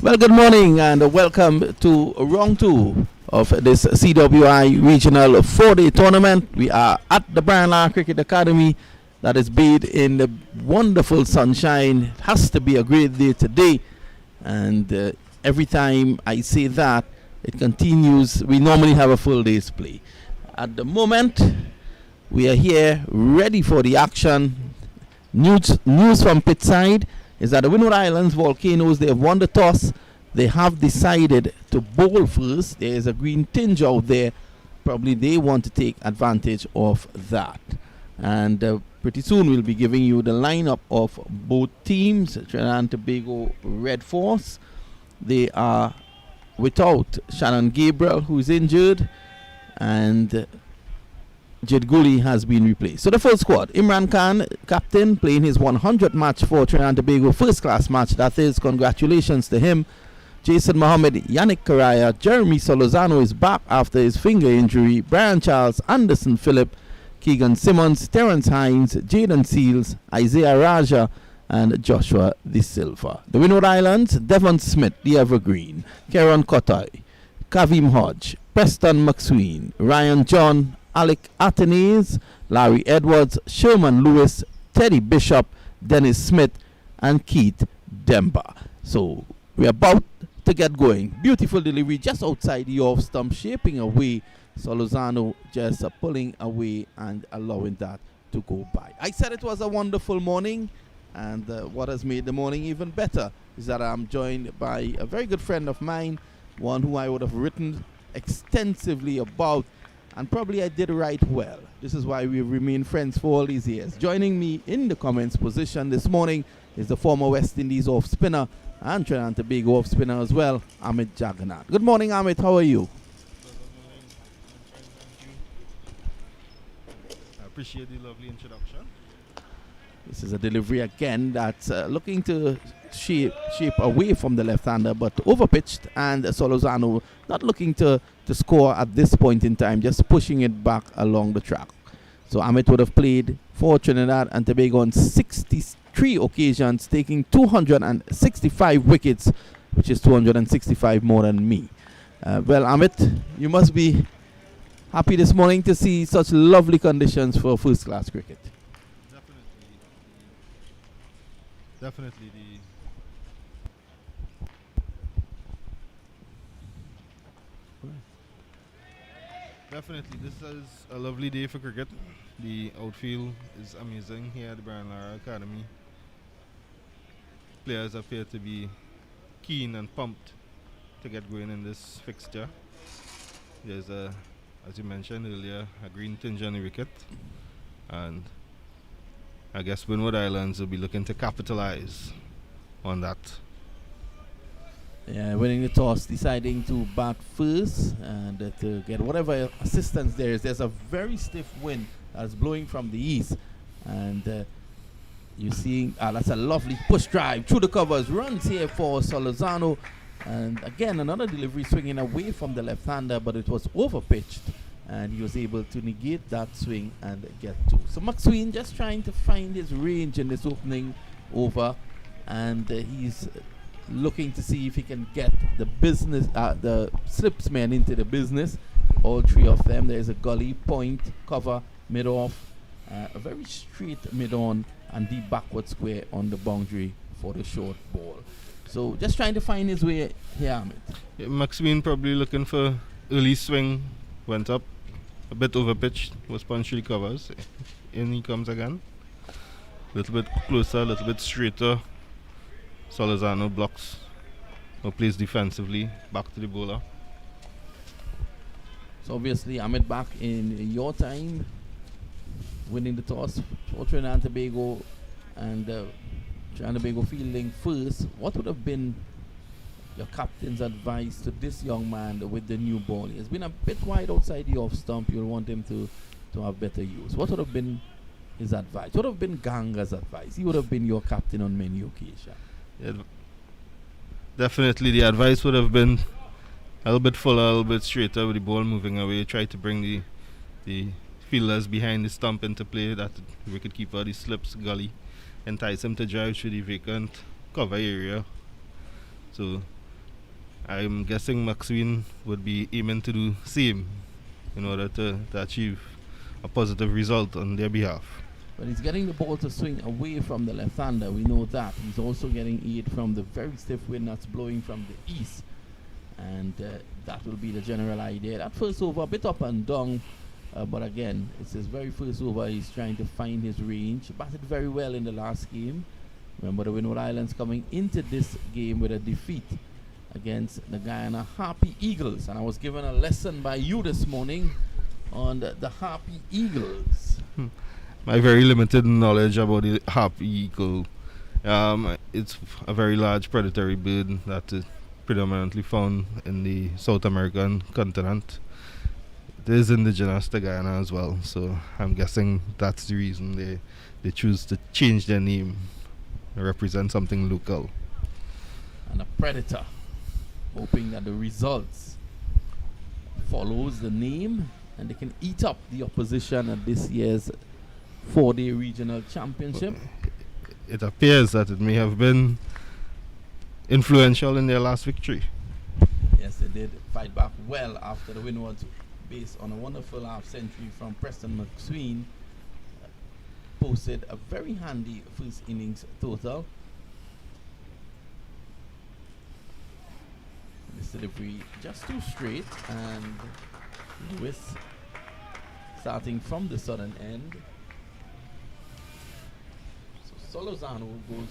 Well, good morning and welcome to round two of this CWI Regional 4-Day Tournament. We are at the Brian Lara Cricket Academy that is bathed in the wonderful sunshine. It has to be a great day today, and every time I say that, it continues. We normally have a full day's play. At the moment, we are here ready for the action. News from pit side is that the Windward Islands Volcanoes, they have won the toss. They have decided to bowl first. There is a green tinge out there. Probably they want to take advantage of that. And pretty soon we'll be giving you the lineup of both teams. Trinidad and Tobago Red Force. They are without Shannon Gabriel, who is injured, and Jed Gully has been replaced. So the full squad: Imran Khan, captain, playing his 100th match for Trinidad and Tobago, first class match that is. Congratulations to him. Jason Mohammed, Yannick Karaya, Jeremy Solozano is back after his finger injury. Brian Charles, Anderson Phillip, Keegan Simmons, Terence Hines, Jaden Seals, Isaiah Raja, and Joshua De Silva. The Windward Islands: Devon Smith, the Evergreen, Kieran Kotai, Kavim Hodge, Preston McSween, Ryan John, Alec Atenes, Larry Edwards, Sherman Lewis, Teddy Bishop, Dennis Smith, and Keith Demba. So we're about to get going. Beautiful delivery just outside the off stump, shaping away Solozano just pulling away and allowing that to go by. I said it was a wonderful morning, and what has made the morning even better is that I'm joined by a very good friend of mine, one who I would have written extensively about, and probably I did right well. This is why we've remained friends for all these years. Joining me in the comments position this morning is the former West Indies off-spinner and Trinidad and Tobago off-spinner as well, Amit Jagannath. Good morning, Amit. How are you? I appreciate the lovely introduction. This is a delivery again that's looking to shape away from the left-hander, but overpitched, and Solozano not looking to score at this point in time, just pushing it back along the track. So Amit would have played for Trinidad and Tobago on 63 occasions, taking 265 wickets, which is 265 more than me. Well, Amit, you must be happy this morning to see such lovely conditions for first-class cricket. Definitely this is a lovely day for cricket. The outfield is amazing here at the Brian Lara Academy. Players appear to be keen and pumped to get going in this fixture. There's as you mentioned earlier, a green tinge on the wicket, and I guess Windward Islands will be looking to capitalize on that. Yeah, winning the toss, deciding to bat first and to get whatever assistance there is. There's a very stiff wind that's blowing from the east, and you're seeing that's a lovely push drive through the covers. Runs here for Solozano, and again another delivery swinging away from the left-hander, but it was overpitched, and he was able to negate that swing and get two. So McSween just trying to find his range in this opening over, and he's looking to see if he can get the slipsmen into the business. All three of them. There's a gully, point, cover, mid-off, a very straight mid-on, and deep backward square on the boundary for the short ball. So just trying to find his way here, Amit. Yeah, McSween probably looking for early swing, went up, a bit overpitched, was punchy covers. In he comes again. A little bit closer, a little bit straighter. Solozano blocks or plays defensively, back to the bowler. So obviously Amit back in your time, winning the toss for Trinidad and Tobago, and Trinidad and Tobago fielding first. What would have been your captain's advice to this young man with the new ball? He has been a bit wide outside the off stump. You'll want him to have better use. What would have been his advice? What would have been Ganga's advice? He would have been your captain on many occasions. Yeah, definitely the advice would have been a little bit fuller, a little bit straighter with the ball moving away. Try to bring the fielders behind the stump into play, that the wicketkeeper, the slips, gully, entice him to drive through the vacant cover area. So I'm guessing McSween would be aiming to do same in order to achieve a positive result on their behalf. But he's getting the ball to swing away from the left-hander. We know that. He's also getting aid from the very stiff wind that's blowing from the east. And that will be the general idea. That first over, a bit up and down. But again, it's his very first over. He's trying to find his range. Batted very well in the last game. Remember, the Windward Islands coming into this game with a defeat against the Guyana Harpy Eagles. And I was given a lesson by you this morning on the Harpy Eagles. My very limited knowledge about the harpy eagle. It's a very large predatory bird that is predominantly found in the South American continent. It is indigenous to Guyana as well, so I'm guessing that's the reason they choose to change their name and represent something local. And a predator, hoping that the results follows the name and they can eat up the opposition at this year's 4-day regional championship. It appears that it may have been influential in their last victory. Yes, they did fight back well after the Windwards, based on a wonderful half-century from Preston McSween. Posted a very handy first innings total. This delivery just too straight, and Lewis starting from the southern end. So Solozano goes.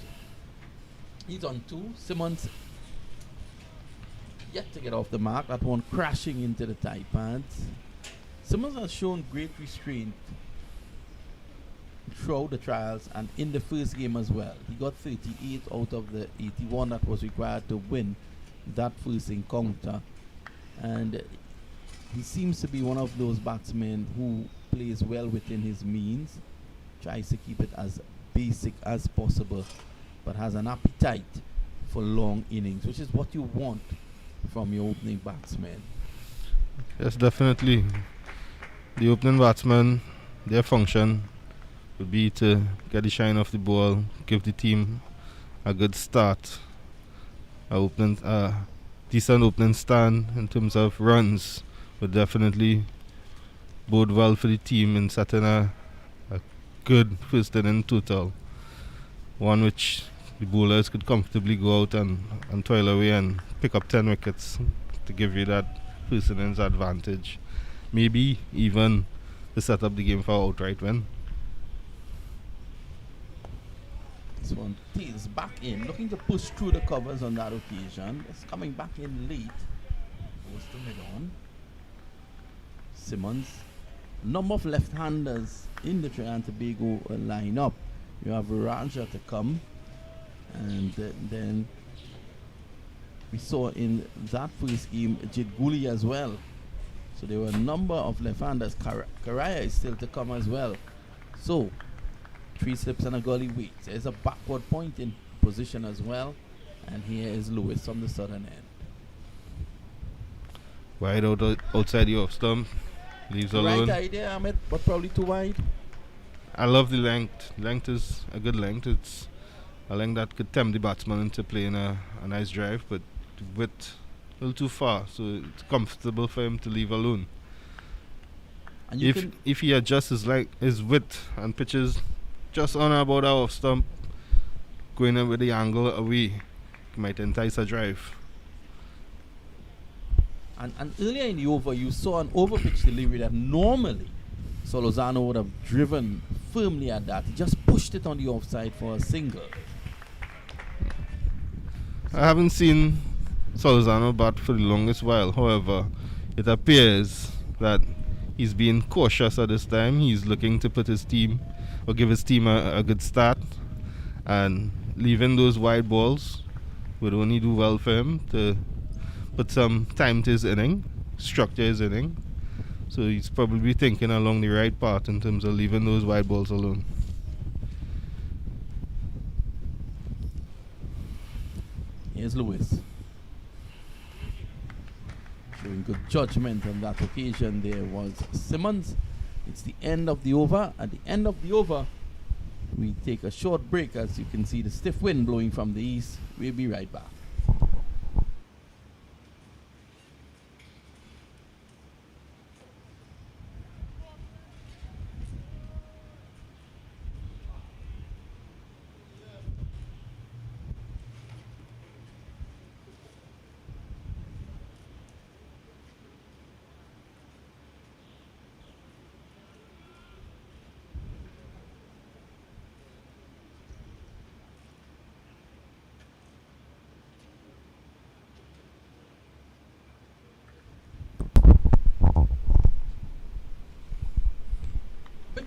He's on 2. Simmons yet to get off the mark. That one crashing into the tight pads. Simmons has shown great restraint throughout the trials and in the first game as well. He got 38 out of the 81 that was required to win that first encounter. And he seems to be one of those batsmen who plays well within his means, tries to keep it as basic as possible, but has an appetite for long innings, which is what you want from your opening batsman. Yes, definitely. The opening batsman, their function would be to get the shine off the ball, give the team a good start, decent opening stand in terms of runs would definitely bode well for the team in setting a good first inning total, one which the bowlers could comfortably go out and toil away and pick up 10 wickets to give you that first innings advantage. Maybe even to set up the game for an outright win. This one tails back in, looking to push through the covers on that occasion. It's coming back in late. Goes to mid-on. Simmons. Number of left-handers in the Trinidad and Tobago lineup. You have Raja to come. And then we saw in that first game Jidguli as well. So there were a number of left-handers. Karaya is still to come as well. So 3 slips and a gully waits. There's a backward point in position as well. And here is Lewis from the southern end. Wide outside the off stump. Leaves alone. Right idea, Ahmed, but probably too wide. I love the length. Length is a good length. It's a length that could tempt the batsman into playing a nice drive, but the width a little too far, so it's comfortable for him to leave alone. And if he adjusts his width and pitches just on about our off stump, going in with the angle away, he might entice a drive. And earlier in the over, you saw an overpitch delivery that normally Solozano would have driven firmly at that. He just pushed it on the offside for a single. I haven't seen Solozano bat for the longest while. However, it appears that he's being cautious at this time. He's looking to put his team or give his team a good start, and leaving those wide balls would only do well for him to put some time to his inning, structure his inning. So he's probably thinking along the right path in terms of leaving those wide balls alone. Here's Lewis. Showing good judgment on that occasion. There was Simmons. It's the end of the over. At the end of the over, we take a short break. As you can see, the stiff wind blowing from the east. We'll be right back.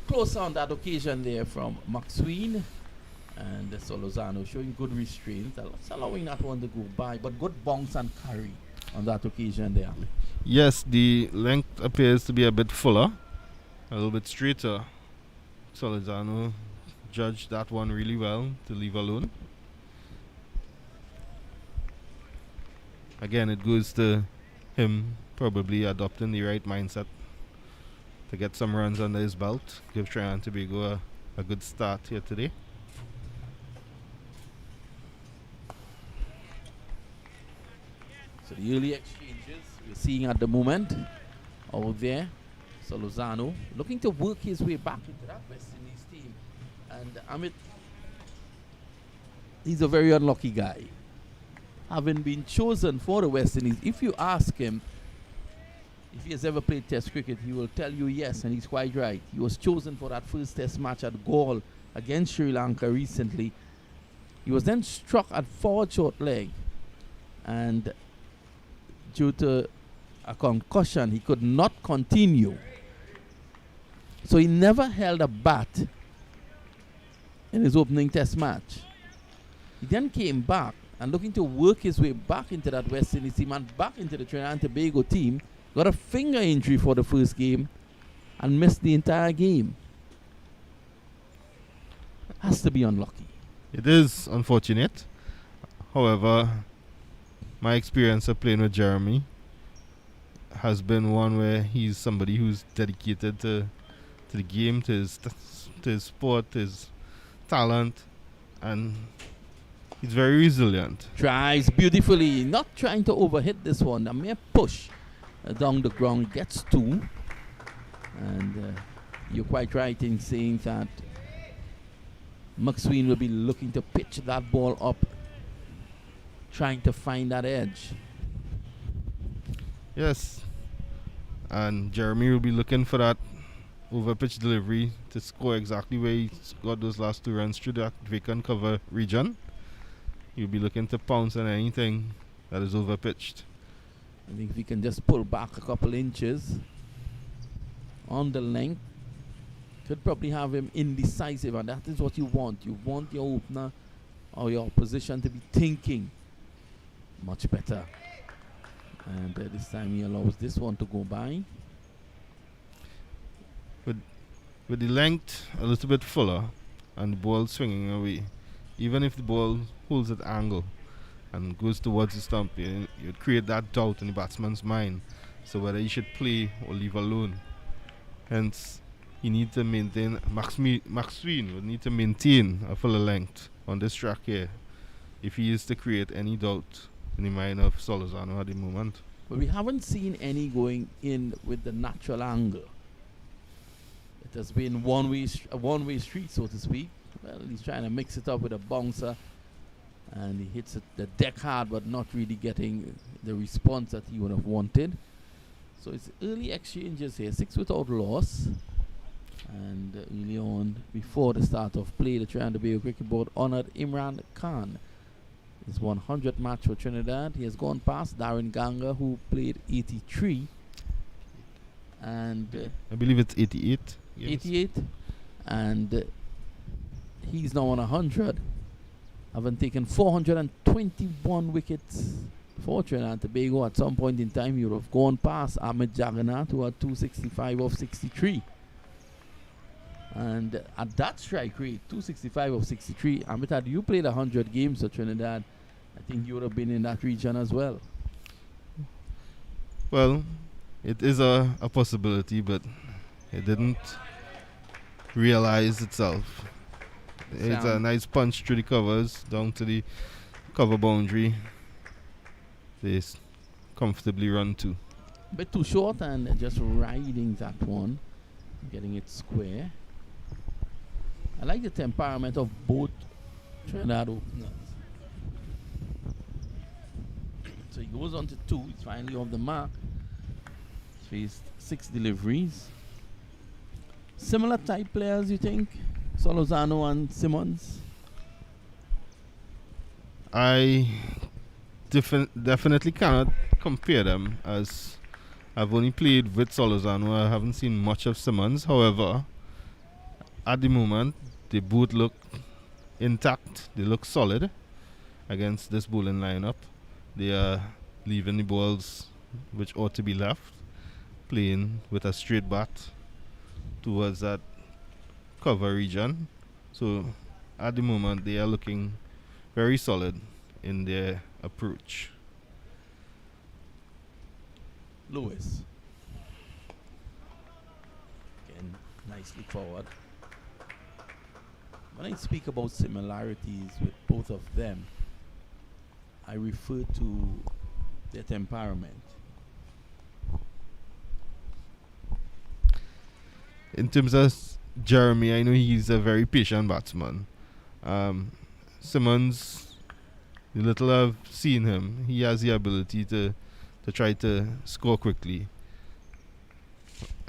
Close on that occasion there from Maxween, and Solozano showing good restraint, allowing that one to go by, but good bounce and carry on that occasion there. Yes, the length appears to be a bit fuller, a little bit straighter. Solozano judged that one really well to leave alone. Again, it goes to him probably adopting the right mindset to get some runs under his belt, give Trinidad and Tobago a good start here today. So the early exchanges we're seeing at the moment out there. Solozano looking to work his way back into that West Indies team. And Amit, he's a very unlucky guy. Having been chosen for the West Indies, if you ask him, If he has ever played Test cricket, he will tell you yes, and he's quite right. He was chosen for that first Test match at Galle against Sri Lanka recently. He was then struck at forward short leg, and due to a concussion, he could not continue. So he never held a bat in his opening Test match. He then came back and looking to work his way back into that West Indies team and back into the Trinidad and Tobago team. Got a finger injury for the first game and missed the entire game. Has to be unlucky. It is unfortunate. However, my experience of playing with Jeremy has been one where he's somebody who's dedicated to the game, to his sport, his talent, and he's very resilient. Tries beautifully, not trying to overhit this one. A mere push down the ground, gets two. And you're quite right in saying that McSween will be looking to pitch that ball up, trying to find that edge. Yes. And Jeremy will be looking for that over pitch delivery to score exactly where he got those last 2 runs through that vacant cover region. He'll be looking to pounce on anything that is over pitched. I think if he can just pull back a couple inches on the length, could probably have him indecisive, and that is what you want. You want your opener or your opposition to be thinking much better. And this time he allows this one to go by. With the length a little bit fuller and the ball swinging away, even if the ball holds at angle and goes towards the stump, you'd create that doubt in the batsman's mind. So whether he should play or leave alone. Hence, he needs to maintain, McSween would need to maintain a fuller length on this track here if he is to create any doubt in the mind of Solozano at the moment. But we haven't seen any going in with the natural angle. It has been a one-way street, so to speak. Well, he's trying to mix it up with a bouncer, and he hits the deck hard, but not really getting the response that he would have wanted. So it's early exchanges here, 6 without loss. And early on, before the start of play, the Trinidad and Tobago Cricket Board honored Imran Khan. His 100th match for Trinidad. He has gone past Darren Ganga, who played 83. And I believe it's 88. Yes. 88. And he's now on 100. Having taken 421 wickets for Trinidad and Tobago. At some point in time, he would have gone past Ahmed Jagannath, who had 265 of 63. And at that strike rate, 265 of 63, Amit, had you played 100 games for Trinidad, I think you would have been in that region as well. Well, it is a possibility, but it didn't realize itself. It's a nice punch through the covers, down to the cover boundary. They comfortably run to. A bit too short, and just riding that one, getting it square. I like the temperament of both Trinidad openers. So he goes on to 2. He's finally off the mark. He's faced 6 deliveries. Similar type players, you think? Solozano and Simmons? I definitely cannot compare them, as I've only played with Solozano. I haven't seen much of Simmons. However, at the moment, they both look intact. They look solid against this bowling lineup. They are leaving the balls which ought to be left, playing with a straight bat towards that cover region. So at the moment, they are looking very solid in their approach. Lewis. Again, nicely forward. When I speak about similarities with both of them, I refer to their temperament. In terms of Jeremy, I know he's a very patient batsman. Simmons, the little I've seen him, he has the ability to try to score quickly.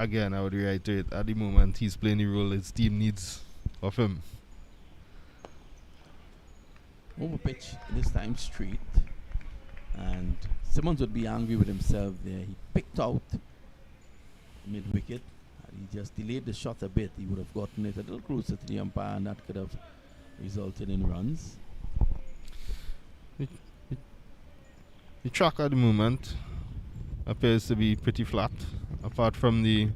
again, I would reiterate, at the moment he's playing the role his team needs of him. Over pitch, this time straight. And Simmons would be angry with himself there. He picked out mid wicket. And he just delayed the shot a bit. He would have gotten it a little closer to the umpire, and that could have resulted in runs. The track at the moment appears to be pretty flat, apart from the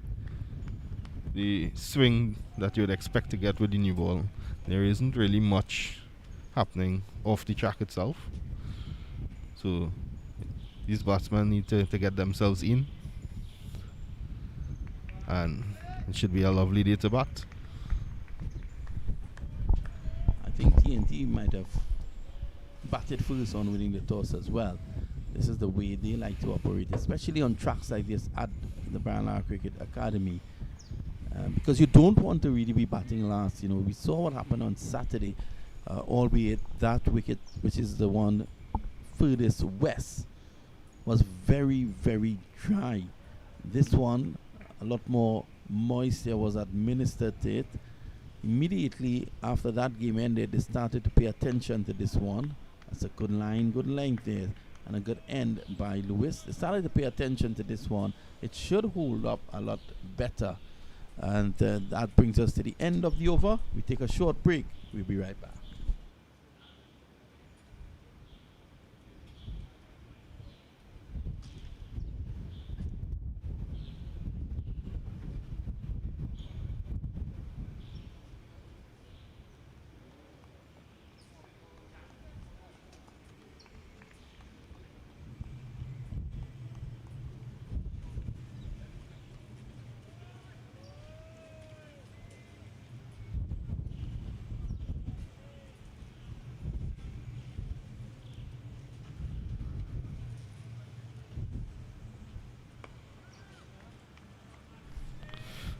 swing that you would expect to get with the new ball. There isn't really much happening off the track itself. So these batsmen need to get themselves in, and it should be a lovely day to bat. I think TNT might have batted first on winning the toss as well. This is the way they like to operate, especially on tracks like this at the Brian Lara Cricket Academy, because you don't want to really be batting last. You know, we saw what happened on Saturday, albeit that wicket, which is the one furthest west, was very, very dry. This one, a lot more moisture was administered to it. Immediately after that game ended, they started to pay attention to this one. That's a good line, good length there, and a good end by Lewis. They started to pay attention to this one. It should hold up a lot better. And that brings us to the end of the over. We take a short break. We'll be right back.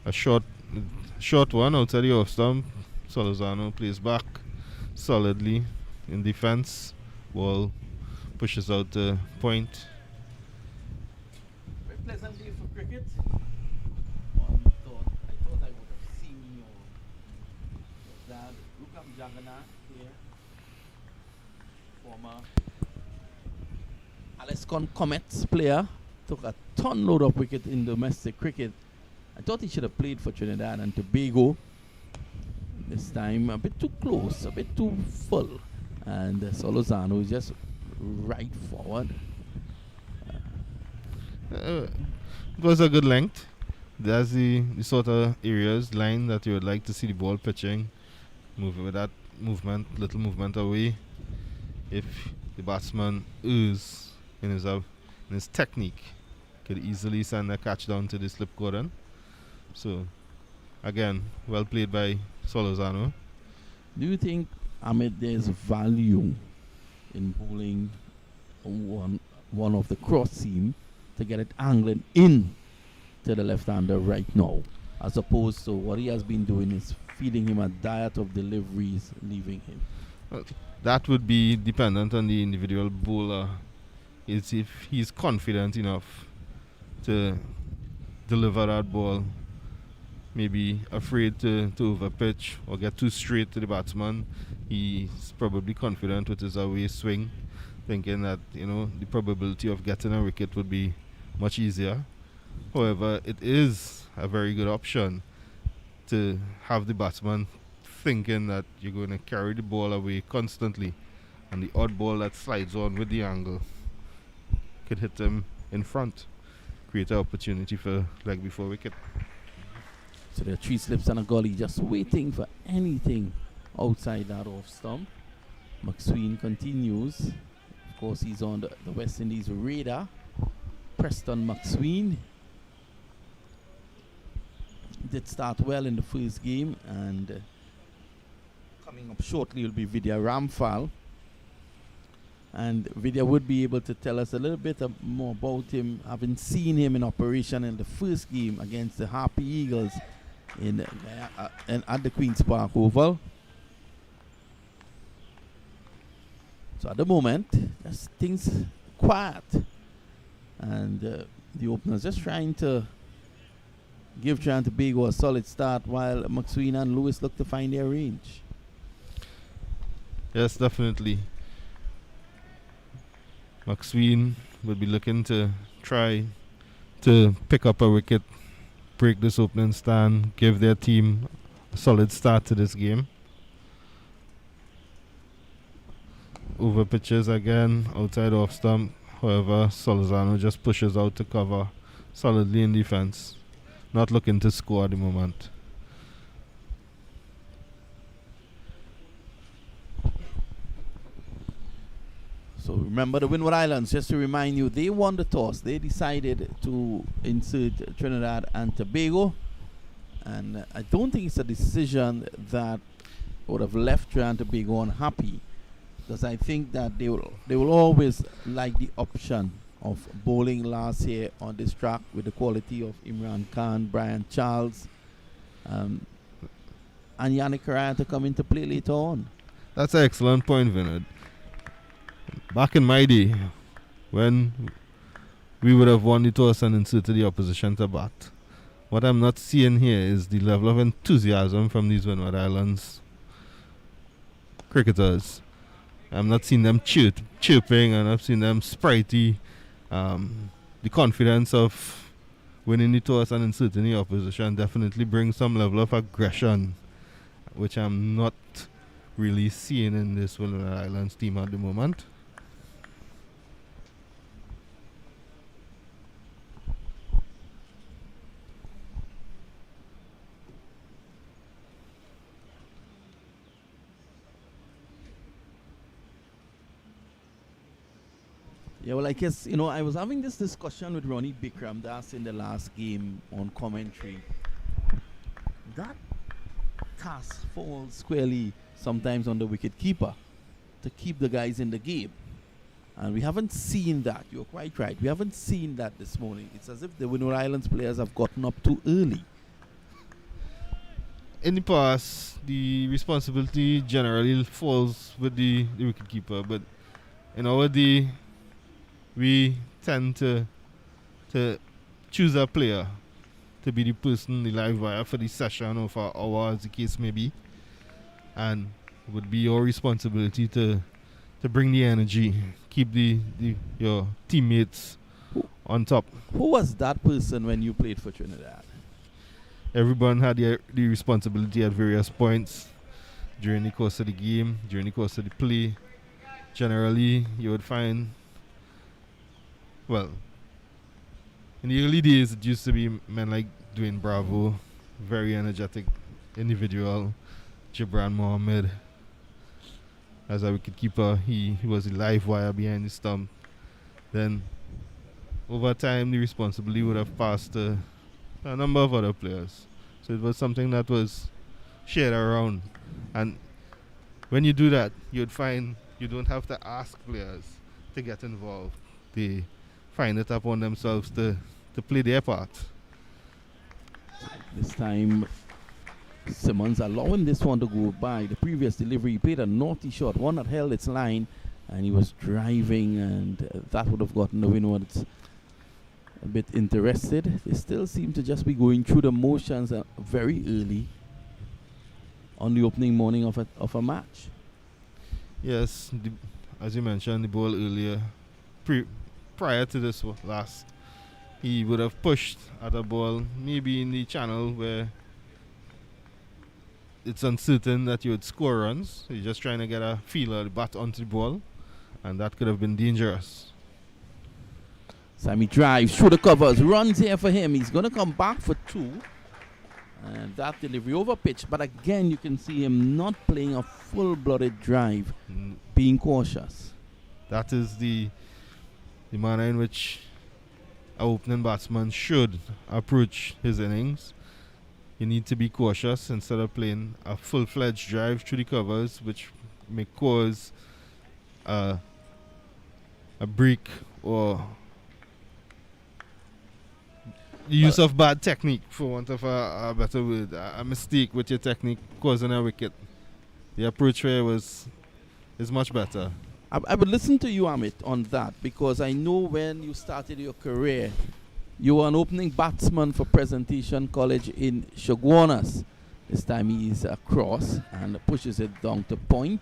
A short one outside the off stump. Solozano plays back solidly in defense. Ball pushes out the point. Very pleasant day for cricket. I thought I would have seen your dad, Rukam Jagannath here, former Alaskan Comets player, took a ton load of wicket in domestic cricket. I thought he should have played for Trinidad and Tobago. This time a bit too close, a bit too full. And Solozano is just right forward. It was a good length. There's the sort of areas, line that you would like to see the ball pitching. Move with that movement, little movement away. If the batsman is in his technique, could easily send a catch down to the slip cordon. So, again, well played by Solozano. Do you think, Ahmed, there's value in bowling one of the cross seam to get it angling in to the left-hander right now, as opposed to what he has been doing is feeding him a diet of deliveries, leaving him? That would be dependent on the individual bowler. It's if he's confident enough to deliver that ball, maybe afraid to overpitch or get too straight to the batsman. He's probably confident with his away swing, thinking that, you know, the probability of getting a wicket would be much easier. However, it is a very good option to have the batsman thinking that you're going to carry the ball away constantly, and the odd ball that slides on with the angle could hit him in front, create an opportunity for leg before wicket. So there are 3 slips and a gully, just waiting for anything outside that off stump. McSween continues. Of course, he's on the West Indies radar. Preston McSween did start well in the first game, and coming up shortly will be Vidya Ramphal. And Vidya would be able to tell us a little bit more about him, having seen him in operation in the first game against the Harpy Eagles at the Queen's Park Oval. So at the moment, just things quiet, and the opener's just trying to give Trinidad and Tobago a solid start while McSween and Lewis look to find their range. Yes, definitely. McSween would be looking to try to pick up a wicket, break this opening stand, give their team a solid start to this game. Over pitches again, outside off stump. However, Solozano just pushes out to cover solidly in defense. Not looking to score at the moment. So remember the Windward Islands, just to remind you, they won the toss. They decided to insert Trinidad and Tobago. And I don't think it's a decision that would have left Trinidad and Tobago unhappy, because I think that they will always like the option of bowling last year on this track with the quality of Imran Khan, Brian Charles, and Yannick Correa to come into play later on. That's an excellent point, Vinod. Back in my day, when we would have won the toss and inserted the opposition to bat, what I'm not seeing here is the level of enthusiasm from these Windward Islands cricketers. I'm not seeing them chirping, and I've seen them sprightly. The confidence of winning the toss and inserting the opposition definitely brings some level of aggression, which I'm not really seeing in this Windward Islands team at the moment. Yeah, well, I guess, I was having this discussion with Ronnie Bikram Das in the last game on commentary. That task falls squarely sometimes on the wicket keeper to keep the guys in the game. And we haven't seen that. You're quite right. We haven't seen that this morning. It's as if the Windward Islands players have gotten up too early. In the past, the responsibility generally falls with the wicket keeper, but in our day, we tend to choose a player to be the person, the live wire for the session or for hour, as the case may be. And it would be your responsibility to bring the energy, keep your teammates on top. Who was that person when you played for Trinidad? Everyone had the responsibility at various points during the course of the game, during the course of the play. Generally, you would find, well, in the early days, it used to be men like Dwayne Bravo, very energetic individual. Gibran Mohammed, as a wicketkeeper, he was a live wire behind the stump. Then, over time, the responsibility would have passed to a number of other players. So it was something that was shared around. And when you do that, you'd find you don't have to ask players to get involved. They find it upon themselves to play their part. This time, Simmons allowing this one to go by. The previous delivery, he played a naughty shot, one that held its line, and he was driving, and that would have gotten the Windwards a bit interested. They still seem to just be going through the motions very early on the opening morning of a match. Yes, as you mentioned, the ball earlier, prior to this last, he would have pushed at a ball, maybe in the channel where it's uncertain that you would score runs. So you're just trying to get a feel of the bat onto the ball, and that could have been dangerous. Sammy drives through the covers, runs here for him. He's going to come back for two. And that delivery over pitch. But again, you can see him not playing a full-blooded drive, being cautious. That is the manner in which an opening batsman should approach his innings. You need to be cautious instead of playing a full-fledged drive through the covers, which may cause a break or use of bad technique, for want of a better word, a mistake with your technique causing a wicket. The approach here is much better. I would listen to you, Amit, on that, because I know when you started your career, You are an opening batsman for Presentation College in Chaguanas. This time he is across and pushes it down to point.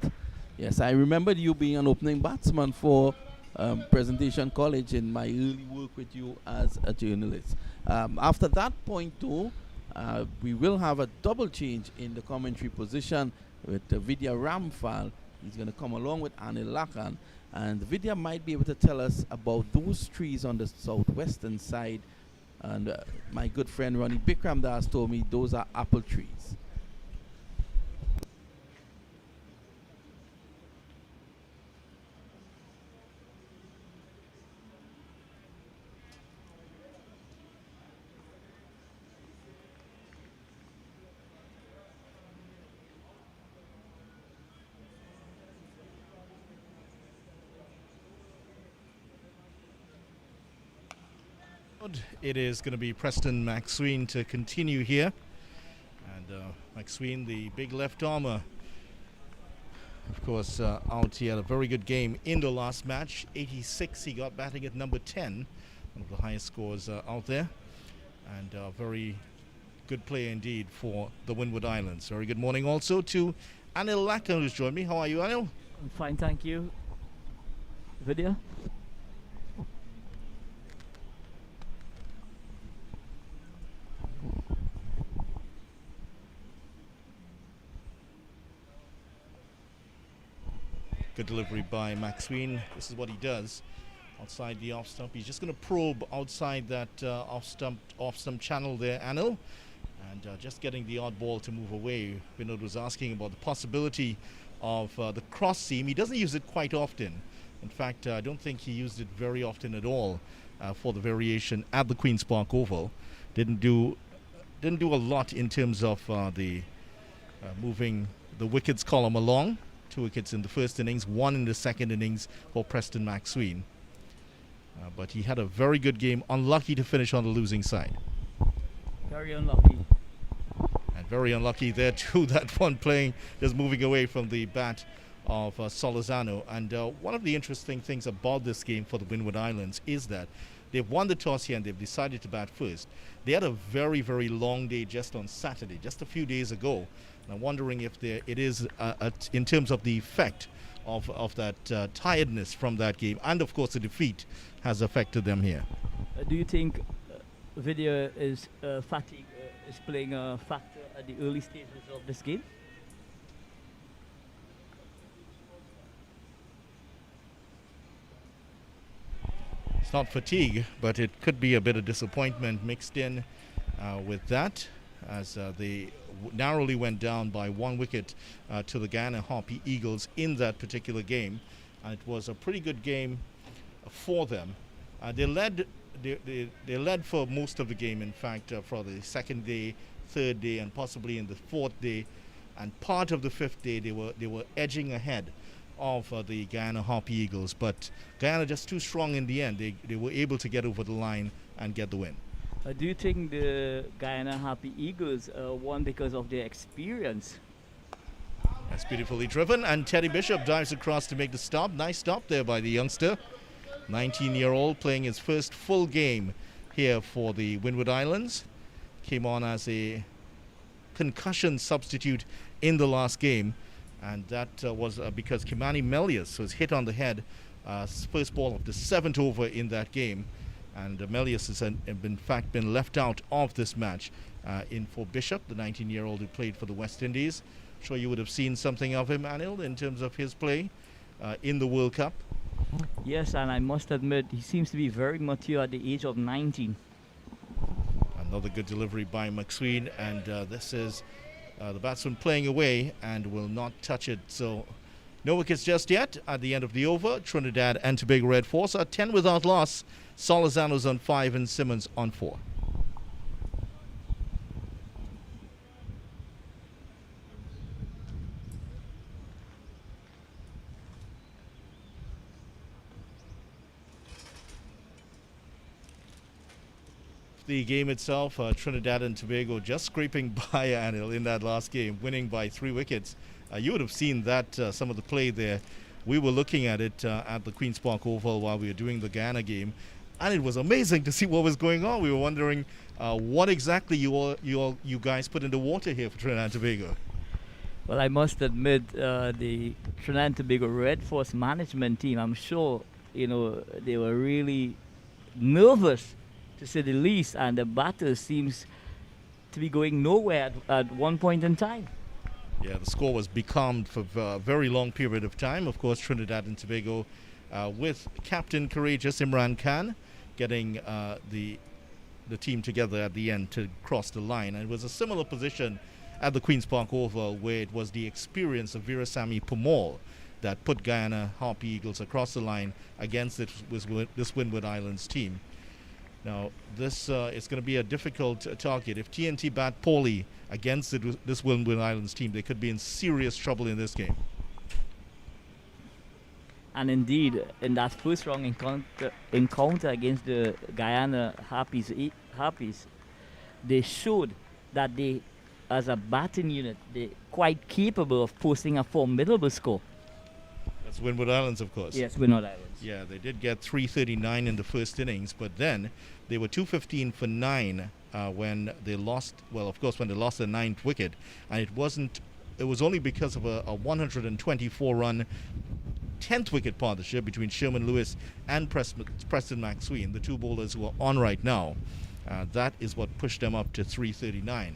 Yes, I remember you being an opening batsman for Presentation College in my early work with you as a journalist. After that point too, we will have a double change in the commentary position with Vidya Ramphal. He's going to come along with Anil Lakan. And Vidya might be able to tell us about those trees on the southwestern side. And my good friend Ronnie Bikram Das told me those are apple trees. It is going to be Preston McSween to continue here. And McSween, the big left armer, of course, out. He had a very good game in the last match. 86, he got batting at number 10. One of the highest scores out there. And very good play indeed for the Windward Islands. Very good morning also to Anil Lakan, who's joined me. How are you, Anil? I'm fine, thank you. Vidya? Good delivery by McSween. This is what he does outside the off stump. He's just going to probe outside that off stump channel there, Anil, and just getting the odd ball to move away. Vinod was asking about the possibility of the cross seam. He doesn't use it quite often. In fact, I don't think he used it very often at all for the variation at the Queen's Park Oval. Didn't do a lot in terms of the moving the wickets column along. 2 wickets in the first innings, 1 in the second innings for Preston McSween. But he had a very good game, unlucky to finish on the losing side. Very unlucky. And very unlucky there too, that one playing, just moving away from the bat of Solizano. And one of the interesting things about this game for the Windward Islands is that they've won the toss here and they've decided to bat first. They had a very, very long day just on Saturday, just a few days ago. And I'm wondering if it is, in terms of the effect of that tiredness from that game, and of course the defeat has affected them here. Do you think Vidya is fatigue is playing a factor at the early stages of this game? It's not fatigue, but it could be a bit of disappointment mixed in with that, as they narrowly went down by 1 wicket to the Guyana Harpy Eagles in that particular game. And it was a pretty good game for them. They led for most of the game, in fact, for the second day, third day, and possibly in the fourth day. And part of the fifth day, they were edging ahead of the Guyana Harpy Eagles. But Guyana just too strong in the end. They were able to get over the line and get the win. Do you think the Guyana Harpy Eagles won because of their experience? That's beautifully driven, and Teddy Bishop dives across to make the stop. Nice stop there by the youngster. 19-year-old playing his first full game here for the Windward Islands. Came on as a concussion substitute in the last game, and that was because Kimani Melius was hit on the head, first ball of the 7th over in that game. And Melius has in fact been left out of this match in for Bishop, the 19-year-old who played for the West Indies. I'm sure you would have seen something of him, Anil, in terms of his play in the World Cup. Yes, and I must admit, he seems to be very mature at the age of 19. Another good delivery by McSween, and this is the batsman playing away and will not touch it. So no wickets just yet at the end of the over. Trinidad and Tobago Red Force are 10 without loss. Solizano's on 5 and Simmons on 4. The game itself, Trinidad and Tobago just scraping by Anil in that last game, winning by 3 wickets. You would have seen that some of the play there. We were looking at it at the Queen's Park Oval while we were doing the Guyana game, and it was amazing to see what was going on. We were wondering what exactly you guys put in the water here for Trinidad and Tobago. Well, I must admit, the Trinidad and Tobago Red Force management team, I'm sure, they were really nervous, to say the least, and the batter seems to be going nowhere at one point in time. Yeah, the score was becalmed for a very long period of time. Of course, Trinidad and Tobago, with Captain Courageous Imran Khan, getting the team together at the end to cross the line. And it was a similar position at the Queen's Park Oval, where it was the experience of Virasamy Pumal that put Guyana Harpy Eagles across the line against this Windward Islands team. Now, this is going to be a difficult target. If TNT bat poorly against this Windward Islands team, they could be in serious trouble in this game. And indeed, in that first round encounter against the Guyana Harpies, they showed that they, as a batting unit, they're quite capable of posting a formidable score. That's Windward Islands, of course. Yes, Windward Islands. Yeah, they did get 339 in the first innings, but then they were 215 for 9 when they lost. Well, of course, when they lost the 9th wicket, and it was only because of a 124-run 10th wicket partnership between Sherman Lewis and Preston McSween, the two bowlers who are on right now. That is what pushed them up to 339.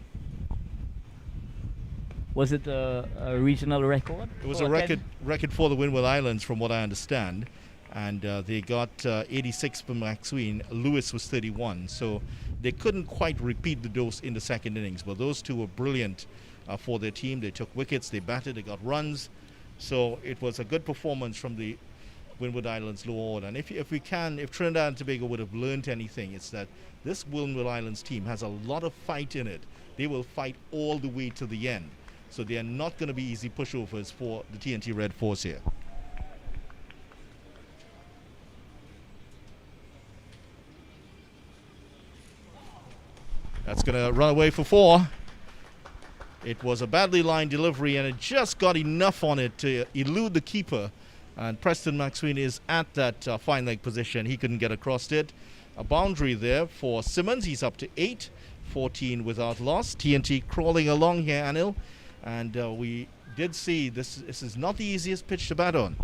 Was it a regional record? It was a record for the Windward Islands, from what I understand. And they got 86 for McSween. Lewis was 31. So they couldn't quite repeat the dose in the second innings. But those two were brilliant for their team. They took wickets, they batted, they got runs. So it was a good performance from the Windward Islands lower order. And if Trinidad and Tobago would have learned anything, it's that this Windward Islands team has a lot of fight in it. They will fight all the way to the end. So they are not going to be easy pushovers for the TNT Red Force here. That's going to run away for 4. It was a badly lined delivery, and it just got enough on it to elude the keeper. And Preston McSween is at that fine leg position. He couldn't get across it. A boundary there for Simmons. He's up to 8, 14 without loss. TNT crawling along here, Anil. And we did see this is not the easiest pitch to bat on.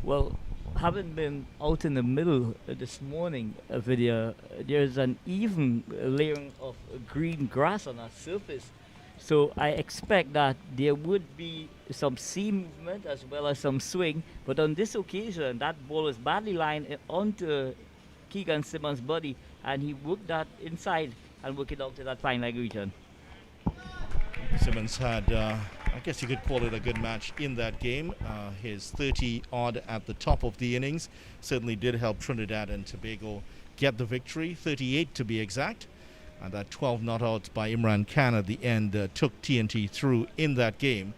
Well, having been out in the middle this morning, there's an even layering of green grass on our surface. So I expect that there would be some seam movement as well as some swing. But on this occasion, that ball was badly lined onto Keegan Simmons' body, and he worked that inside and worked it out to that fine leg region. Simmons had, I guess you could call it a good match in that game. His 30-odd at the top of the innings certainly did help Trinidad and Tobago get the victory, 38 to be exact. And that 12 not out by Imran Khan at the end took TNT through in that game.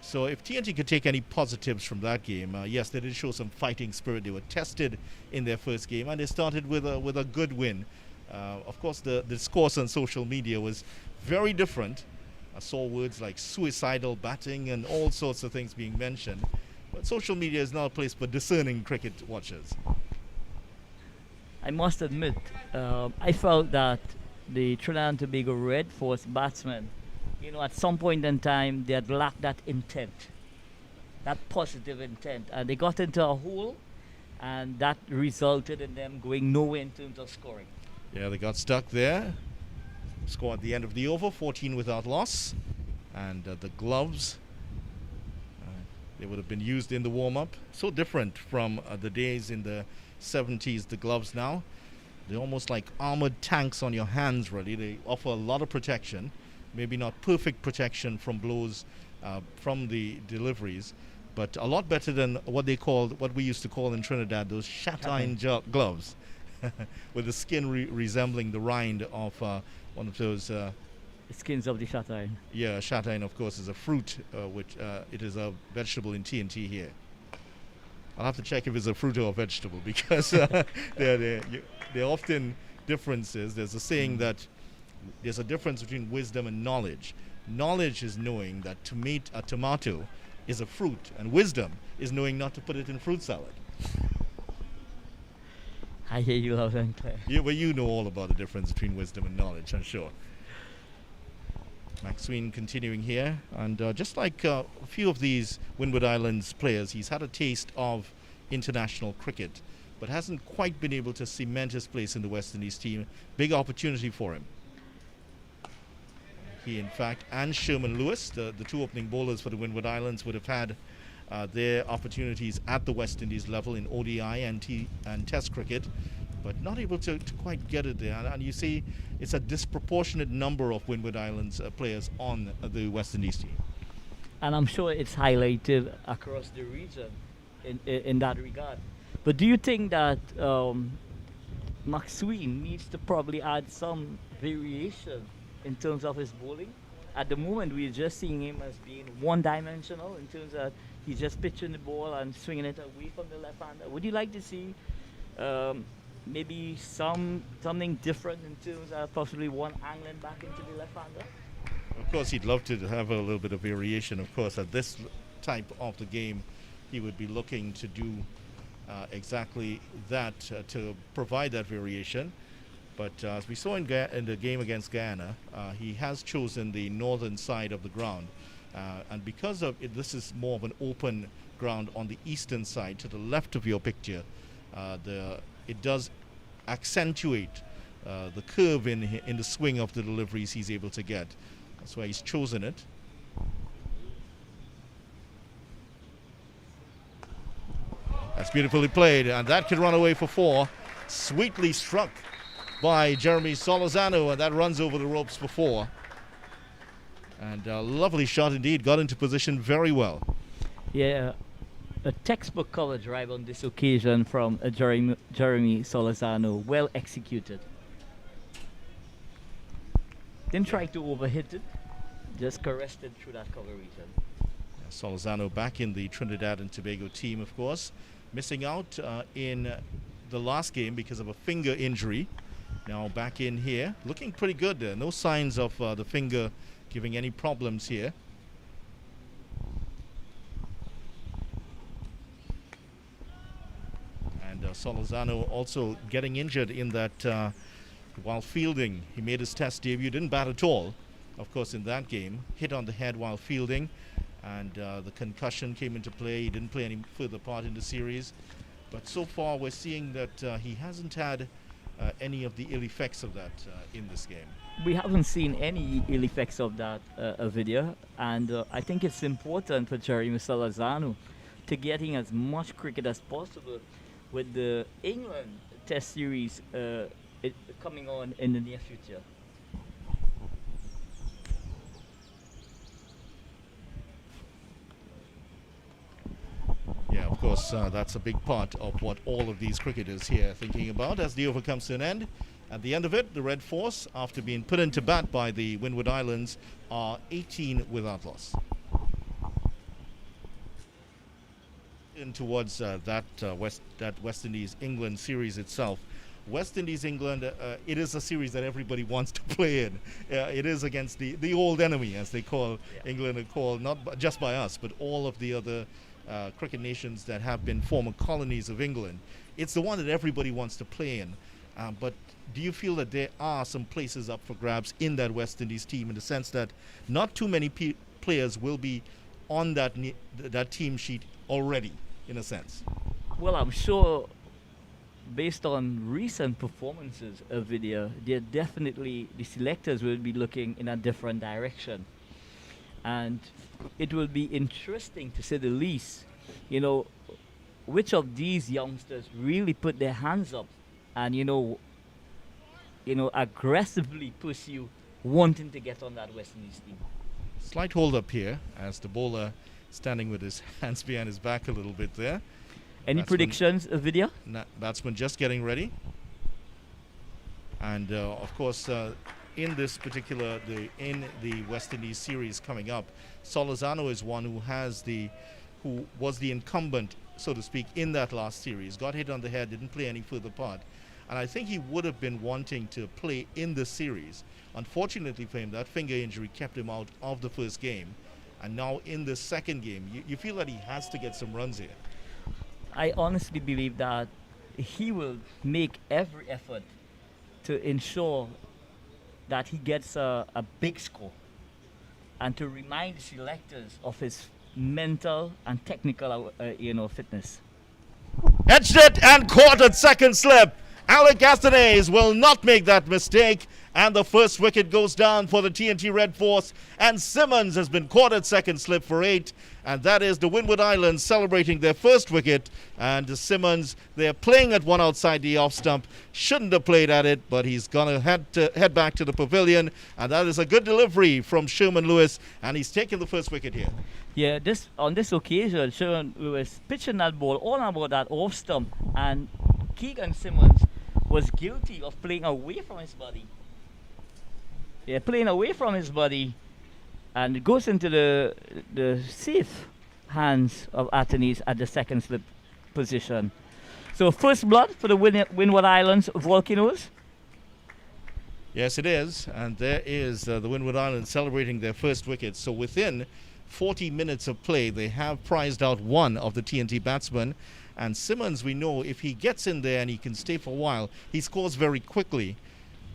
So if TNT could take any positives from that game, yes, they did show some fighting spirit. They were tested in their first game, and they started with a good win. Of course, the discourse on social media was very different. I saw words like suicidal batting and all sorts of things being mentioned. But social media is not a place for discerning cricket watchers. I must admit, I felt that the Trinidad and Tobago Red Force batsmen, at some point in time, they had lacked that intent, that positive intent. And they got into a hole, and that resulted in them going nowhere in terms of scoring. Yeah, they got stuck there. Score at the end of the over, 14 without loss. And the gloves, they would have been used in the warm-up. So different from the days in the 70s, the gloves now. They're almost like armored tanks on your hands, really. They offer a lot of protection. Maybe not perfect protection from blows from the deliveries, but a lot better than what we used to call in Trinidad, those shat-iron gloves, with the skin resembling the rind of one of those skins of the shat-iron. Yeah, shat-iron, of course, is a fruit, which it is a vegetable in TNT here. I'll have to check if it's a fruit or a vegetable, because they're often differences. There's a saying that there's a difference between wisdom and knowledge. Knowledge is knowing that a tomato is a fruit, and wisdom is knowing not to put it in fruit salad. I hear you loud and clear. Well, you know all about the difference between wisdom and knowledge, I'm sure. Maxwell continuing here, and just like a few of these Windward Islands players, he's had a taste of international cricket, but hasn't quite been able to cement his place in the West Indies team. Big opportunity for him. He, in fact, and Sherman Lewis, the two opening bowlers for the Windward Islands, would have had their opportunities at the West Indies level in ODI and Test cricket, but not able to quite get it there. And you see, it's a disproportionate number of Windward Islands players on the West Indies team. And I'm sure it's highlighted across the region in that regard. But do you think that Maxwell needs to probably add some variation in terms of his bowling? At the moment, we're just seeing him as being one-dimensional in terms of he's just pitching the ball and swinging it away from the left-hander. Would you like to see maybe something different in terms of possibly one angling back into the left-hander? Of course, he'd love to have a little bit of variation. Of course, at this type of the game, he would be looking to do exactly that, to provide that variation. But as we saw in the game against Guyana, he has chosen the northern side of the ground. And because of it, this is more of an open ground on the eastern side, to the left of your picture. It does accentuate the curve in the swing of the deliveries he's able to get. That's why he's chosen it. That's beautifully played, and that could run away for 4. Sweetly struck by Jeremy Solozano, and that runs over the ropes for 4. And a lovely shot indeed, got into position very well. Yeah, a textbook cover drive on this occasion from Jeremy Solozano, well executed. Didn't try to overhit it, just caressed it through that cover region. Solozano back in the Trinidad and Tobago team, of course, missing out in the last game because of a finger injury. Now back in here, looking pretty good. No signs of the finger giving any problems here. And Solozano also getting injured in that while fielding. He made his test debut, didn't bat at all, of course, in that game. Hit on the head while fielding, and the concussion came into play. He didn't play any further part in the series. But so far, we're seeing that he hasn't had any of the ill effects of that in this game. We haven't seen any ill effects of that video, and I think it's important for Jeremy Solozano to getting as much cricket as possible with the England Test series coming on in the near future. Yeah, of course, that's a big part of what all of these cricketers here are thinking about as the over comes to an end. At the end of it, the Red Force, after being put into bat by the Windward Islands, are 18 without loss. In towards that West Indies-England series itself. West Indies-England, it is a series that everybody wants to play in. It is against the old enemy, as they call England, are called, not just by us, but all of the other cricket nations that have been former colonies of England. It's the one that everybody wants to play in. But do you feel that there are some places up for grabs in that West Indies team, in the sense that not too many players will be on that team sheet already, in a sense? Well, I'm sure based on recent performances of video, they're definitely, the selectors will be looking in a different direction. And it will be interesting, to say the least, you know, which of these youngsters really put their hands up and, you know, aggressively pursue wanting to get on that West Indies team. Slight hold up here as the bowler standing with his hands behind his back a little bit there. Any predictions of video? Batsman just getting ready. And of course, in this particular, in the West Indies series coming up, Solozano is one who was the incumbent, so to speak, in that last series. Got hit on the head, didn't play any further part. And I think he would have been wanting to play in the series. Unfortunately for him, that finger injury kept him out of the first game. And now in the second game, you feel that he has to get some runs here. I honestly believe that he will make every effort to ensure that he gets a big score and to remind selectors of his mental and technical fitness. Edged it and caught at second slip. Alec Castanets will not make that mistake, and the first wicket goes down for the TNT Red Force, and Simmons has been caught at second slip for 8, and that is the Windward Islands celebrating their first wicket. And Simmons, they're playing at one outside the off stump, shouldn't have played at it, but he's gonna head back to the pavilion, and that is a good delivery from Sherman Lewis, and he's taken the first wicket here. Yeah, on this occasion, Sherman Lewis pitching that ball all about that off stump, and Keegan Simmons was guilty of playing away from his body. Yeah, playing away from his body, and it goes into the safe hands of Athens at the second slip position. So first blood for the Windward Islands Volcanoes. Yes, it is, and there is the Windward Islands celebrating their first wicket. So within 40 minutes of play, they have prized out one of the TNT batsmen. And Simmons, we know if he gets in there and he can stay for a while, he scores very quickly.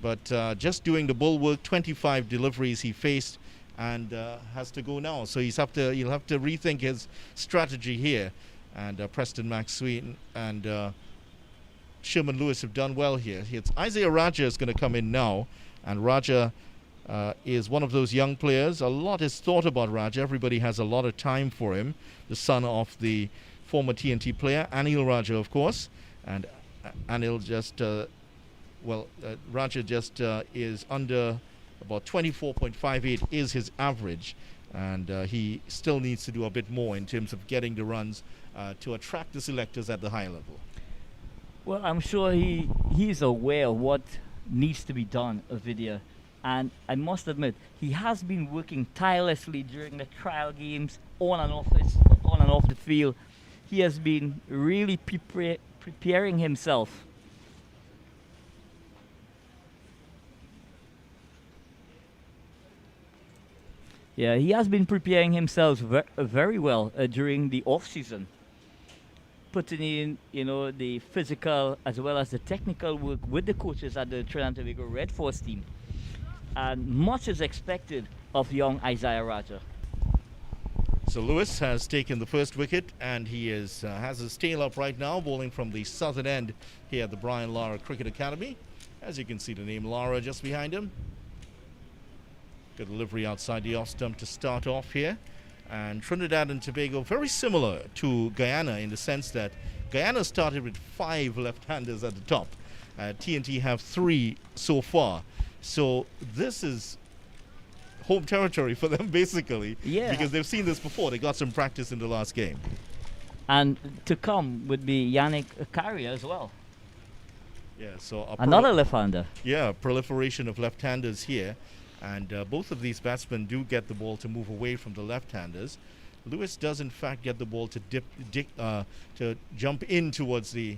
But just doing the bulwark, 25 deliveries he faced, and has to go now. So he'll have to rethink his strategy here. And Preston McSween and Sherman Lewis have done well here. It's Isaiah Raja is going to come in now, and Raja is one of those young players. A lot is thought about Raja. Everybody has a lot of time for him. The son of the former TNT player, Anil Raja, of course. And Anil just, Raja just is under about 24.58 is his average. And he still needs to do a bit more in terms of getting the runs to attract the selectors at the high level. Well, I'm sure he's aware of what needs to be done, Ovidia. And I must admit, he has been working tirelessly during the trial games, on and off the field. He has been really preparing himself. Yeah, he has been preparing himself very well during the off-season, putting in, the physical as well as the technical work with the coaches at the Trinidad and Tobago Red Force team. And much is expected of young Isaiah Raja. So Lewis has taken the first wicket, and he has his tail up right now, bowling from the southern end here at the Brian Lara Cricket Academy. As you can see, the name Lara just behind him. Good delivery outside the off stump to start off here. And Trinidad and Tobago, very similar to Guyana in the sense that Guyana started with 5 left-handers at the top. TNT have 3 so far. So this is home territory for them, basically. Yeah. Because they've seen this before. They got some practice in the last game. And to come would be Yannick Carrier as well. Yeah, so another left-hander. Yeah, proliferation of left-handers here. And both of these batsmen do get the ball to move away from the left-handers. Lewis does, in fact, get the ball to jump in towards the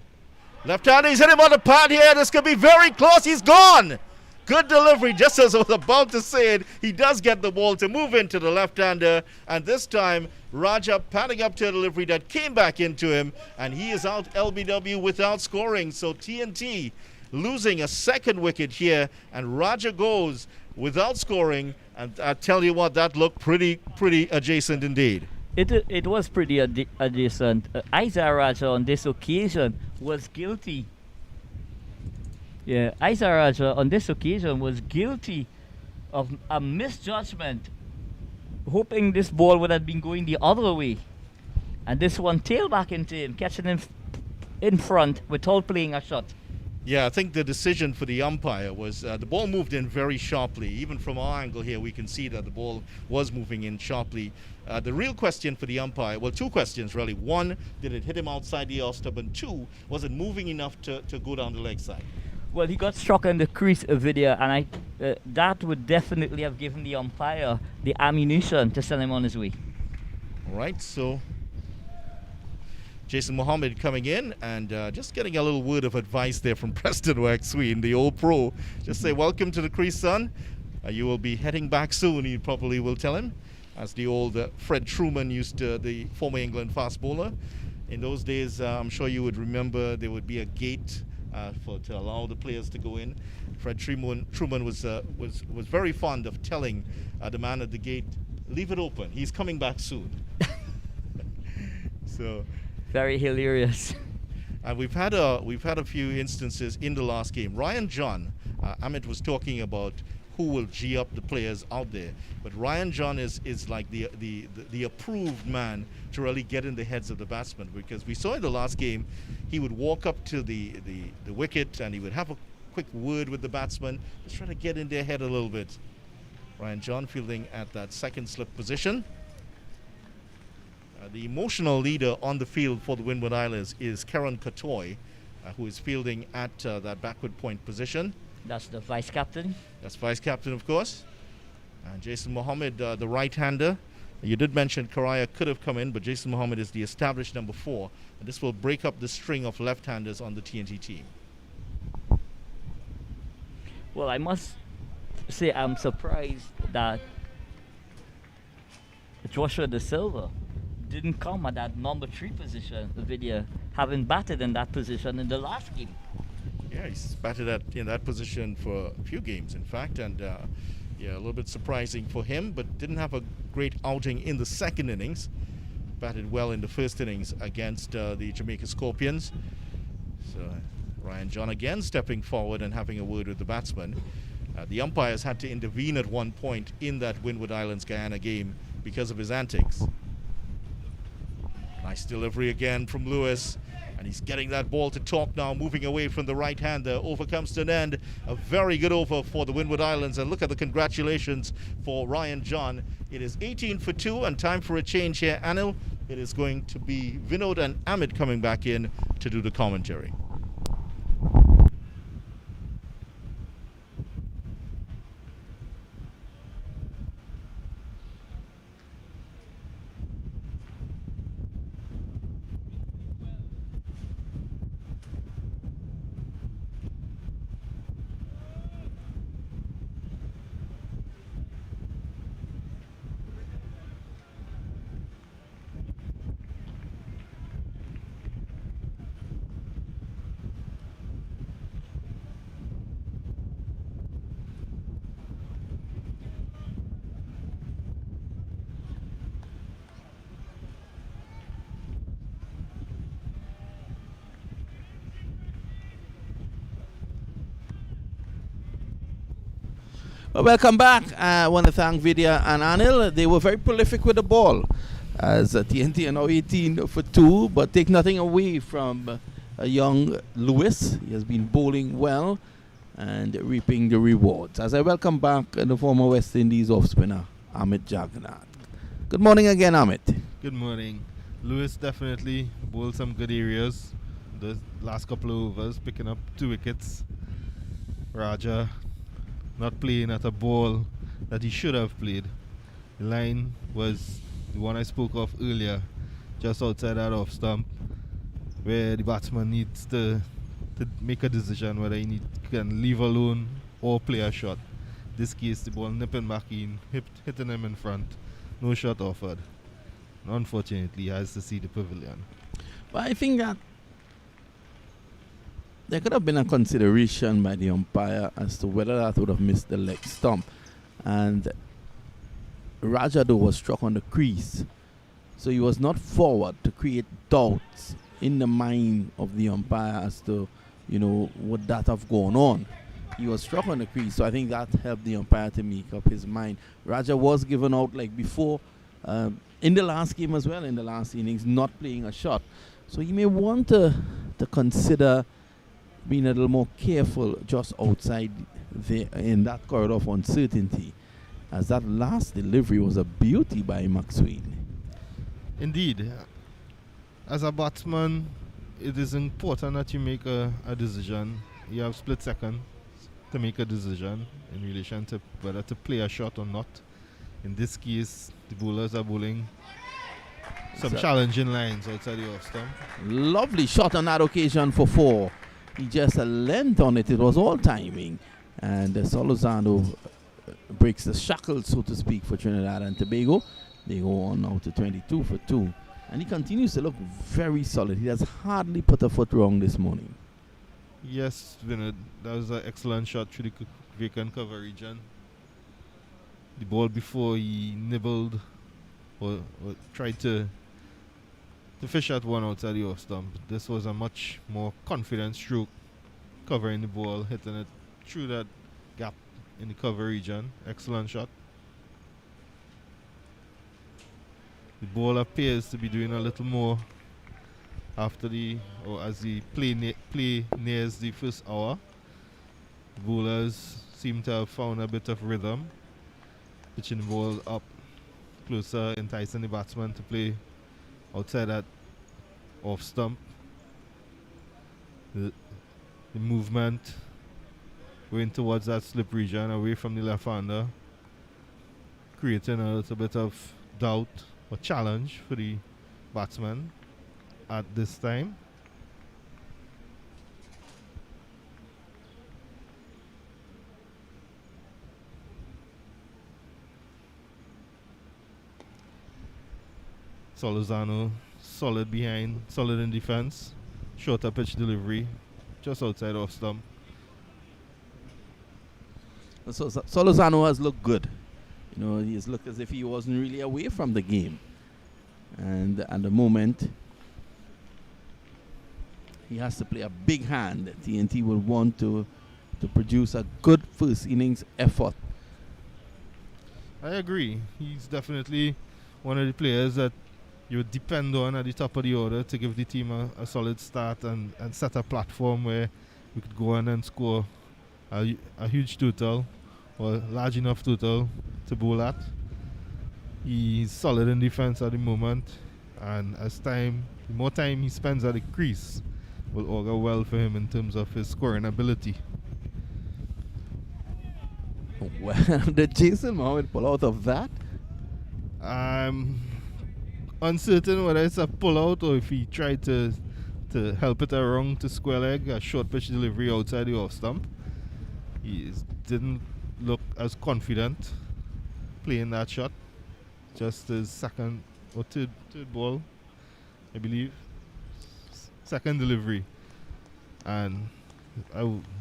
left-hander. He's hit him on the pad here. This could be very close. He's gone. Good delivery. Just as I was about to say it, he does get the ball to move into the left-hander. And this time, Raja padding up to a delivery that came back into him. And he is out LBW without scoring. So TNT losing a second wicket here. And Raja goes without scoring, and I tell you what, that looked pretty adjacent indeed. It was pretty adjacent. Isaiah Raja on this occasion was guilty. Yeah, Isaiah Raja on this occasion was guilty of a misjudgment, hoping this ball would have been going the other way, and this one tailed back into him, catching him in front without playing a shot. Yeah, I think the decision for the umpire was the ball moved in very sharply. Even from our angle here, we can see that the ball was moving in sharply. The real question for the umpire, well, 2 questions really. 1, did it hit him outside the off stump? And 2, was it moving enough to go down the leg side? Well, he got struck in the crease, Ovidia, and that would definitely have given the umpire the ammunition to send him on his way. All right, so Jason Mohammed coming in and just getting a little word of advice there from Preston McSween, the old pro. Just say, welcome to the crease, son. You will be heading back soon, he probably will tell him. As the old Fred Truman used to, the former England fast bowler. In those days, I'm sure you would remember there would be a gate to allow the players to go in. Fred Truman was very fond of telling the man at the gate, "Leave it open. He's coming back soon." So Very hilarious. and we've had a few instances in the last game. Ryan John, Amit was talking about who will G up the players out there, but Ryan John is like the approved man to really get in the heads of the batsmen, because we saw in the last game he would walk up to the wicket and he would have a quick word with the batsman, just try to get in their head a little bit. Ryan John fielding at that second slip position. The emotional leader on the field for the Windward Islanders is Karan Katoy, who is fielding at that backward point position. That's the vice captain. That's vice captain, of course. And Jason Mohammed, the right-hander. You did mention Karaya could have come in, but Jason Mohammed is the established number 4. And this will break up the string of left-handers on the TNT team. Well, I must say I'm surprised that Joshua De Silva didn't come at that number 3 position, Vidya, having batted in that position in the last game. Yeah, he's batted in that position for a few games, in fact, and yeah, a little bit surprising for him, but didn't have a great outing in the second innings. Batted well in the first innings against the Jamaica Scorpions. So Ryan John again stepping forward and having a word with the batsman. The umpires had to intervene at one point in that Windward Islands Guyana game because of his antics. Nice delivery again from Lewis. And he's getting that ball to talk now, moving away from the right-hander. Over comes to an end. A very good over for the Windward Islands. And look at the congratulations for Ryan John. It is 18 for 2 and time for a change here. Anil, it is going to be Vinod and Amit coming back in to do the commentary. Well, welcome back. I want to thank Vidya and Anil. They were very prolific with the ball, as TNT are now 18 for 2, but take nothing away from a young Lewis. He has been bowling well and reaping the rewards. As I welcome back the former West Indies off-spinner, Amit Jagannath. Good morning again, Amit. Good morning. Lewis definitely bowled some good areas. The last couple of overs, picking up 2 wickets. Raja not playing at a ball that he should have played. The line was the one I spoke of earlier, just outside that off stump, where the batsman needs to make a decision whether he can leave alone or play a shot. In this case, the ball nipping back in, hitting him in front. No shot offered. And unfortunately, he has to see the pavilion. But I think that there could have been a consideration by the umpire as to whether that would have missed the leg stump. And Rajado was struck on the crease, so he was not forward to create doubts in the mind of the umpire as to, would that have gone on. He was struck on the crease, so I think that helped the umpire to make up his mind. Raja was given out like before, in the last game as well, in the last innings, not playing a shot. So he may want to consider being a little more careful just outside there in that corridor of uncertainty, as that last delivery was a beauty by Maxwell. Indeed. As a batsman, it is important that you make a decision. You have split seconds to make a decision in relation to whether to play a shot or not. In this case, the bowlers are bowling some challenging lines outside the off stump. Lovely shot on that occasion for 4. He just length on it. It was all timing. And Solozano breaks the shackles, so to speak, for Trinidad and Tobago. They go on now to 22 for 2. And he continues to look very solid. He has hardly put a foot wrong this morning. Yes, Vinod, that was an excellent shot through the vacant cover region. The ball before he nibbled or tried to fish at one outside the off stump. This was a much more confident stroke, covering the ball, hitting it through that gap in the cover region. Excellent shot. The ball appears to be doing a little more after as the play nears the first hour. The bowlers seem to have found a bit of rhythm, pitching the ball up closer, enticing the batsman to play outside that off stump. The movement going towards that slip region away from the left-hander, creating a little bit of doubt or challenge for the batsman at this time. Solozano solid behind, solid in defense, shorter pitch delivery, just outside off stump. So Solozano has looked good. You know, he's looked as if he wasn't really away from the game. And at the moment, he has to play a big hand. TNT will want to produce a good first innings effort. I agree. He's definitely one of the players that you would depend on at the top of the order to give the team a solid start and set a platform where we could go on and score a huge total or large enough total to bowl at. He's solid in defense at the moment, and the more time he spends at the crease will augur well for him in terms of his scoring ability. Well, did Jason Mohammed pull out of that? I'm uncertain whether it's a pull-out or if he tried to help it around to square leg, a short pitch delivery outside the off stump. He didn't look as confident playing that shot. Just his second or third ball, I believe. Second delivery. And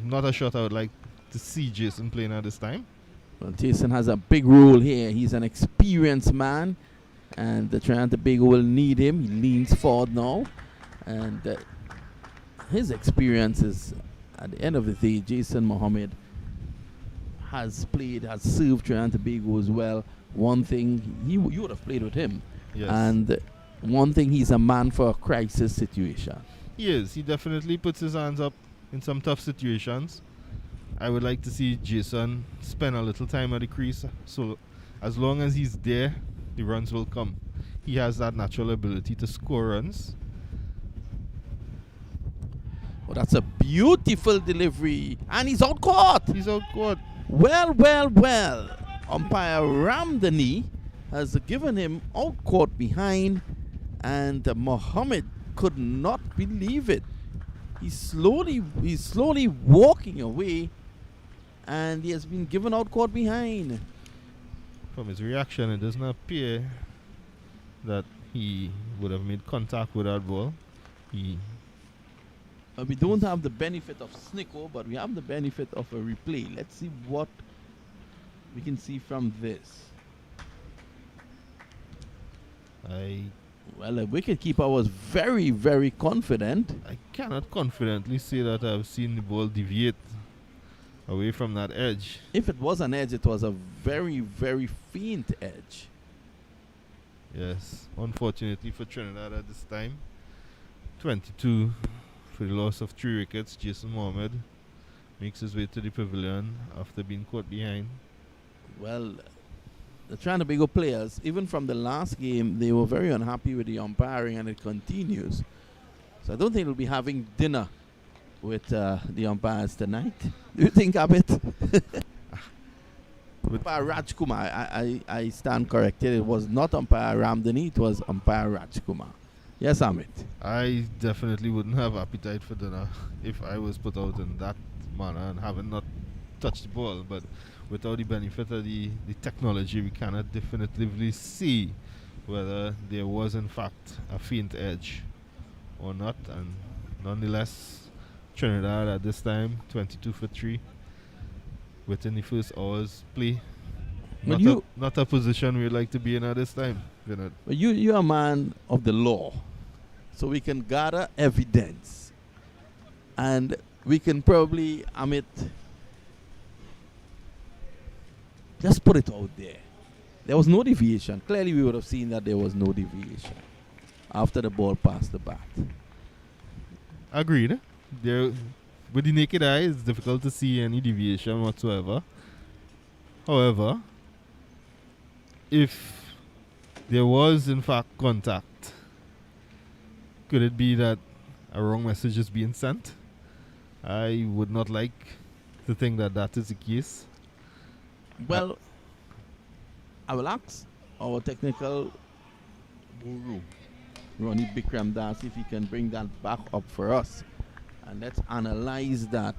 not a shot I would like to see Jason playing at this time. Well, Jason has a big role here. He's an experienced man, and the Trinidad and Tobago will need him. He leans forward now, and his experiences at the end of the day, Jason Mohammed has served Trinidad and Tobago as well. One thing, you would have played with him. Yes. And one thing, he's a man for a crisis situation. He is. He definitely puts his hands up in some tough situations. I would like to see Jason spend a little time at the crease. So as long as he's there, the runs will come. He has that natural ability to score runs. Oh, that's a beautiful delivery. And he's out caught. He's out caught. Well. Umpire rammed the knee, has given him out caught behind, and Mohammed could not believe it. He's slowly walking away, and he has been given out caught behind. From his reaction, it does not appear that he would have made contact with that ball. We don't have the benefit of Snicko, but we have the benefit of a replay. Let's see what we can see from this. Well, the wicketkeeper was very, very confident. I cannot confidently say that I've seen the ball deviate away from that edge. If it was an edge, it was a very, very faint edge. Yes, unfortunately for Trinidad at this time. 22 for the loss of 3 wickets. Jason Mohammed makes his way to the pavilion after being caught behind. Well, the Trinidad and Tobago players, even from the last game, they were very unhappy with the umpiring, and it continues. So I don't think we'll be having dinner with the umpires tonight. Do you think, Abit? Umpire Rajkumar, I stand corrected. It was not umpire Ramdani, it was umpire Rajkumar. Yes, Amit. I definitely wouldn't have appetite for dinner if I was put out in that manner and having not touched the ball. But without the benefit of the technology, we cannot definitively see whether there was in fact a faint edge or not, and nonetheless, Trinidad at this time 22 for 3 within the first hour's play. But Not a position we'd like to be in at this time, Vinod. But you're a man of the law, so we can gather evidence, and we can probably, just put it out there. There was no deviation. Clearly, we would have seen that there was no deviation after the ball passed the bat. Agreed. There, with the naked eye, it's difficult to see any deviation whatsoever. However, if there was in fact contact, could it be that a wrong message is being sent? I would not like to think that that is the case. Well, I will ask our technical guru, Ronnie Bikram Das, if he can bring that back up for us. And let's analyze that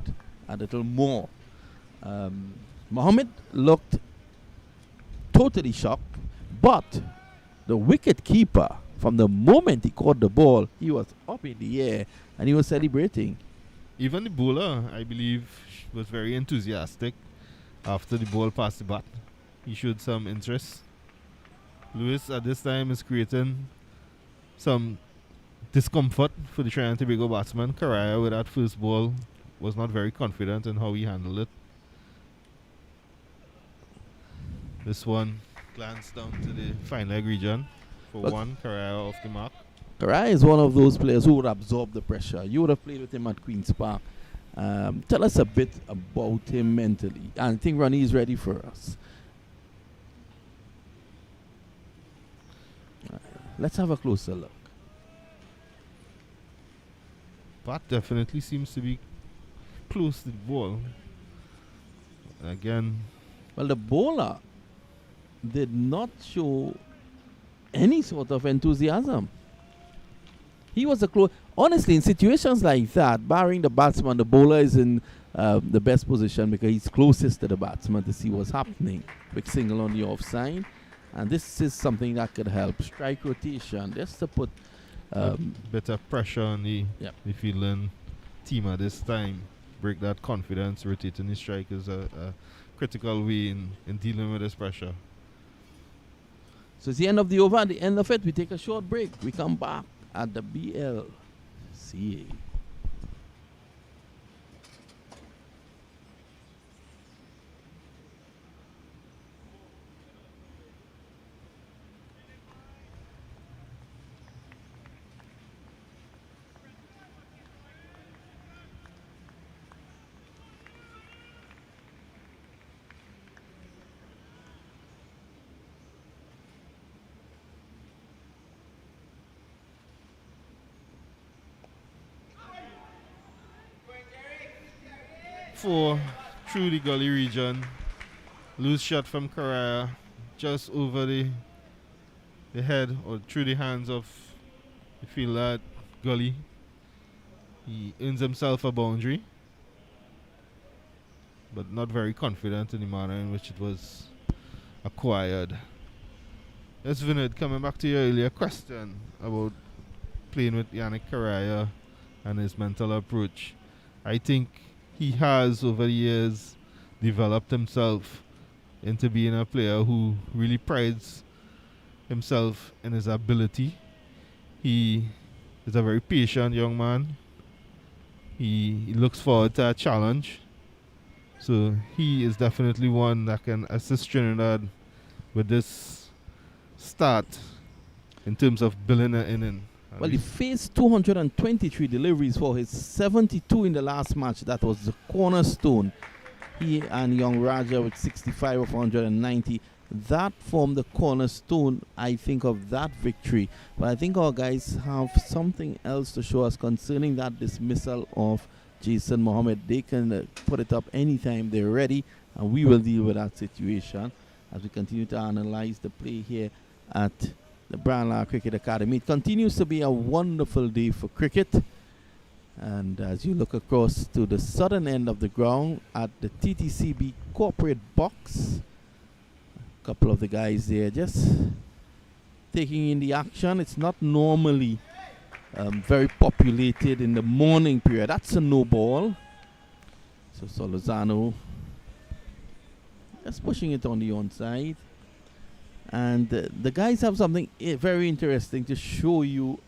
a little more. Mohammed looked totally shocked, but the wicket keeper, from the moment he caught the ball, he was up in the air and he was celebrating. Even the bowler, I believe, was very enthusiastic after the ball passed the bat. He showed some interest. Lewis at this time is creating some discomfort for the Trinidad and Tobago batsman. Karaya with that first ball was not very confident in how he handled it. This one glanced down to the fine leg region for But one. Karaya off the mark. Karai is one of those players who would absorb the pressure. You would have played with him at Queen's Park. Tell us a bit about him mentally. I think Ronnie is ready for us. Let's have a closer look. Bat definitely seems to be close to the ball. Again, Well, the bowler did not show any sort of enthusiasm. He was honestly, in situations like that, barring the batsman, the bowler is in the best position because he's closest to the batsman to see what's happening. Quick single on the offside. And this is something that could help. Strike rotation, just to put a bit of pressure on the Yep. fielding team at this time. Break that confidence, rotating the strike is a critical way in dealing with this pressure. So it's the end of the over. At the end of it, we take a short break. We come back at the BLCA. Four through the gully region. Loose shot from Karaya just over the head or through the hands of the fielder at gully. He earns himself a boundary, but not very confident in the manner in which it was acquired. Yes, Vinod, coming back to your earlier question about playing with Yannick Karaya and his mental approach. I think he has, over the years, developed himself into being a player who really prides himself in his ability. He is a very patient young man. He looks forward to a challenge. So he is definitely one that can assist Trinidad with this start in terms of building an inning. Well, he faced 223 deliveries for his 72 in the last match. That was the cornerstone. He and Young Raja with 65 of 190. That formed the cornerstone, I think, of that victory. But I think our guys have something else to show us concerning that dismissal of Jason Mohammed. They can put it up anytime they're ready, and we will deal with that situation as we continue to analyze the play here at the Brownlow Cricket Academy. It continues to be a wonderful day for cricket. And as you look across to the southern end of the ground at the TTCB corporate box, a couple of the guys there just taking in the action. It's not normally very populated in the morning period. That's a no ball. So Solozano just pushing it on the onside. And the guys have something very interesting to show you,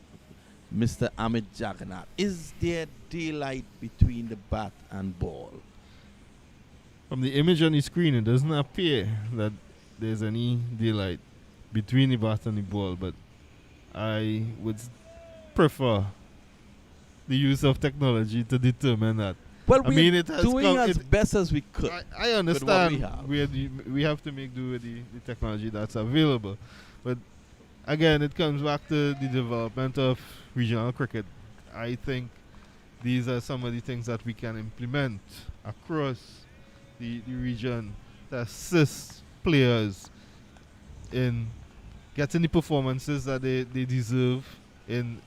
Mr. Amit Jagannath. Is there daylight between the bat and ball? From the image on the screen, it doesn't appear that there's any daylight between the bat and the ball, but I would prefer the use of technology to determine that. Well, I mean, it has doing as best as we could. I understand we have. we have to make do with the technology that's available. But again, it comes back to the development of regional cricket. I think these are some of the things that we can implement across the region to assist players in getting the performances that they deserve, in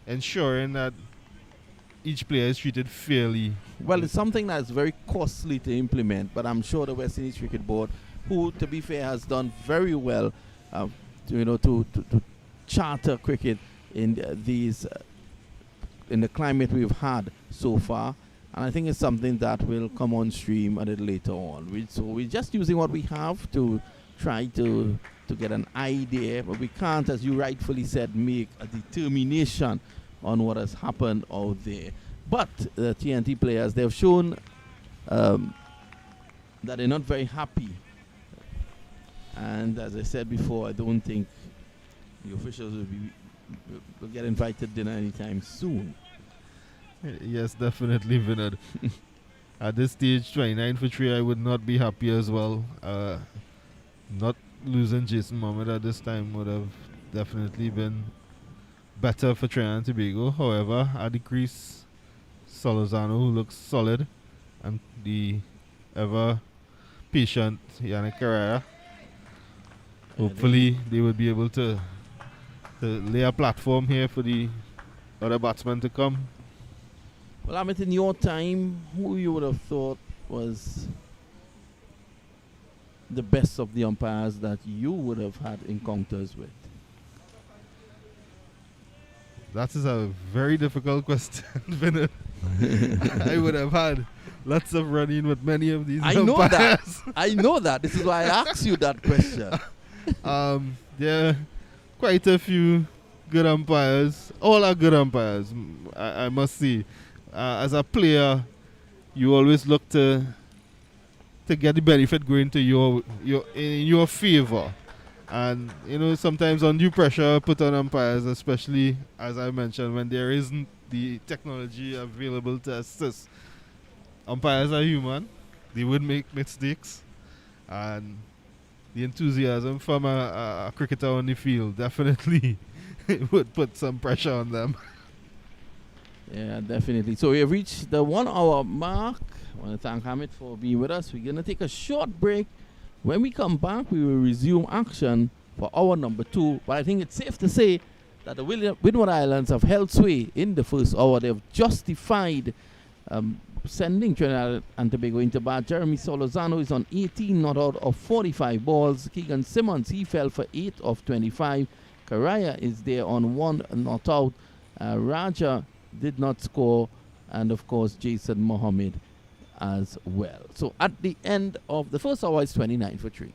ensuring that each player is treated fairly. Well, it's something that's very costly to implement, but I'm sure the West Indies Cricket Board, who, to be fair, has done very well, to charter cricket in in the climate we've had so far, and I think it's something that will come on stream a little later on. So we're just using what we have to try to get an idea, but we can't, as you rightfully said, make a determination on what has happened out there. But the TNT players, they've shown that they're not very happy. And as I said before, I don't think the officials will get invited to dinner anytime soon. Yes, definitely, Vinod. At this stage, 29 for 3, I would not be happy as well. Not losing Jason Mohammed at this time would have definitely been better for Trinidad and Tobago. However, at the crease, Solozano, who looks solid, and the ever patient Yannick Carrera. Hopefully, they would be able to lay a platform here for the other batsmen to come. Well, Amit, in your time, who you would have thought was the best of the umpires that you would have had encounters with? That is a very difficult question, Vinod. I would have had lots of run-in with many of these I know that. I know that. This is why I asked you that question. There are quite a few good umpires. All are good umpires, I must say. As a player, you always look to get the benefit going to in your favor. And, sometimes undue pressure put on umpires, especially, as I mentioned, when there isn't the technology available to assist. Umpires are human. They would make mistakes. And the enthusiasm from a cricketer on the field definitely would put some pressure on them. Yeah, definitely. So we have reached the 1 hour mark. I want to thank Hamid for being with us. We're going to take a short break. When we come back, we will resume action for hour number 2. But I think it's safe to say that the Windward Islands have held sway in the first hour. They've justified sending Trinidad and Tobago into bat. Jeremy Solozano is on 18 not out of 45 balls. Keegan Simmons, he fell for 8 of 25. Karaya is there on 1 not out. Raja did not score, and of course Jason Mohammed as well. So at the end of the first hour, it's 29 for 3.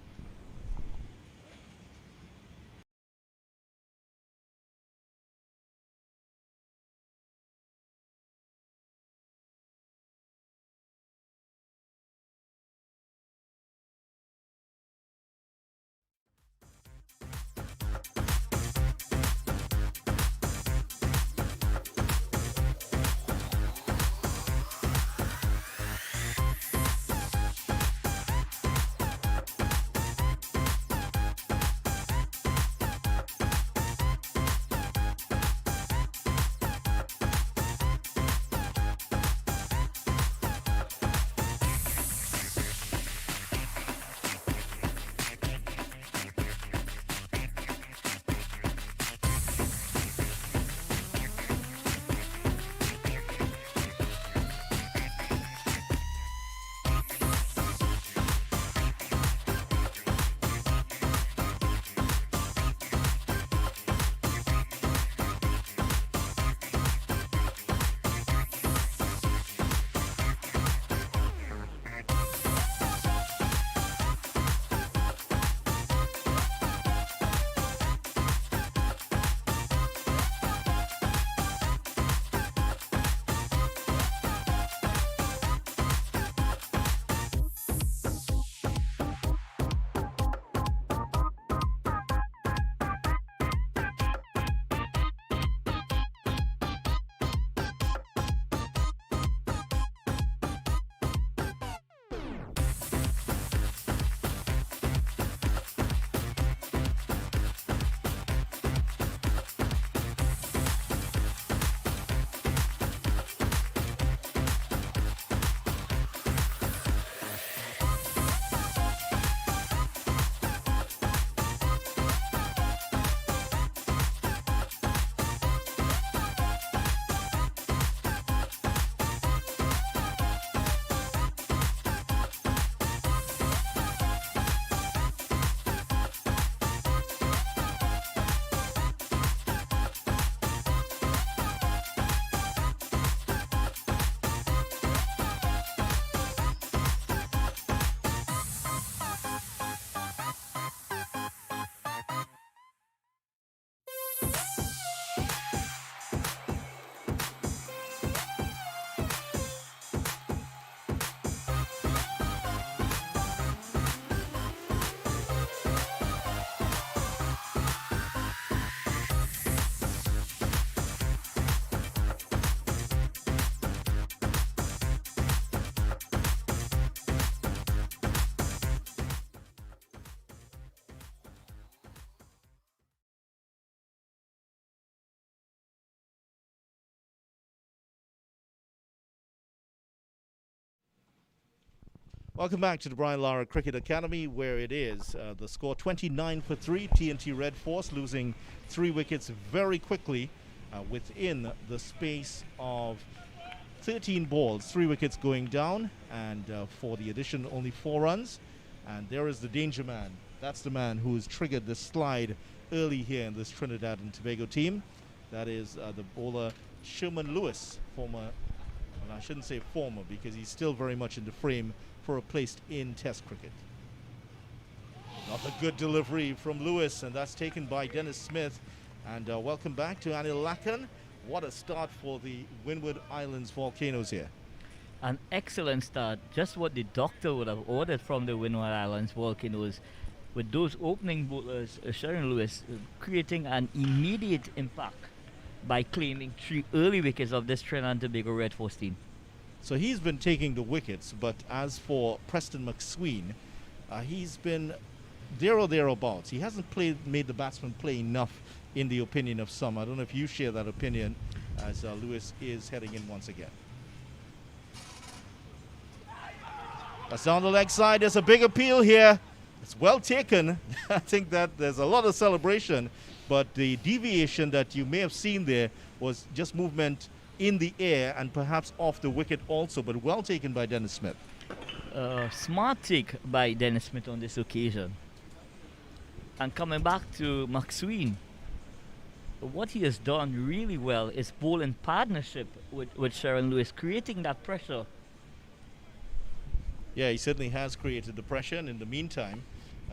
Welcome back to the Brian Lara Cricket Academy, where it is the score 29 for 3. TNT Red Force losing 3 wickets very quickly within the space of 13 balls. 3 wickets going down, and for the addition, only 4 runs. And there is the danger man. That's the man who has triggered the slide early here in this Trinidad and Tobago team. That is the bowler Sherman Lewis, former, well, I shouldn't say former because he's still very much in the frame for a place in Test cricket. Not a good delivery from Lewis, and that's taken by Dennis Smith. And welcome back to Anil Lakan. What a start for the Windward Islands Volcanoes here. An excellent start, just what the doctor would have ordered from the Windward Islands Volcanoes, with those opening bowlers, Sharon Lewis, creating an immediate impact by claiming 3 early wickets of this Trinidad and Tobago Red Force team. So he's been taking the wickets, but as for Preston McSween, he's been there or thereabouts. He hasn't made the batsman play enough, in the opinion of some. I don't know if you share that opinion, as Lewis is heading in once again. That's down the leg side. There's a big appeal here. It's well taken. I think that there's a lot of celebration, but the deviation that you may have seen there was just movement in the air and perhaps off the wicket also, but well taken by Dennis Smith. Smart take by Dennis Smith on this occasion. And coming back to McSween, what he has done really well is bowl in partnership with Sharon Lewis, creating that pressure. Yeah, he certainly has created the pressure, and in the meantime,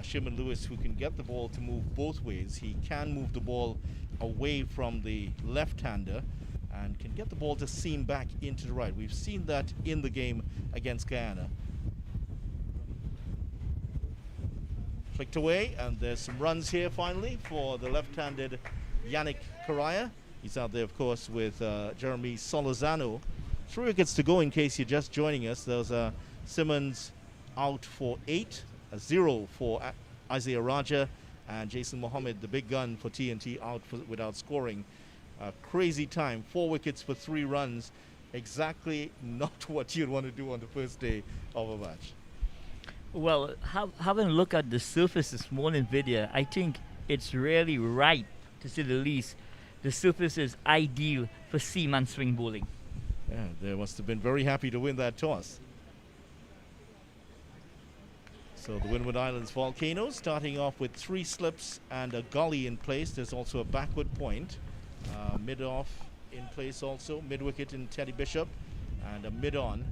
Sherman Lewis, who can get the ball to move both ways, he can move the ball away from the left-hander and can get the ball to seam back into the right. We've seen that in the game against Guyana. Flicked away, and there's some runs here finally for the left-handed Yannick Correa. He's out there, of course, with Jeremy Solozano. 3 wickets to go in case you're just joining us. There's Simmons out for 8, a 0 for Isaiah Raja, and Jason Mohammed, the big gun for TNT, out without scoring. Crazy time, 4 wickets for 3 runs. Exactly not what you'd want to do on the first day of a match. Well, having a look at the surface this morning video, I think it's really ripe, to say the least. The surface is ideal for seam and swing bowling. Yeah, they must have been very happy to win that toss. So the Windward Islands Volcanoes starting off with 3 slips and a gully in place. There's also a backward point. Mid-off in place also. Mid-wicket in Teddy Bishop and a mid-on.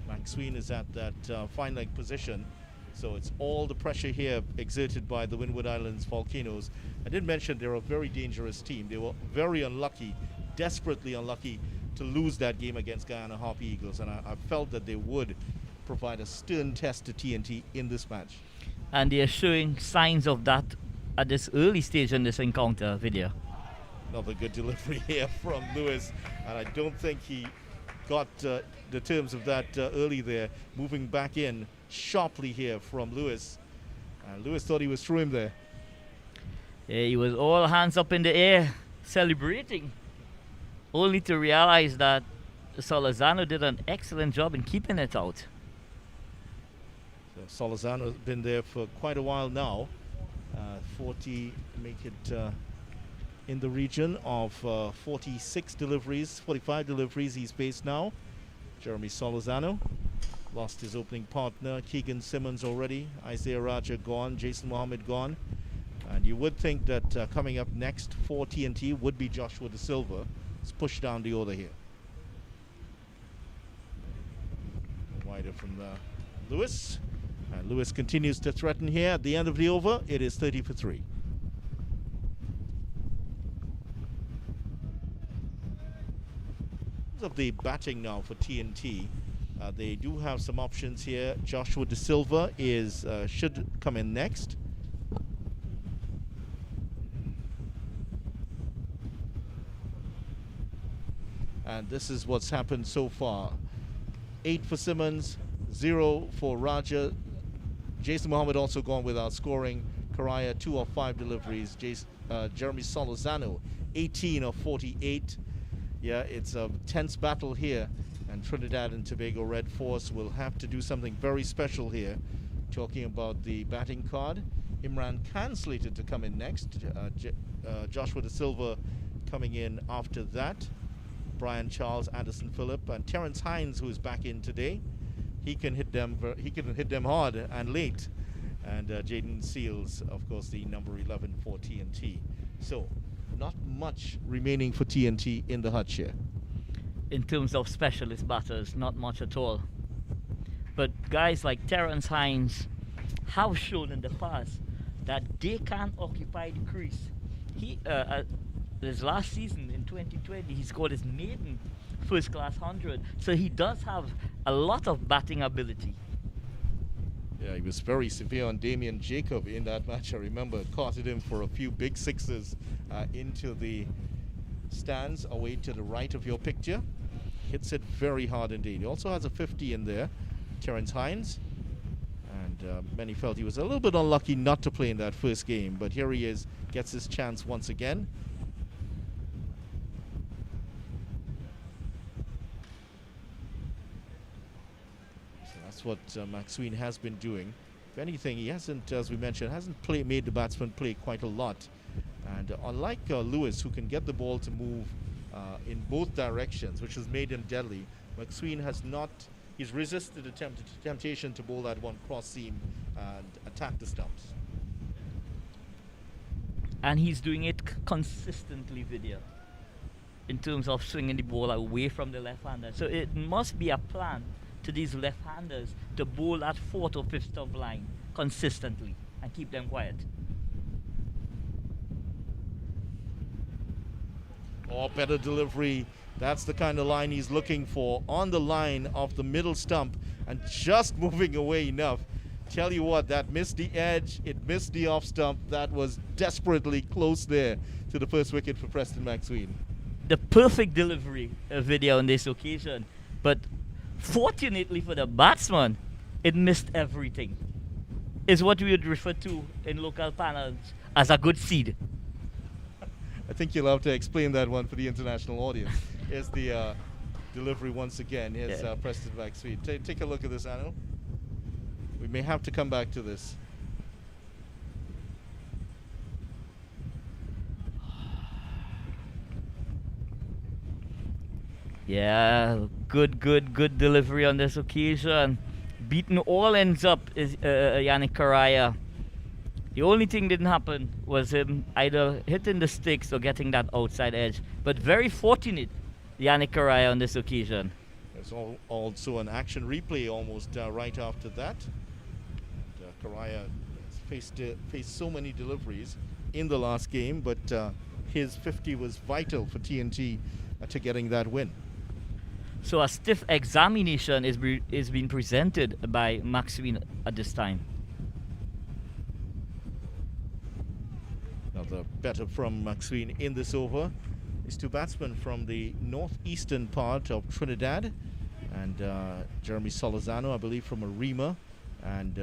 McSween is at that fine leg position. So it's all the pressure here exerted by the Windward Islands Volcanoes. I did mention they're a very dangerous team. They were very unlucky, desperately unlucky, to lose that game against Guyana Harpy Eagles. And I felt that they would provide a stern test to TNT in this match. And they are showing signs of that at this early stage in this encounter video. Another good delivery here from Lewis, and I don't think he got the terms of that early there. Moving back in sharply here from Lewis. Lewis thought he was through him there. Yeah, he was all hands up in the air, celebrating, only to realize that Solozano did an excellent job in keeping it out. So Solozano has been there for quite a while now. 40, make it in the region of 46 deliveries, 45 deliveries he's faced now. Jeremy Solozano lost his opening partner, Keegan Simmons already, Isaiah Raja gone, Jason Mohammed gone. And you would think that coming up next for TNT would be Joshua De Silva. Let's push down the order here. Wider from Lewis. And Lewis continues to threaten here. At the end of the over, it is 30 for 3. Of the batting now for TNT, they do have some options here. Joshua De Silva is should come in next. And this is what's happened so far. 8 for Simmons, 0 for Raja. Jason Mohammed also gone without scoring. Correa 2 of 5 deliveries. Jeremy Solozano 18 of 48. Yeah, it's a tense battle here And Trinidad and Tobago Red Force will have to do something very special here. Talking about the batting card, Imran Khan slated to come in next. Joshua De Silva coming in after that. Brian Charles, Anderson Phillip, and Terence Hines, who is back in today. He can hit them. He can hit them hard and late. And Jaden Seals, of course, the number 11 for TNT. So, not much remaining for TNT in the hutch here. In terms of specialist batters, not much at all. But guys like Terence Hines have shown in the past that they can occupy the crease. He, this last season in 2020, he scored his maiden first-class 100. So he does have a lot of batting ability. Yeah, he was very severe on Damien Jacob in that match. I remember carted him for a few big sixes into the stands away to the right of your picture. Hits it very hard indeed. He also has a 50 in there, Terence Hines. And many felt he was a little bit unlucky not to play in that first game. But here he is, gets his chance once again. That's what McSween has been doing. If anything, he hasn't, as we mentioned, made the batsman play quite a lot. And unlike Lewis, who can get the ball to move in both directions, which has made him deadly, McSween has not. He's resisted the temptation to bowl that one cross seam and attack the stumps. And he's doing it consistently, Vidya, in terms of swinging the ball away from the left-hander. So it must be a plan to these left-handers to bowl at 4th or 5th stump line consistently and keep them quiet. Or better delivery. That's the kind of line he's looking for, on the line of the middle stump and just moving away enough. Tell you what, that missed the edge, it missed the off stump. That was desperately close there to the first wicket for Preston McSween. The perfect delivery video on this occasion, but fortunately for the batsman, it missed everything. Is what we would refer to in local panels as a good seed. I think you'll have to explain that one for the international audience. Here's the delivery once again. Here's Preston McSween. Take a look at this, Anil. We may have to come back to this. Yeah, good delivery on this occasion. Beaten all ends up is Yannick Karaya. The only thing didn't happen was him either hitting the sticks or getting that outside edge. But very fortunate, Yannick Karaya on this occasion. There's also an action replay almost right after that. Karaya faced so many deliveries in the last game, but his 50 was vital for TNT to getting that win. So a stiff examination is being presented by McSween at this time. Another better from McSween in this over. These two batsmen from the northeastern part of Trinidad, and Jeremy Solozano, I believe, from Arima, and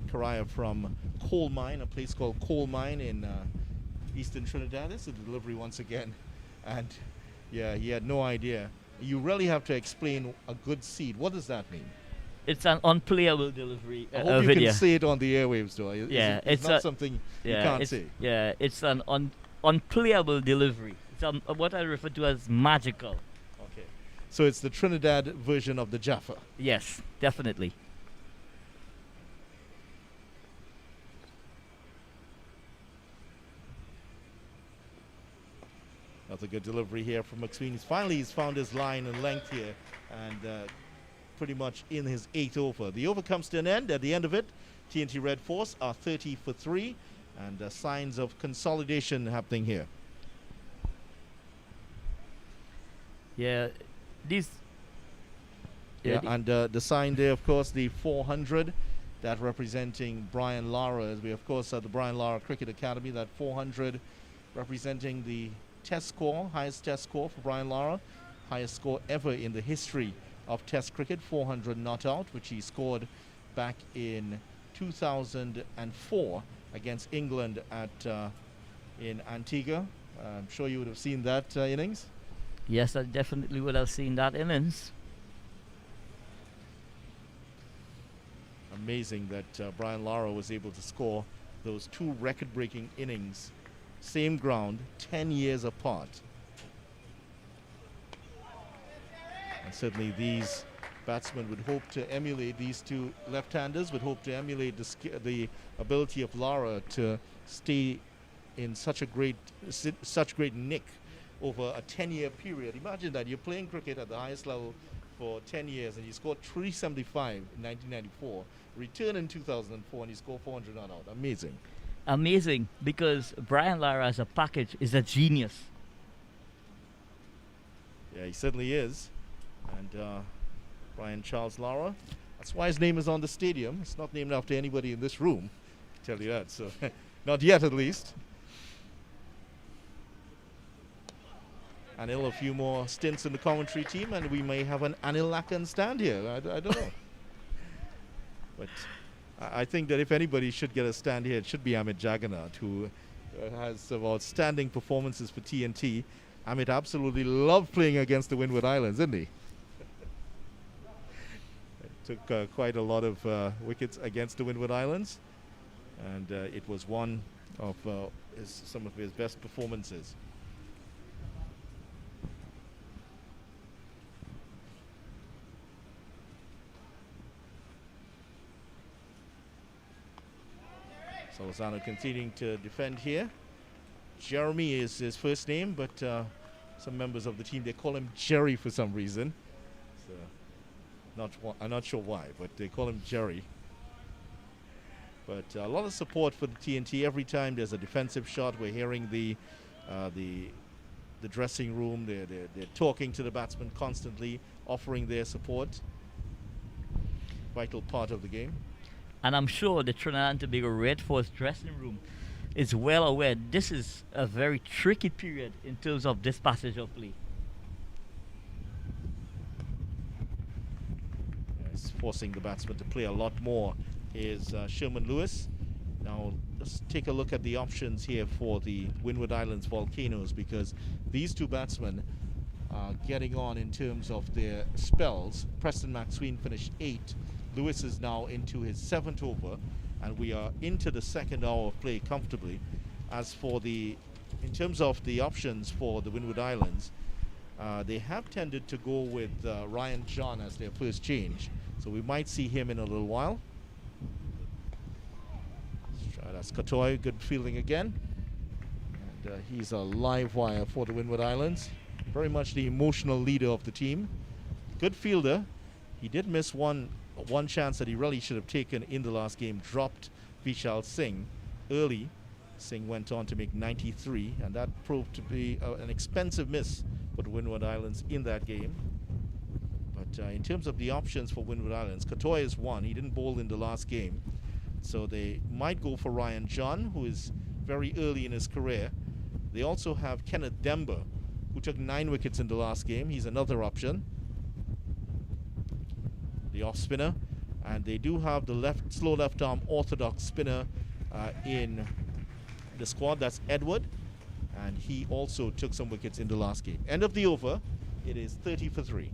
Karaya from Coal Mine, a place called Coal Mine in eastern Trinidad. This is a delivery once again, and yeah, he had no idea. You really have to explain a good seed. What does that mean? It's an unplayable delivery. I hope you can say it on the airwaves, though. It's not something you can't say. Yeah, it's an unplayable delivery. It's what I refer to as magical. Okay, so it's the Trinidad version of the Jaffa. Yes, definitely. That's a good delivery here from McSween. He's found his line and length here, and pretty much in his 8th over. The over comes to an end. At the end of it, TNT Red Force are 30 for 3, and signs of consolidation happening here. Yeah, these. And the sign there, of course, the 400, that representing Brian Lara, as we, of course, at the Brian Lara Cricket Academy, that 400 representing the test score, highest test score for Brian Lara, highest score ever in the history of Test cricket, 400 not out, which he scored back in 2004 against England at in Antigua. I'm sure you would have seen that innings. Yes, I definitely would have seen that innings. amazing that Brian Lara was able to score those two record-breaking innings, same ground, 10 years apart. And certainly these batsmen would hope to emulate, these two left-handers would hope to emulate the ability of Lara to stay in such great nick over a 10-year period. Imagine that you're playing cricket at the highest level for 10 years and you scored 375 in 1994, return in 2004 and you scored 400 not out. Amazing. Amazing, because Brian Lara as a package is a genius. Yeah, he certainly is. And Brian Charles Lara, that's why his name is on the stadium. It's not named after anybody in this room, I can tell you that. So not yet, at least. Anil, a few more stints in the commentary team, and we may have an Anil Lakan stand here. I don't know. But I think that if anybody should get a stand here, it should be Amit Jagannath, who has some outstanding performances for TNT. Amit absolutely loved playing against the Windward Islands, didn't he? Took quite a lot of wickets against the Windward Islands, and it was one of some of his best performances. Salazano continuing to defend here. Jeremy is his first name, but some members of the team, they call him Jerry for some reason. So I'm not sure why, but they call him Jerry. But a lot of support for the TNT. Every time there's a defensive shot, we're hearing the dressing room. They're talking to the batsmen constantly, offering their support. Vital part of the game. And I'm sure the Trinidad and Tobago Red Force dressing room is well aware this is a very tricky period in terms of this passage of play. It's forcing the batsman to play a lot more is Sherman Lewis. Now let's take a look at the options here for the Windward Islands Volcanoes, because these two batsmen are getting on in terms of their spells. Preston McSween finished 8. Lewis is now into his 7th over, and we are into the 2nd hour of play comfortably. As for in terms of the options for the Windward Islands, they have tended to go with Ryan John as their first change, so we might see him in a little while. Let's try that's Katoy, good fielding again, and he's a live wire for the Windward Islands, very much the emotional leader of the team. Good fielder. He did miss one chance that he really should have taken in the last game, dropped Vishal Singh early. Singh went on to make 93, and that proved to be an expensive miss for the Windward Islands in that game. But in terms of the options for Windward Islands, Katoy is one. He didn't bowl in the last game, so they might go for Ryan John, who is very early in his career. They also have Kenneth Demba, who took 9 wickets in the last game. He's another option, the off spinner, and they do have the slow left arm orthodox spinner in the squad. That's Edward, and he also took some wickets in the last game. End of the over, it is 30 for 3.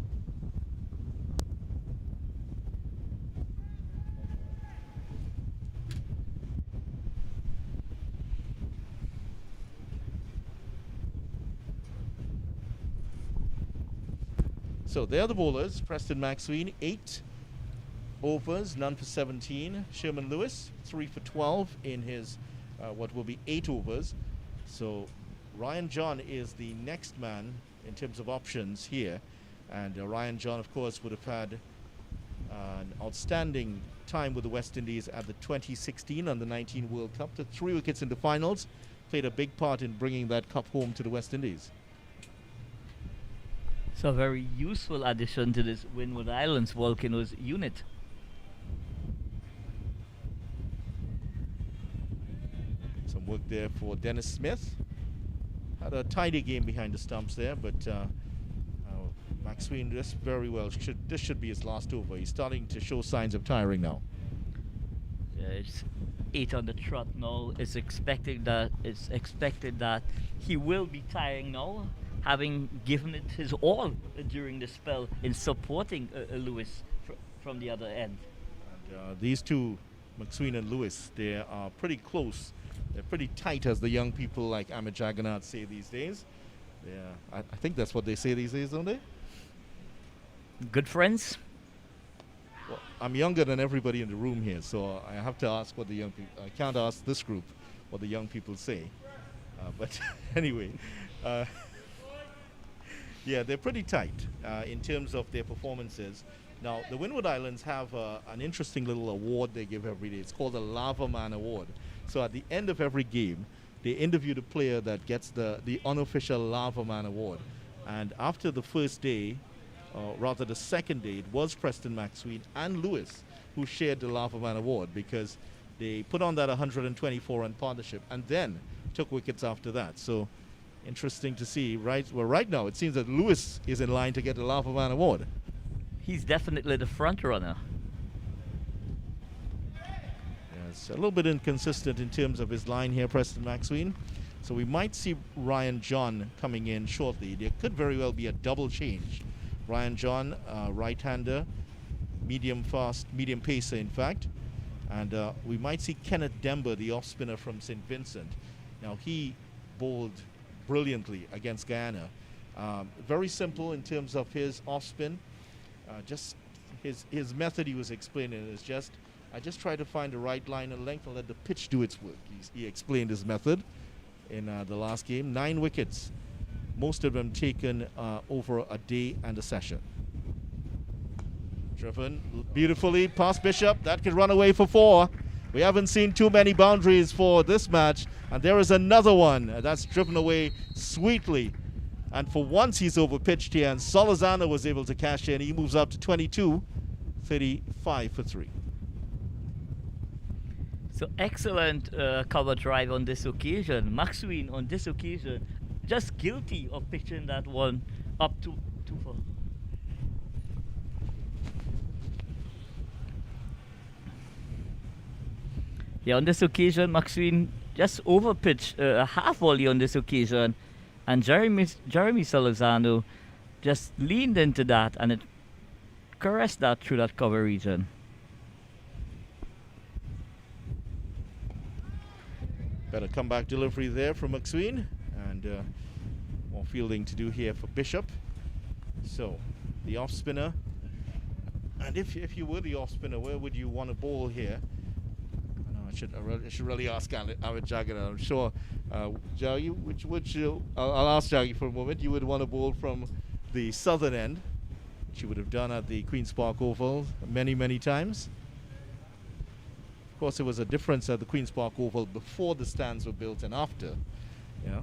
So they are the bowlers. Preston McSween, 8 overs, none for 17. Sherman Lewis, 3 for 12 in his what will be 8 overs. So Ryan John is the next man in terms of options here. And Ryan John, of course, would have had an outstanding time with the West Indies at the 2016 Under-19 World Cup. Took 3 wickets in the finals. Played a big part in bringing that cup home to the West Indies. So a very useful addition to this Windward Islands Volcanoes unit. Some work there for Dennis Smith. Had a tidy game behind the stumps there, but McSween just very well. This should be his last over. He's starting to show signs of tiring now. Yeah, it's 8 on the trot now. It's expected that he will be tiring now, having given it his all during the spell in supporting Lewis from the other end. These two, McSween and Lewis, they are pretty close. They're pretty tight, as the young people like Amit Jagannath say these days. Yeah, I think that's what they say these days, don't they? Good friends. Well, I'm younger than everybody in the room here, so I have to ask what the young people. I can't ask this group what the young people say. But anyway, yeah, they're pretty tight in terms of their performances. Now, the Windward Islands have an interesting little award they give every day. It's called the Lava Man Award. So at the end of every game, they interview the player that gets the unofficial Lava Man Award. And after the first day, rather the second day, it was Preston McSween and Lewis who shared the Lava Man Award, because they put on that 124-run partnership and then took wickets after that. So interesting to see. Right now it seems that Lewis is in line to get the Lava Man Award. He's definitely the front runner. It's a little bit inconsistent in terms of his line here, Preston McSween. So we might see Ryan John coming in shortly. There could very well be a double change. Ryan John, right-hander, medium pacer in fact. And we might see Kenneth Dember, the off-spinner from St. Vincent. Now he bowled brilliantly against Guyana. Very simple in terms of his off-spin. Just his method he was explaining is just, I just try to find the right line and length and let the pitch do its work. He explained his method in the last game. 9 wickets, most of them taken over a day and a session. Driven beautifully past Bishop. That could run away for 4. We haven't seen too many boundaries for this match. And there is another one that's driven away sweetly. And for once he's overpitched here, and Solazano was able to cash in. He moves up to 22, 35 for 3. So excellent cover drive on this occasion. McSween on this occasion just guilty of pitching that one up to 2 for. Yeah, on this occasion, McSween just overpitched a half volley on this occasion, and Jeremy Solazano just leaned into that and it caressed that through that cover region. Better comeback delivery there from McSween, and more fielding to do here for Bishop. So the off spinner, and if you were the off spinner, where would you want to bowl here? I should really ask Amit Jagannath. I'm sure Jaggi, I'll ask Jaggi for a moment. You would want to bowl from the southern end, which you would have done at the Queen's Park Oval many times. Of course, there was a difference at the Queen's Park Oval before the stands were built and after. Yeah.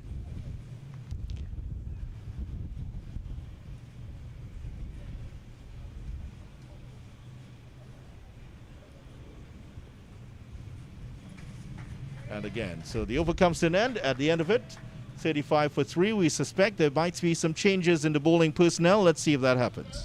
And again, so the over comes to an end. At the end of it, 35 for 3. We suspect there might be some changes in the bowling personnel. Let's see if that happens.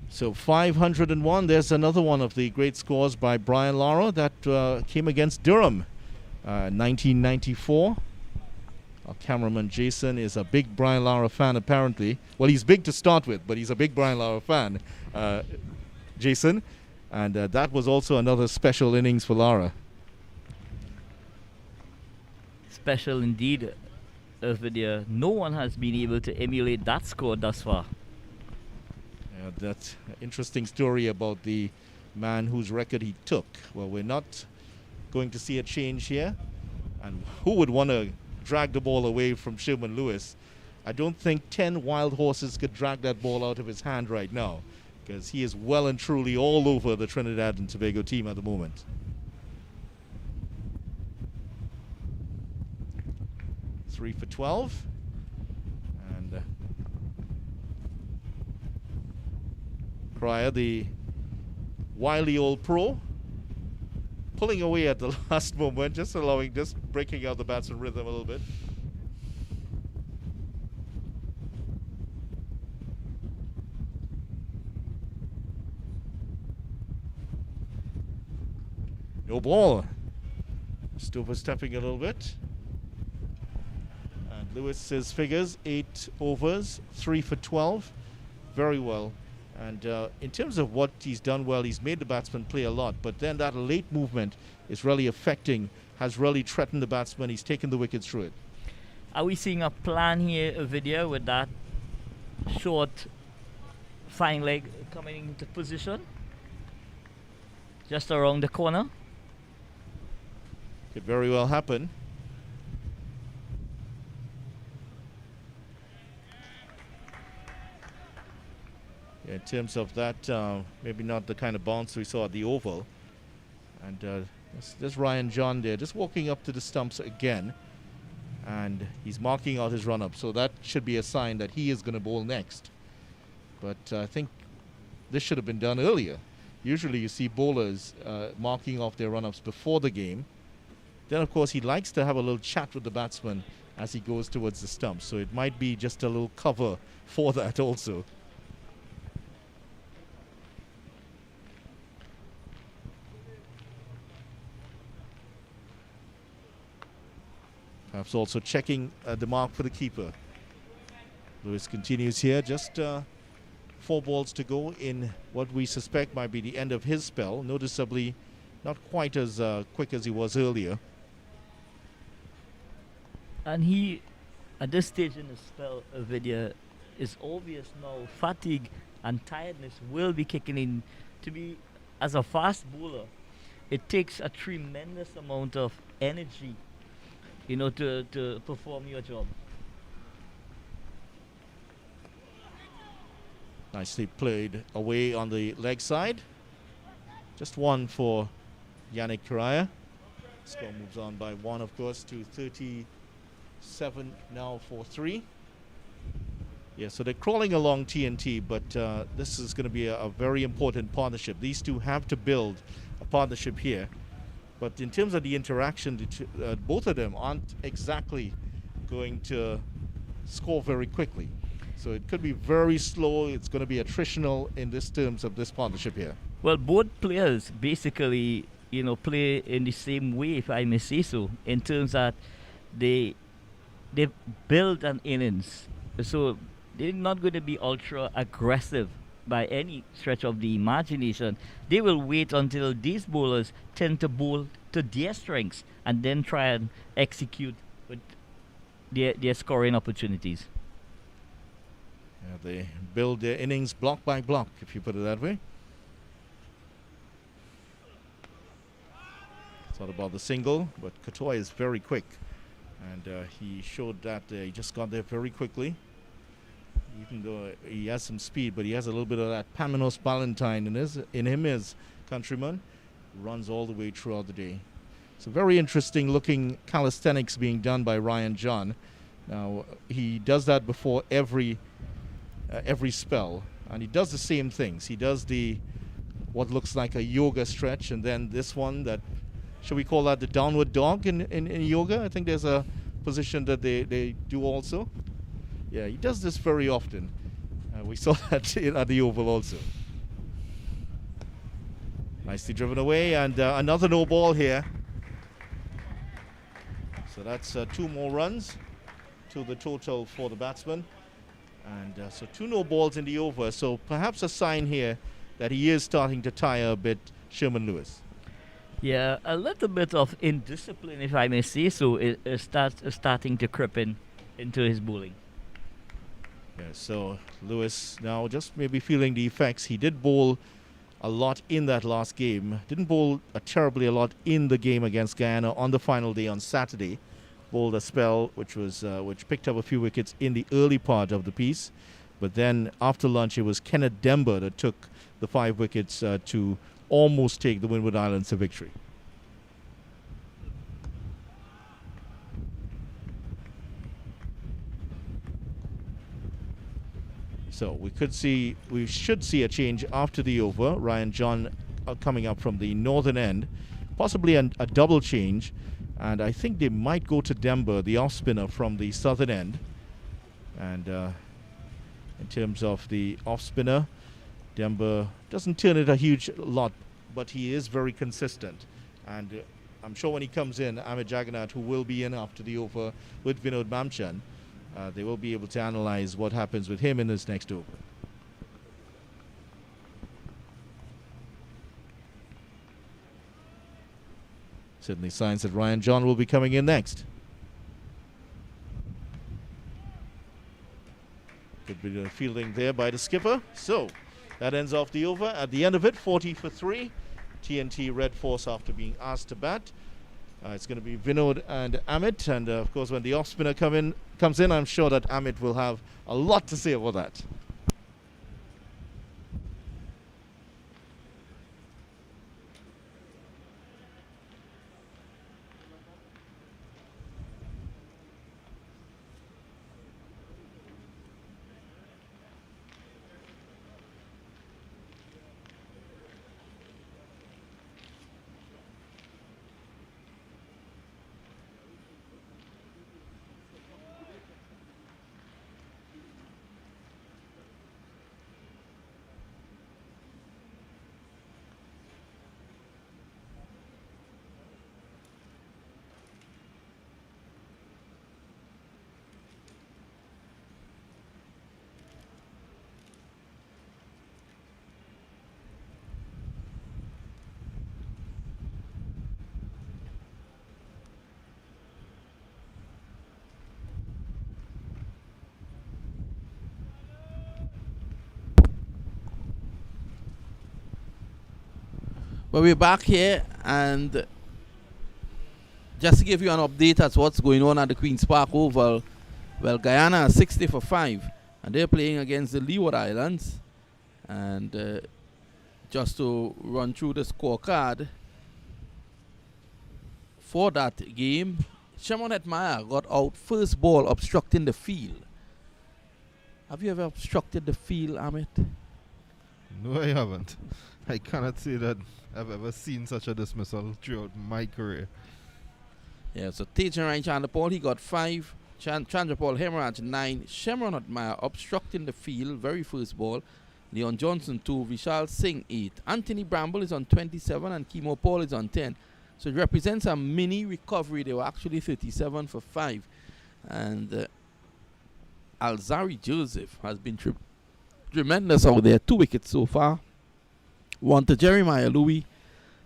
So 501, there's another one of the great scores by Brian Lara that came against Durham, 1994. Our cameraman Jason is a big Brian Lara fan apparently. Well, he's big to start with, but he's a big Brian Lara fan, Jason. And that was also another special innings for Lara. Special indeed, Video. No one has been able to emulate that score thus far. That's an interesting story about the man whose record he took. Well, we're not going to see a change here. And who would want to drag the ball away from Sherman Lewis? I don't think 10 wild horses could drag that ball out of his hand right now, because he is well and truly all over the Trinidad and Tobago team at the moment. Three for 12. And Cryer, the wily old pro, pulling away at the last moment, just breaking out the batsman rhythm a little bit. No ball. Stover stepping a little bit. And Lewis's figures, 8 overs, 3 for 12. Very well. And in terms of what he's done well, he's made the batsman play a lot. But then that late movement is really affecting, has really threatened the batsman. He's taken the wickets through it. Are we seeing a plan here, a video with that short fine leg coming into position? Just around the corner? Could very well happen. Yeah, in terms of that, maybe not the kind of bounce we saw at the Oval. And there's Ryan John there, just walking up to the stumps again. And he's marking out his run-up, so that should be a sign that he is going to bowl next. But I think this should have been done earlier. Usually you see bowlers marking off their run-ups before the game. Then, of course, he likes to have a little chat with the batsman as he goes towards the stumps. So it might be just a little cover for that also. Perhaps also checking the mark for the keeper. Lewis continues here, just 4 balls to go in what we suspect might be the end of his spell. Noticeably not quite as quick as he was earlier. And he, at this stage in his spell, Vidya, is obvious now fatigue and tiredness will be kicking in. To be, as a fast bowler, it takes a tremendous amount of energy, you know, to perform your job. Nicely played away on the leg side. Just 1 for Yannick Karaya. Score moves on by 1, of course, to 37 now for 3. Yeah, so they're crawling along TNT, but this is going to be a very important partnership. These two have to build a partnership here. But in terms of the interaction, both of them aren't exactly going to score very quickly. So it could be very slow. It's going to be attritional in this terms of this partnership here. Well, both players basically, you know, play in the same way, if I may say so, in terms that they build an innings. So they're not going to be ultra aggressive by any stretch of the imagination. They will wait until these bowlers tend to bowl to their strengths and then try and execute with their scoring opportunities. Yeah, they build their innings block by block, if you put it that way. Thought about the single, but Katoy is very quick. And he showed that he just got there very quickly. Even though he has some speed, but he has a little bit of that Paminos Ballantyne in him as countryman. Runs all the way throughout the day. So very interesting looking calisthenics being done by Ryan John. Now he does that before every spell, and he does the same things. He does what looks like a yoga stretch, and then this one that, should we call that the downward dog in yoga? I think there's a position that they do also. Yeah, he does this very often. We saw that at the Oval also. Nicely driven away, and another no ball here. So that's 2 more runs to the total for the batsman. And so 2 no balls in the over. So perhaps a sign here that he is starting to tire a bit, Sherman Lewis. Yeah, a little bit of indiscipline, if I may say so, is starting to creep into his bowling. Yeah, so Lewis now just maybe feeling the effects. He did bowl a lot in that last game. Didn't bowl terribly a lot in the game against Guyana on the final day on Saturday. Bowled a spell which picked up a few wickets in the early part of the piece. But then after lunch, it was Kenneth Demba that took the 5 wickets to almost take the Windward Islands to victory. So we should see a change after the over. Ryan John coming up from the northern end, possibly a double change, and I think they might go to Demba, the off spinner from the southern end. And in terms of the off spinner, Demba doesn't turn it a huge lot, but he is very consistent. And I'm sure when he comes in, Amit Jagannath, who will be in after the over with Vinod Mamchan, they will be able to analyze what happens with him in this next over. Certainly signs that Ryan John will be coming in next. Good bit of fielding there by the skipper. So that ends off the over. At the end of it, 40 for 3. TNT Red Force after being asked to bat. It's going to be Vinod and Amit. And of course, when the off spinner comes in, I'm sure that Amit will have a lot to say about that. Well, we're back here, and just to give you an update as what's going on at the Queen's Park Oval, well, Guyana is 60 for 5, and they're playing against the Leeward Islands. And just to run through the scorecard for that game, Shimon Hetmaya got out first ball obstructing the field. Have you ever obstructed the field, Amit? No, I haven't. I cannot say that I've ever seen such a dismissal throughout my career. Yeah, so Tejan Chandapal, he got 5. Chandrapal Hemraj 9. Shimon Hetmaya obstructing the field, very first ball. Leon Johnson 2. Vishal Singh 8. Anthony Bramble is on 27 and Kimo Paul is on 10. So it represents a mini recovery. They were actually 37 for 5. And Alzari Joseph has been tremendous out there. 2 wickets so far. One to Jeremiah Louis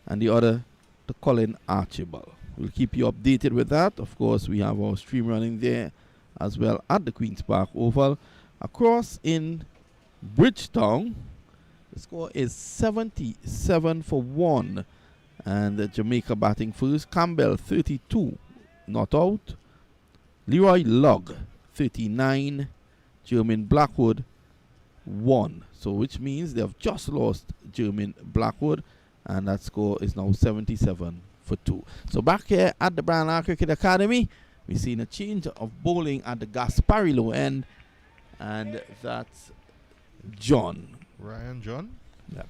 and the other to Colin Archibald. We'll keep you updated with that. Of course, we have our stream running there as well at the Queen's Park Oval. Across in Bridgetown, the score is 77 for 1. And Jamaica batting first. Campbell 32, not out. Leroy Lugg 39. Jermaine Blackwood 1. So which means they have just lost Jermaine Blackwood, and that score is now 77 for 2. So back here at the Brian Cricket Academy, we've seen a change of bowling at the Gasparilla end, and that's John. Ryan John? Yeah.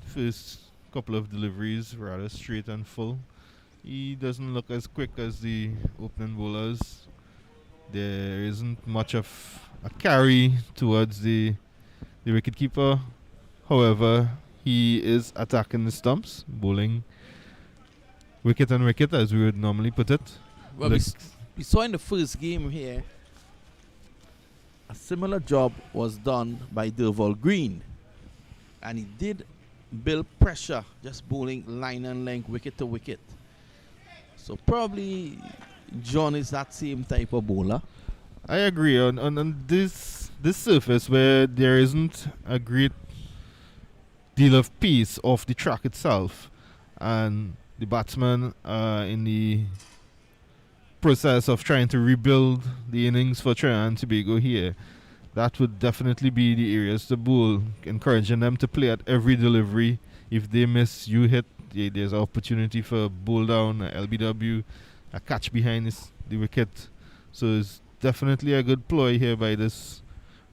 First couple of deliveries, rather straight and full. He doesn't look as quick as the opening bowlers. There isn't much of a carry towards the wicketkeeper. However, he is attacking the stumps, bowling wicket and wicket as we would normally put it. Well, we saw in the first game here, a similar job was done by Derval Green. And he did build pressure, just bowling line and length, wicket to wicket. So probably John is that same type of bowler. I agree. On this surface where there isn't a great deal of pace off the track itself, and the batsman in the process of trying to rebuild the innings for Trinidad and Tobago here, that would definitely be the areas to bowl, encouraging them to play at every delivery. If they miss, you hit. There's an opportunity for a bowl down, a LBW, a catch behind the wicket. So it's definitely a good ploy here by this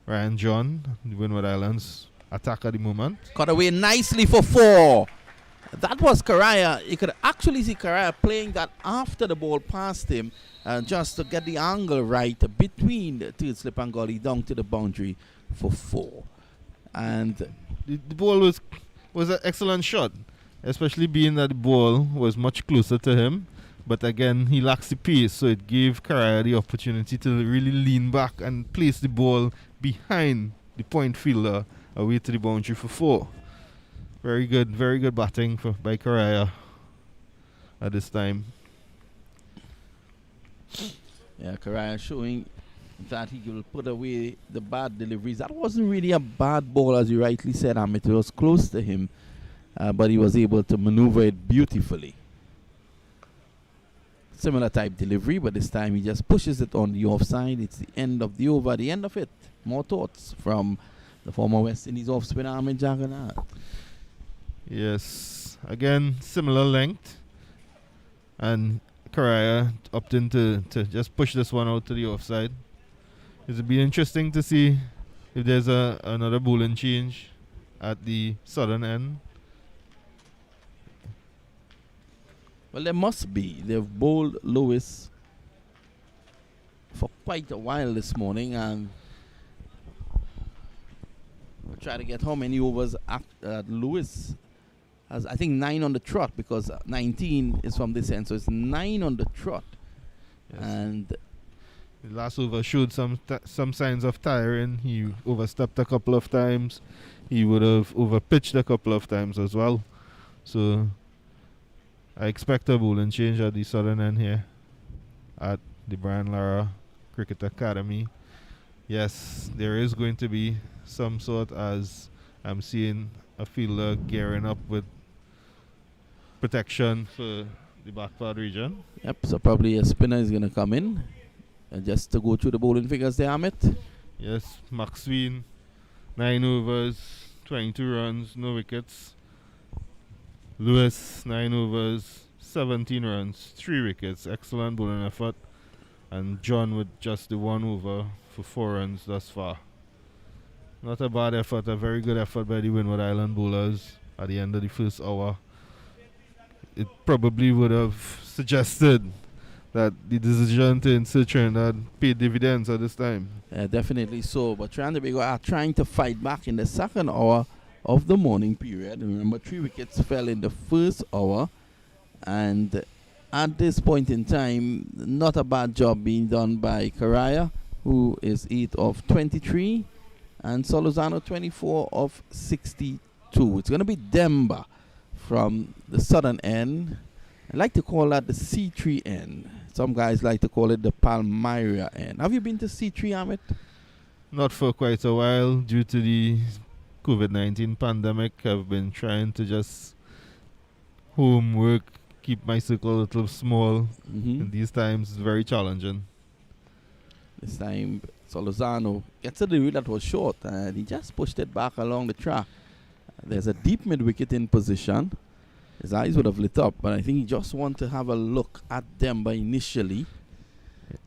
Ryan John, the Windward Islands attack at the moment. Cut away nicely for 4. That was Karaya. You could actually see Karaya playing that after the ball passed him, just to get the angle right between the third slip and gully down to the boundary for 4. And the ball was an excellent shot. especially being that the ball was much closer to him. But again, he lacks the pace, so it gave Karaya the opportunity to really lean back and place the ball behind the point fielder away to the boundary for 4. Very good batting by Karaya at this time. Yeah, Karaya showing that he will put away the bad deliveries. That wasn't really a bad ball, as you rightly said, Amit. It was close to him, but he was able to maneuver it beautifully. Similar type delivery, but this time he just pushes it on the offside. It's the end of the over, the end of it. More thoughts from the former West Indies off spinner Amit Jagannath. Yes, again, similar length. And Karaya opting to just push this one out to the offside. It'll be interesting to see if there's another bowling change at the southern end. Well, there must be. They've bowled Lewis for quite a while this morning, and we'll try to get how many overs Lewis has. I think 9 on the trot, because 19 is from this end, so it's 9 on the trot. Yes. And the last over showed some signs of tiring. He overstepped a couple of times. He would have overpitched a couple of times as well. So I expect a bowling change at the southern end here at the Brian Lara Cricket Academy. Yes, there is going to be some sort, as I'm seeing a fielder gearing up with protection for the backward region. yep, so probably a spinner is going to come in. Just to go through the bowling figures there, Amit. Yes, Maxwell, 9 overs, 22 runs, no wickets. Lewis, 9 overs, 17 runs, 3 wickets. Excellent bowling effort. And John with just the 1 over for 4 runs thus far. Not a bad effort, a very good effort by the Windward Island bowlers at the end of the first hour. It probably would have suggested that the decision to insert Trinidad paid dividends at this time. Definitely so. But Trinidad are trying to fight back in the second hour of the morning period. Remember, 3 wickets fell in the first hour. And at this point in time, not a bad job being done by Karaya, who is 8 of 23. And Solozano, 24 of 62. It's going to be Demba from the southern end. I like to call that the C3 end. Some guys like to call it the Palmyra end. Have you been to C3, Amit? Not for quite a while due to the COVID-19 pandemic. I've been trying to just homework, keep my circle a little small. Mm-hmm. And these times it's very challenging. This time, Solozano gets a delivery that was short, and he just pushed it back along the track. There's a deep mid-wicket in position. His eyes would have lit up, but I think he just wanted to have a look at Demba initially.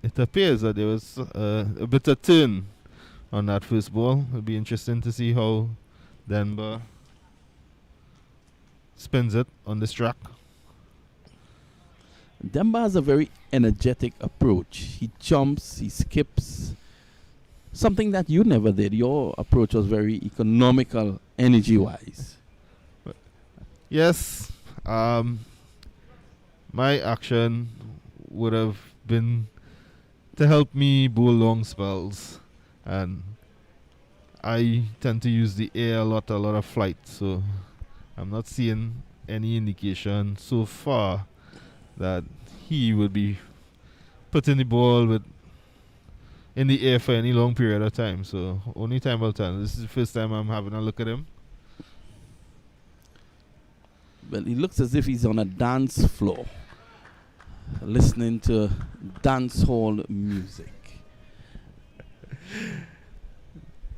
It appears that there was a bit of turn on that first ball. It'll be interesting to see how Demba spins it on this track. Demba has a very energetic approach. He jumps, he skips. Something that you never did. Your approach was very economical, energy-wise. Yes, my action would have been to help me bowl long spells, and I tend to use the air a lot of flight, so I'm not seeing any indication so far that he would be putting the ball in the air for any long period of time. So only time will tell. This is the first time I'm having a look at him. Well, he looks as if he's on a dance floor, listening to dance hall music.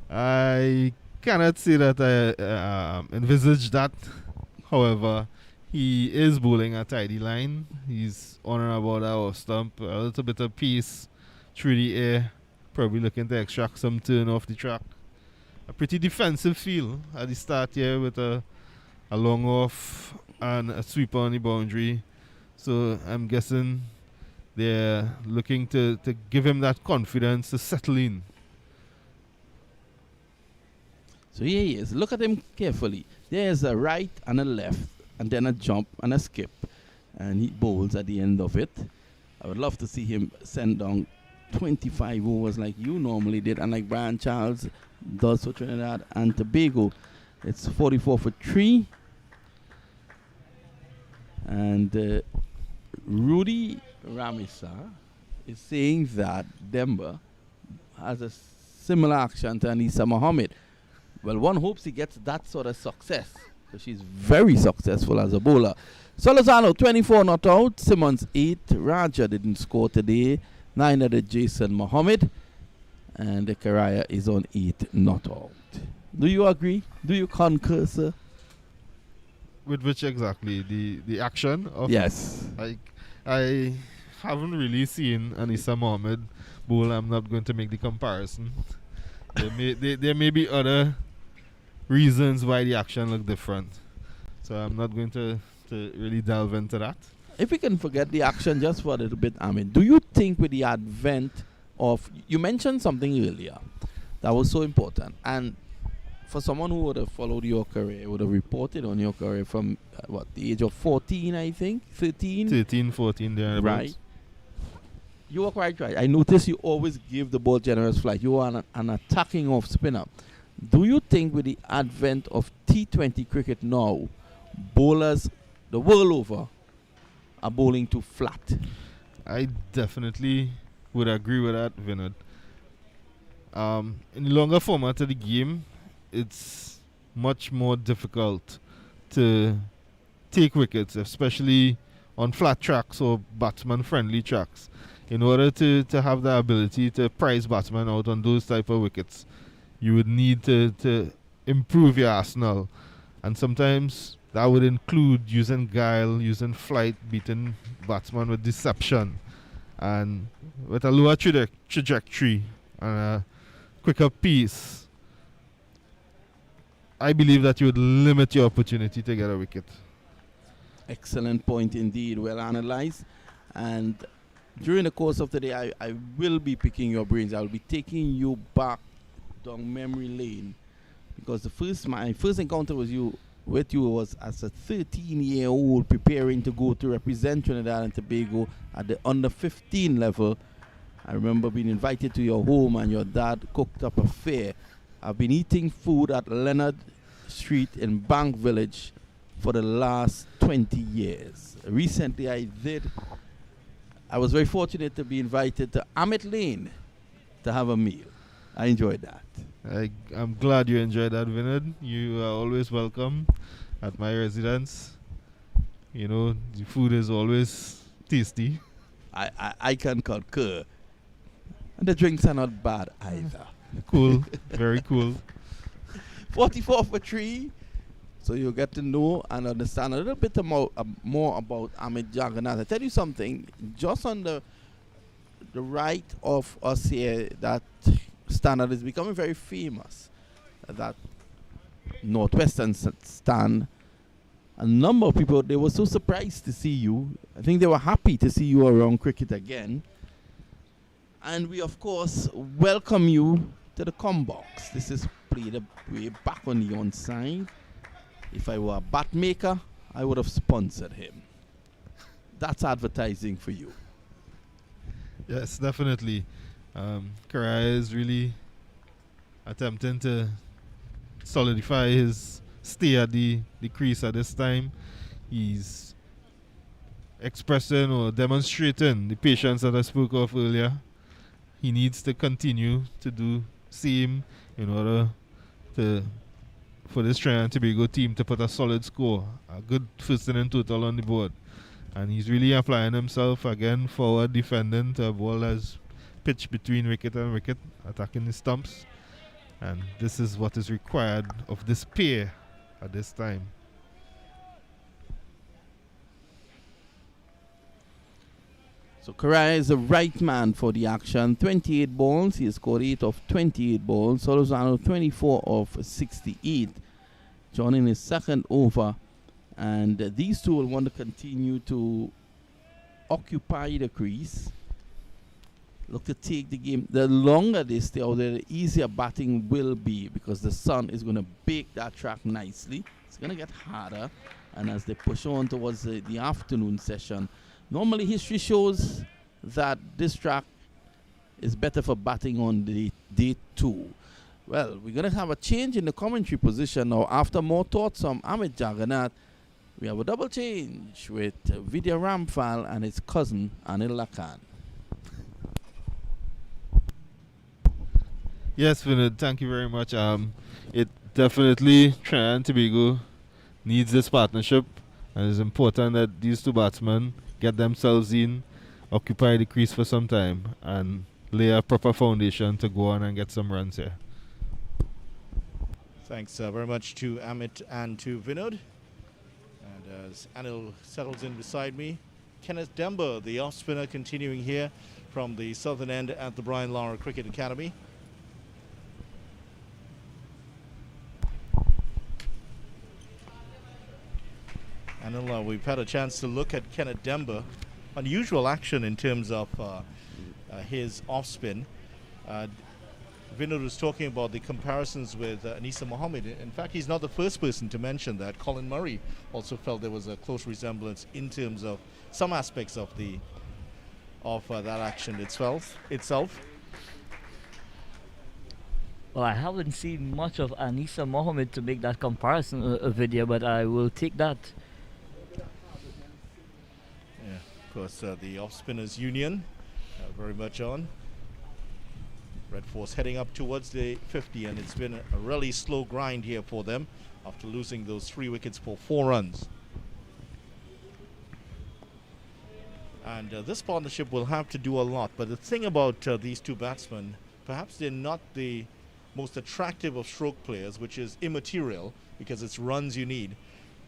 I cannot say that I envisage that. However, he is bowling a tidy line. He's on and about our stump, a little bit of pace through the air, probably looking to extract some turn off the track. A pretty defensive feel at the start here with a long off and a sweep on the boundary. So I'm guessing they're looking to give him that confidence to settle in. So here he is. Look at him carefully. There's a right and a left. and then a jump and a skip, and he bowls at the end of it. I would love to see him send down 25 overs like you normally did, and like Brian Charles does for Trinidad and Tobago. It's 44 for 3. And Rudy Ramisa is saying that Denver has a similar action to Anissa Mohammed. Well, one hopes he gets that sort of success, because she's very successful as a bowler. Solozano, 24 not out. Simmons, 8. Raja didn't score today. 9 did Jason Mohammed. And the Karaya is on 8 not out. Do you agree? Do you concur, sir? With which exactly? The action of... Yes. I haven't really seen Anissa Mohammed bowl. I'm not going to make the comparison. There may be other reasons why the action looked different. So I'm not going to really delve into that. If we can forget the action just for a little bit, Amin, do you think with the advent of... You mentioned something earlier that was so important. And for someone who would have followed your career, would have reported on your career from, the age of 14, I think? 13? 13, 14, there. Right. You were quite right. I noticed you always give the ball generous flight. You are an attacking off spinner. Do you think with the advent of T20 cricket now, bowlers the world over are bowling too flat? I definitely would agree with that, Vinod. In the longer format of the game, it's much more difficult to take wickets, especially on flat tracks or batsman-friendly tracks. In order to have the ability to prize batsmen out on those type of wickets, you would need to improve your arsenal. And sometimes that would include using guile, using flight, beating batsmen with deception. And with a lower trajectory and a quicker pace, I believe that you would limit your opportunity to get a wicket. Excellent point indeed, well analyzed. And during the course of the day, I will be picking your brains. I will be taking you back down memory lane, because my first encounter with you was as a 13-year-old preparing to go to represent Trinidad and Tobago at the under 15 level. I remember being invited to your home and your dad cooked up a fare. I've been eating food at Leonard Street in Bank Village for the last 20 years. Recently I was very fortunate to be invited to Amit Lane to have a meal. I enjoyed that. I'm glad you enjoyed that, Vinod. You are always welcome at my residence. You know, the food is always tasty. I can concur. And the drinks are not bad either. Cool. Very cool. 44 for 3. So you'll get to know and understand a little bit more about Amit Jagannath. I tell you something, just on the right of us here, that standard is becoming very famous. That Northwestern stand, a number of people, they were so surprised to see you. I think they were happy to see you around cricket again. And we, of course, welcome you to the Combox. This is played way back on the onside. If I were a bat maker, I would have sponsored him. That's advertising for you. Yes, definitely. Karaya is really attempting to solidify his stay at the crease at this time. He's expressing or demonstrating the patience that I spoke of earlier. He needs to continue to do same in order for this Trinidad and Tobago team to put a solid score, a good first inning total on the board. And he's really applying himself again, forward defending to a ball that's pitched between wicket and wicket, attacking the stumps. And this is what is required of this pair at this time. So Karaya is the right man for the action. 28 balls. He has scored 8 of 28 balls. Solozano 24 of 68. John in his second over. And these two will want to continue to occupy the crease. Look to take the game. The longer they stay out there, the easier batting will be, because the sun is going to bake that track nicely. It's going to get harder. and as they push on towards the afternoon session. Normally history shows that this track is better for batting on the day 2. Well, we're going to have a change in the commentary position now. After more thoughts from Amit Jagannath, we have a double change with Vidya Ramphal and his cousin Anil Lakan. Yes, Vinod, thank you very much. It definitely, Trinidad and Tobago needs this partnership, and it's important that these two batsmen get themselves in, occupy the crease for some time, and lay a proper foundation to go on and get some runs here. Thanks very much to Amit and to Vinod. And as Anil settles in beside me, Kenneth Demba, the off spinner, continuing here from the southern end at the Brian Lara Cricket Academy. Anil, we've had a chance to look at Kenneth Demba. Unusual action in terms of his off spin. Vinod was talking about the comparisons with Anisa Mohammed. In fact, he's not the first person to mention that. Colin Murray also felt there was a close resemblance in terms of some aspects of that action itself. Well, I haven't seen much of Anisa Mohammed to make that comparison video, but I will take that. Yeah, of course, the off spinners union very much on. Red Force heading up towards the 50, and it's been a really slow grind here for them after losing those 3 wickets for 4 runs. And this partnership will have to do a lot, but the thing about these two batsmen, perhaps they're not the most attractive of stroke players, which is immaterial because it's runs you need,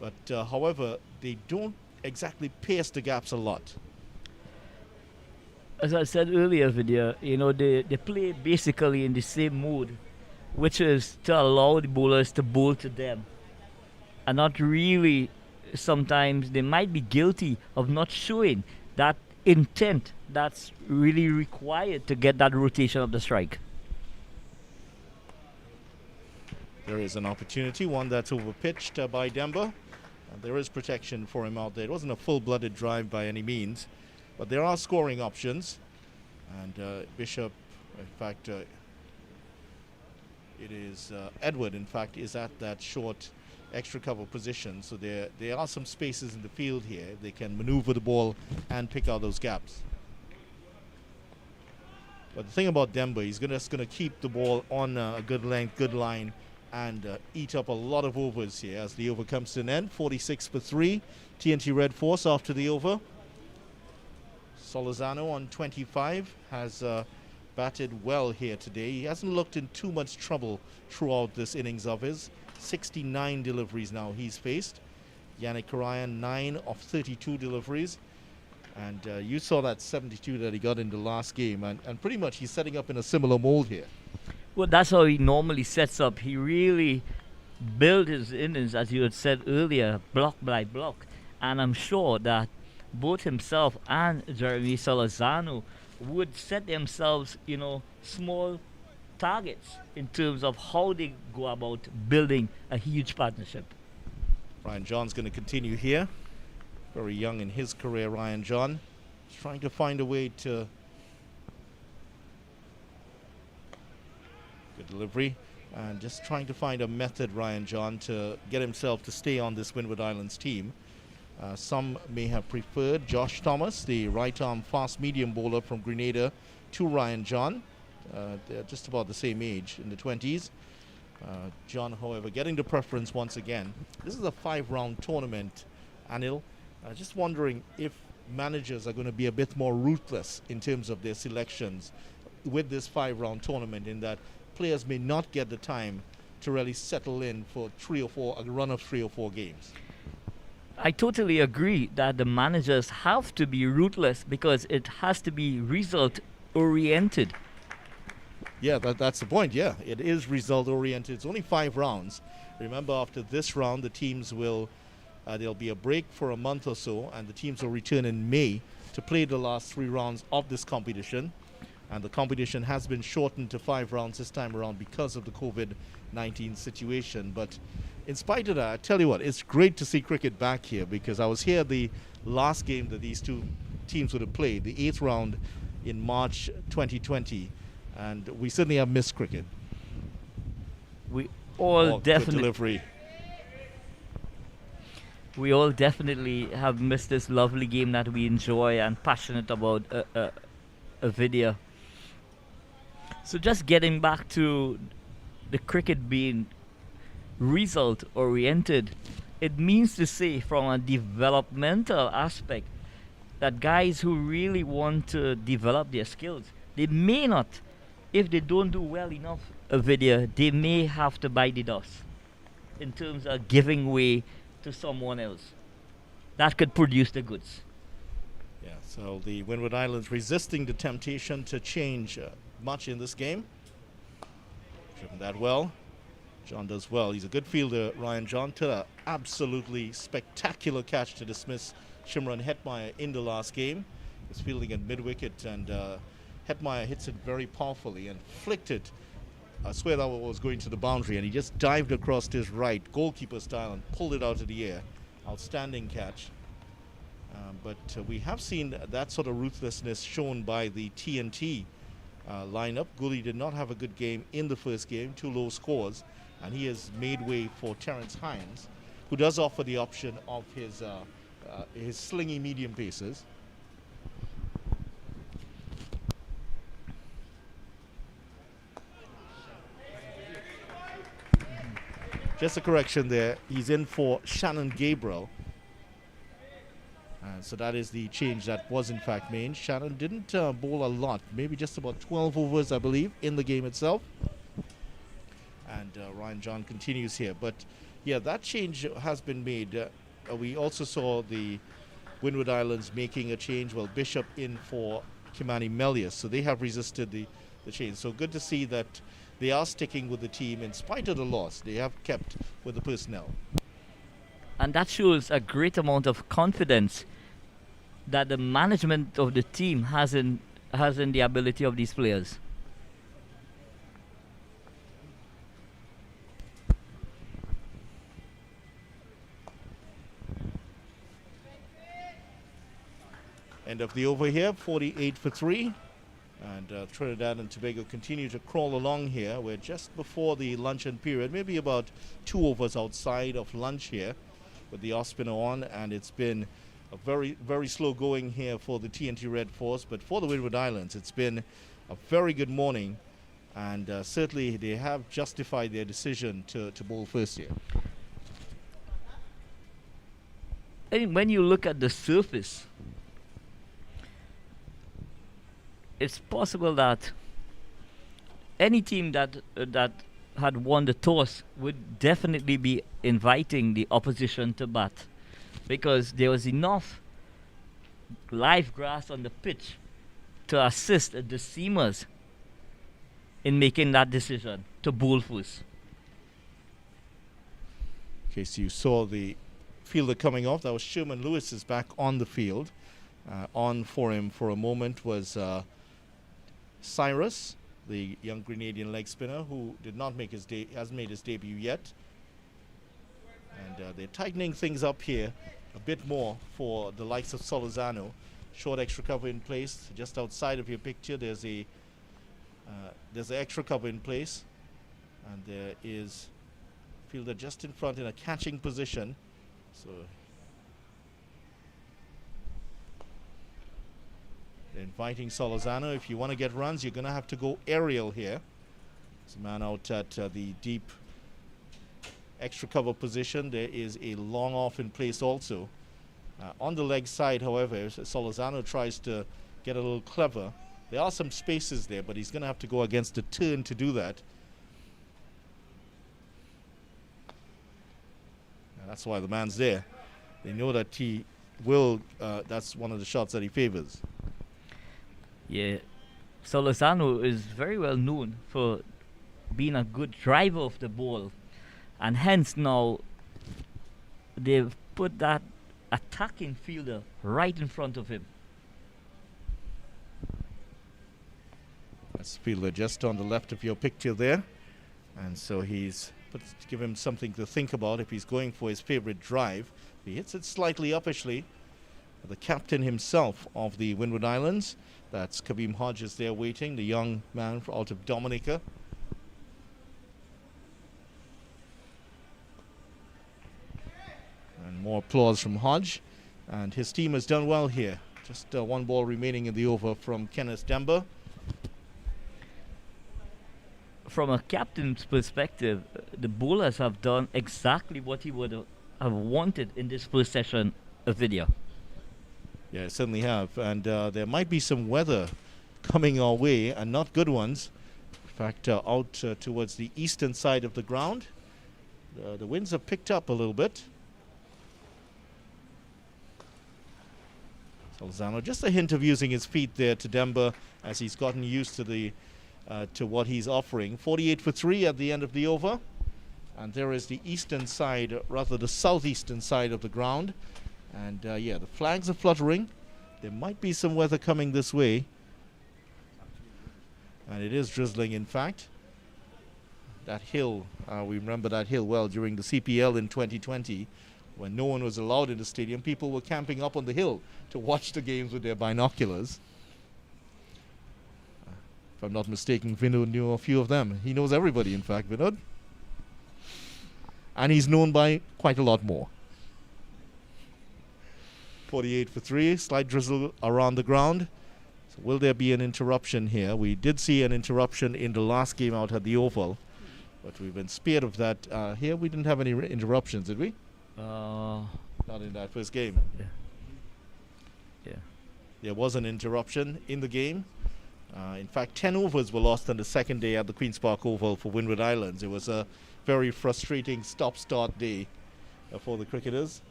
but however, they don't exactly pierce the gaps a lot. As I said earlier, Vidya, they play basically in the same mode, which is to allow the bowlers to bowl to them. And not really, sometimes they might be guilty of not showing that intent that's really required to get that rotation of the strike. There is an opportunity, one that's overpitched by Demba. There is protection for him out there. It wasn't a full-blooded drive by any means, but there are scoring options. And Bishop, in fact, it is Edward, in fact, is at that short extra cover position. So there are some spaces in the field here. They can maneuver the ball and pick out those gaps. But the thing about Demba, he's just going to keep the ball on a good length, good line, and eat up a lot of overs here as the over comes to an end. 46 for 3. TNT Red Force after the over. Solozano on 25 has batted well here today. He hasn't looked in too much trouble throughout this innings of his. 69 deliveries now he's faced. Yannick Karayan 9 of 32 deliveries. And you saw that 72 that he got in the last game. And pretty much he's setting up in a similar mold here. Well, that's how he normally sets up. He really built his innings, as you had said earlier, block by block. And I'm sure that both himself and Jeremy Solozano would set themselves, small targets in terms of how they go about building a huge partnership. Ryan John's going to continue here. Very young in his career, Ryan John. He's trying to find a way to... Good delivery. And just trying to find a method, Ryan John, to get himself to stay on this Windward Islands team. Some may have preferred Josh Thomas, the right-arm fast-medium bowler from Grenada, to Ryan John. They're just about the same age, in the 20s. John, however, getting the preference once again. This is a 5-round tournament, Anil. Just wondering if managers are going to be a bit more ruthless in terms of their selections with this 5-round tournament, in that players may not get the time to really settle in for a run of 3 or 4 games. I totally agree that the managers have to be ruthless because it has to be result-oriented. Yeah, that's the point. Yeah, it is result-oriented. It's only 5 rounds. Remember, after this round, the teams will... there'll be a break for a month or so, and the teams will return in May to play the last 3 rounds of this competition. And the competition has been shortened to 5 rounds this time around because of the COVID-19 situation. But in spite of that, I tell you what, it's great to see cricket back here, because I was here the last game that these two teams would have played, the 8th round in March 2020, and we certainly have missed cricket. We all Good definitely delivery. we all definitely have missed this lovely game that we enjoy and passionate about a video. So just getting back to the cricket being result oriented, it means to say from a developmental aspect that guys who really want to develop their skills, they may not, if they don't do well enough a video, they may have to bite the dust in terms of giving way to someone else that could produce the goods. Yeah, so the Windward Islands resisting the temptation to change much in this game. Driven that well. John does well. He's a good fielder, Ryan John. To an absolutely spectacular catch to dismiss Shimron Hetmeyer in the last game. He's fielding at mid-wicket, and Hetmeyer hits it very powerfully and flicked it. I swear that was going to the boundary, and he just dived across to his right, goalkeeper style, and pulled it out of the air. Outstanding catch. But we have seen that sort of ruthlessness shown by the TNT lineup. Gooley did not have a good game in the first game, 2 low scores, and he has made way for Terence Hines, who does offer the option of his slingy medium paces. Just a correction there, he's in for Shannon Gabriel. So that is the change that was in fact made. Shannon didn't bowl a lot, maybe just about 12 overs, I believe, in the game itself. And Ryan John continues here. But yeah, that change has been made. We also saw the Windward Islands making a change. Well, Bishop in for Kimani Melius, so they have resisted the change. So good to see that they are sticking with the team in spite of the loss. They have kept with the personnel. And that shows a great amount of confidence that the management of the team has in the ability of these players. End of the over here, 48 for 3. And Trinidad and Tobago continue to crawl along here. We're just before the luncheon period, maybe about 2 overs outside of lunch here with the off spinner on. And it's been a very, very slow going here for the TNT Red Force. But for the Windward Islands, it's been a very good morning. And certainly they have justified their decision to bowl first here. And when you look at the surface, it's possible that any team that had won the toss would definitely be inviting the opposition to bat, because there was enough live grass on the pitch to assist the seamers in making that decision to bowl first. Okay, so you saw the fielder coming off. That was Sherman Lewis is back on the field. On for him for a moment was Cyrus, the young Grenadian leg spinner, who did not make hasn't made his debut yet. And they're tightening things up here a bit more for the likes of Solozano. Short extra cover in place. Just outside of your picture, there's an extra cover in place. And there is fielder just in front in a catching position. So they're inviting Solozano. If you want to get runs, you're going to have to go aerial here. There's a man out at the deep extra cover position. There is a long off in place also. On the leg side, however, Solozano tries to get a little clever. There are some spaces there, but he's going to have to go against the turn to do that. And that's why the man's there. They know that he will, that's one of the shots that he favors. Yeah, Solozano is very well known for being a good driver of the ball, and hence now they've put that attacking fielder right in front of him. That's fielder just on the left of your picture there, and so he's give him something to think about if he's going for his favorite drive. He hits it slightly uppishly. The captain himself of the Windward Islands, that's Kabeem Hodges there waiting, the young man out of Dominica. And more applause from Hodge. And his team has done well here. Just one ball remaining in the over from Kenneth Demba. From a captain's perspective, the bowlers have done exactly what he would have wanted in this first session of video. Yeah, certainly have. And there might be some weather coming our way, and not good ones. In fact, out towards the eastern side of the ground, the winds have picked up a little bit. Salzano, just a hint of using his feet there to Demba as he's gotten used to the to what he's offering. 48 for 3 at the end of the over. And there is the eastern side, rather the southeastern side of the ground. And yeah, the flags are fluttering. There might be some weather coming this way. And it is drizzling, in fact. That hill, we remember that hill well during the CPL in 2020, when no one was allowed in the stadium. People were camping up on the hill to watch the games with their binoculars. If I'm not mistaken, Vinod knew a few of them. He knows everybody, in fact, Vinod. And he's known by quite a lot more. 48 for 3, slight drizzle around the ground. So will there be an interruption here? We did see an interruption in the last game out at the Oval, but we've been spared of that. Here we didn't have any interruptions, did we? Not in that first game. Yeah. There was an interruption in the game. In fact, 10 overs were lost on the second day at the Queen's Park Oval for Windward Islands. It was a very frustrating stop-start day for the cricketers.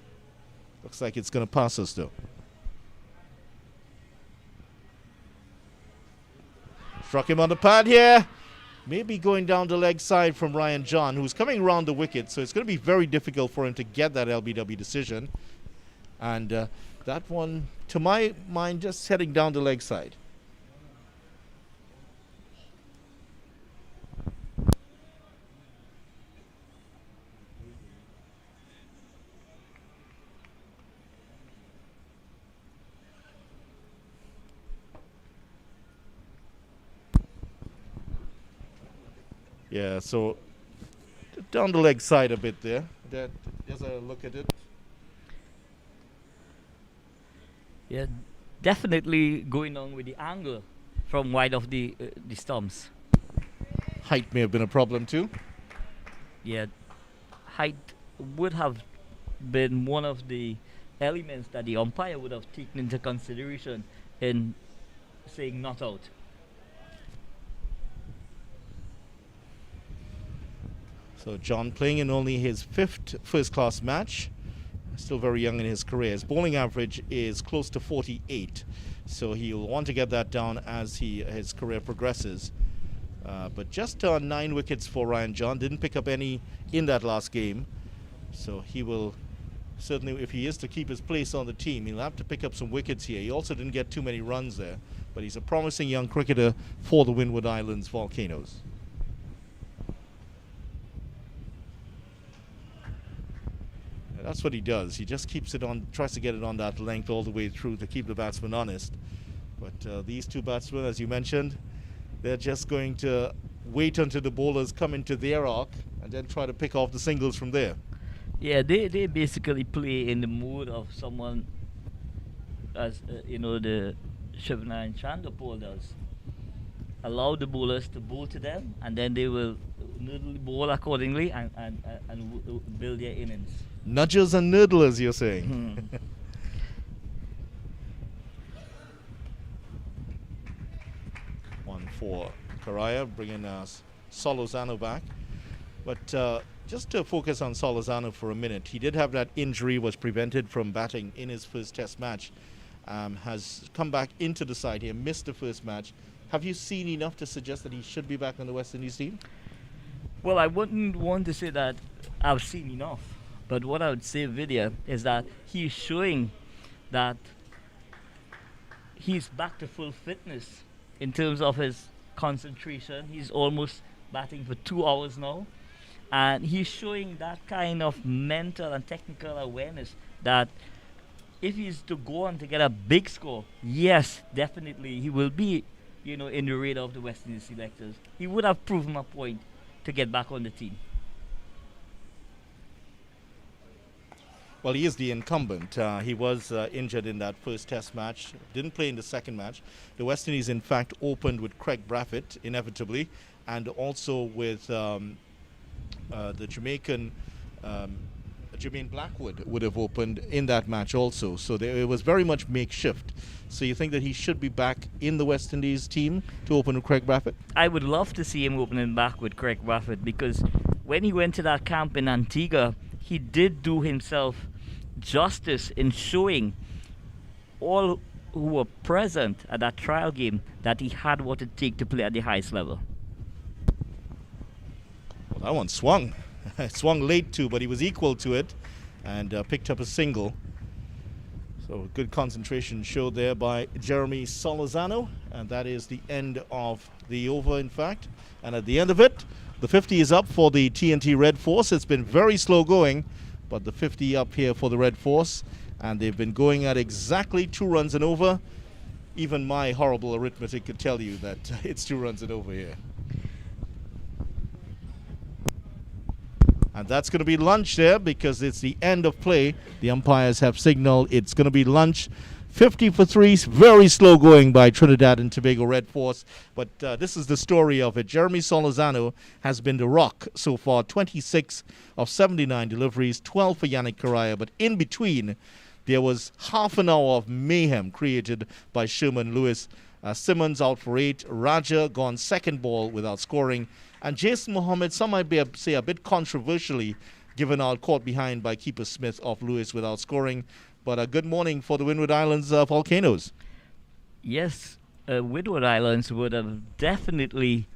Looks like it's going to pass us, though. Struck him on the pad here. Maybe going down the leg side from Ryan John, who's coming around the wicket, so it's going to be very difficult for him to get that LBW decision. And that one, to my mind, just heading down the leg side. Yeah, so down the leg side a bit there. There's a look at it. Yeah, definitely going on with the angle from wide of the stumps. Height may have been a problem too. Yeah, height would have been one of the elements that the umpire would have taken into consideration in saying not out. So John playing in only his 5th first-class match. Still very young in his career. His bowling average is close to 48. So he'll want to get that down as his career progresses. But just 9 wickets for Ryan John. Didn't pick up any in that last game. So he will certainly, if he is to keep his place on the team, he'll have to pick up some wickets here. He also didn't get too many runs there. But he's a promising young cricketer for the Windward Islands Volcanoes. That's what he does. He just keeps it on, tries to get it on that length all the way through to keep the batsman honest. But these two batsmen, as you mentioned, they're just going to wait until the bowlers come into their arc and then try to pick off the singles from there. Yeah, they basically play in the mood of someone, as the Shivana Chandapur does. Allow the bowlers to bowl to them, and then they will noodle bowl accordingly and build their innings. Nudgers and noodlers, you're saying? One for Karaya, bringing Solozano back. But just to focus on Solozano for a minute, he did have that injury, was prevented from batting in his first test match. Has come back into the side here, missed the first match. Have you seen enough to suggest that he should be back on the West Indies team? Well, I wouldn't want to say that I've seen enough. But what I would say, Vidya, is that he's showing that he's back to full fitness in terms of his concentration. He's almost batting for 2 hours now. And he's showing that kind of mental and technical awareness that if he's to go on to get a big score, yes, definitely he will be, in the radar of the West Indies selectors. He would have proven a point to get back on the team. Well, he is the incumbent. He was injured in that first test match, didn't play in the second match. The West Indies, in fact, opened with Craig Brathwaite, inevitably, and also with the Jamaican Jermaine Blackwood would have opened in that match also. So it was very much makeshift. So you think that he should be back in the West Indies team to open with Craig Brathwaite? I would love to see him opening back with Craig Brathwaite, because when he went to that camp in Antigua, he did do himself justice in showing all who were present at that trial game that he had what it takes to play at the highest level. Well, that one swung. Swung late too, but he was equal to it and picked up a single. So good concentration showed there by Jeremy Solozano, and that is the end of the over, in fact. And at the end of it, the 50 is up for the TNT Red Force. It's been very slow going, but the 50 up here for the Red Force, and they've been going at exactly 2 runs and over. Even my horrible arithmetic could tell you that it's 2 runs and over here. And that's going to be lunch there, because it's the end of play. The umpires have signaled it's going to be lunch. 50 for 3, very slow going by Trinidad and Tobago Red Force. But this is the story of it. Jeremy Solozano has been the rock so far. 26 of 79 deliveries, 12 for Yannick Correa. But in between, there was half an hour of mayhem created by Sherman Lewis. Simmons out for 8. Raja gone second ball without scoring. And Jason Mohammed, some might say a bit controversially, given out caught behind by keeper Smith off Lewis without scoring. But a good morning for the Windward Islands Volcanoes. Yes, Windward Islands would have definitely,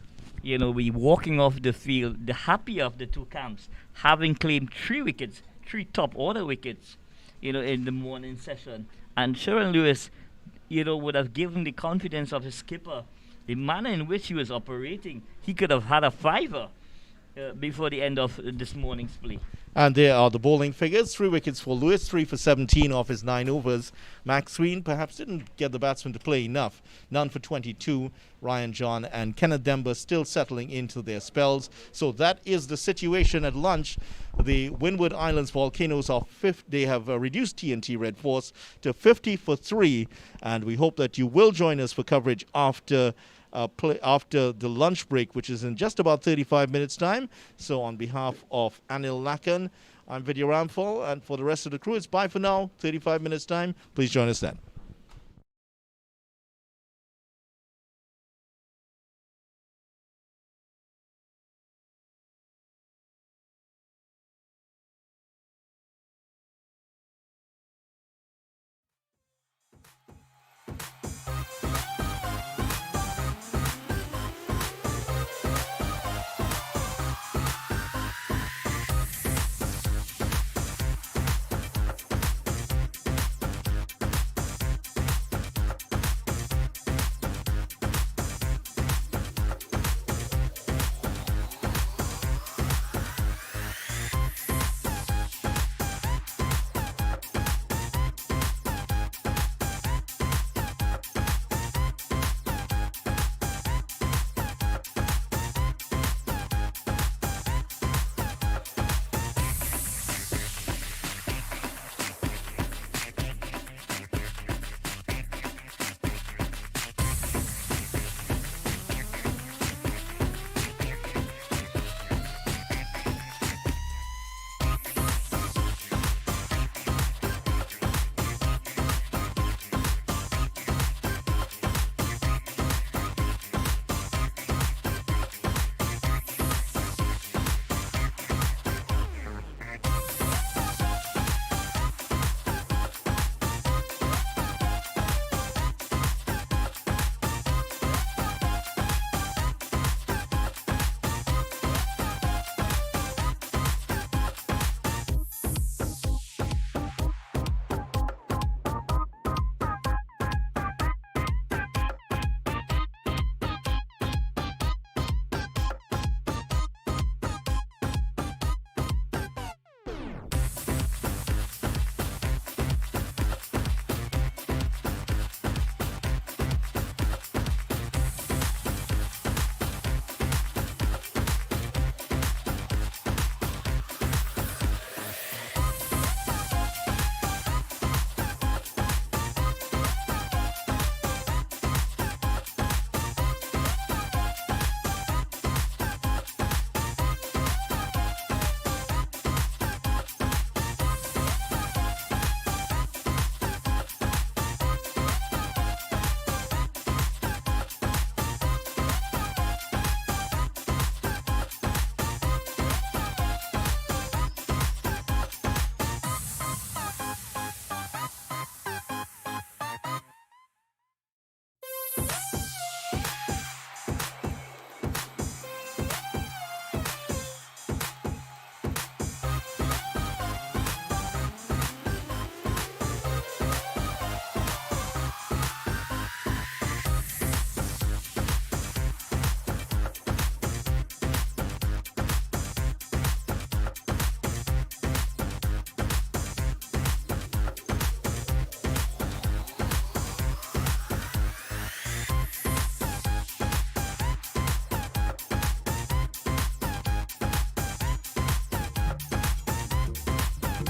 be walking off the field, the happier of the two camps, having claimed 3 wickets, 3 top order wickets, in the morning session. And Sharon Lewis, would have given the confidence of his skipper, the manner in which he was operating. He could have had a 5er before the end of this morning's play. And there are the bowling figures. 3 wickets for Lewis, 3 for 17 off his 9 overs. Maxwell perhaps didn't get the batsman to play enough. None for 22. Ryan John and Kenneth Demba still settling into their spells. So that is the situation at lunch. The Windward Islands Volcanoes are they have reduced TNT Red Force to 50 for 3. And we hope that you will join us for coverage after the lunch break, which is in just about 35 minutes time. So on behalf of Anil Lakan, I'm Vidya Ramphal, and for the rest of the crew, it's bye for now. 35 minutes time. Please join us then.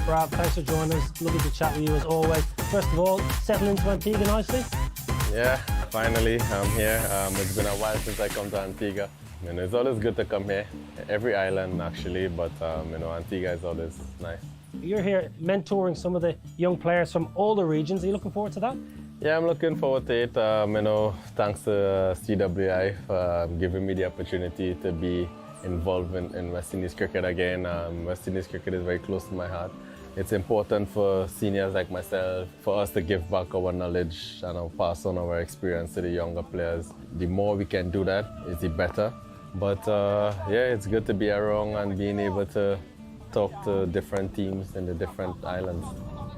Brad, thanks for joining us. Lovely to chat with you as always. First of all, settle into Antigua nicely? Yeah, finally I'm here. It's been a while since I come to Antigua. It's always good to come here. Every island actually, but Antigua is always nice. You're here mentoring some of the young players from all the regions. Are you looking forward to that? Yeah, I'm looking forward to it. Thanks to CWI for giving me the opportunity to be involved in West Indies cricket again. West Indies cricket is very close to my heart. It's important for seniors like myself, for us to give back our knowledge and pass on our experience to the younger players. The more we can do that, the better. But yeah, it's good to be around and being able to talk to different teams in the different islands.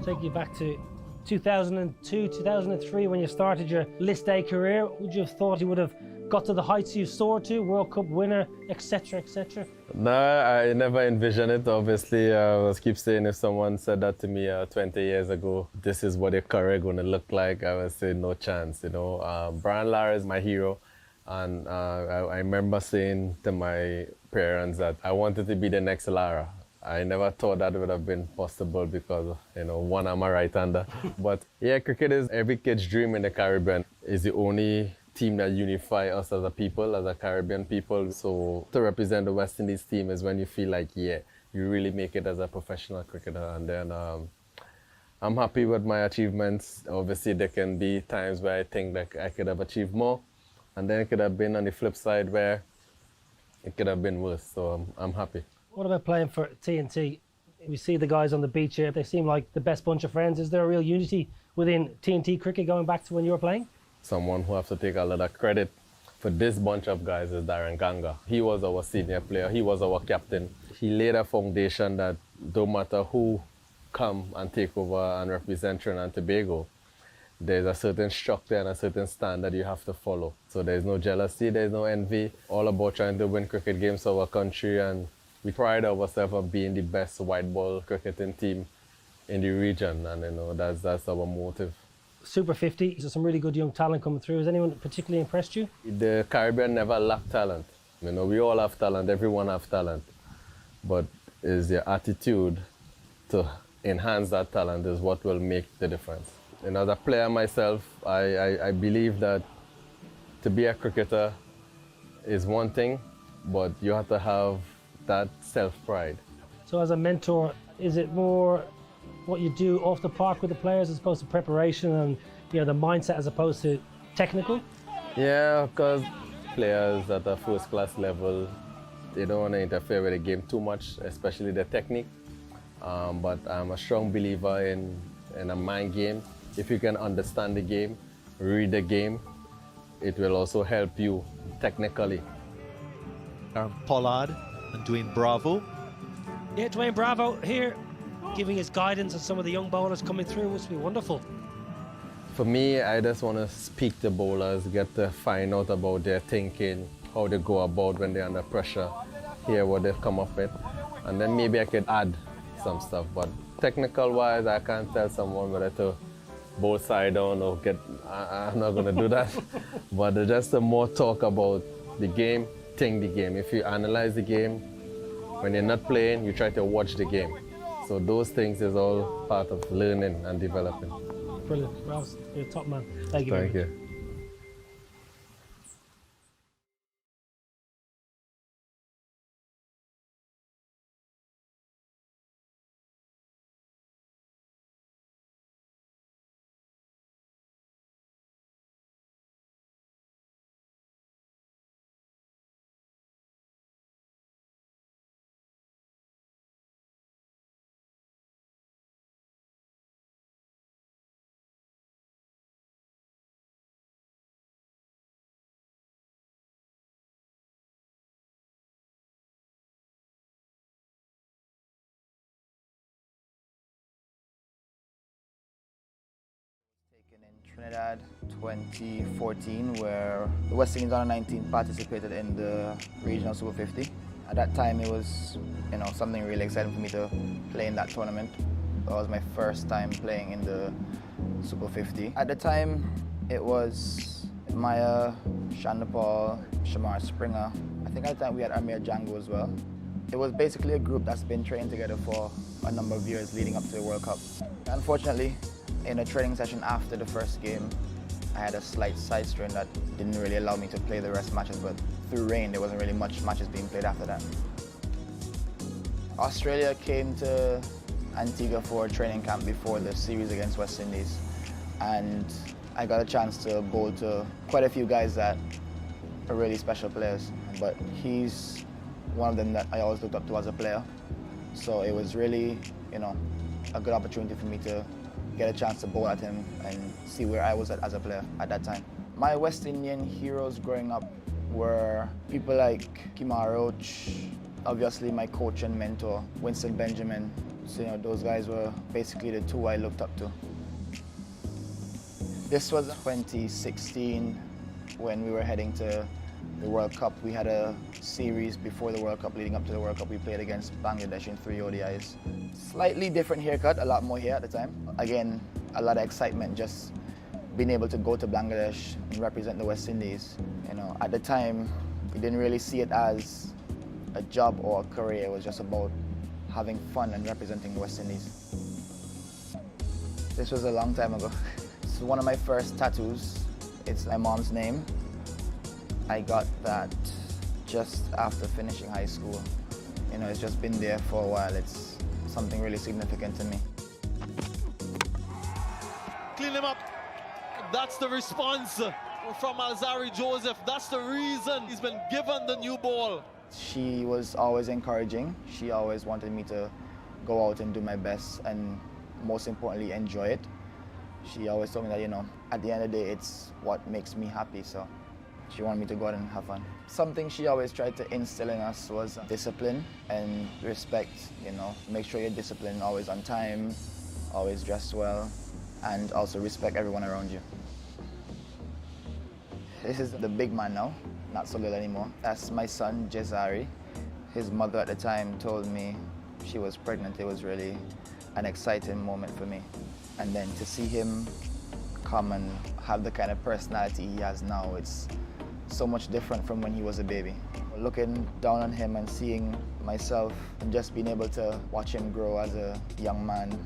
Take you back to 2002, 2003 when you started your List A career. Would you have thought you would have got to the heights you soared to, World Cup winner, etc., etc.? No, I never envisioned it. Obviously, I keep saying if someone said that to me 20 years ago, this is what your career going to look like, I would say no chance. Brian Lara is my hero, and I remember saying to my parents that I wanted to be the next Lara. I never thought that would have been possible because, one, I'm a right-hander. But yeah, cricket is every kid's dream in the Caribbean. It's the only team that unify us as a people, as a Caribbean people. So to represent the West Indies team is when you feel like, yeah, you really make it as a professional cricketer. And then I'm happy with my achievements. Obviously, there can be times where I think that I could have achieved more. And then it could have been on the flip side where it could have been worse. So I'm happy. What about playing for TNT? We see the guys on the beach here. They seem like the best bunch of friends. Is there a real unity within TNT cricket going back to when you were playing? Someone who has to take a lot of credit for this bunch of guys is Darren Ganga. He was our senior player. He was our captain. He laid a foundation that no matter who come and take over and represent Trinidad and Tobago, there's a certain structure and a certain standard you have to follow. So there's no jealousy, there's no envy. All about trying to win cricket games for our country, and we pride ourselves on being the best white ball cricketing team in the region, and that's our motive. Super 50, there's some really good young talent coming through. Has anyone particularly impressed you? The Caribbean never lacked talent. We all have talent, everyone have talent. But it's your attitude to enhance that talent is what will make the difference. As a player myself, I believe that to be a cricketer is one thing, but you have to have that self-pride. So as a mentor, is it more what you do off the park with the players as opposed to preparation and the mindset as opposed to technical? Yeah, because players at a first-class level, they don't want to interfere with the game too much, especially the technique. But I'm a strong believer in a mind game. If you can understand the game, read the game, it will also help you technically. Pollard and Dwayne Bravo. Yeah, Dwayne Bravo here, giving his guidance on some of the young bowlers coming through. Must be wonderful. For me, I just want to speak to bowlers, get to find out about their thinking, how they go about when they're under pressure, hear what they've come up with, and then maybe I could add some stuff. But technical-wise, I can't tell someone whether to bowl side down or I'm not going to do that. But just more talk about the game, think the game. If you analyze the game, when you're not playing, you try to watch the game. So those things is all part of learning and developing. Brilliant. Ross, you're a top man. Thank you very much. Thank you. In Trinidad 2014, where the West Indies under-19 participated in the regional Super 50. At that time, it was something really exciting for me to play in that tournament. That was my first time playing in the Super 50. At the time, it was Maya, Shandapal, Shamar Springer. I think at the time we had Amir Django as well. It was basically a group that's been training together for a number of years leading up to the World Cup. Unfortunately, in a training session after the first game, I had a slight side strain that didn't really allow me to play the rest matches, but through rain, there wasn't really much matches being played after that. Australia came to Antigua for a training camp before the series against West Indies, and I got a chance to bowl to quite a few guys that are really special players, but he's one of them that I always looked up to as a player. So it was really, a good opportunity for me to get a chance to bowl at him and see where I was at as a player at that time. My West Indian heroes growing up were people like Kemar Roach, obviously my coach and mentor, Winston Benjamin. So, those guys were basically the two I looked up to. This was 2016 when we were heading to the World Cup. We had a series before the World Cup, leading up to the World Cup. We played against Bangladesh in 3 ODIs. Slightly different haircut, a lot more hair at the time. Again, a lot of excitement just being able to go to Bangladesh and represent the West Indies. At the time, we didn't really see it as a job or a career. It was just about having fun and representing the West Indies. This was a long time ago. This is one of my first tattoos. It's my mom's name. I got that just after finishing high school. It's just been there for a while. It's something really significant to me. Clean him up. That's the response from Alzari Joseph. That's the reason he's been given the new ball. She was always encouraging. She always wanted me to go out and do my best and most importantly, enjoy it. She always told me that, at the end of the day, it's what makes me happy. So she wanted me to go out and have fun. Something she always tried to instill in us was discipline and respect, Make sure you're disciplined, always on time, always dress well, and also respect everyone around you. This is the big man now, not so little anymore. That's my son, Jezari. His mother at the time told me she was pregnant. It was really an exciting moment for me. And then to see him come and have the kind of personality he has now, it's so much different from when he was a baby. Looking down on him and seeing myself and just being able to watch him grow as a young man,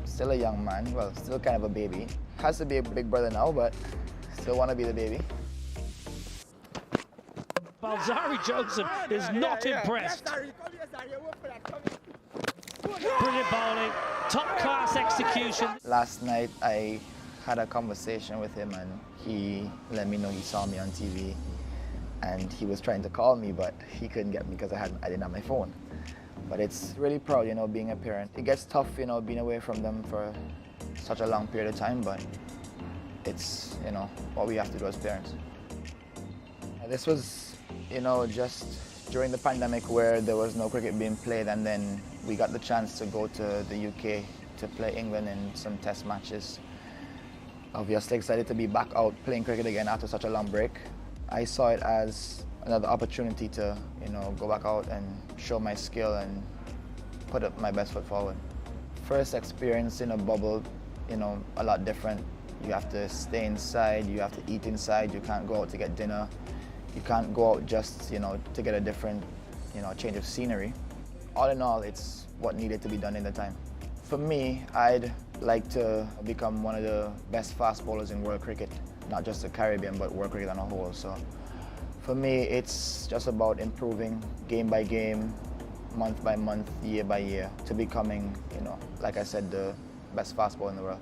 still a young man, well, still kind of a baby. Has to be a big brother now, but still want to be the baby. Alzari Joseph is not impressed. Brilliant bowling, top-class execution. Last night I had a conversation with him and he let me know he saw me on TV and he was trying to call me, but he couldn't get me because I didn't have my phone. But it's really proud, being a parent. It gets tough, being away from them for such a long period of time, but it's, what we have to do as parents. This was, just during the pandemic where there was no cricket being played, and then we got the chance to go to the UK to play England in some test matches. Obviously excited to be back out playing cricket again after such a long break. I saw it as another opportunity to, go back out and show my skill and put up my best foot forward. First experience in a bubble, a lot different. You have to stay inside, you have to eat inside, you can't go out to get dinner. You can't go out just, to get a different, change of scenery. All in all, it's what needed to be done in the time. For me, I'd like to become one of the best fast bowlers in world cricket, not just the Caribbean, but world cricket on a whole. So for me, it's just about improving game by game, month by month, year by year, to becoming, like I said, the best fast bowler in the world.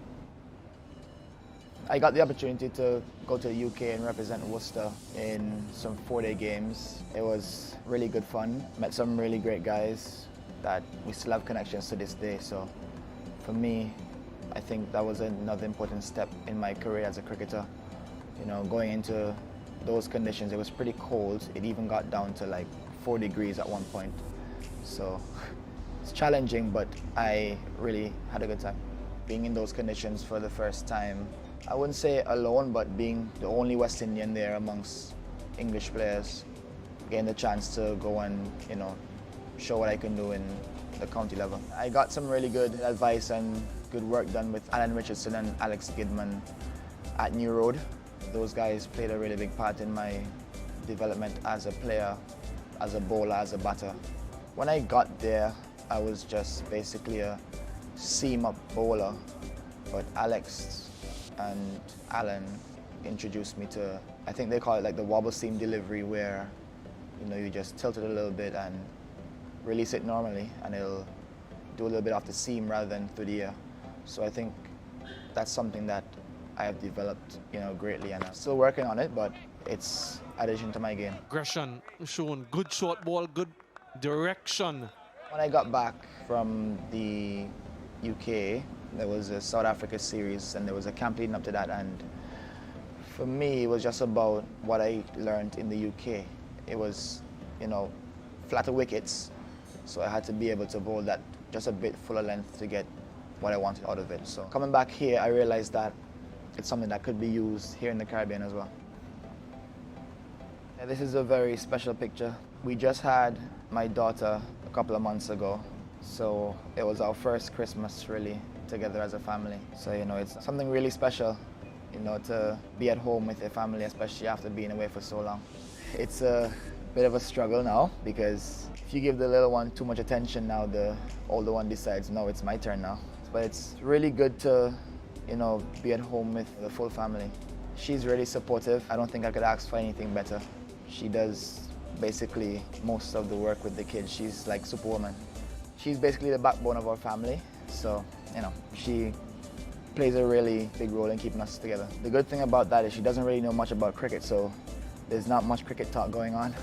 I got the opportunity to go to the UK and represent Worcester in some 4-day games. It was really good fun. Met some really great guys that we still have connections to this day. So for me, I think that was another important step in my career as a cricketer. Going into those conditions, it was pretty cold. It even got down to like 4 degrees at one point. So it's challenging, but I really had a good time. Being in those conditions for the first time, I wouldn't say alone, but being the only West Indian there amongst English players, getting the chance to go and, show what I can do in the county level. I got some really good advice and good work done with Alan Richardson and Alex Gidman at New Road. Those guys played a really big part in my development as a player, as a bowler, as a batter. When I got there, I was just basically a seam-up bowler, but Alex and Alan introduced me to, I think they call it like the wobble seam delivery, where you just tilt it a little bit and release it normally, and it'll do a little bit off the seam rather than through the air. So I think that's something that I have developed, greatly, and I'm still working on it, but it's addition to my game. Aggression shown, good short ball, good direction. When I got back from the UK, there was a South Africa series, and there was a camp leading up to that, and for me, it was just about what I learned in the UK. It was, flatter wickets, so I had to be able to bowl that just a bit fuller length to get what I wanted out of it. So coming back here, I realized that it's something that could be used here in the Caribbean as well. Yeah, this is a very special picture. We just had my daughter a couple of months ago, so it was our first Christmas really together as a family. So it's something really special, to be at home with your family, especially after being away for so long. It's a bit of a struggle now, because if you give the little one too much attention now, the older one decides, no, it's my turn now. But it's really good to, be at home with the full family. She's really supportive. I don't think I could ask for anything better. She does basically most of the work with the kids. She's like Superwoman. She's basically the backbone of our family. So, she plays a really big role in keeping us together. The good thing about that is she doesn't really know much about cricket, so there's not much cricket talk going on.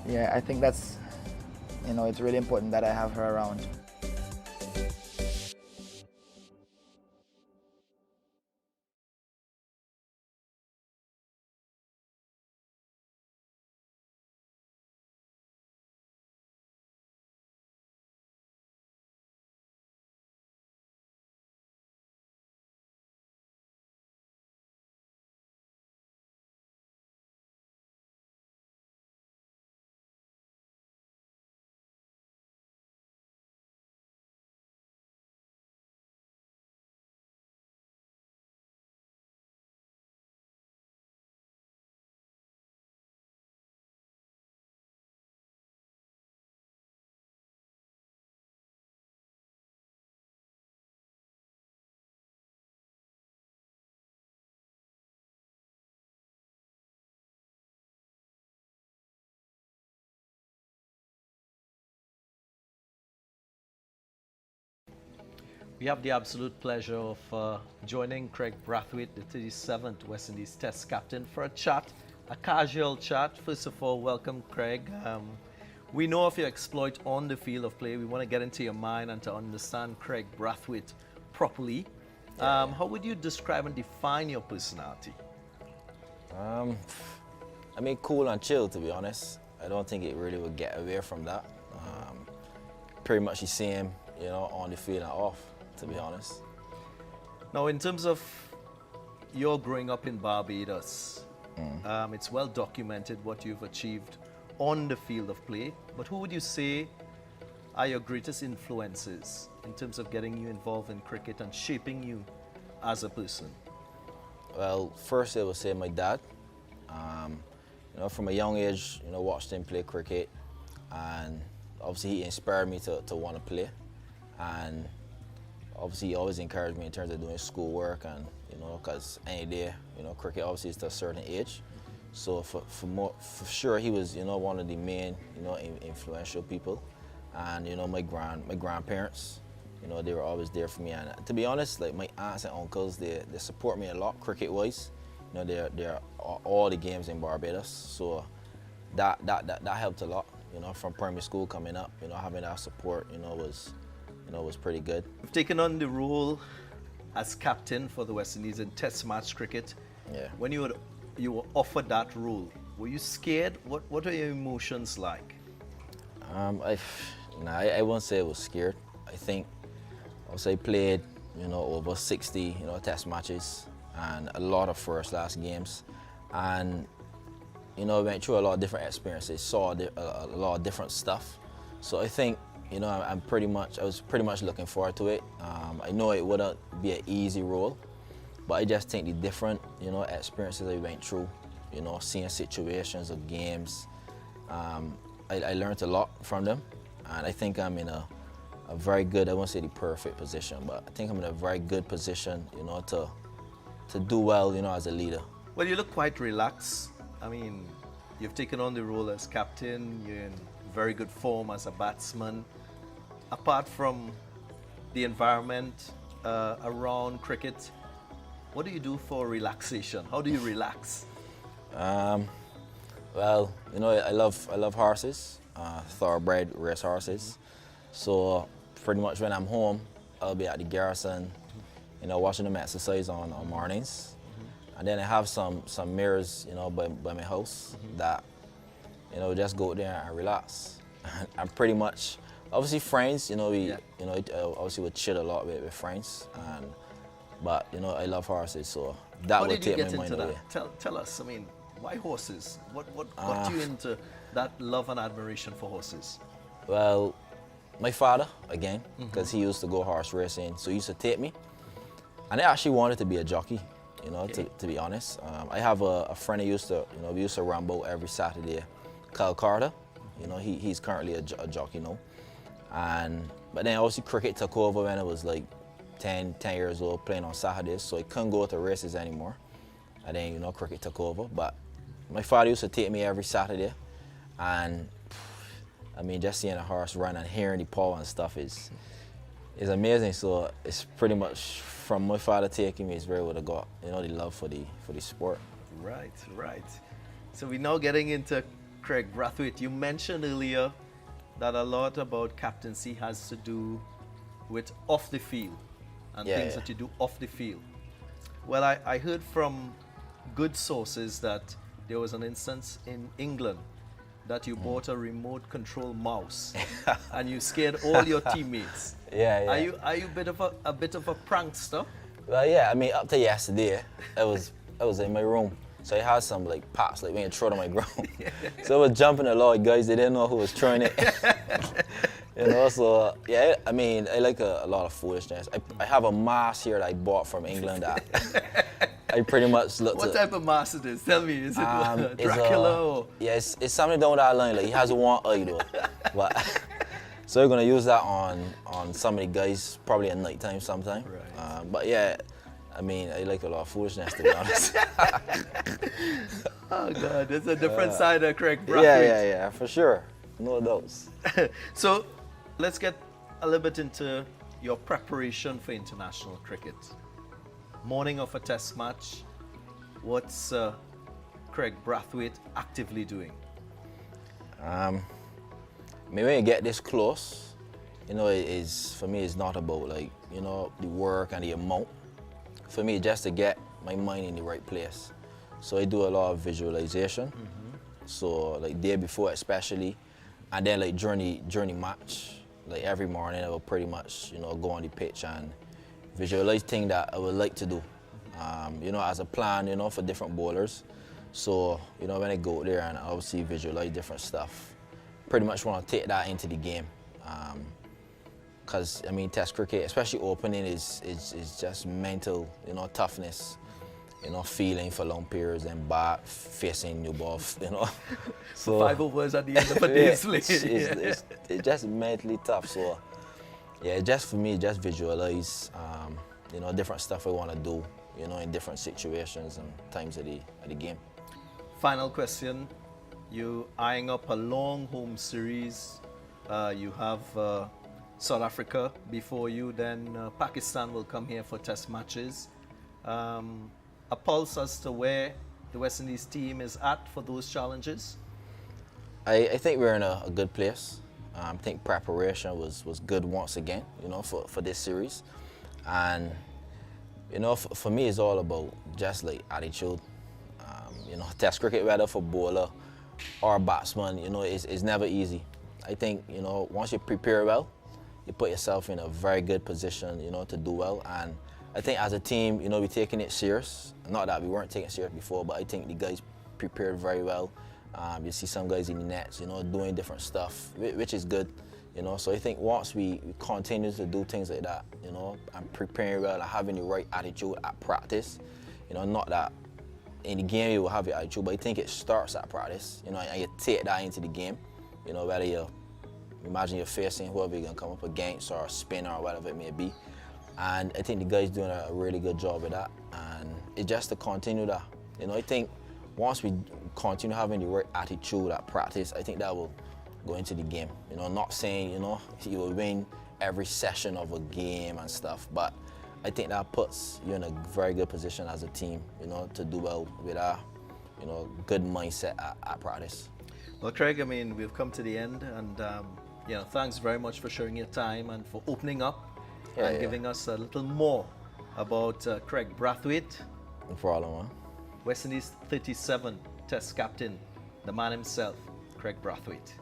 Yeah, I think that's, it's really important that I have her around. We have the absolute pleasure of joining Craig Brathwaite, the 37th West Indies Test captain, for a chat, a casual chat. First of all, welcome, Craig. We know of your exploit on the field of play. We want to get into your mind and to understand Craig Brathwaite properly. How would you describe and define your personality? Cool and chill, to be honest. I don't think it really would get away from that. Pretty much the same, on the field and off, to be honest. Now, in terms of your growing up in Barbados, it's well documented what you've achieved on the field of play, but who would you say are your greatest influences in terms of getting you involved in cricket and shaping you as a person? Well, first I would say my dad. From a young age, watched him play cricket, and obviously he inspired me to want to play. And obviously he always encouraged me in terms of doing schoolwork, and because any day, cricket obviously is to a certain age. So for sure he was, one of the main, influential people. And my grandparents, they were always there for me. And to be honest, like my aunts and uncles, they support me a lot cricket-wise. They're all the games in Barbados, so that helped a lot. From primary school coming up, having that support, was pretty good. You've taken on the role as captain for the West Indies in Test match cricket. Yeah. When you were offered that role, were you scared? What are your emotions like? I won't say I was scared. I think I played, over 60, Test matches and a lot of first-class games, and went through a lot of different experiences, saw a lot of different stuff. So I think, I was pretty much looking forward to it. I know it wouldn't be an easy role, but I just think the different, experiences I went through, seeing situations of games, I learned a lot from them, And I think I'm in a very good, I won't say the perfect position, but I think I'm in a very good position, you know, to do well, you know, as a leader. Well, you look quite relaxed. I mean, you've taken on the role as captain. You're in very good form as a batsman. Apart from the environment around cricket, what do you do for relaxation? How do you relax? Well, you know, I love horses, thoroughbred race horses. So pretty much when I'm home, I'll be at the garrison, you know, watching them exercise on mornings. And then I have some mirrors, you know, by my house that, you know, just go there and relax. I'm pretty much, obviously friends, you know, obviously would chill a lot with friends. But, you know, I love horses, so that would take my mind away. Tell us, I mean, why horses? What got you into that love and admiration for horses? Well, my father, again, because he used to go horse racing, so he used to take me. And I actually wanted to be a jockey, you know, to be honest. I have a friend who used to, you know, we used to run boat every Saturday, Kyle Carter. You know, he's currently a jockey now. But then obviously cricket took over when I was like 10 years old, playing on Saturdays, so I couldn't go to races anymore. And then, you know, cricket took over. But my father used to take me every Saturday, and I mean, just seeing a horse run and hearing the paw and stuff is amazing. So it's pretty much from my father taking me is where I would have got, you know, the love for the sport. Right. So we're now getting into Craig Brathwaite. You mentioned earlier that a lot about captaincy has to do with off the field and things that you do off the field. Well, I heard from good sources that there was an instance in England that you bought a remote control mouse and you scared all your teammates. Yeah. Are you a bit of a prankster? Well, yeah. I mean, up to yesterday, I was in my room, so I had some like pops, like when you throw it on my ground. So I was jumping a lot, guys. They didn't know who was throwing it. You know, so yeah. I mean, I like a lot of foolishness. I have a mask here that I bought from England that I pretty much looked. What type of mask it is? Tell me, is it Dracula or? Yeah, it's something down that line. Like he has one eye though, but so we're gonna use that on some of the guys probably at night time sometime. Right. But yeah, I mean, I like a lot of foolishness to be honest. Oh God, it's a different side of Craig Brathwaite. Yeah, for sure, no doubts. So, let's get a little bit into your preparation for international cricket. Morning of a test match, what's Craig Brathwaite actively doing? Maybe when you get this close, you know, for me it's not about like, you know, the work and the amount. For me, just to get my mind in the right place. So I do a lot of visualization. So like day before especially, and then like during the match, like every morning I will pretty much, you know, go on the pitch and visualize things that I would like to do, you know, as a plan, you know, for different bowlers. So, you know, when I go there and obviously visualize different stuff, pretty much want to take that into the game. Because, I mean, test cricket, especially opening, is just mental, you know, toughness, you know, feeling for long periods and bat, facing new ball, you know. So 5 overs at the end of a day's play. It's just mentally tough. So, yeah, just for me, just visualize, you know, different stuff I want to do, you know, in different situations and times of the game. Final question. You eyeing up a long home series. You have South Africa before you, then Pakistan will come here for test matches. A pulse as to where the West Indies team is at for those challenges? I think we're in a good place. I think preparation was good once again, you know, for this series. And, you know, for me, it's all about just like attitude. You know, test cricket, whether for bowler or batsman, you know, it's never easy. I think, you know, once you prepare well, you put yourself in a very good position, you know, to do well. And I think as a team, you know, we're taking it serious. Not that we weren't taking it serious before, but I think the guys prepared very well. You see some guys in the nets, you know, doing different stuff, which is good, you know. So I think once we continue to do things like that, you know, and preparing well and having the right attitude at practice, you know, not that in the game you will have your attitude, but I think it starts at practice, you know, and you take that into the game, you know, whether you're imagine you're facing whoever you're going to come up against, or a spinner or whatever it may be. And I think the guys doing a really good job with that. And it's just to continue that. You know, I think once we continue having the right attitude at practice, I think that will go into the game. You know, not saying, you know, you will win every session of a game and stuff, but I think that puts you in a very good position as a team, you know, to do well with a, you know, good mindset at practice. Well, Craig, I mean, we've come to the end, and you know, thanks very much for sharing your time and for opening up and giving us a little more about Craig Brathwaite. No problem, man. West Indies 37 Test captain, the man himself, Craig Brathwaite.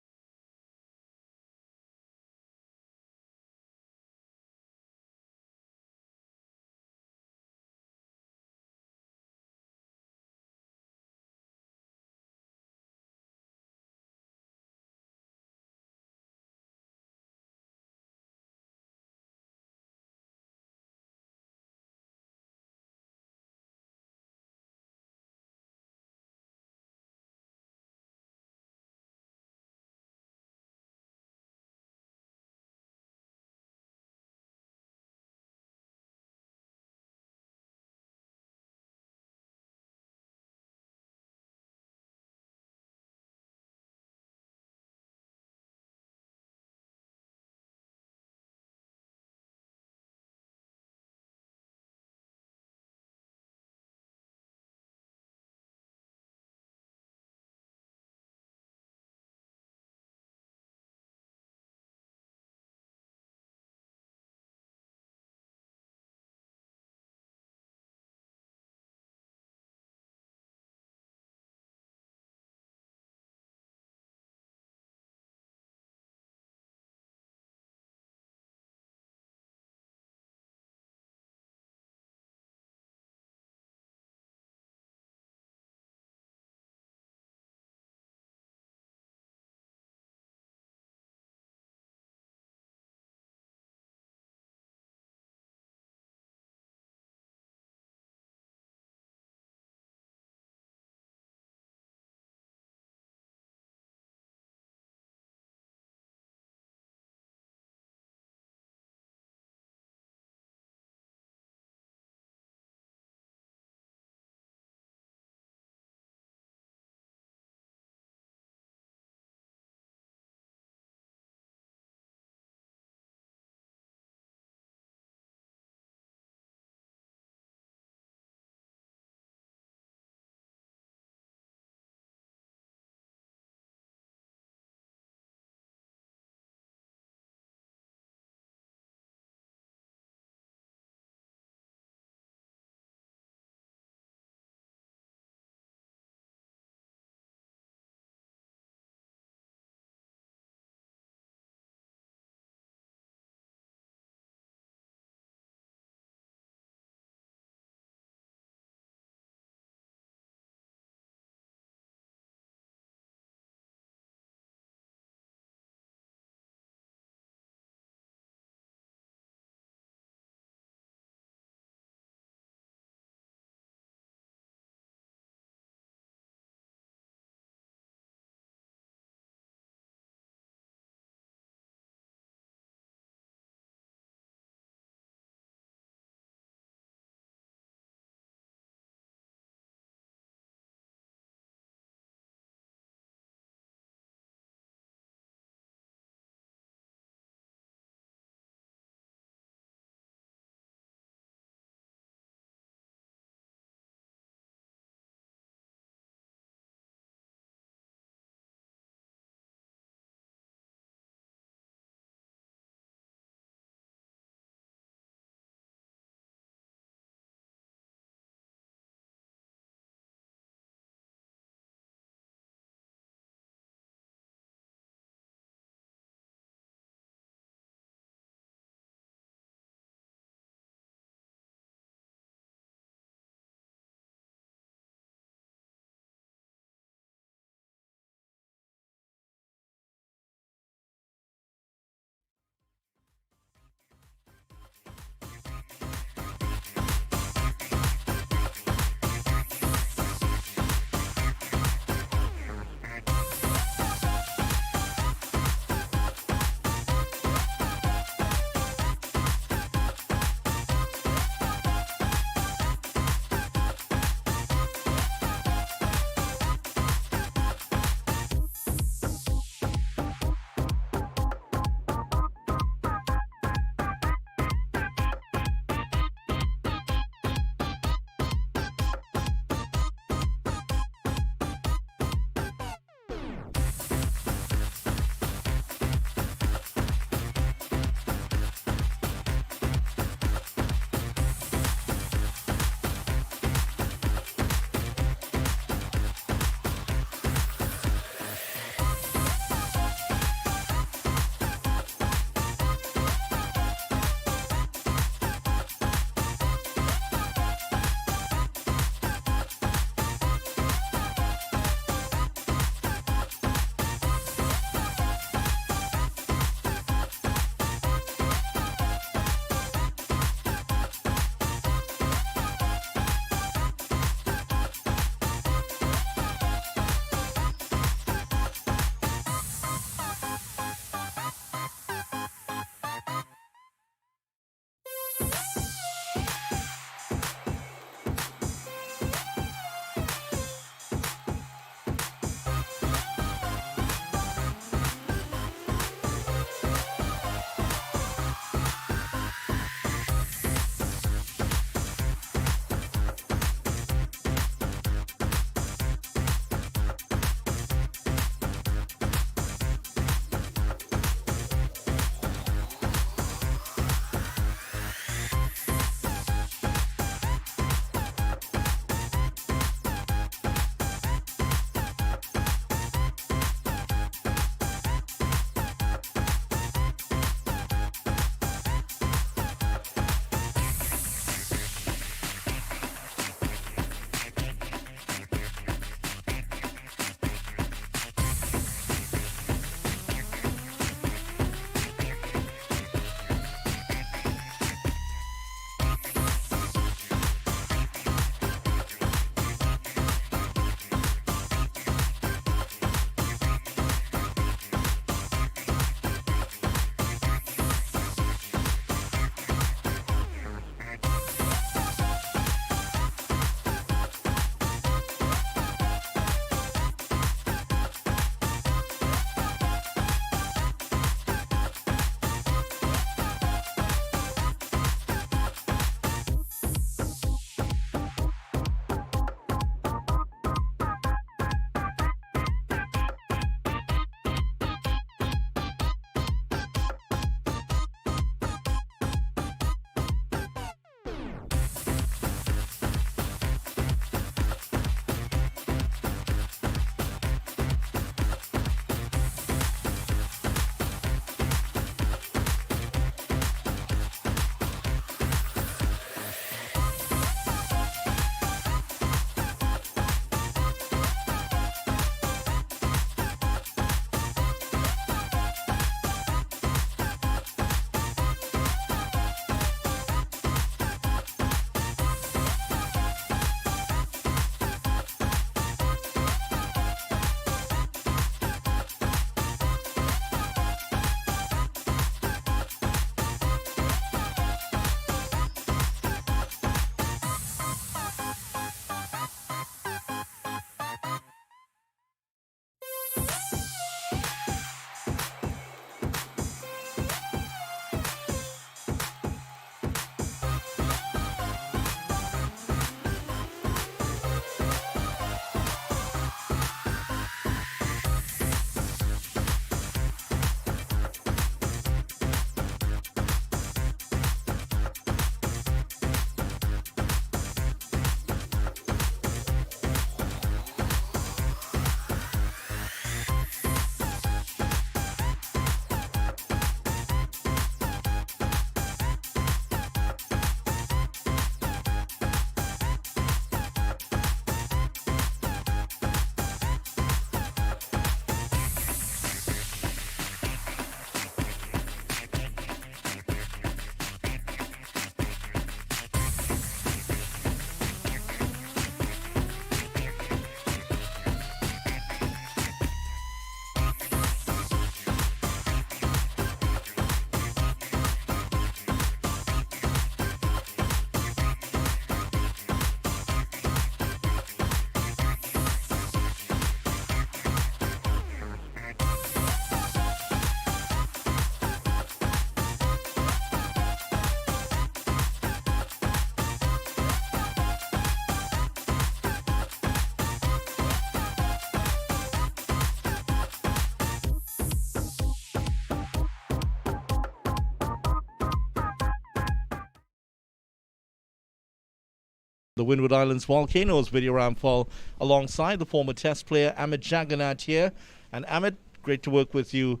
the Windward Islands Volcanoes video ramfall alongside the former Test player Amit Jagannath here. And Amit, great to work with you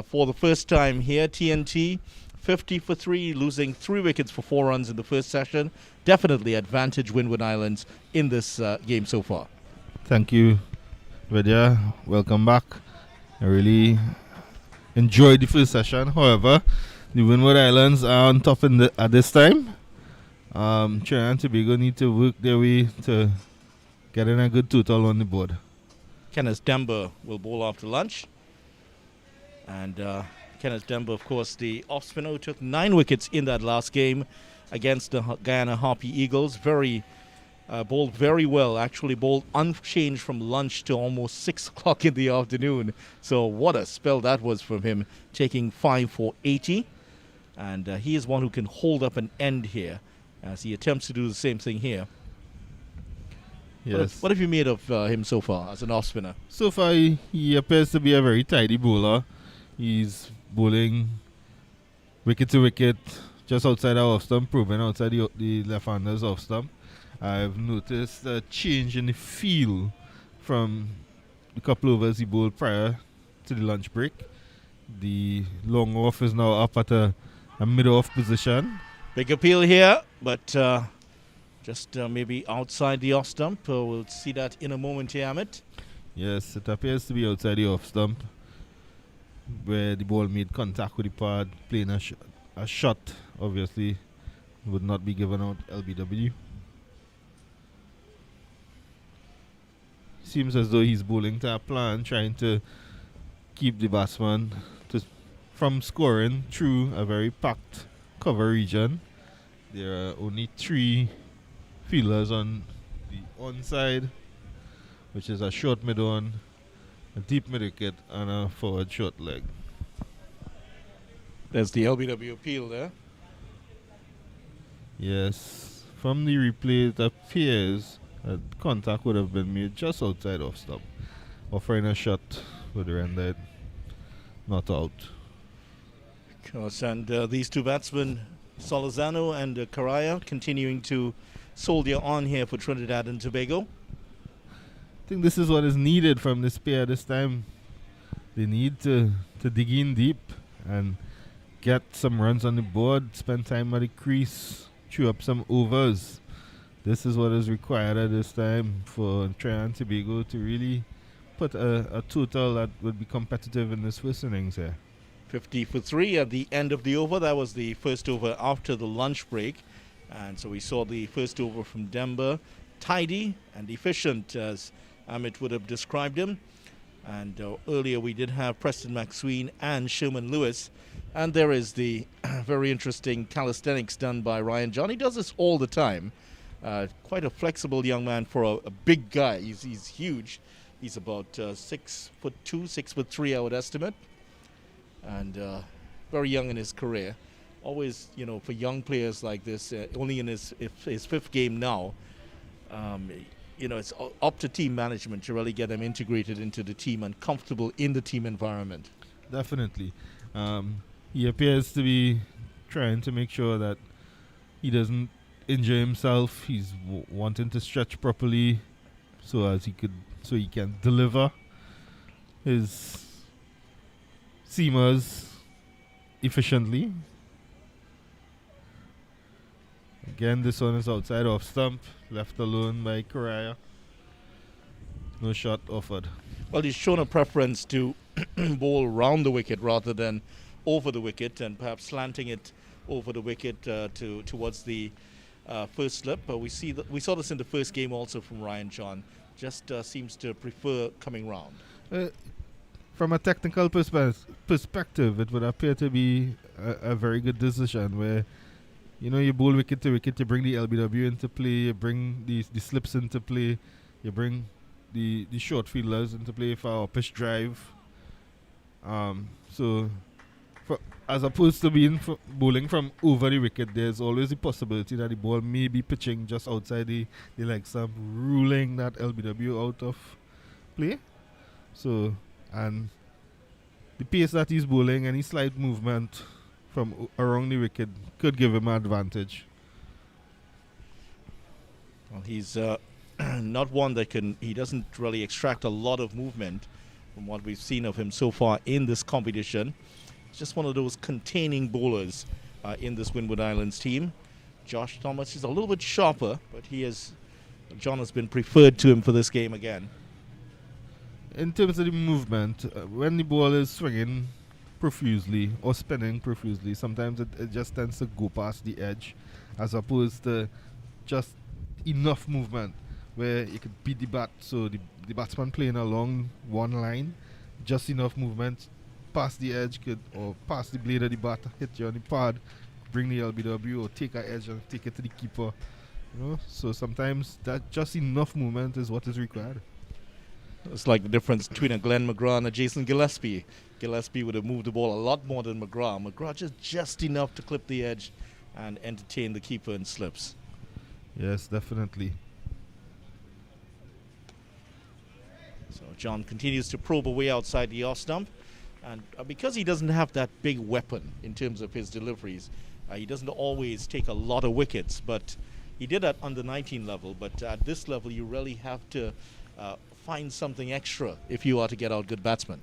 for the first time here. TNT 50 for 3, losing 3 wickets for 4 runs in the first session. Definitely advantage Windward Islands in this game so far. Thank you, Vidya. Welcome back. I really enjoyed the first session. However, the Windward Islands are on top at this time. Trinidad and Tobago need to work their way to getting a good total on the board. Kenneth Demba will bowl after lunch. And Kenneth Demba, of course, the off-spinner who took 9 wickets in that last game against the Guyana Harpy Eagles. Bowled very well, actually bowled unchanged from lunch to almost 6 o'clock in the afternoon. So what a spell that was from him, taking 5 for 80. And he is one who can hold up an end here as he attempts to do the same thing here. Yes. What have you made of him so far as an off-spinner? So far, he appears to be a very tidy bowler. He's bowling wicket to wicket just outside our off stump, proving outside the left-hander's off stump. I've noticed a change in the feel from the couple overs he bowled prior to the lunch break. The long off is now up at a mid-off position. Big appeal here, but just maybe outside the off stump. We'll see that in a moment here, Amit. Yes, it appears to be outside the off stump, where the ball made contact with the pad, playing a shot, obviously, would not be given out LBW. Seems as though he's bowling to a plan, trying to keep the batsman from scoring through a very packed cover region. There are only 3 fielders on the onside, which is a short mid-on, a deep mid-wicket, and a forward short leg. There's the LBW appeal there. Yes, from the replay it appears that contact would have been made just outside off stump, offering a shot with the rendered not out. Of course, and these 2 batsmen, Solizano and Karaya, continuing to soldier on here for Trinidad and Tobago. I think this is what is needed from this pair this time. They need to dig in deep and get some runs on the board, spend time at the crease, chew up some overs. This is what is required at this time for Trinidad and Tobago to really put a total that would be competitive in this first innings here. 50 for 3 at the end of the over. That was the first over after the lunch break. And so we saw the first over from Demba, tidy and efficient as Amit would have described him. And earlier we did have Preston McSween and Sherman Lewis. And there is the very interesting calisthenics done by Ryan John. He does this all the time. Quite a flexible young man for a big guy. He's huge. He's about 6'2", 6'3", I would estimate. And very young in his career. Always, for young players like this, only in his 5th game now, it's up to team management to really get them integrated into the team and comfortable in the team environment. Definitely. He appears to be trying to make sure that he doesn't injure himself. He's wanting to stretch properly so he can deliver his seamers efficiently. Again, this one is outside off stump, left alone by Karaya. No shot offered. Well, he's shown a preference to bowl round the wicket rather than over the wicket, and perhaps slanting it over the wicket towards the first slip. But we saw this in the first game also from Ryan John. Just seems to prefer coming round. From a technical perspective, it would appear to be a very good decision where, you bowl wicket to wicket, you bring the LBW into play, you bring the slips into play, you bring the short fielders into play for our pitch drive. As opposed to bowling from over the wicket, there's always the possibility that the ball may be pitching just outside the leg stump, ruling that LBW out of play. So, and the pace that he's bowling, any slight movement from around the wicket could give him an advantage. Well, he's not one that he doesn't really extract a lot of movement from what we've seen of him so far in this competition. He's just one of those containing bowlers in this Windward Islands team. Josh Thomas is a little bit sharper, but John has been preferred to him for this game again. In terms of the movement, when the ball is swinging profusely or spinning profusely, sometimes it just tends to go past the edge, as opposed to just enough movement where you could beat the bat. So the batsman playing along one line, just enough movement past the edge or past the blade of the bat, hit you on the pad, bring the LBW or take a edge and take it to the keeper. So sometimes that just enough movement is what is required. It's like the difference between a Glenn McGrath and a Jason Gillespie. Gillespie would have moved the ball a lot more than McGrath. McGrath just enough to clip the edge and entertain the keeper in slips. Yes, definitely. So John continues to probe away outside the off stump. And because he doesn't have that big weapon in terms of his deliveries, he doesn't always take a lot of wickets. But he did at under 19 level. But at this level, you really have to find something extra if you are to get out good batsmen.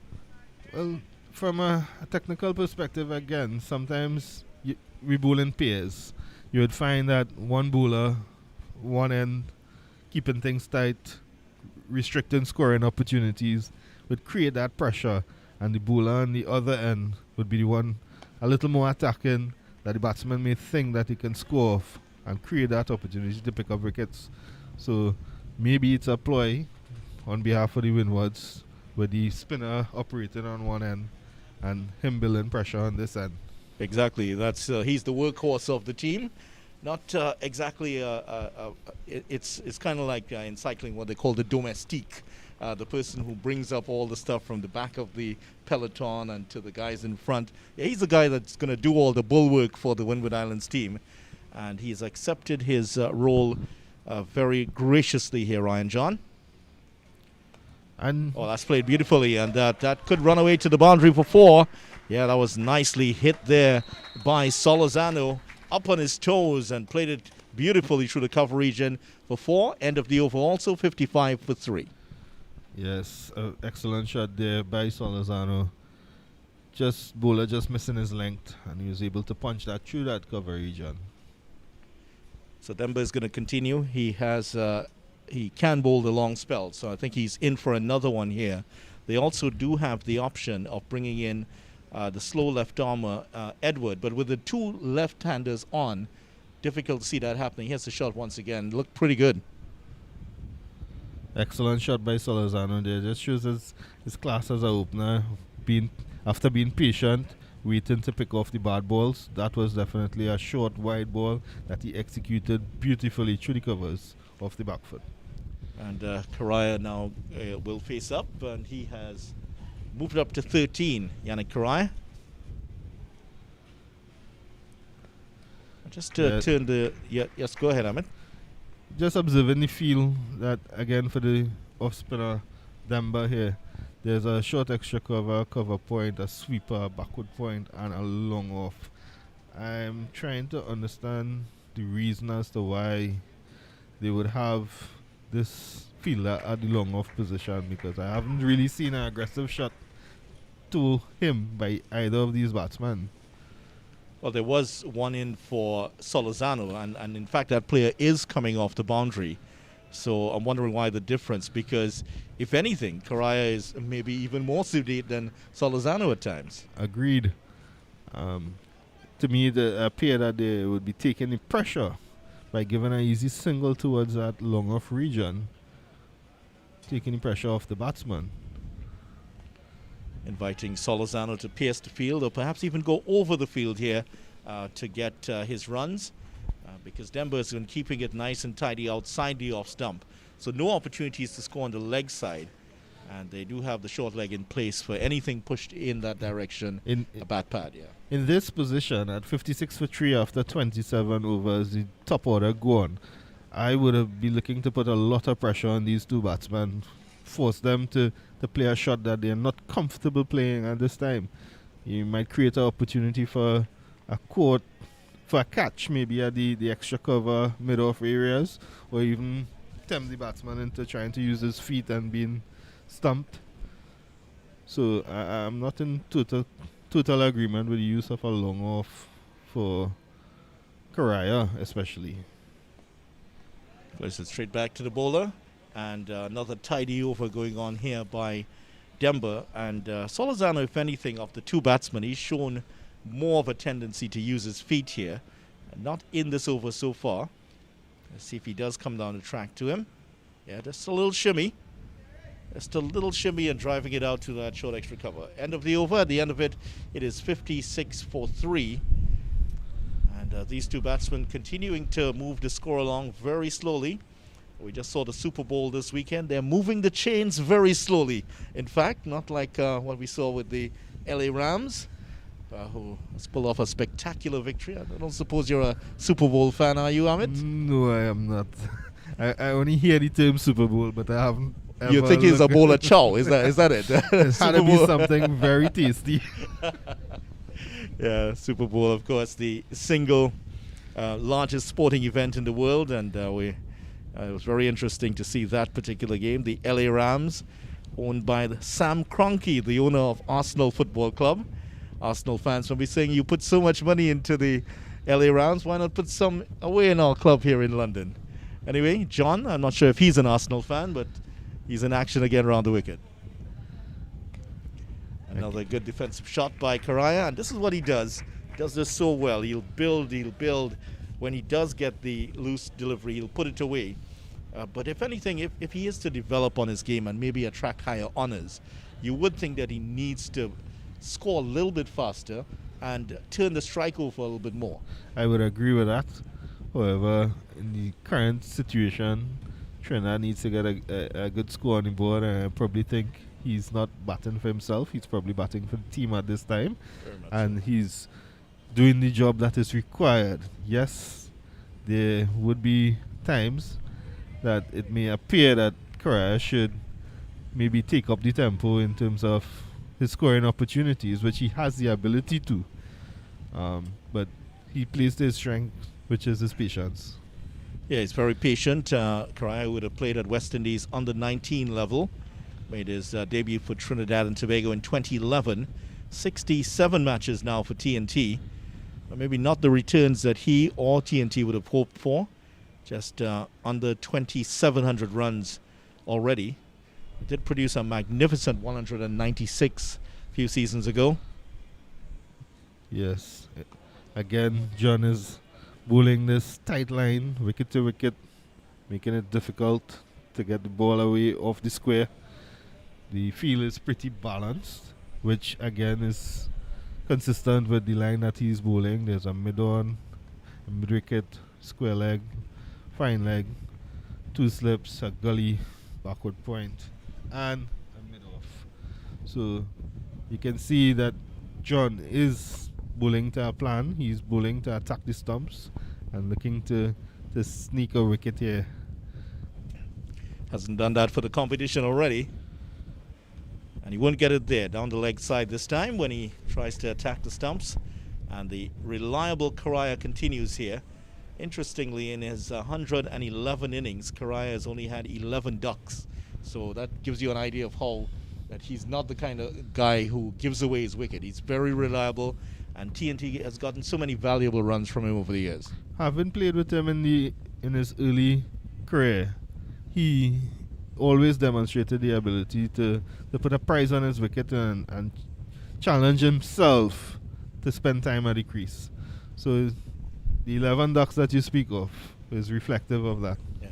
Well, from a technical perspective, again, sometimes we bowl in pairs. You would find that one bowler, one end, keeping things tight, restricting scoring opportunities, would create that pressure, and the bowler on the other end would be the one a little more attacking, that the batsman may think that he can score off and create that opportunity to pick up wickets. So maybe it's a ploy on behalf of the Windwards, with the spinner operating on one end and him building pressure on this end. Exactly. That's he's the workhorse of the team. Not exactly. It's kind of like in cycling what they call the domestique, the person who brings up all the stuff from the back of the peloton and to the guys in front. Yeah, he's the guy that's going to do all the bulwark for the Windward Islands team, and he's accepted his role very graciously here, Ryan John. And that's played beautifully, and that could run away to the boundary for 4. Yeah, that was nicely hit there by Solozano, up on his toes, and played it beautifully through the cover region for 4. End of the over also, 55 for 3. Yes, excellent shot there by Solozano. Bowler just missing his length, and he was able to punch that through that cover region. So Demba is going to continue. He can bowl the long spell, so I think he's in for another one here. They also do have the option of bringing in the slow left armer, Edward, but with the 2 left-handers on, difficult to see that happening. Here's the shot once again. Looked pretty good. Excellent shot by Solozano there. Just shows his class as an opener. After being patient, waiting to pick off the bad balls. That was definitely a short, wide ball that he executed beautifully through the covers off the back foot. And Karaya now will face up, and he has moved up to 13, Yannick Karaya. Just to turn the... yes, go ahead, Ahmed. Just observing the feel that, again, for the off-spinner Demba here, there's a short extra cover point, a sweeper, a backward point, and a long off. I'm trying to understand the reason as to why they would have this fielder at the long off position, because I haven't really seen an aggressive shot to him by either of these batsmen. Well, there was one in for Solozano, and in fact that player is coming off the boundary. So I'm wondering why the difference, because if anything, Karaya is maybe even more sedate than Solozano at times. Agreed. To me, it appeared that they would be taking the pressure by giving an easy single towards that long off region, taking the pressure off the batsman. Inviting Solozano to pierce the field, or perhaps even go over the field here to get his runs, because Demba has been keeping it nice and tidy outside the off stump. So no opportunities to score on the leg side. And they do have the short leg in place for anything pushed in that direction, a bat pad, yeah. In this position, at 56 for 3 after 27 overs, the top order gone, I would have been looking to put a lot of pressure on these 2 batsmen, force them to play a shot that they're not comfortable playing at this time. You might create an opportunity for a quote for a catch, maybe at the extra cover mid-off areas, or even tempt the batsman into trying to use his feet and being stumped. So I'm not in total agreement with the use of a long off for Karaya, especially. Plays it straight back to the bowler, and another tidy over going on here by Demba. And Solazano, if anything, of the two batsmen, he's shown more of a tendency to use his feet here. Not in this over so far. Let's see if he does come down the track to him. Yeah, just a little shimmy. Just a little shimmy and driving it out to that short extra cover. End of the over. At the end of it, it is 56 for 3. And these two batsmen continuing to move the score along very slowly. We just saw the Super Bowl this weekend. They're moving the chains very slowly. In fact, not like what we saw with the LA Rams, who has pulled off a spectacular victory. I don't suppose you're a Super Bowl fan, are you, Amit? No, I am not. I only hear the term Super Bowl, but I haven't. You think it's a bowl of chow? Is that it? It had to be something very tasty. Yeah, Super Bowl, of course, the single largest sporting event in the world, and it was very interesting to see that particular game. The LA Rams, owned by Sam Kroenke, the owner of Arsenal Football Club. Arsenal fans will be saying, you put so much money into the LA Rams, why not put some away in our club here in London? Anyway, John, I'm not sure if he's an Arsenal fan, but he's in action again around the wicket. Another good defensive shot by Karaya, and this is what he does. He does this so well. He'll build. When he does get the loose delivery, he'll put it away. But if anything, if he is to develop on his game and maybe attract higher honors, you would think that he needs to score a little bit faster and turn the strike over a little bit more. I would agree with that. However, in the current situation, Trinidad needs to get a good score on the board, and I probably think he's not batting for himself. He's probably batting for the team at this time, and he's doing the job that is required. Yes, there would be times that it may appear that Karaya should maybe take up the tempo in terms of his scoring opportunities, which he has the ability to. But he plays to his strength, which is his patience. Yeah, he's very patient. Karaya would have played at West Indies under 19 level. Made his debut for Trinidad and Tobago in 2011. 67 matches now for TNT. Maybe not the returns that he or TNT would have hoped for. Just under 2,700 runs already. He did produce a magnificent 196 a few seasons ago. Yes. Again, John is bowling this tight line, wicket to wicket, making it difficult to get the ball away off the square. The field is pretty balanced, which again is consistent with the line that he's bowling. There's a mid-on, a mid-wicket, square leg, fine leg, two slips, a gully, backward point, and a mid-off. So you can see that John is bowling to a plan. He's bowling to attack the stumps and looking to sneak a wicket here. Hasn't done that for the competition already. And he won't get it there, down the leg side this time when he tries to attack the stumps. And the reliable Karaya continues here. Interestingly, in his 111 innings, Karaya has only had 11 ducks. So that gives you an idea of how that he's not the kind of guy who gives away his wicket. He's very reliable, and TNT has gotten so many valuable runs from him over the years. Having played with him in his early career, he always demonstrated the ability to put a price on his wicket and challenge himself to spend time at the crease. So the 11 ducks that you speak of is reflective of that. Yeah.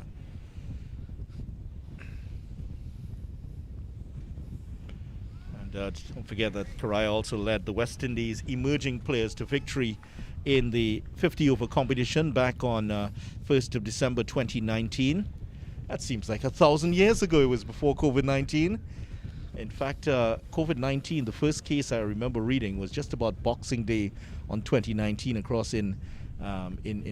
And don't forget that Karaya also led the West Indies emerging players to victory in the 50-over competition back on 1st of December 2019. That seems like 1,000 years ago. It was before COVID-19. In fact, COVID-19, the first case I remember reading was just about Boxing Day on 2019 across in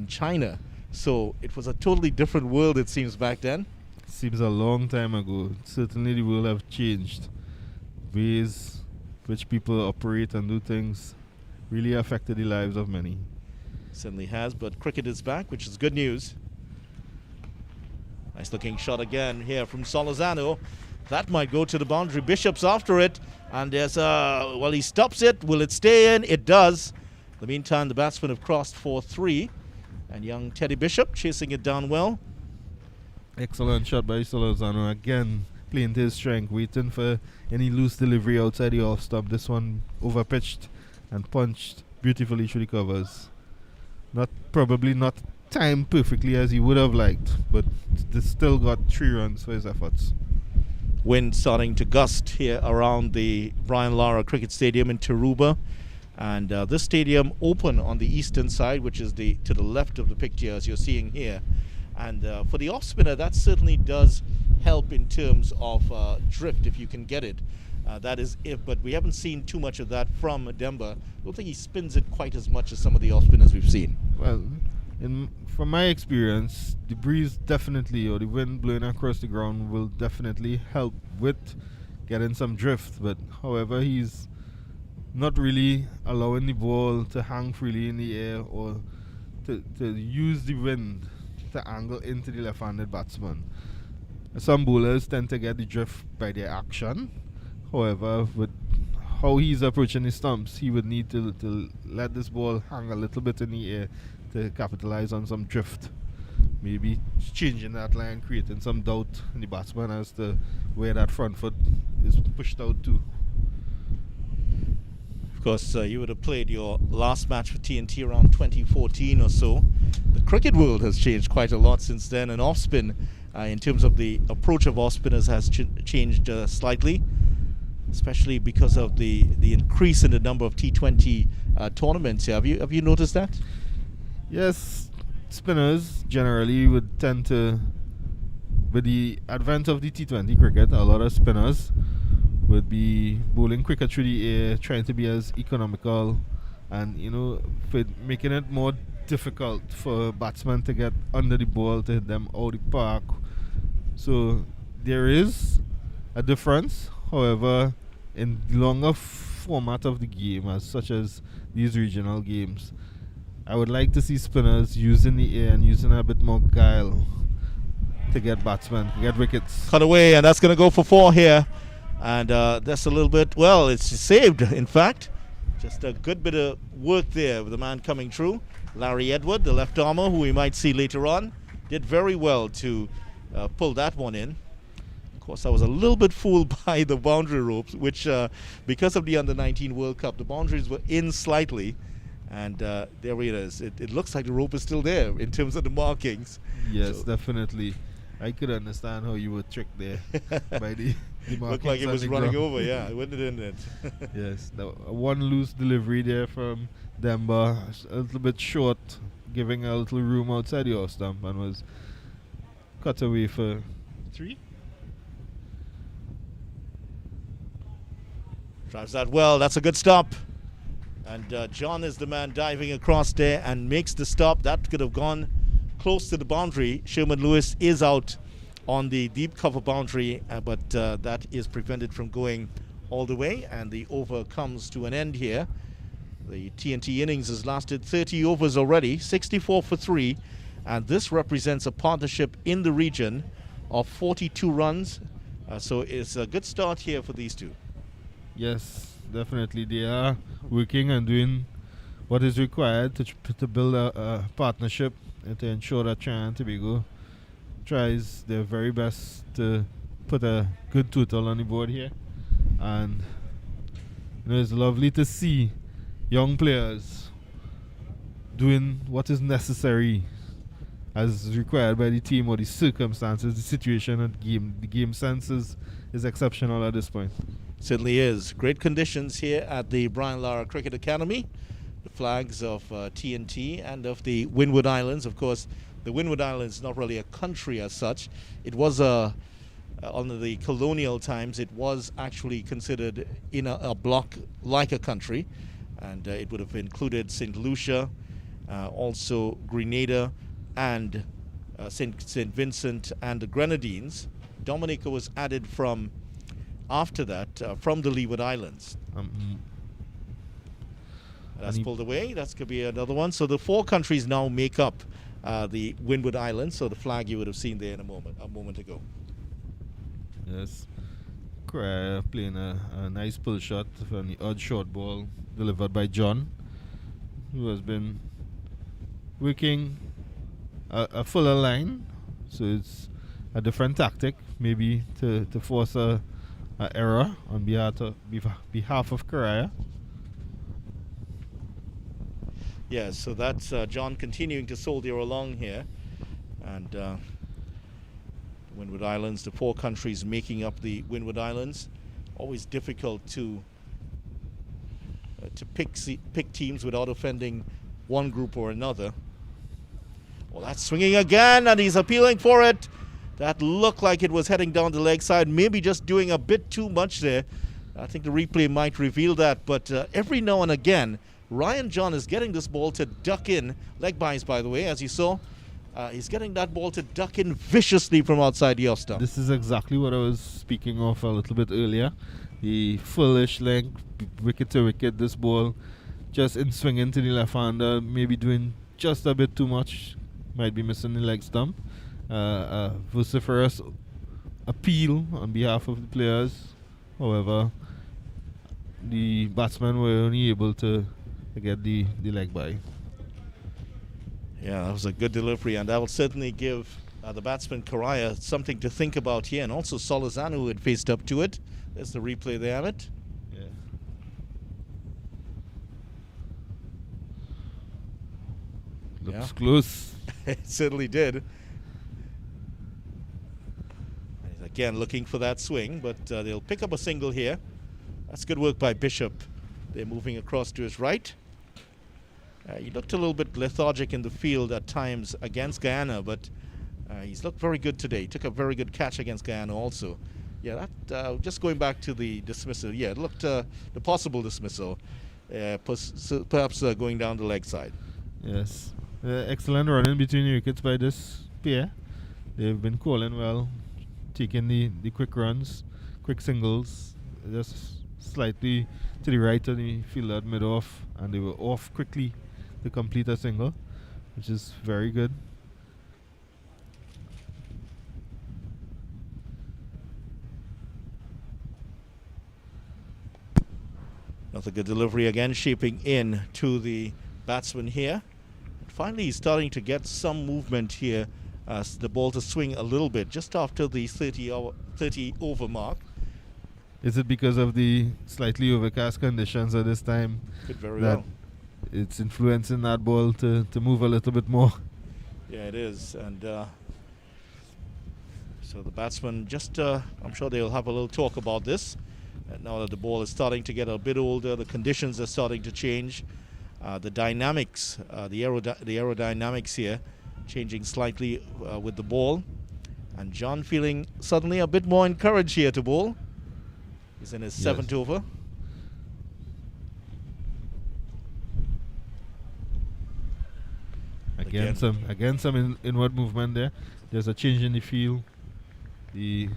China. So it was a totally different world, it seems, back then. Seems a long time ago. Certainly the world have changed. Ways which people operate and do things really affected the lives of many. Certainly has, but cricket is back, which is good news. Nice looking shot again here from Solozano. That might go to the boundary. Bishop's after it, and there's well, he stops it. Will it stay in? It does. In the meantime, the batsmen have crossed for 3, and young Teddy Bishop chasing it down well. Excellent shot by Solozano. Again, playing to his strength, waiting for any loose delivery outside the off stump. This one overpitched and punched beautifully through the covers. Probably not timed perfectly as he would have liked, but this still got 3 runs for his efforts. Wind starting to gust here around the Brian Lara Cricket Stadium in Tarouba, and this stadium open on the eastern side, which is to the left of the picture as you're seeing here. And for the off spinner, that certainly does help in terms of drift if you can get it. That is if, but we haven't seen too much of that from Demba. I don't think he spins it quite as much as some of the off spinners we've seen. Well, from my experience, the breeze definitely, or the wind blowing across the ground, will definitely help with getting some drift. But however, he's not really allowing the ball to hang freely in the air or to use the wind to angle into the left-handed batsman. Some bowlers tend to get the drift by their action. However, with how he's approaching the stumps, he would need to let this ball hang a little bit in the air to capitalize on some drift. Maybe changing that line, creating some doubt in the batsman as to where that front foot is pushed out to. Of course, you would have played your last match for TNT around 2014 or so. The cricket world has changed quite a lot since then, and off-spin, in terms of the approach of off-spinners, has changed slightly, especially because of the increase in the number of T20 tournaments here. Have you noticed that? Yes, spinners generally would tend to, with the advent of the T20 cricket, a lot of spinners would be bowling quicker through the air, trying to be as economical, and making it more difficult for batsmen to get under the ball to hit them out the park. So there is a difference. However, in the longer format of the game, as such as these regional games, I would like to see spinners using the air and using a bit more guile to get batsmen, get wickets. Cut away, and that's going to go for 4 here. And that's a little bit, well, it's saved, in fact. Just a good bit of work there with the man coming through. Larry Edward, the left armer, who we might see later on, did very well to pull that one in. Of course, I was a little bit fooled by the boundary ropes, which, because of the Under-19 World Cup, the boundaries were in slightly. And there it is. It looks like the rope is still there in terms of the markings. Yes, so definitely. I could understand how you were tricked there by the markings. Looked like it was running over, yeah, wouldn't it? Yes, one loose delivery there from Demba, a little bit short, giving a little room outside the off stump, and was cut away for 3. Drives that well. That's a good stop. And John is the man diving across there and makes the stop. That could have gone close to the boundary. Sherman Lewis is out on the deep cover boundary, but that is prevented from going all the way, and the over comes to an end here. The TNT innings has lasted 30 overs already, 64 for 3, and this represents a partnership in the region of 42 runs. So it's a good start here for these two. Yes, definitely. They are working and doing what is required to build a partnership and to ensure that Trinidad and Tobago tries their very best to put a good total on the board here. And it's lovely to see young players doing what is necessary as required by the team or the circumstances, the situation of the game. The game sense is exceptional at this point. Certainly is. Great conditions here at the Brian Lara Cricket Academy. The flags of TNT and of the Windward Islands. Of course, the Windward Islands is not really a country as such. It was under the colonial times, it was actually considered in a block like a country, and it would have included St. Lucia, also Grenada, and St. Vincent and the Grenadines. Dominica was added from after that from the Leeward Islands. That's pulled away. That's could be another one. So the four countries now make up the Windward Islands. So the flag you would have seen there in a moment ago. Yes. Playing a nice pull shot from the odd short ball delivered by John, who has been working a fuller line. So it's a different tactic, maybe to force a error on behalf of Karaya. Yeah, so that's John continuing to soldier along here. And Windward Islands, the four countries making up the Windward Islands. Always difficult to pick teams without offending one group or another. Well, that's swinging again, and he's appealing for it. That looked like it was heading down the leg side, maybe just doing a bit too much there. I think the replay might reveal that, but every now and again, Ryan John is getting this ball to duck in. Leg binds, by the way, as you saw. He's getting that ball to duck in viciously from outside the off stump. This is exactly what I was speaking of a little bit earlier. The fullish length, wicket to wicket, this ball just in swinging to the left-hander, maybe doing just a bit too much. Might be missing the leg stump. Vociferous appeal on behalf of the players. However, the batsmen were only able to get the leg by. Yeah, that was a good delivery, and that will certainly give the batsman Karaya something to think about here, and also Solizano, who had faced up to it. There's the replay there, Amit. Yeah. Looks close. It certainly did. He's again looking for that swing, but they'll pick up a single here. That's good work by Bishop. They're moving across to his right. He looked a little bit lethargic in the field at times against Guyana, but he's looked very good today. He took a very good catch against Guyana also. Yeah, that just going back to the dismissal. Yeah, it looked the possible dismissal, perhaps going down the leg side. Yes, excellent running between the wickets by this pair. They've been calling well, taking the quick runs, quick singles, just slightly to the right of the fielder mid-off, and they were off quickly to complete a single, which is very good. Another good delivery again, shaping in to the batsman here. Finally, he's starting to get some movement here. The ball to swing a little bit just after the 30 over mark. Is it because of the slightly overcast conditions at this time? Could very that well. It's influencing that ball to move a little bit more. Yeah, it is. And so the batsman just, I'm sure they'll have a little talk about this. Now that the ball is starting to get a bit older, the conditions are starting to change. The dynamics, the aerodynamics here, changing slightly with the ball. And John feeling suddenly a bit more encouraged here to bowl. He's in his seventh over. Again some inward movement there. There's a change in the field. The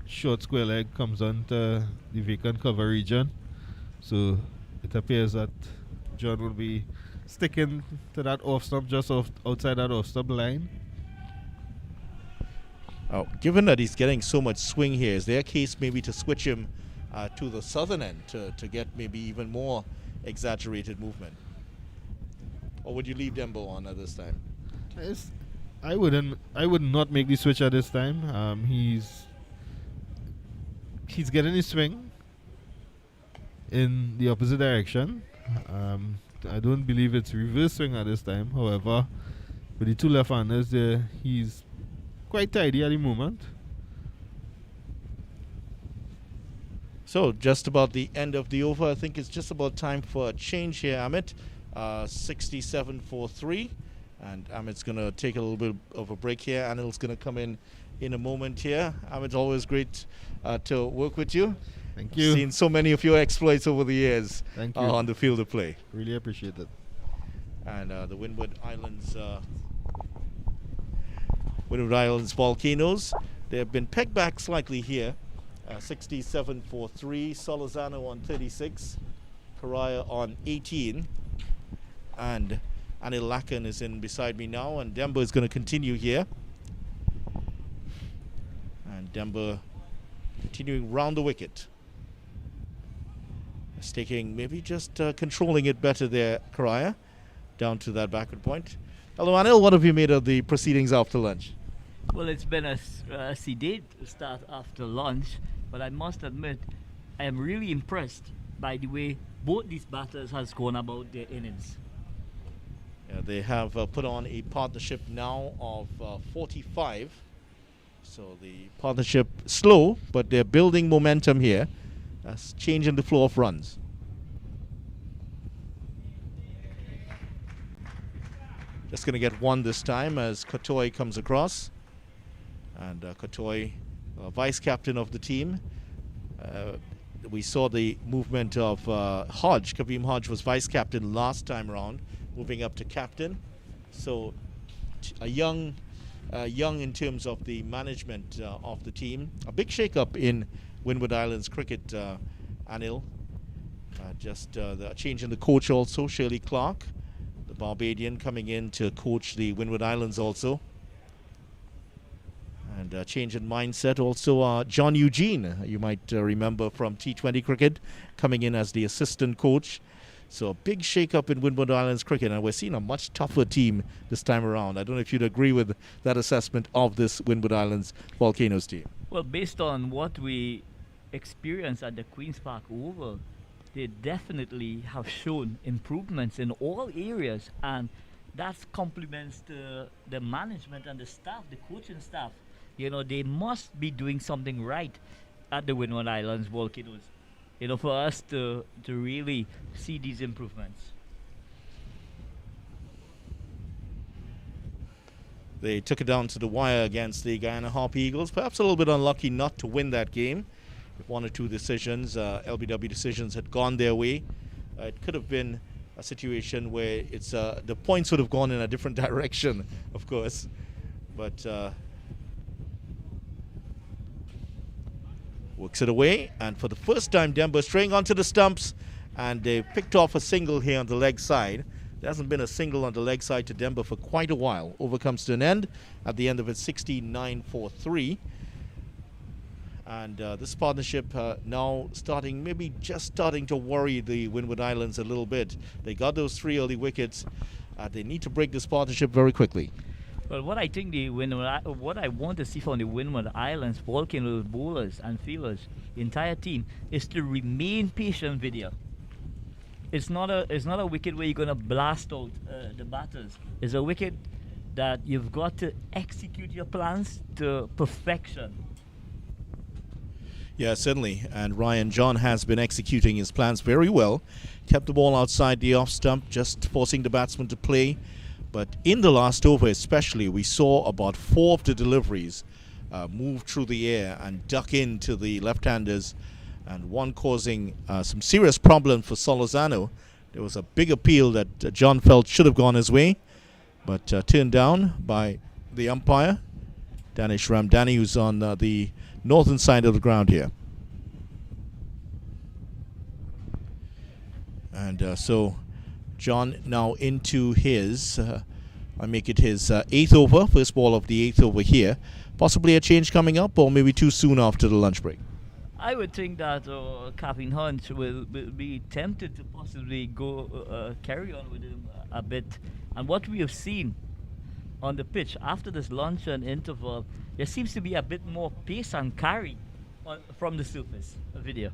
short square leg comes on to the vacant cover region. So it appears that John will be sticking to that off stump, just outside that off stump line. Oh, given that he's getting so much swing here, is there a case maybe to switch him to the southern end to get maybe even more exaggerated movement? Or would you leave Dembo on at this time? I would not make the switch at this time. He's getting his swing in the opposite direction. I don't believe it's reverse swing at this time. However, with the two left-handers there, he's quite tidy at the moment. So just about the end of the over. I think it's just about time for a change here, Amit. 67 for 3, and Amit's going to take a little bit of a break here. Anil's going to come in a moment here. Amit, always great to work with you. Thank you. I've seen so many of your exploits over the years. Thank you. On the field of play. Really appreciate it. And the Windward Islands Volcanoes, they have been pegged back slightly here. 67 for 3, Solizano on 36, Karaya on 18. and Anil Lakan is in beside me now, and Demba is going to continue here. And Demba continuing round the wicket. Taking maybe just controlling it better there, Karaya, down to that backward point. Hello, Anil. What have you made of the proceedings after lunch? Well, it's been a sedate start after lunch, but I must admit, I am really impressed by the way both these batters has gone about their innings. Yeah, they have put on a partnership now of 45. So the partnership slow, but they're building momentum here. That's changing the flow of runs. Just going to get one this time as Kotoy comes across. And Kotoy, vice captain of the team. We saw the movement of Hodge. Kaveem Hodge was vice captain last time round, moving up to captain. So a young in terms of the management of the team. A big shake-up in Windward Islands cricket, Anil. Just the change in the coach also, Shirley Clark, the Barbadian, coming in to coach the Windward Islands also. And change in mindset also, John Eugene, you might remember from T20 cricket, coming in as the assistant coach. So a big shake-up in Windward Islands cricket, and we're seeing a much tougher team this time around. I don't know if you'd agree with that assessment of this Windward Islands Volcanoes team. Well, based on what we experienced at the Queen's Park Oval, they definitely have shown improvements in all areas, and that complements the management and the staff, the coaching staff. You know, they must be doing something right at the Windward Islands Volcanoes, you know, for us to really see these improvements. They took it down to the wire against the Guyana Harp Eagles. Perhaps a little bit unlucky not to win that game. If one or two decisions, LBW decisions, had gone their way, it could have been a situation where it's the points would have gone in a different direction, of course. But works it away, and for the first time, Denver straying onto the stumps, and they picked off a single here on the leg side. There hasn't been a single on the leg side to Denver for quite a while. Over comes to an end at the end of it, 69 for 3. And this partnership now just starting to worry the Windward Islands a little bit. They got those 3 early wickets. They need to break this partnership very quickly. Well, what I think what I want to see from the Windward Islands Volcanoes bowlers and fielders, the entire team, is to remain patient. Video. It's not a wicket where you're gonna blast out the batters. It's a wicket that you've got to execute your plans to perfection. Yeah, certainly. And Ryan John has been executing his plans very well. Kept the ball outside the off stump, just forcing the batsman to play. But in the last over especially, we saw about 4 of the deliveries move through the air and duck into the left-handers, and one causing some serious problem for Solozano. There was a big appeal that John felt should have gone his way, but turned down by the umpire, Danish Ramdani, who's on the northern side of the ground here. And so John now into his, I make it his 8th over, first ball of the 8th over here. Possibly a change coming up, or maybe too soon after the lunch break. I would think that Captain Hunt will be tempted to possibly go carry on with him a bit. And what we have seen on the pitch after this lunch and interval, there seems to be a bit more pace and carry from the surface. Video.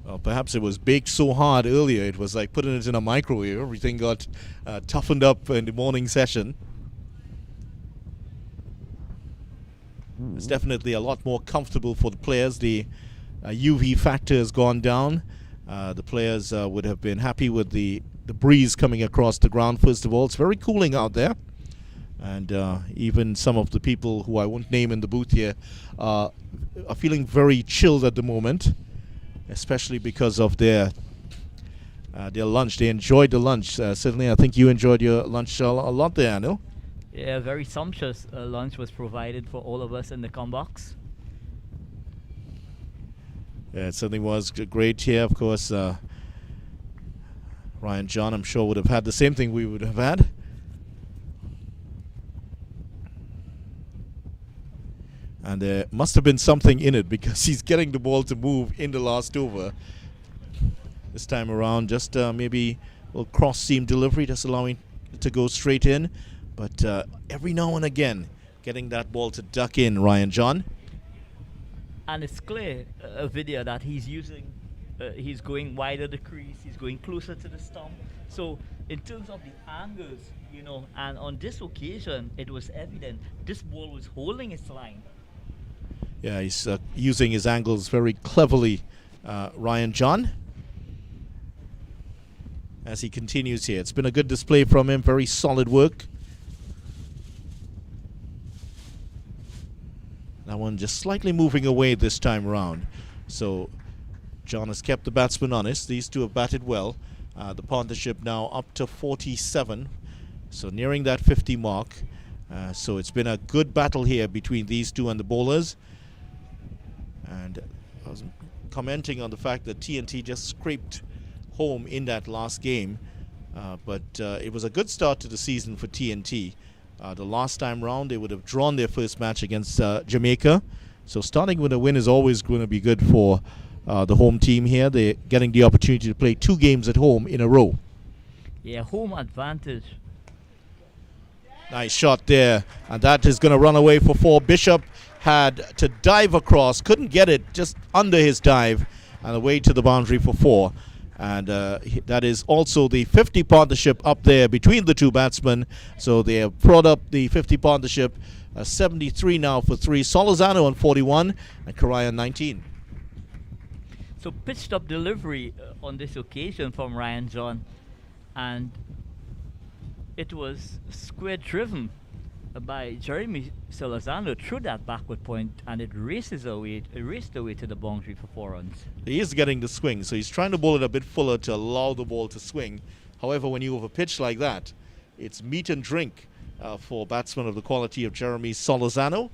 Well, perhaps it was baked so hard earlier, it was like putting it in a microwave. Everything got toughened up in the morning session. It's definitely a lot more comfortable for the players. The UV factor has gone down. The players would have been happy with the breeze coming across the ground, first of all. It's very cooling out there. And even some of the people who I won't name in the booth here are feeling very chilled at the moment, especially because of their lunch. They enjoyed the lunch. Certainly, I think you enjoyed your lunch a lot there, Anil. Yeah, very sumptuous lunch was provided for all of us in the combox. Yeah, it certainly was great here. Of course, Ryan John, I'm sure, would have had the same thing we would have had. And there must have been something in it because he's getting the ball to move in the last over. This time around, just maybe a little cross-seam delivery, just allowing it to go straight in. But every now and again, getting that ball to duck in, Ryan John. And it's clear, a video that he's using, he's going wider the crease, he's going closer to the stump. So in terms of the angles, you know, and on this occasion, it was evident this ball was holding its line. Yeah, he's using his angles very cleverly, Ryan John. As he continues here. It's been a good display from him, very solid work. That one just slightly moving away this time around. So John has kept the batsman honest. These two have batted well. The partnership now up to 47. So nearing that 50 mark. So it's been a good battle here between these two and the bowlers. And I was commenting on the fact that TNT just scraped home in that last game. But it was a good start to the season for TNT. The last time round, they would have drawn their first match against Jamaica. So starting with a win is always going to be good for the home team here. They're getting the opportunity to play 2 games at home in a row. Yeah, home advantage. Nice shot there. And that is going to run away for 4. Bishop had to dive across. Couldn't get it, just under his dive. And away to the boundary for 4. And that is also the 50 partnership up there between the two batsmen. So they have brought up the 50 partnership. 73 now for 3. Solozano on 41 and Karai on 19. So pitched up delivery on this occasion from Ryan John. And it was square driven by Jeremy Solozano through that backward point, and it raced away to the boundary for 4 runs. He is getting the swing, so he's trying to bowl it a bit fuller to allow the ball to swing. However, when you have a pitch like that, it's meat and drink for batsmen of the quality of Jeremy Solozano.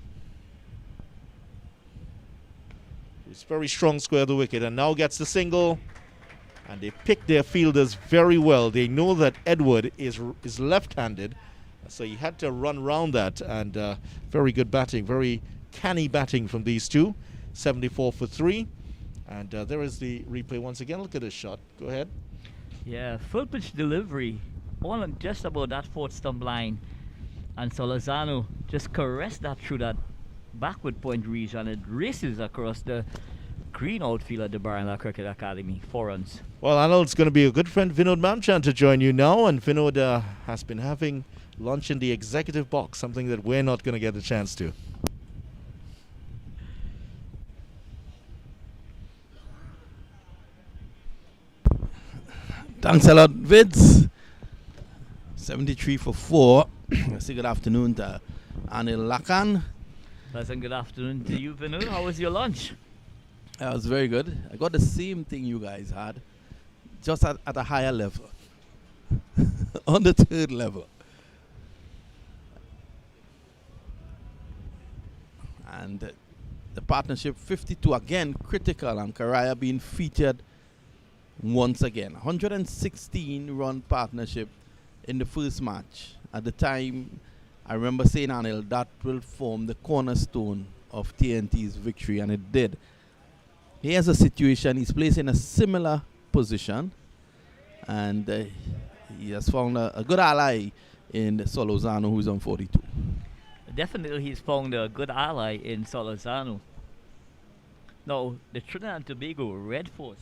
It's very strong square of the wicket, and now gets the single. And they pick their fielders very well. They know that Edward is left-handed, so he had to run round that. And very good batting, very canny batting from these two. 74 for 3. And there is the replay once again. Look at this shot. Go ahead. Yeah, full pitch delivery, all on just about that 4th stump line. And Solozano just caressed that through that backward point region. It races across the green outfield at the Barnla Cricket Academy. 4 runs. Well, I know it's going to be a good friend Vinod Mamchan to join you now. And Vinod has been having lunch in the executive box, something that we're not going to get a chance to. Thanks a lot, Vids. 73 for 4. Say good afternoon to Anil Lakan. Pleasant good afternoon to you, Vinod. How was your lunch? That was very good. I got the same thing you guys had, just at a higher level. On the 3rd level. And the partnership 52 again critical, and Karaya being featured once again. 116 run partnership in the first match. At the time, I remember saying, Anil, that will form the cornerstone of TNT's victory, and it did. Here's a situation, he's placed in a similar position, and he has found a good ally in Solozano, who's on 42. Definitely he's found a good ally in Solozano. Now, the Trinidad and Tobago Red Force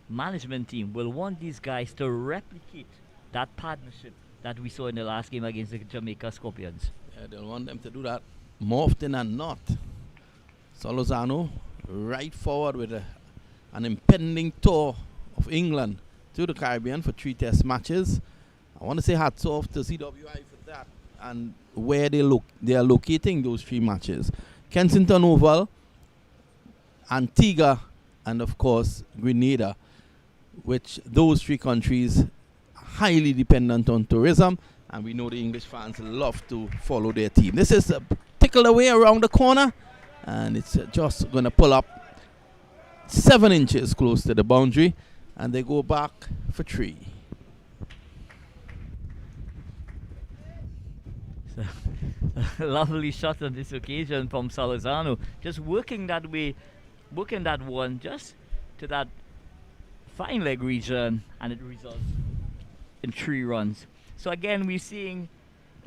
management team will want these guys to replicate that partnership that we saw in the last game against the Jamaica Scorpions. Yeah, they'll want them to do that more often than not. Solozano right forward with an impending tour of England to the Caribbean for 3 test matches. I want to say hats off to CWI for that and where they are locating those 3 matches. Kensington Oval, Antigua, and of course Grenada, which those 3 countries highly dependent on tourism, and we know the English fans love to follow their team. This is tickled away around the corner, and it's just going to pull up 7 inches close to the boundary, and they go back for 3. So, a lovely shot on this occasion from Salazano, just working that way, working that one just to that fine leg region, and it results in 3 runs. So again, we're seeing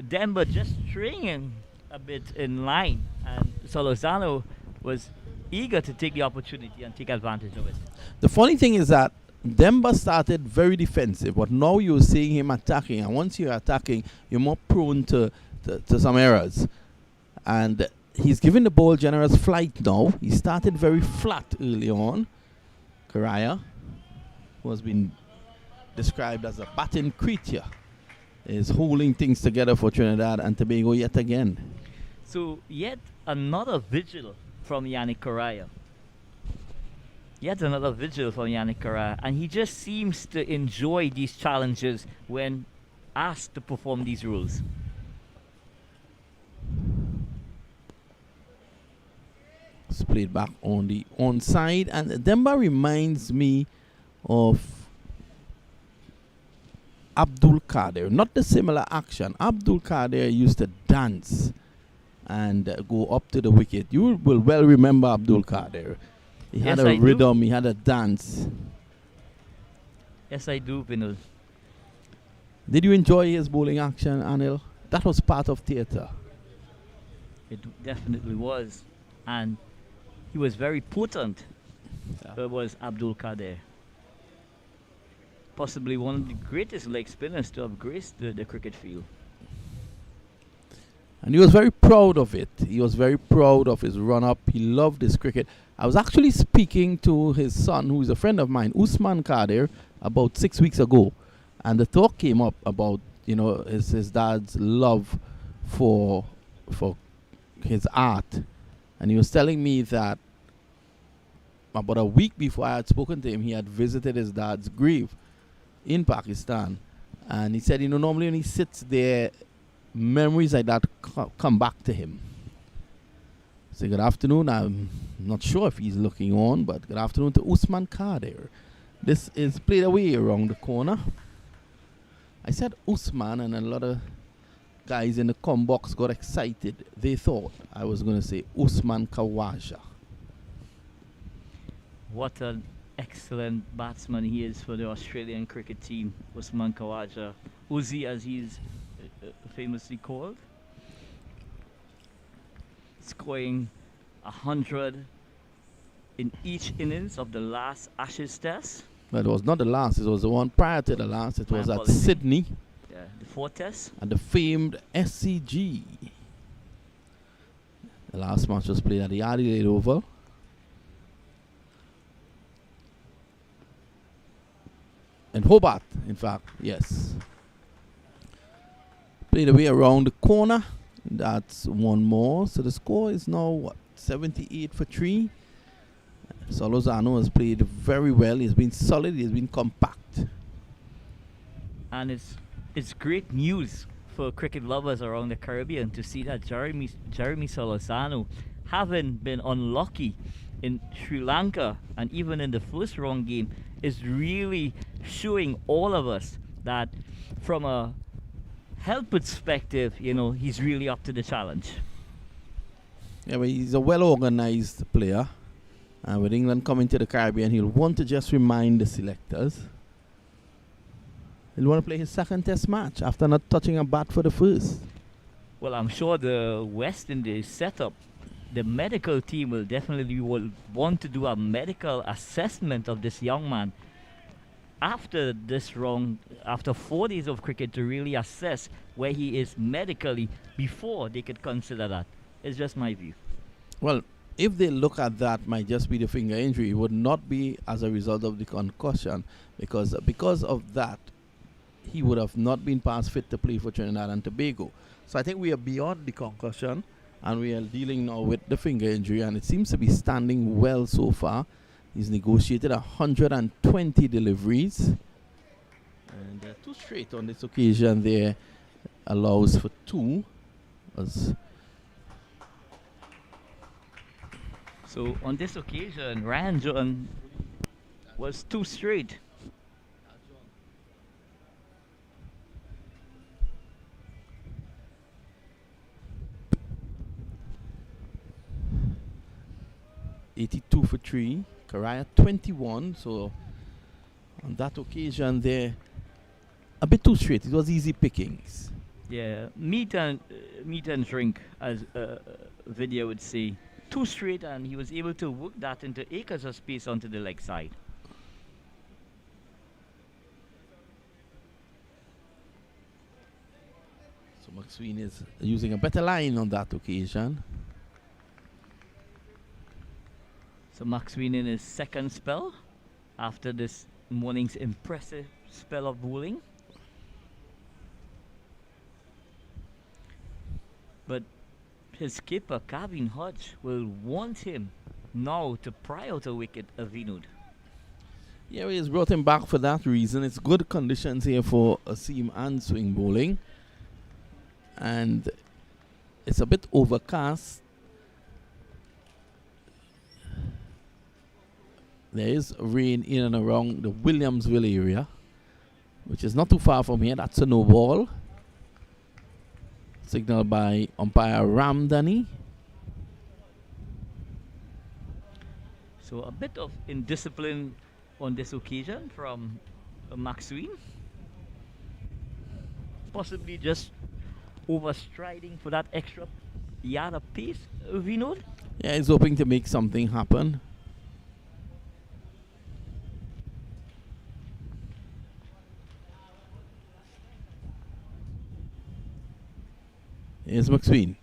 Denver just stringing a bit in line, and Salazano was eager to take the opportunity and take advantage of it. The funny thing is that Demba started very defensive, but now you're seeing him attacking, and once you're attacking, you're more prone to some errors. And he's giving the ball generous flight now. He started very flat early on. Correa, who has been described as a batting creature, is holding things together for Trinidad and Tobago yet again. So yet another vigil from Yannick Correa. Yet another vigil from Yannick Correa, and he just seems to enjoy these challenges when asked to perform these roles. It's played back on the onside, and Demba reminds me of Abdul Kader. Not the similar action. Abdul Kader used to dance and go up to the wicket. You will well remember Abdul Kader. He had a rhythm, he had a dance. Yes, I do, Vinod. Did you enjoy his bowling action, Anil? That was part of theatre. It definitely was. And he was very potent. It was Abdul Kader. Possibly one of the greatest leg spinners to have graced the cricket field. And he was very proud of it. He was very proud of his run-up. He loved his cricket. I was actually speaking to his son, who is a friend of mine, Usman Kader, about 6 weeks ago. And the talk came up about, you know, his dad's love for his art. And he was telling me that about a week before I had spoken to him, he had visited his dad's grave in Pakistan. And he said, you know, normally when he sits there, memories like that come back to him. So good afternoon. I'm not sure if he's looking on, but good afternoon to Usman Kader. This is played away around the corner. I said Usman, and a lot of guys in the com box got excited. They thought I was going to say Usman Khawaja. What an excellent batsman he is for the Australian cricket team, Usman Khawaja. Uzi, as he's famously called. Scoring 100 in each innings of the last Ashes Test. Well, it was not the last. It was the one prior to the last. It was at Sydney. Yeah, the 4th Test. At the famed SCG. The last match was played at the Adelaide Oval. In Hobart, in fact, yes. Played away around the corner. That's one more. So the score is now, what, 78 for 3. Salazano has played very well. He's been solid. He's been compact. And it's great news for cricket lovers around the Caribbean to see that Jeremy Salazano, having been unlucky in Sri Lanka and even in the first round game, is really showing all of us that from a health perspective, you know, he's really up to the challenge. Yeah, but he's a well-organized player. And with England coming to the Caribbean, he'll want to just remind the selectors. He'll want to play his second test match after not touching a bat for the first. Well, I'm sure the West Indies setup, the medical team will definitely want to do a medical assessment of this young man after this round, after 4 days of cricket, to really assess where he is medically before they could consider that. It's just my view. Well, if they look at that, might just be the finger injury. It would not be as a result of the concussion, because of that, he would have not been past fit to play for Trinidad and Tobago. So I think we are beyond the concussion, and we are dealing now with the finger injury, and it seems to be standing well so far. He's negotiated 120 deliveries, and 2 straight on this occasion there allows for 2. So on this occasion, Ryan John was 2 straight. 82 for 3. Karaya 21. So on that occasion there, a bit too straight. It was easy pickings. Yeah, meat and drink, as video would say. Too straight, and he was able to work that into acres of space onto the leg side. So McSween is using a better line on that occasion. So McSween in his second spell after this morning's impressive spell of bowling. But his skipper, Calvin Hodge, will want him now to pry out a wicket of Vinod. Yeah, he's brought him back for that reason. It's good conditions here for a seam and swing bowling. And it's a bit overcast. There is rain in and around the Williamsville area, which is not too far from here. That's a no ball. Signaled by umpire Ramdani. So a bit of indiscipline on this occasion from McSween. Possibly just overstriding for that extra yard of pace, Vinod. Yeah, he's hoping to make something happen. Here's McSween.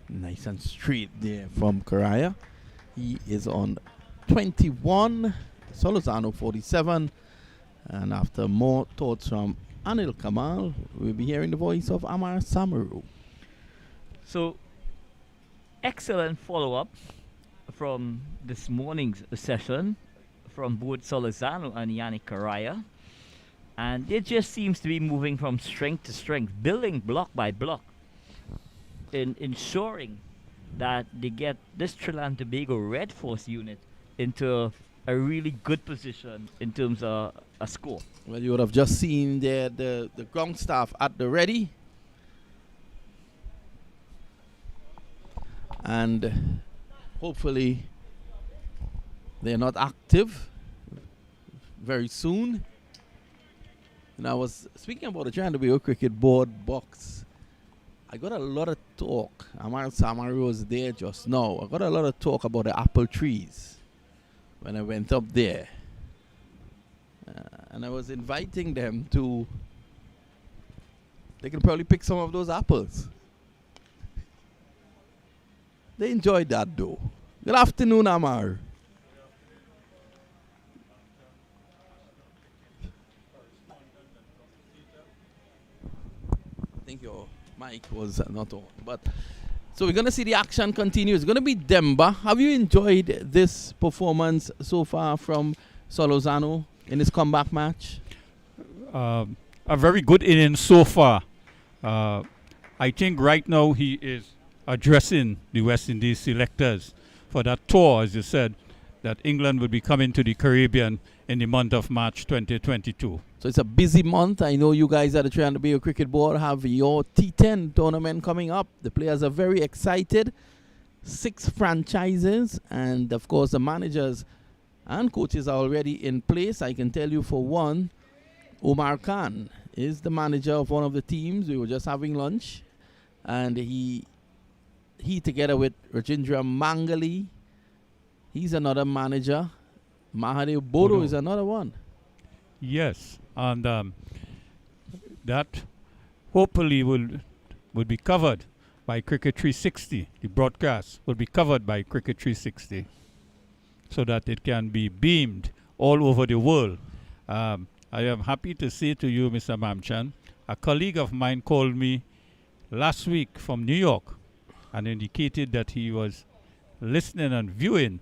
Nice and straight there from Karaya. He is on 21. Solozano 47. And after more thoughts from Anil Kamal, we'll be hearing the voice of Amar Samaru. So, excellent follow-up from this morning's session from both Solozano and Yannick Karaya. And it just seems to be moving from strength to strength, building block by block, in ensuring that they get this Trinidad and Tobago Red Force unit into a really good position in terms of a score. Well, you would have just seen there the ground staff at the ready. And hopefully they're not active very soon. And I was speaking about the Trinidad and Tobago cricket board box. I got a lot of talk. Amar Samaru was there just now. I got a lot of talk about the apple trees when I went up there. And I was inviting them to, they can probably pick some of those apples. They enjoyed that though. Good afternoon, Amar. I think your mic was not on. But so we're going to see the action continue. It's going to be Demba. Have you enjoyed this performance so far from Solozano in his comeback match? A very good inning so far. I think right now he is addressing the West Indies selectors for that tour, as you said, that England will be coming to the Caribbean in the month of March 2022. So it's a busy month. I know you guys at the Trinidad and Tobago Cricket Board have your T10 tournament coming up. The players are very excited. 6 franchises, and of course the managers and coaches are already in place. I can tell you for one, Omar Khan is the manager of one of the teams. We were just having lunch, and he together with Rajendra Mangali, he's another manager. Mahadev Bodo is another one. Yes, and that hopefully will be covered by Cricket 360. The broadcast will be covered by Cricket 360 so that it can be beamed all over the world. I am happy to say to you, Mr. Mamchan, a colleague of mine called me last week from New York and indicated that he was listening and viewing,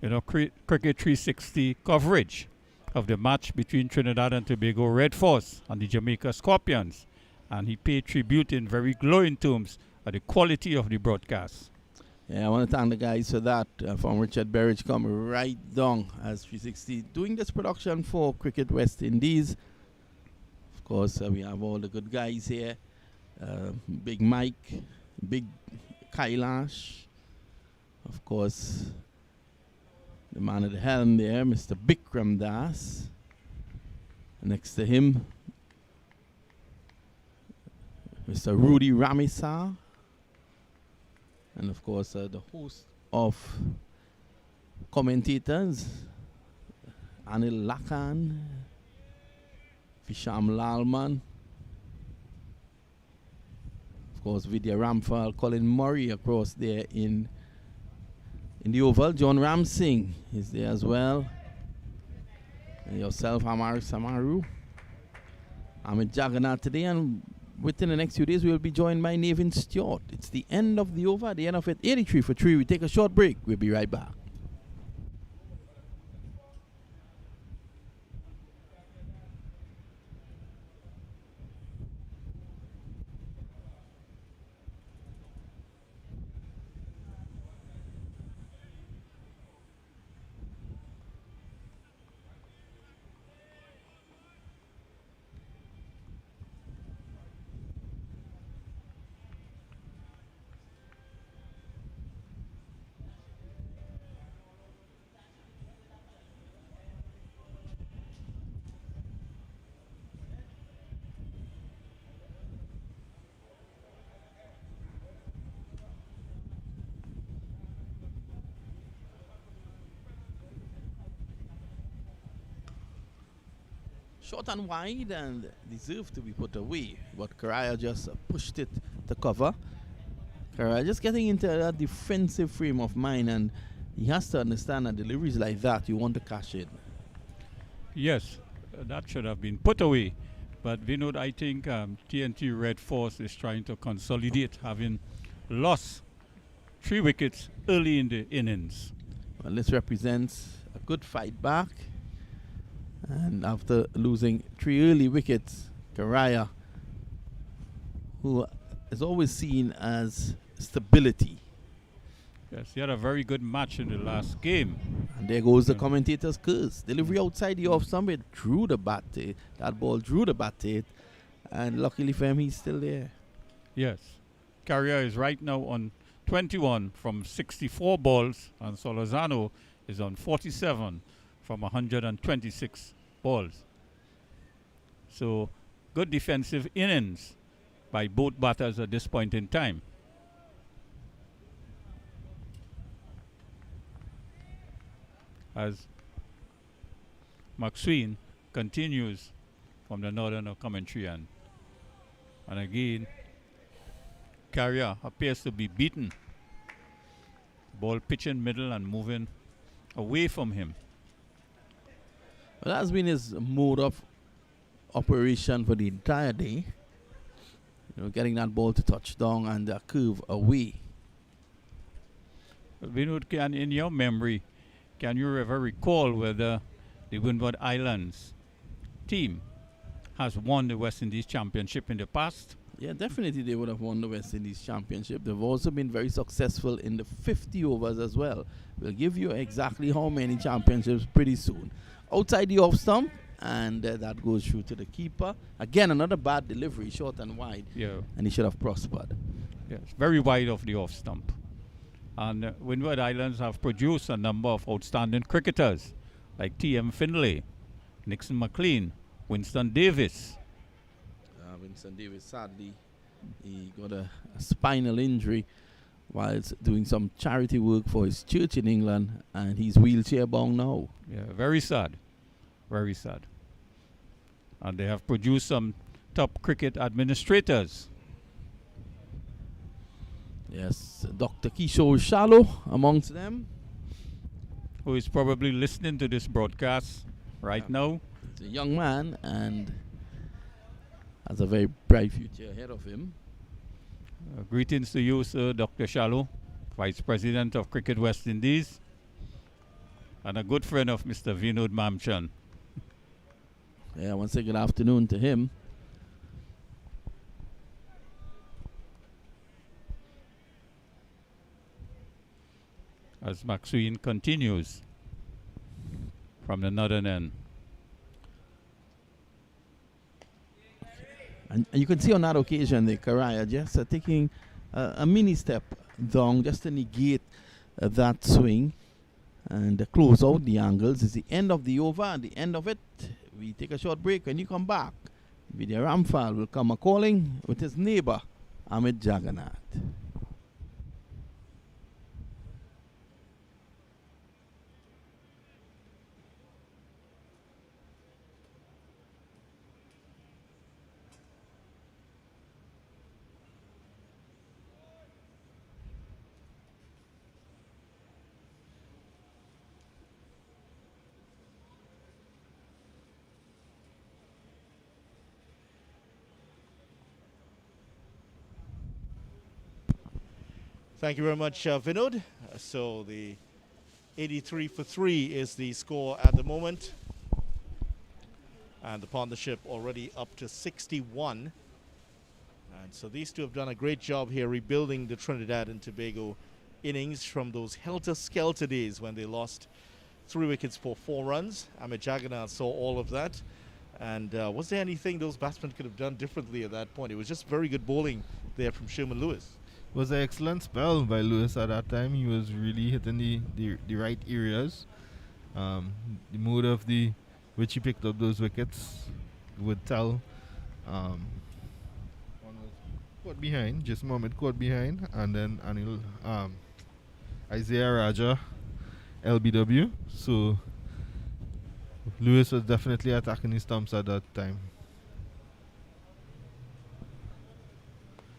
Cricket 360 coverage of the match between Trinidad and Tobago Red Force and the Jamaica Scorpions. And he paid tribute in very glowing terms of the quality of the broadcast. Yeah, I want to thank the guys for that. From Richard Berridge coming right down as 360 doing this production for Cricket West Indies. Of course, we have all the good guys here. Big Mike, Big Kailash. Of course, the man at the helm there, Mr. Bikram Das. Next to him, Mr. Rudy Ramisa. And of course, the host of commentators, Anil Lakan, Visham Lalman, of course, Vidya Ramphal, Colin Murray across there in the Oval. John Ramsing is there as well. And yourself, Amar Samaru. Amit Jagannath today, and within the next few days, we will be joined by Navin Stewart. It's the end of the over, the end of it, 83 for 3. We take a short break. We'll be right back. Short and wide and deserved to be put away, but Karaya just pushed it to cover. Karaya just getting into that defensive frame of mind, and he has to understand that deliveries like that, you want to cash in. Yes, that should have been put away. But Vinod, I think TNT Red Force is trying to consolidate, having lost 3 wickets early in the innings. Well, this represents a good fight back. And after losing 3 early wickets, Karaya, who is always seen as stability. Yes, he had a very good match in the last game. And there goes the commentator's curse. Delivery outside the off stump, it drew the bat to it. That ball drew the bat to it. And luckily for him, he's still there. Yes. Karaya is right now on 21 from 64 balls, and Solozano is on 47 from 126 balls. So, good defensive innings by both batters at this point in time. As McSween continues from the northern commentary end. And again, Carrier appears to be beaten. Ball pitching middle and moving away from him. Well, that's been his mode of operation for the entire day. You know, getting that ball to touchdown and the curve away. Vinod, in your memory, can you ever recall whether the Windward Islands team has won the West Indies Championship in the past? Yeah, definitely they would have won the West Indies Championship. They've also been very successful in the 50 overs as well. We'll give you exactly how many championships pretty soon. Outside the off stump, and that goes through to the keeper. Again, another bad delivery, short and wide. Yeah. And he should have prospered. Yes, very wide of the off stump. And Windward Islands have produced a number of outstanding cricketers like T.M. Findlay, Nixon McLean, Winston Davis. Winston Davis, sadly, he got a spinal injury whilst doing some charity work for his church in England, and he's wheelchair bound now. Yeah, very sad. Very sad. And they have produced some top cricket administrators. Yes, Dr. Kishore Shallow amongst them. Who is probably listening to this broadcast right now. He's a young man and has a very bright future ahead of him. Greetings to you, sir, Dr. Shallow, Vice President of Cricket West Indies, and a good friend of Mr. Vinod Mamchan. Yeah, once again, good afternoon to him. As McSween continues from the northern end. And you can see on that occasion the Karaya just taking a mini step down just to negate that swing and close out the angles. It's the end of the over, and the end of it. We take a short break. When you come back, Vidya Ramphal will come a-calling with his neighbor, Ahmed Jagannath. Thank you very much, Vinod. So the 83 for 3 is the score at the moment. And the partnership already up to 61. And so these two have done a great job here rebuilding the Trinidad and Tobago innings from those helter-skelter days when they lost 3 wickets for 4 runs. Ahmed Jagannath saw all of that. And was there anything those batsmen could have done differently at that point? It was just very good bowling there from Sherman Lewis. Was an excellent spell by Lewis at that time. He was really hitting the right areas. The mood of which he picked up those wickets would tell. One was caught behind, just a moment caught behind, and then Anil, Isaiah Raja, LBW. So Lewis was definitely attacking his stumps at that time.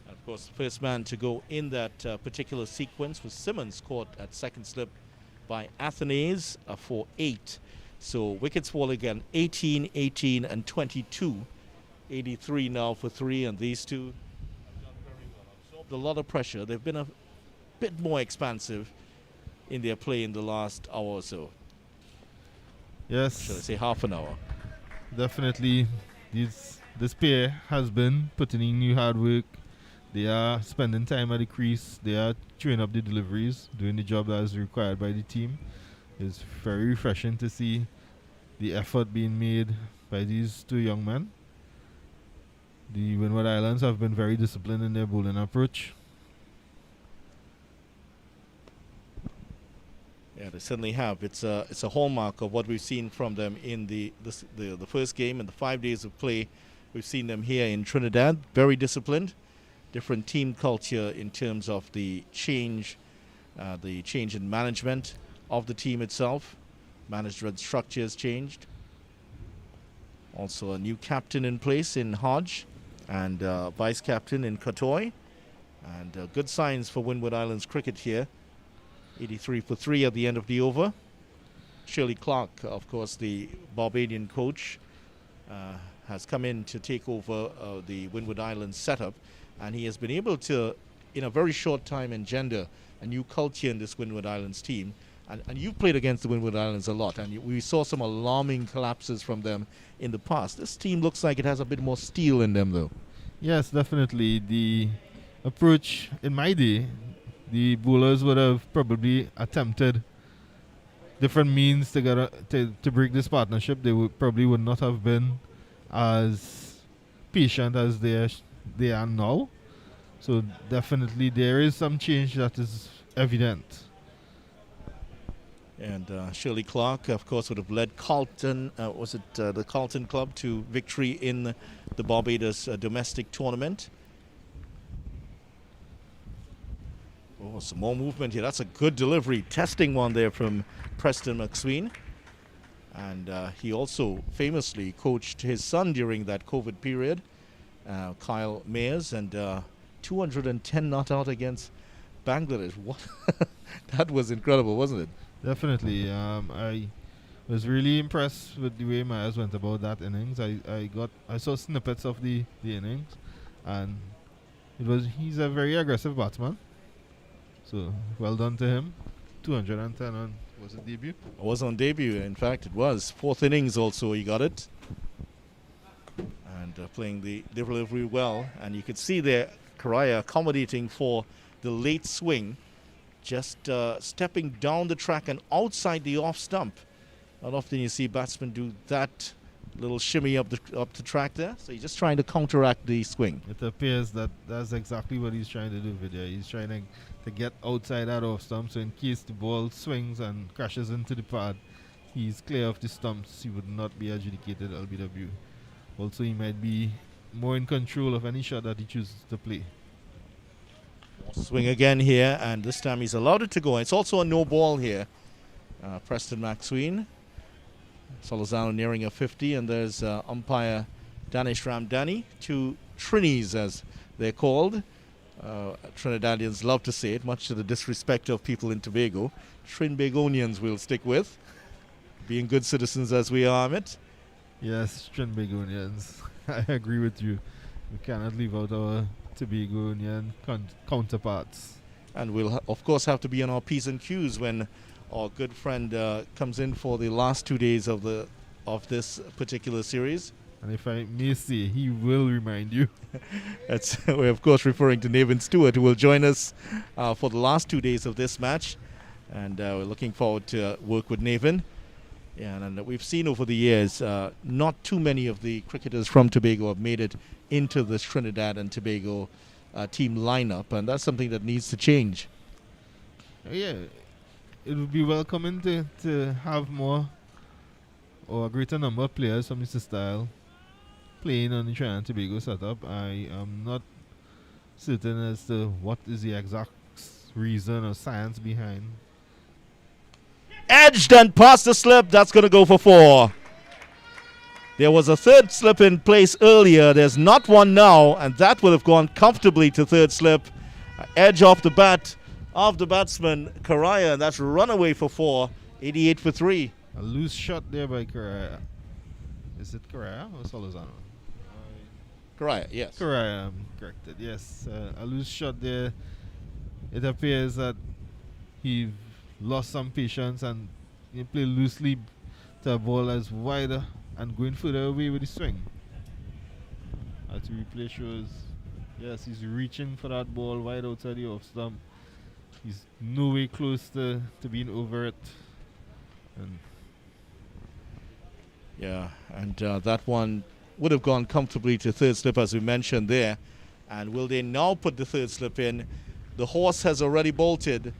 Of course, the first man to go in that particular sequence was Simmons, caught at second slip by Athenaeus for 8. So Wickets Fall again, 18, 18, and 22. 83 now for 3, and these two have done very well. Absorbed a lot of pressure. They've been a bit more expansive in their play in the last hour or so. Yes. Should I say half an hour? Definitely, this pair has been putting in new hard work. They are spending time at the crease. They are chewing up the deliveries, doing the job that is required by the team. It's very refreshing to see the effort being made by these two young men. The Windward Islands have been very disciplined in their bowling approach. Yeah, they certainly have. It's a hallmark of what we've seen from them in the first game and the 5 days of play. We've seen them here in Trinidad, very disciplined. Different team culture in terms of the change in management of the team itself. Management structure has changed. Also a new captain in place in Hodge and vice captain in Katoy. And good signs for Windward Islands cricket here. 83 for 3 at the end of the over. Shirley Clark, of course, the Barbadian coach, has come in to take over the Windward Islands setup. And he has been able to, in a very short time, engender a new culture in this Windward Islands team. And you've played against the Windward Islands a lot, and we saw some alarming collapses from them in the past. This team looks like it has a bit more steel in them, though. Yes, definitely. The approach, in my day, the bowlers would have probably attempted different means to break this partnership. They would not have been as patient as they are now. So definitely there is some change that is evident. And Shirley Clark, of course, would have led Carlton, the Carlton Club to victory in the Barbados domestic tournament. Oh, some more movement here. That's a good delivery. Testing one there from Preston McSween. And he also famously coached his son during that COVID period, Kyle Mayers, and 210 not out against Bangladesh. What? That was incredible, wasn't it? Definitely. I was really impressed with the way Myers went about that innings. I saw snippets of the innings, and he's a very aggressive batsman. So well done to him. 210 on, was it debut? It was on debut, in fact it was. 4th innings also he got it. And playing the delivery well. And you could see there Karaya accommodating for the late swing. Just stepping down the track and outside the off stump. Not often you see batsmen do that Little shimmy up the track there. So he's just trying to counteract the swing. It appears that that's exactly what he's trying to do, Vidya. He's trying to get outside that off stump, so in case the ball swings and crashes into the pad, he's clear of the stumps. He would not be adjudicated LBW. Also, he might be more in control of any shot that he chooses to play. Swing again here, and this time he's allowed it to go. It's also a no ball here. Preston McSween. Solozano nearing a 50, and there's umpire Danish Ramdani, 2 Trinis as they're called. Trinidadians love to say it, much to the disrespect of people in Tobago. Trinbagonians we'll stick with, being good citizens as we are, Amit. Yes, Trinbagonians. I agree with you. We cannot leave out our Tobagonian counterparts. And we'll, of course, have to be on our P's and Q's when our good friend comes in for the last 2 days of this particular series. And if I may say, he will remind you. We're, of course, referring to Nathan Stewart, who will join us for the last 2 days of this match. And we're looking forward to work with Nathan. Yeah, and we've seen over the years, not too many of the cricketers from Tobago have made it into the Trinidad and Tobago team lineup, and that's something that needs to change. Yeah, it would be welcoming to have more or a greater number of players from Mr. Style playing on the Trinidad and Tobago setup. I am not certain as to what is the exact reason or science behind. Edged and past the slip. That's going to go for 4. There was a third slip in place earlier. There's not one now, and that would have gone comfortably to third slip. Edge off the bat of the batsman, Karaya, and that's run away for 4. 88 for 3. A loose shot there by Karaya. Is it Karaya or Solozano? Karaya, yes. Karaya, I'm corrected. Yes, a loose shot there. It appears that he lost some patience and he played loosely to a ball as wider and going further away with the swing. As the replay shows, yes, he's reaching for that ball wide outside the off stump. He's no way close to being over it. And yeah, and that one would have gone comfortably to third slip, as we mentioned there. And will they now put the third slip in? The horse has already bolted,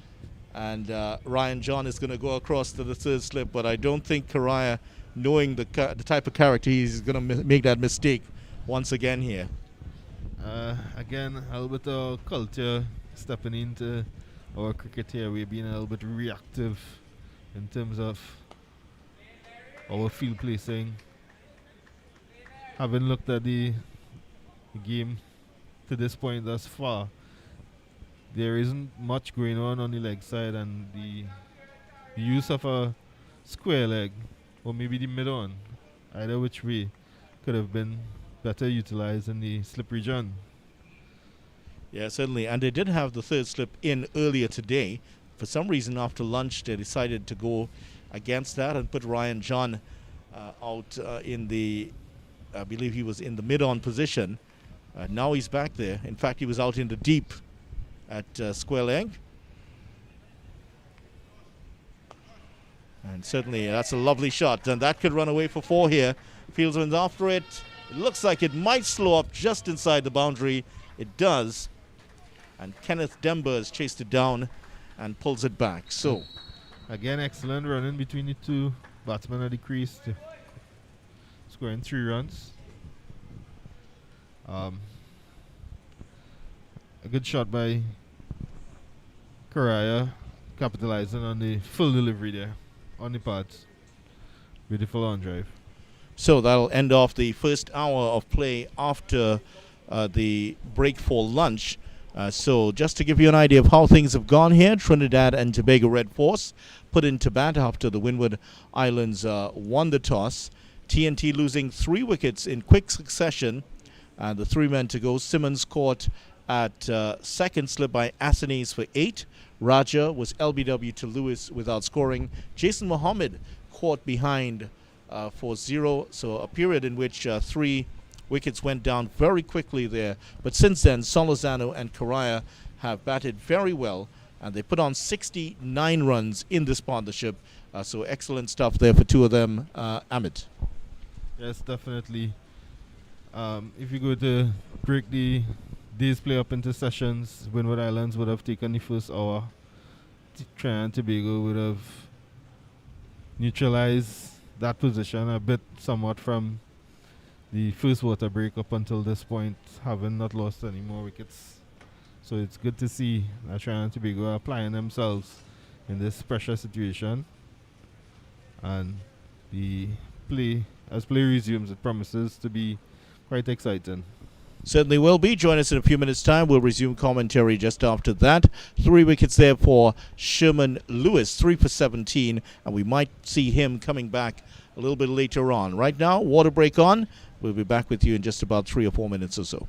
and Ryan John is going to go across to the third slip, but I don't think Karaya, knowing the type of character, he's going to make that mistake once again here. Again, a little bit of culture stepping into our cricket here. We're being a little bit reactive in terms of our field placing. Having looked at the game to this point thus far, there isn't much going on the leg side, and the use of a square leg or maybe the mid-on, either which way, could have been better utilized in the slip region. Yeah, certainly. And they did have the third slip in earlier today. For some reason, after lunch, they decided to go against that and put Ryan John out in the, I believe he was in the mid-on position. Now he's back there. In fact, he was out in the deep at square leg. And certainly that's a lovely shot. And that could run away for 4 here. Fieldsman's after it. It looks like it might slow up just inside the boundary. It does. And Kenneth Dembers chased it down and pulls it back. So, again, excellent running between the two batsmen at the crease, scoring 3 runs. A good shot by Karaya, capitalizing on the full delivery there on the pads. Beautiful on drive. So that'll end off the first hour of play after the break for lunch. So just to give you an idea of how things have gone here, Trinidad and Tobago Red Force put into bat after the Windward Islands won the toss. TNT losing 3 wickets in quick succession. And the 3 men to go. Simmons caught at second slip by Assanis for 8. Raja was LBW to Lewis without scoring. Jason Mohammed caught behind for 0. So a period in which 3 wickets went down very quickly there. But since then, Solozano and Karaya have batted very well, and they put on 69 runs in this partnership. So excellent stuff there for 2 of them. Amit. Yes, definitely. If you go to break the day's play up into sessions, Windward Islands would have taken the first hour. Trinidad and Tobago would have neutralized that position a bit somewhat from the first water break up until this point, having not lost any more wickets. So it's good to see that Trinidad and Tobago are applying themselves in this pressure situation. And the play, as play resumes, it promises to be quite exciting. Certainly will be. Join us in a few minutes' time. We'll resume commentary just after that. 3 wickets there for Sherman Lewis, 3 for 17, and we might see him coming back a little bit later on. Right now, water break on. We'll be back with you in just about 3 or 4 minutes or so.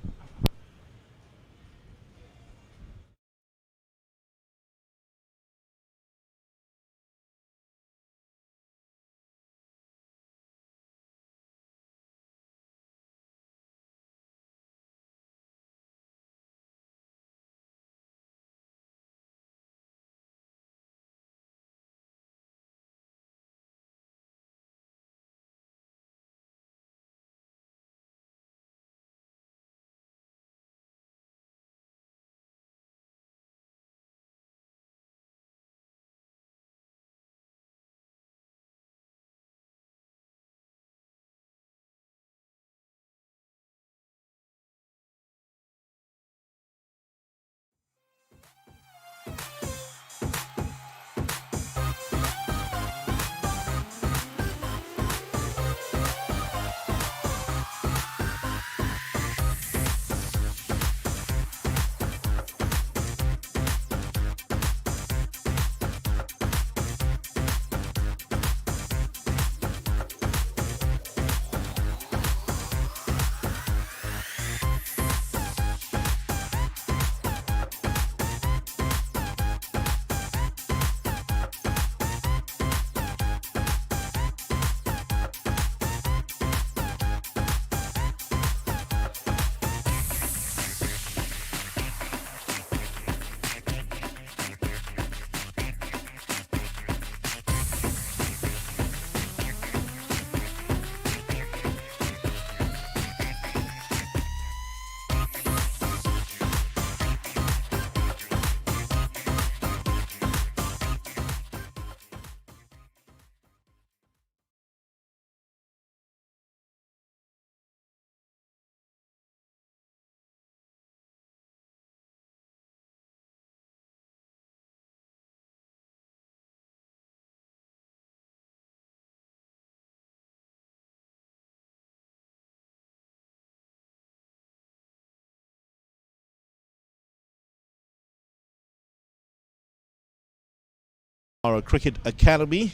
Our Cricket Academy,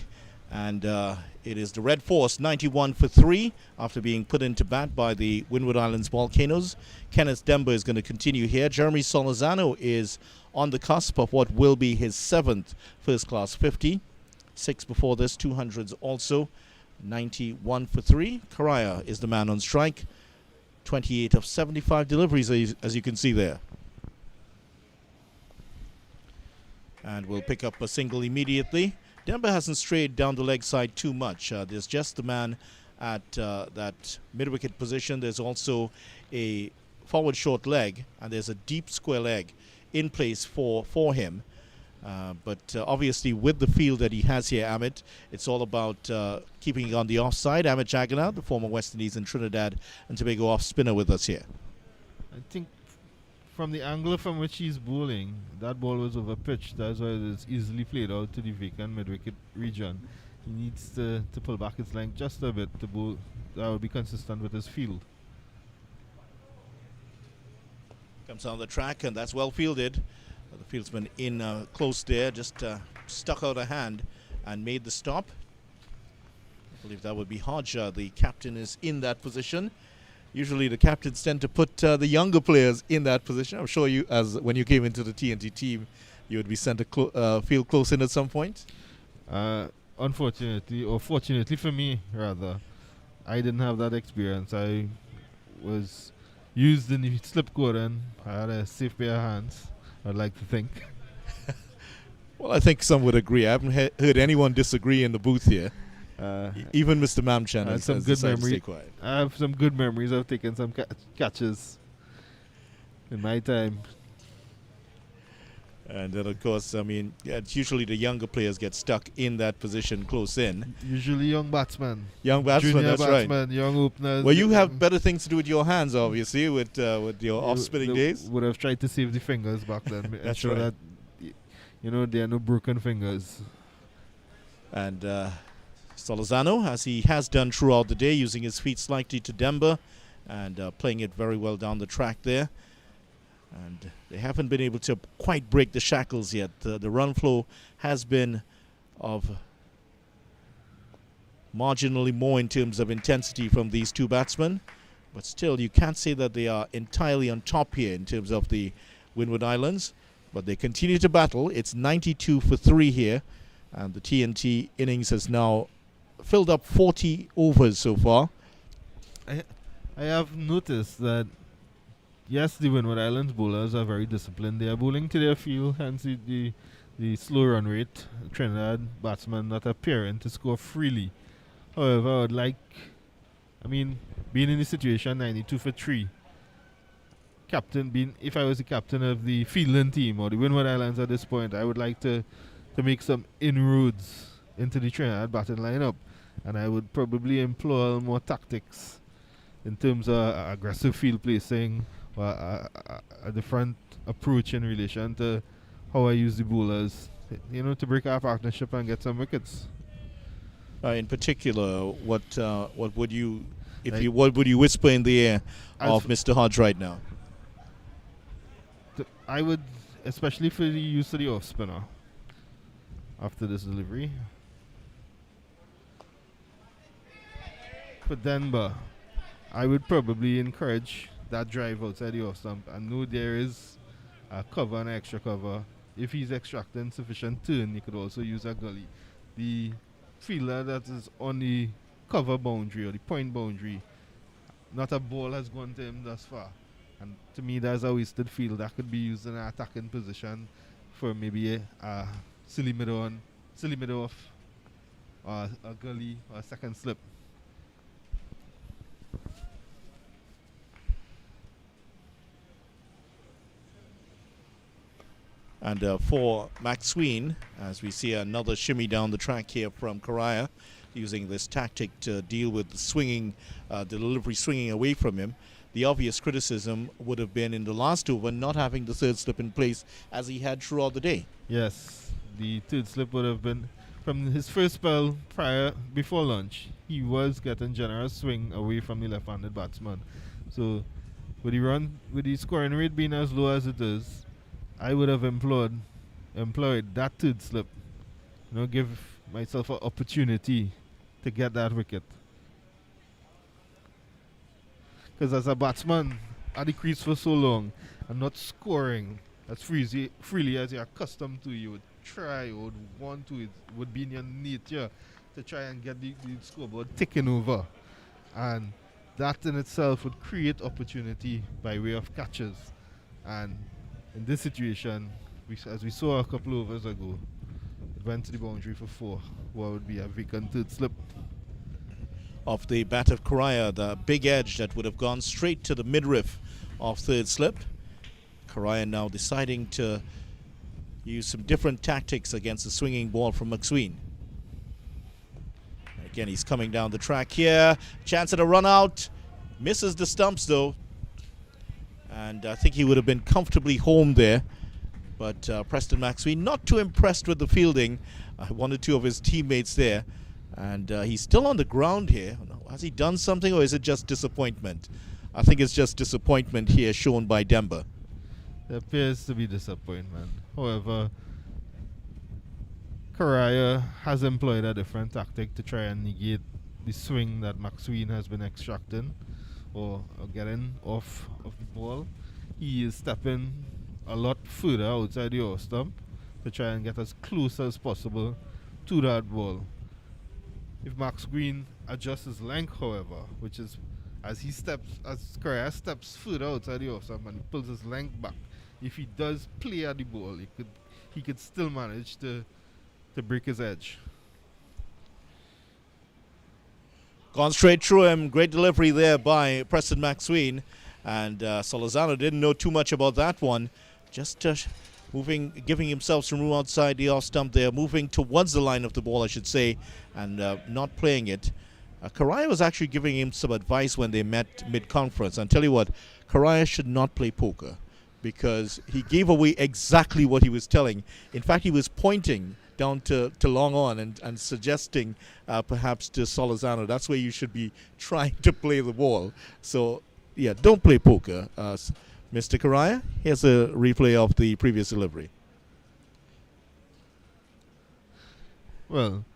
and it is the Red Force 91 for 3 after being put into bat by the Windward Islands Volcanoes. Kenneth Demba is going to continue here. Jeremy Solozano is on the cusp of what will be his 7th first-class 50. 6 before this, 200s also. 91 for 3. Karaya is the man on strike. 28 of 75 deliveries, as you can see there. And we'll pick up a single immediately. Demba hasn't strayed down the leg side too much. There's just the man at that mid-wicket position. There's also a forward short leg, and there's a deep square leg in place for him. But obviously with the field that he has here, Amit, it's all about keeping it on the offside. Amit Jagannath, the former West Indies and Trinidad and Tobago off spinner, with us here. I think from the angle from which he's bowling, that ball was over pitched. That's why it is easily played out to the vacant mid-wicket region. He needs to pull back his length just a bit to bowl. That will be consistent with his field. Comes on the track, and that's well fielded. The fieldsman in close there, just stuck out a hand and made the stop. I believe that would be Hodge. The captain is in that position. Usually the captains tend to put the younger players in that position. I'm sure you, as when you came into the TNT team, you would be sent to field close in at some point. Unfortunately, or fortunately for me, rather, I didn't have that experience. I was used in the slip cordon. I had a safe pair of hands, I'd like to think. Well, I think some would agree. I haven't heard anyone disagree in the booth here. Even Mr. I Mamchan had has some good decided to stay memories. quiet. I have some good memories of taking some catches in my time. And then, of course, I mean, it's usually the younger players get stuck in that position close in. Usually young batsmen. Young batsmen, Junior that's batsmen, right. young openers. Well, you have better things to do with your hands, obviously, with your off-spinning they days. would have tried to save the fingers back then. That's ensure right. that, there are no broken fingers. And Solozano, as he has done throughout the day, using his feet slightly to Demba and playing it very well down the track there. And they haven't been able to quite break the shackles yet. The run flow has been of marginally more in terms of intensity from these two batsmen. But still, you can't say that they are entirely on top here in terms of the Windward Islands. But they continue to battle. It's 92 for 3 here. And the TNT innings has now filled up 40 overs so far. I have noticed that, yes, the Windward Islands bowlers are very disciplined. They are bowling to their field, hence the slow run rate. Trinidad batsmen not appearing to score freely. However, I would like, being in the situation 92 for 3, if I was the captain of the fielding team or the Windward Islands at this point, I would like to make some inroads into the Trinidad batting lineup. And I would probably employ more tactics in terms of aggressive field placing, a different approach in relation to how I use the bowlers, to break our partnership and get some wickets. In particular, what would you, what would you whisper in the ear of Mr. Hodge right now? I would, especially for the use of the off spinner after this delivery. For Denver, I would probably encourage that drive outside the off stump. I know there is a cover and extra cover. If he's extracting sufficient turn, he could also use a gully. The fielder that is on the cover boundary or the point boundary, not a ball has gone to him thus far. And to me, that's a wasted field that could be used in an attacking position for maybe a silly mid off, or a gully, or a second slip. And for Maxween, as we see another shimmy down the track here from Karaya, using this tactic to deal with the swinging, delivery swinging away from him. The obvious criticism would have been in the last over not having the third slip in place as he had throughout the day. Yes, the third slip would have been from his first spell before lunch. He was getting generous swing away from the left-handed batsman. So with the scoring rate being as low as it is, I would have employed that third slip. Give myself an opportunity to get that wicket. Because as a batsman at the crease for so long and not scoring as freely as you're accustomed to, you would try, you would want to, it would be in your nature to try and get the scoreboard ticking over. And that in itself would create opportunity by way of catches. And in this situation, as we saw a couple of overs ago, it went to the boundary for 4, what would be a vacant third slip. Of the bat of Karaya, the big edge that would have gone straight to the midriff of third slip. Karaya now deciding to use some different tactics against the swinging ball from Maxween. Again, he's coming down the track here. Chance at a run out. Misses the stumps though. And I think he would have been comfortably home there. But Preston Maxween not too impressed with the fielding. One or two of his teammates there. And he's still on the ground here. Has he done something or is it just disappointment? I think it's just disappointment here shown by Demba. There appears to be disappointment. However, Karaya has employed a different tactic to try and negate the swing that Maxween has been extracting or getting off of the ball. He is stepping a lot further outside the off stump to try and get as close as possible to that ball. If Maxween adjusts his length, however, which is as Karaya steps further outside the off stump and he pulls his length back, if he does play at the ball, he could still manage to break his edge. Gone straight through him. Great delivery there by Preston McSween. And Solozano didn't know too much about that one. Just moving, giving himself some room outside the off stump there. Moving towards the line of the ball, I should say, and not playing it. Karaya was actually giving him some advice when they met mid-conference. And tell you what, Karaya should not play poker because he gave away exactly what he was telling. In fact, he was pointing down to Long On and suggesting perhaps to Solozano, that's where you should be trying to play the ball. So, yeah, don't play poker, Mr. Karaya. Here's a replay of the previous delivery. Well,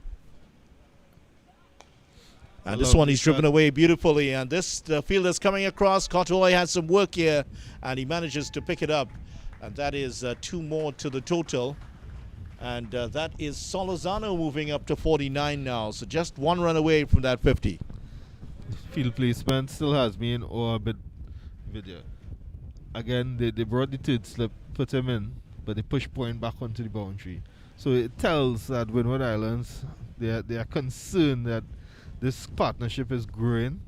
and this one he's driven away beautifully. And this fielder's coming across. Cotoy has some work here, and he manages to pick it up. And that is 2 more to the total. And that is Solozano moving up to 49 now. So just 1 run away from that 50. Field placement still has me in orbit video. Again, they brought the third slip, put him in, but they push point back onto the boundary. So it tells that Windward Islands, they are concerned that this partnership is growing.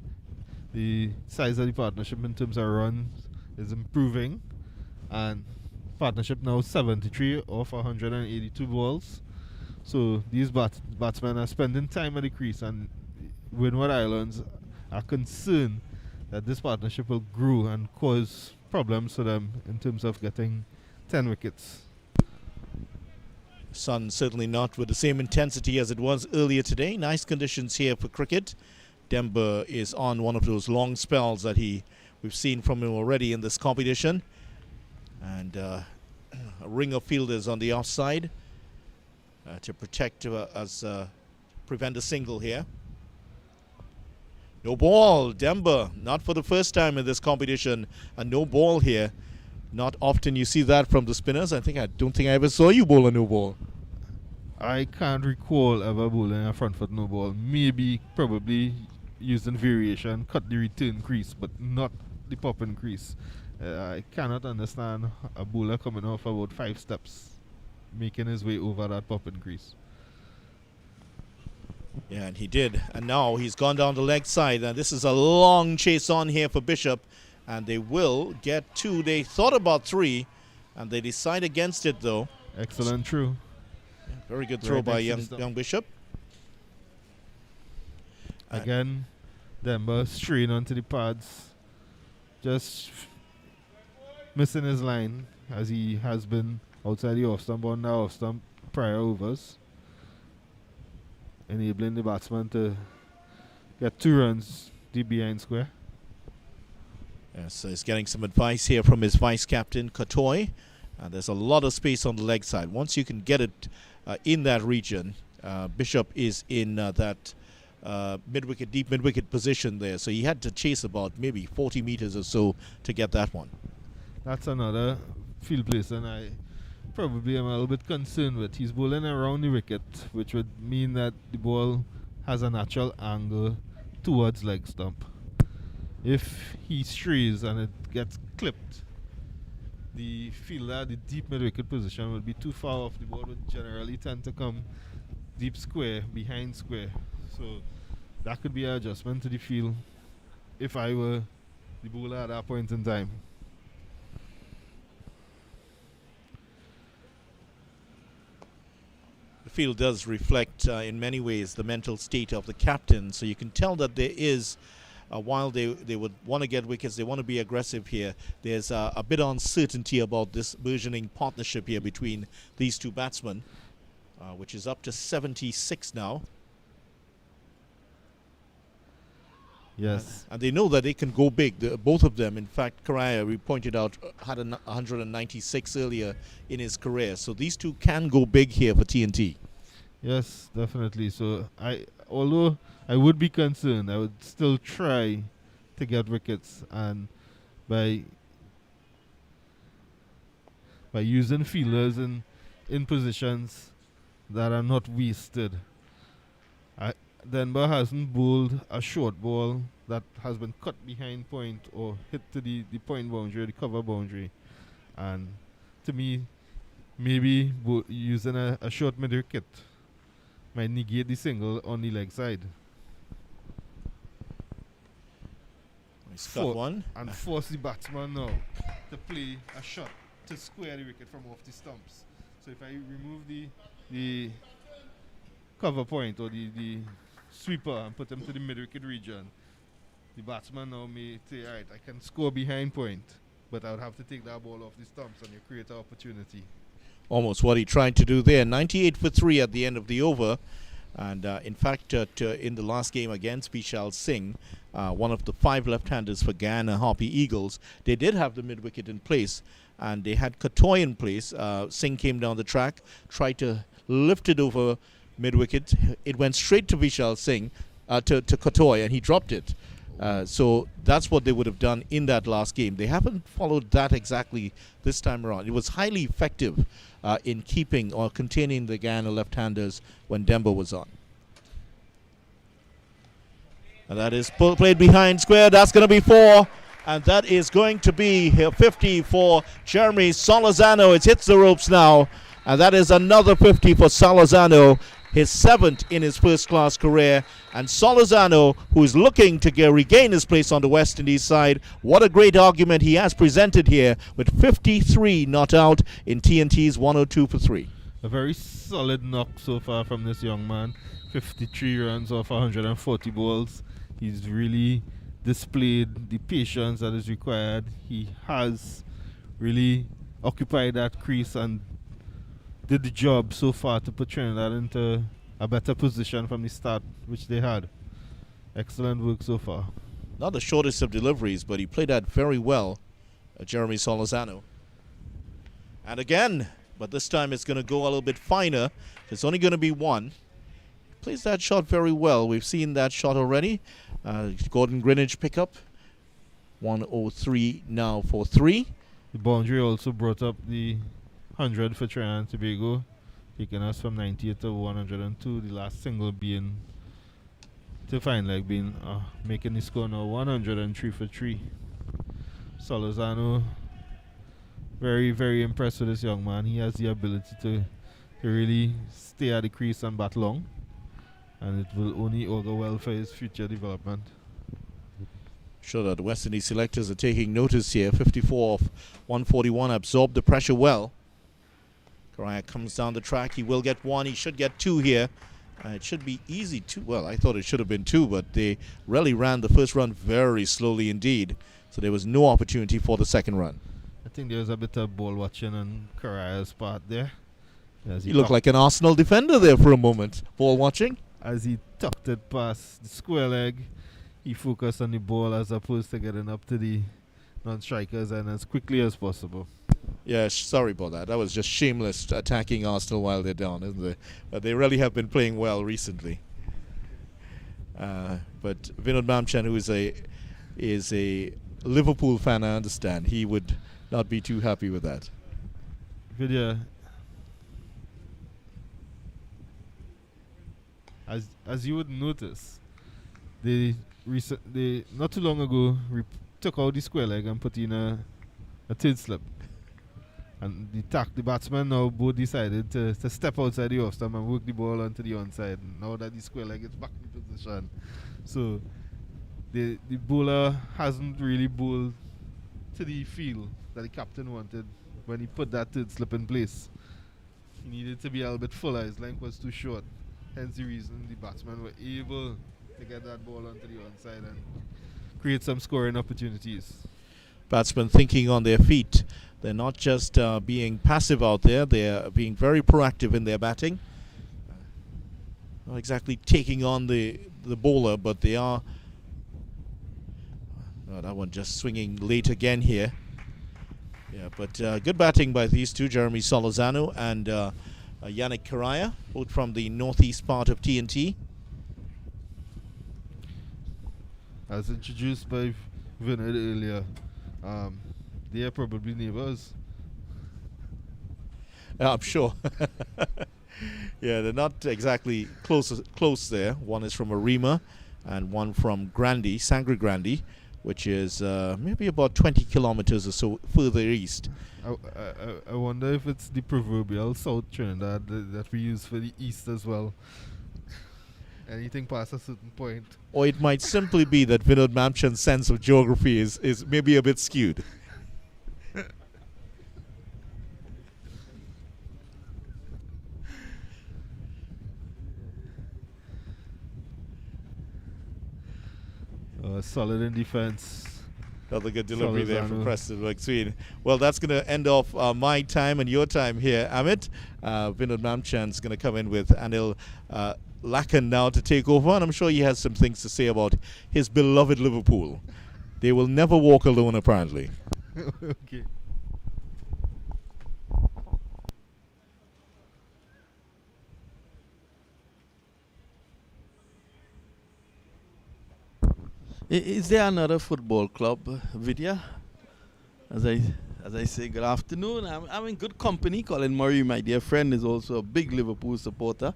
The size of the partnership in terms of runs is improving. And partnership now 73 off 182 balls. So these batsmen are spending time at the crease, and Windward Islands are concerned that this partnership will grow and cause problems for them in terms of getting 10 wickets. Sun certainly not with the same intensity as it was earlier today. Nice conditions here for cricket. Demba is on one of those long spells that we've seen from him already in this competition. And a ring of fielders on the offside to protect prevent a single here. No ball, Demba, not for the first time in this competition. A no ball here. Not often you see that from the spinners. I don't think I ever saw you bowl a no ball. I can't recall ever bowling a front foot no ball. Maybe, probably using variation, cut the return crease, but not the popping crease. I cannot understand a bowler coming off about 5 steps, making his way over that popping crease. Yeah, and he did. And now he's gone down the leg side. And this is a long chase on here for Bishop. And they will get 2. They thought about 3, and they decide against it, though. Excellent throw. Yeah, very good throw by young Bishop. Again, Demba straying onto the pads. Just missing his line, as he has been outside the off-stump on the off-stump prior overs. Enabling the batsman to get 2 runs deep behind square. Yeah, so he's getting some advice here from his vice-captain, Kotoy. There's a lot of space on the leg side. Once you can get it in that region, Bishop is in that deep mid-wicket position there. So he had to chase about maybe 40 meters or so to get that one. That's another field place, and I probably am a little bit concerned with. He's bowling around the wicket, which would mean that the ball has a natural angle towards leg stump. If he strays and it gets clipped, the fielder, the deep mid-wicket position, will be too far off. The ball would generally tend to come deep square, behind square. So that could be an adjustment to the field if I were the bowler at that point in time. The field does reflect in many ways the mental state of the captain. So you can tell that there is, while they would want to get wickets, they want to be aggressive here. There's a bit of uncertainty about this burgeoning partnership here between these 2 batsmen, which is up to 76 now. Yes. And they know that they can go big, both of them. In fact, Karaya, we pointed out, had 196 earlier in his career. So these 2 can go big here for TNT. Yes, definitely. So although I would be concerned, I would still try to get wickets, and by using fielders in positions that are not wasted. Denver hasn't bowled a short ball that has been cut behind point or hit to the point boundary, the cover boundary. And to me, maybe using a short mid-wicket might negate the single on the leg side. He's got one. And force the batsman now to play a shot to square the wicket from off the stumps. So if I remove the cover point or the sweeper and put them to the mid-wicket region, the batsman now may say, all right, I can score behind point, but I would have to take that ball off the stumps and you create an opportunity. Almost what he tried to do there. 98 for 3 at the end of the over. And in fact, in the last game against Vishal Singh, one of the 5 left-handers for Guyana Harpy Eagles, they did have the mid-wicket in place, and they had Katoy in place. Singh came down the track, tried to lift it over mid-wicket. It went straight to Vishal Singh, to Katoy, and he dropped it. So that's what they would have done in that last game. They haven't followed that exactly this time around. It was highly effective in keeping or containing the Guyana left-handers when Demba was on. And that is played behind square. That's going to be 4. And that is going to be 50 for Jeremy Solazano. It hits the ropes now. And that is another 50 for Solazano, his 7th in his first-class career. And Solazano, who is looking to regain his place on the West Indies side, what a great argument he has presented here with 53 not out in TNT's 102 for 3. A very solid knock so far from this young man. 53 runs off 140 balls. He's really displayed the patience that is required. He has really occupied that crease and did the job so far to put Trinidad into a better position from the start, which they had. Excellent work so far. Not the shortest of deliveries, but he played that very well, Jeremy Solazano. And again, but this time it's going to go a little bit finer. It's only going to be 1. Plays that shot very well. We've seen that shot already. Gordon Greenwich pickup. 103 now for 3. The boundary also brought up the 100 for Trinidad and Tobago, taking us from 98 to 102. The last single being to fine leg being making the score now 103 for 3. Solazano, very, very impressed with this young man. He has the ability to really stay at the crease and bat long, and it will only augur well for his future development. Sure that the West Indies selectors are taking notice here. 54 off 141, absorbed the pressure well. Correa comes down the track. He will get 1. He should get 2 here. It should be easy to. Well, I thought it should have been 2, but they really ran the first run very slowly indeed. So there was no opportunity for the second run. I think there was a bit of ball watching on Correa's part there. He looked like an Arsenal defender there for a moment. Ball watching. As he tucked it past the square leg, he focused on the ball as opposed to getting up to the non-strikers and as quickly as possible. Yeah, sorry about that. That was just shameless attacking Arsenal while they're down, isn't it? But they really have been playing well recently. But Vinod Mamchan, who is a Liverpool fan, I understand, he would not be too happy with that. Vidya, as you would notice, they not too long ago took out the square leg and put in a third slip. And the batsman now both decided to step outside the off stump and work the ball onto the onside. Now that the square leg is back in position. So the bowler hasn't really bowled to the feel that the captain wanted when he put that third slip in place. He needed to be a little bit fuller. His length was too short. Hence the reason the batsmen were able to get that ball onto the onside and create some scoring opportunities. Batsmen thinking on their feet. They're not just being passive out there. They're being very proactive in their batting. Not exactly taking on the bowler, but they are. That one just swinging late again here. Yeah, but good batting by these two, Jeremy Solazano and Yannick Correa, both from the northeast part of TNT. As introduced by Vinod earlier, they are probably neighbors. I'm sure. Yeah, they're not exactly close there. One is from Arima and one from Grandi, Sangre Grandi, which is maybe about 20 kilometers or so further east. I wonder if it's the proverbial South Trinidad that we use for the east as well. Anything past a certain point. Or it might simply be that Vinod Mamchand's sense of geography is maybe a bit skewed. Solid in defense. Another good delivery there from Salazano. Preston McSween. Well, that's going to end off my time and your time here, Amit. Vinod Mamchand's going to come in with Anil Lakan now to take over, and I'm sure he has some things to say about his beloved Liverpool. They will never walk alone, apparently. Okay. Is there another football club, Vidya? As I say, good afternoon. I'm in good company. Colin Murray, my dear friend, is also a big Liverpool supporter,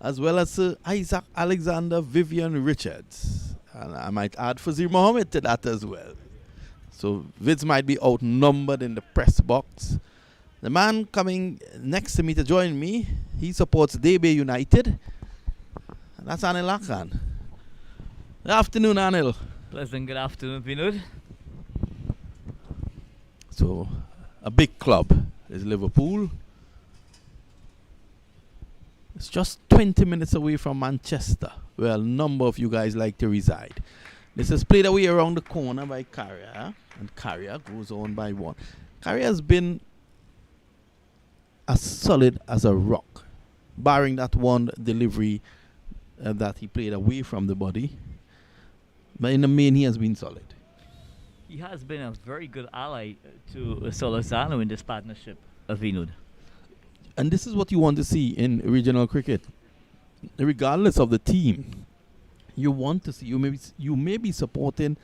as well as Sir Isaac Alexander Vivian Richards. And I might add Fazir Mohammed to that as well. So Vids might be outnumbered in the press box. The man coming next to me to join me, he supports Debe United. And that's Anil Lakan. Good afternoon, Anil. Pleasant good afternoon, Vinod. So, a big club is Liverpool. It's just 20 minutes away from Manchester, where a number of you guys like to reside. This is played away around the corner by Carrier, and Carrier goes on by one. Carrier has been as solid as a rock, barring that one delivery that he played away from the body. But in the main, he has been solid. He has been a very good ally to Salazano in this partnership, Vinod. And this is what you want to see in regional cricket. Regardless of the team, you want to see, you may be supporting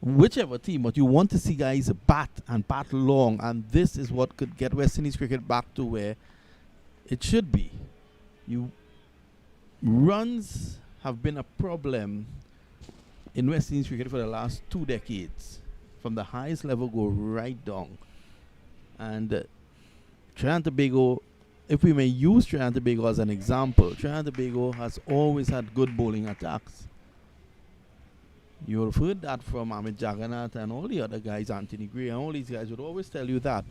whichever team, but you want to see guys bat and bat long. And this is what could get West Indies cricket back to where it should be. Runs have been a problem in West Indies cricket for the last 2 decades. From the highest level go right down. And Trinidad and Tobago, if we may use Trinidad and Tobago as an example, Trinidad and Tobago has always had good bowling attacks. You have heard that from Amit Jagannath and all the other guys, Anthony Gray, and all these guys would always tell you that.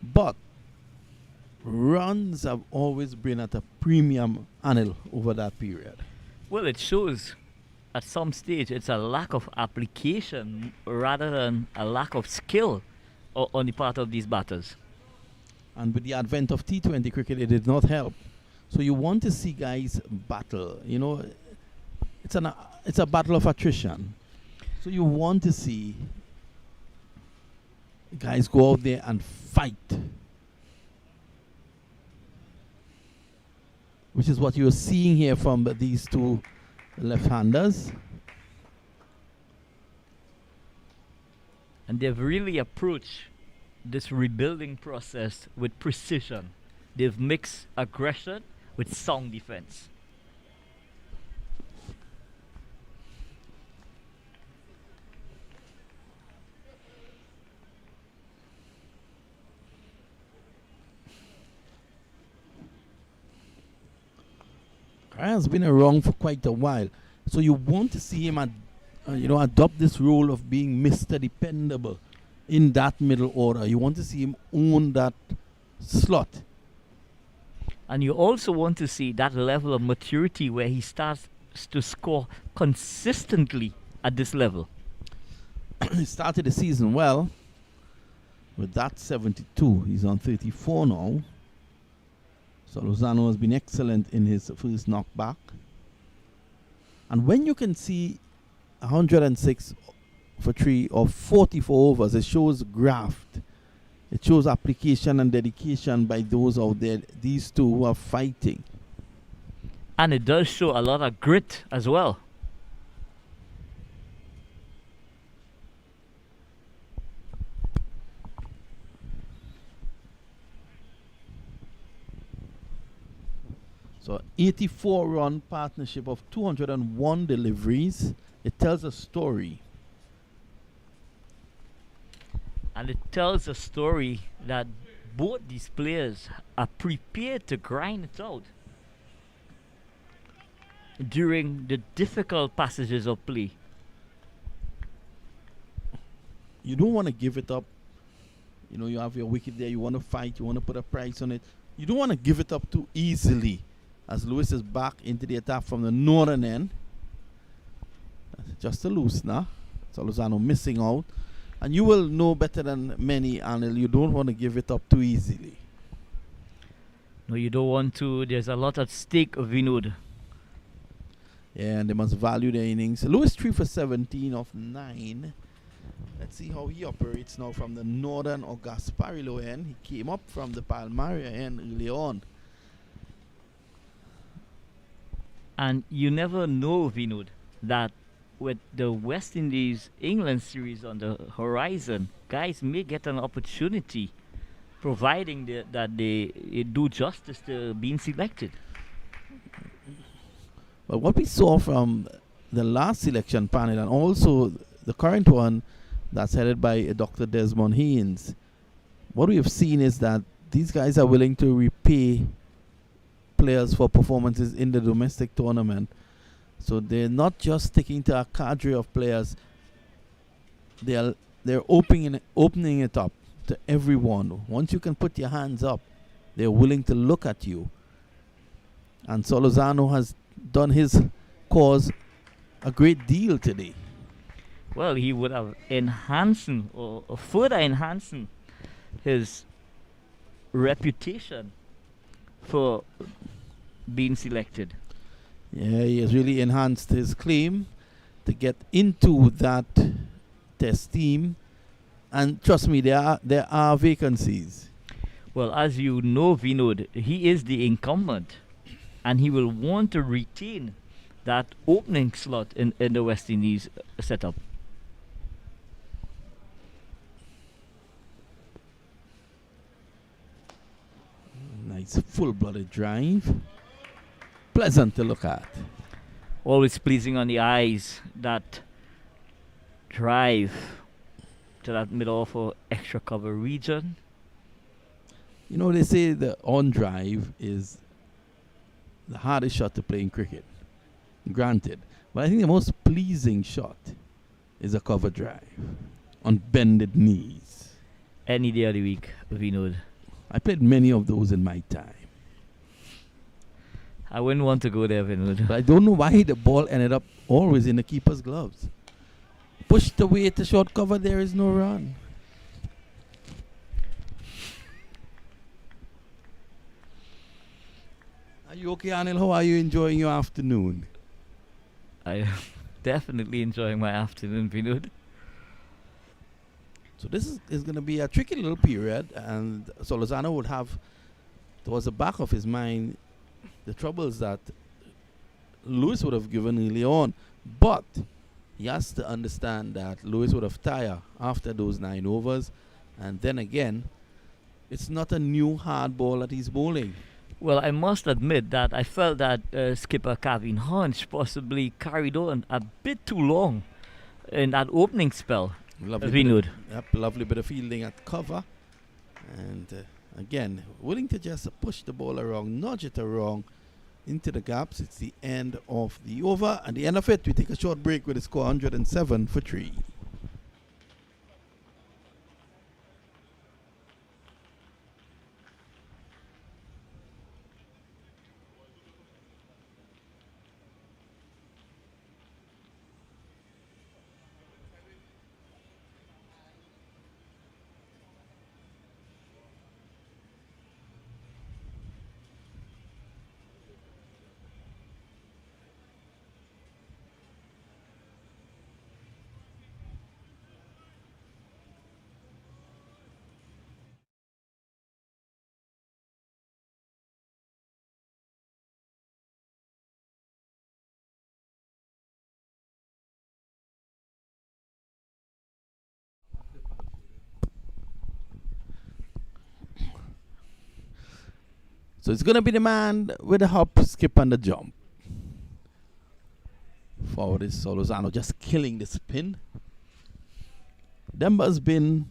But runs have always been at a premium, Anil, over that period. Well, it shows at some stage it's a lack of application rather than a lack of skill on the part of these batters. And with the advent of T20 cricket, it did not help. So you want to see guys battle. You know, it's a battle of attrition. So you want to see guys go out there and fight. Which is what you're seeing here from these two left-handers. And they've really approached this rebuilding process with precision. They've mixed aggression with sound defense. Has been around for quite a while, so you want to see him adopt this role of being Mr. Dependable in that middle order. You want to see him own that slot, and you also want to see that level of maturity where he starts to score consistently at this level. He started the season well with that 72. He's on 34 now. So Lozano has been excellent in his first knockback. And when you can see 106 for 3 or 44 overs, it shows graft. It shows application and dedication by those out there, these two who are fighting. And it does show a lot of grit as well. So 84-run partnership of 201 deliveries. It tells a story. And it tells a story that both these players are prepared to grind it out. during the difficult passages of play. You don't want to give it up. You know, you have your wicket there. You want to fight. You want to put a price on it. You don't want to give it up too easily. As Lewis is back into the attack from the northern end. Just a loose now. Solozano missing out. And you will know better than many, Anil. You don't want to give it up too easily. No, you don't want to. There's a lot at stake, Vinod. Yeah, and they must value their innings. Lewis 3 for 17 of 9. Let's see how he operates now from the northern or Gasparilo end. He came up from the Palmaria end early on. And you never know, Vinod, that with the West Indies England series on the horizon, guys may get an opportunity, providing that they do justice to being selected. But what we saw from the last selection panel and also the current one that's headed by Dr. Desmond Haynes, what we have seen is that these guys are willing to repay players for performances in the domestic tournament. So they're not just sticking to a cadre of players. They're opening it up to everyone. Once you can put your hands up, they're willing to look at you. And Solozano has done his cause a great deal today. Well, he would have enhancing or further enhancing his reputation for being selected. Yeah, he has really enhanced his claim to get into that test team. And trust me, there are vacancies. Well, as you know, Vinod, he is the incumbent, and he will want to retain that opening slot in the West Indies setup. Nice full-blooded drive. Pleasant to look at. Always pleasing on the eyes, that drive to that middle of a extra cover region. You know, they say the on drive is the hardest shot to play in cricket. Granted. But I think the most pleasing shot is a cover drive on bended knees. Any day of the week, Vinod. I played many of those in my time. I wouldn't want to go there, Vinod. But I don't know why the ball ended up always in the keeper's gloves. Pushed away to short cover, there is no run. Are you okay, Anil? How are you enjoying your afternoon? I am definitely enjoying my afternoon, Vinod. So this is going to be a tricky little period, and Solozano would have towards the back of his mind the troubles that Lewis would have given early on. But he has to understand that Lewis would have tired after those 9 overs. And then again, it's not a new hard ball that he's bowling. Well, I must admit that I felt that skipper Kevin Hunch possibly carried on a bit too long in that opening spell. Vinod. Lovely bit of fielding at cover. And again, willing to just push the ball around, nudge it around into the gaps. It's the end of the over. And the end of it, we take a short break with a score 107 for 3. So it's going to be the man with the hop, skip, and the jump. Forward is Solozano, just killing the spin. Demba has been,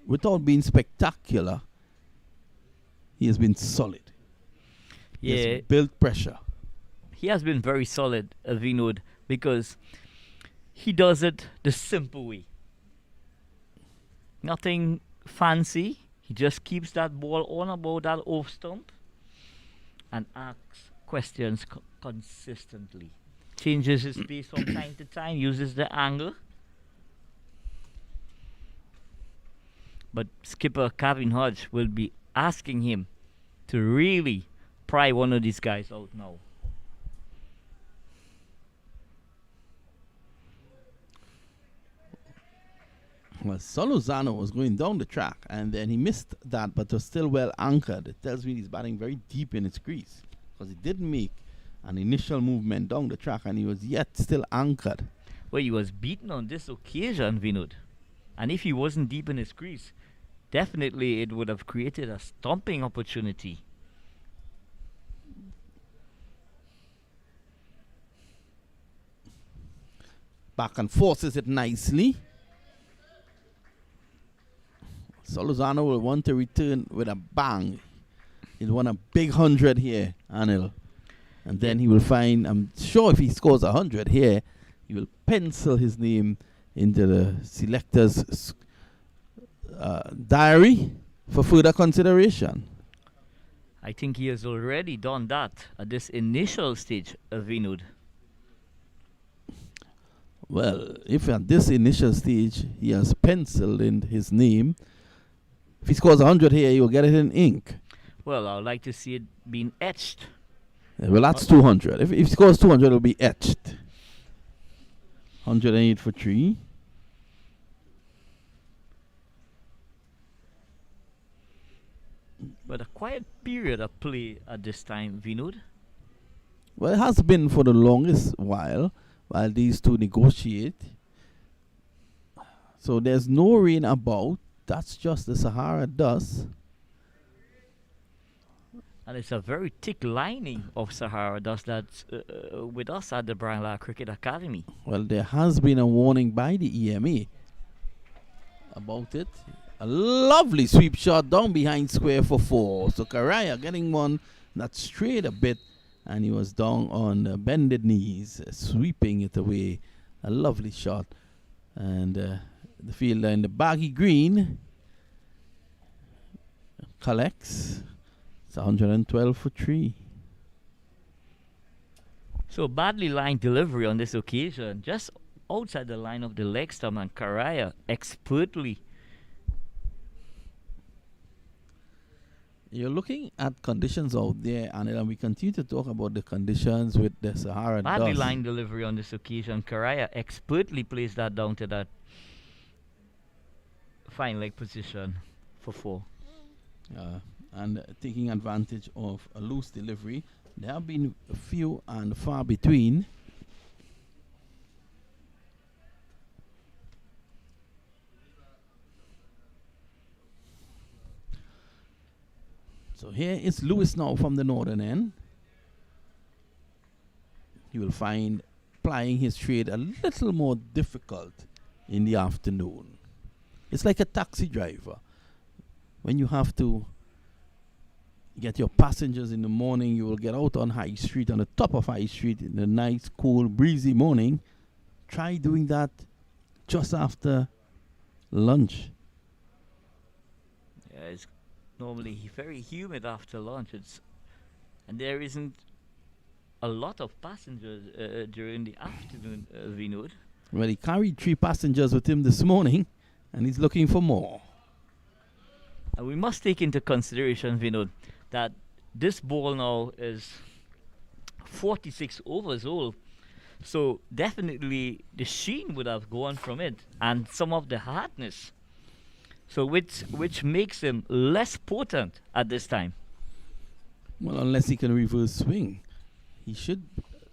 without being spectacular, he has been solid. He has built pressure. he has been very solid, Vinod, because he does it the simple way. Nothing fancy. He just keeps that ball on about that off stump and asks questions consistently. Changes his pace from time to time, uses the angle. But skipper Kevin Hodge will be asking him to really pry one of these guys out now. Well, Solozano was going down the track and then he missed that but was still well anchored. It tells me he's batting very deep in its crease because he didn't make an initial movement down the track and he was yet still anchored. Well, he was beaten on this occasion, Vinod. And if he wasn't deep in his crease, definitely it would have created a stomping opportunity. Back and forces it nicely. Solozano will want to return with a bang. He'll want a big 100 here, Anil. And then he will find, I'm sure if he scores 100 here, he will pencil his name into the selector's diary for further consideration. I think he has already done that at this initial stage of Vinod. Well, if at this initial stage he has penciled in his name, if he scores 100 here, he will get it in ink. Well, I would like to see it being etched. Yeah, well, that's 200. If he scores 200, it will be etched. 108 for 3. But a quiet period of play at this time, Vinod. Well, it has been for the longest while these two negotiate. So there's no rain about. That's just the Sahara dust. And it's a very thick lining of Sahara dust that's with us at the Brian Lara Cricket Academy. Well, there has been a warning by the EMA about it. A lovely sweep shot down behind square for 4. So Karaya getting one that strayed a bit, and he was down on bended knees, sweeping it away. A lovely shot. And the fielder in the baggy green collects. It's 112 for 3. So badly lined delivery on this occasion, just outside the line of the leg stump, and Karaya expertly. You're looking at conditions out there, and we continue to talk about the conditions with the Sahara Badly dust. lined delivery on this occasion. Karaya expertly placed that down to that fine leg position for 4. And taking advantage of a loose delivery. There have been a few and far between. So here is Lewis now from the northern end. You will find plying his trade a little more difficult in the afternoon. It's like a taxi driver. When you have to get your passengers in the morning, you will get out on High Street, on the top of High Street in a nice, cool, breezy morning. Try doing that just after lunch. Yeah, it's normally very humid after lunch. And there isn't a lot of passengers during the afternoon, Vinod. Well, he carried 3 passengers with him this morning, and he's looking for more. And we must take into consideration, Vinod, that this ball now is 46 overs old. So definitely the sheen would have gone from it, and some of the hardness. So which makes him less potent at this time. Well, unless he can reverse swing. He should,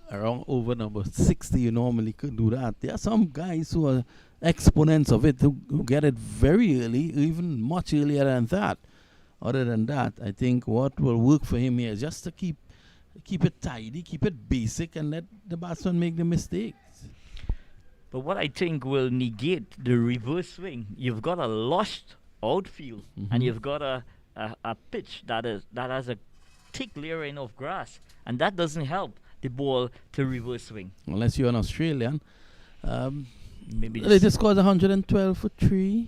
around over number 60, you normally could do that. There are some guys who are exponents of it who get it very early, even much earlier than that. Other than that, I think what will work for him here is just to keep it tidy, keep it basic, and let the batsman make the mistakes. But what I think will negate the reverse swing, you've got a lost outfield, and you've got a pitch that has a thick layering of grass, and that doesn't help. the ball to reverse swing. Unless you're an Australian. Maybe They just scored 112 for 3.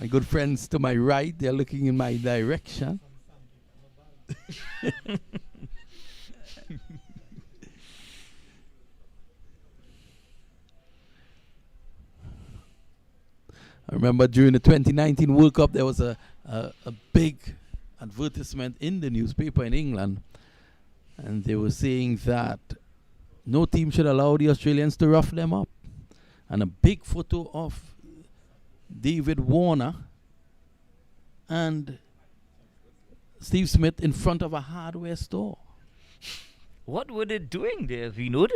My good friends to my right, they're looking in my direction. I remember during the 2019 World Cup, there was a big advertisement in the newspaper in England, and they were saying that no team should allow the Australians to rough them up. And a big photo of David Warner and Steve Smith in front of a hardware store. What were they doing there, Vinod?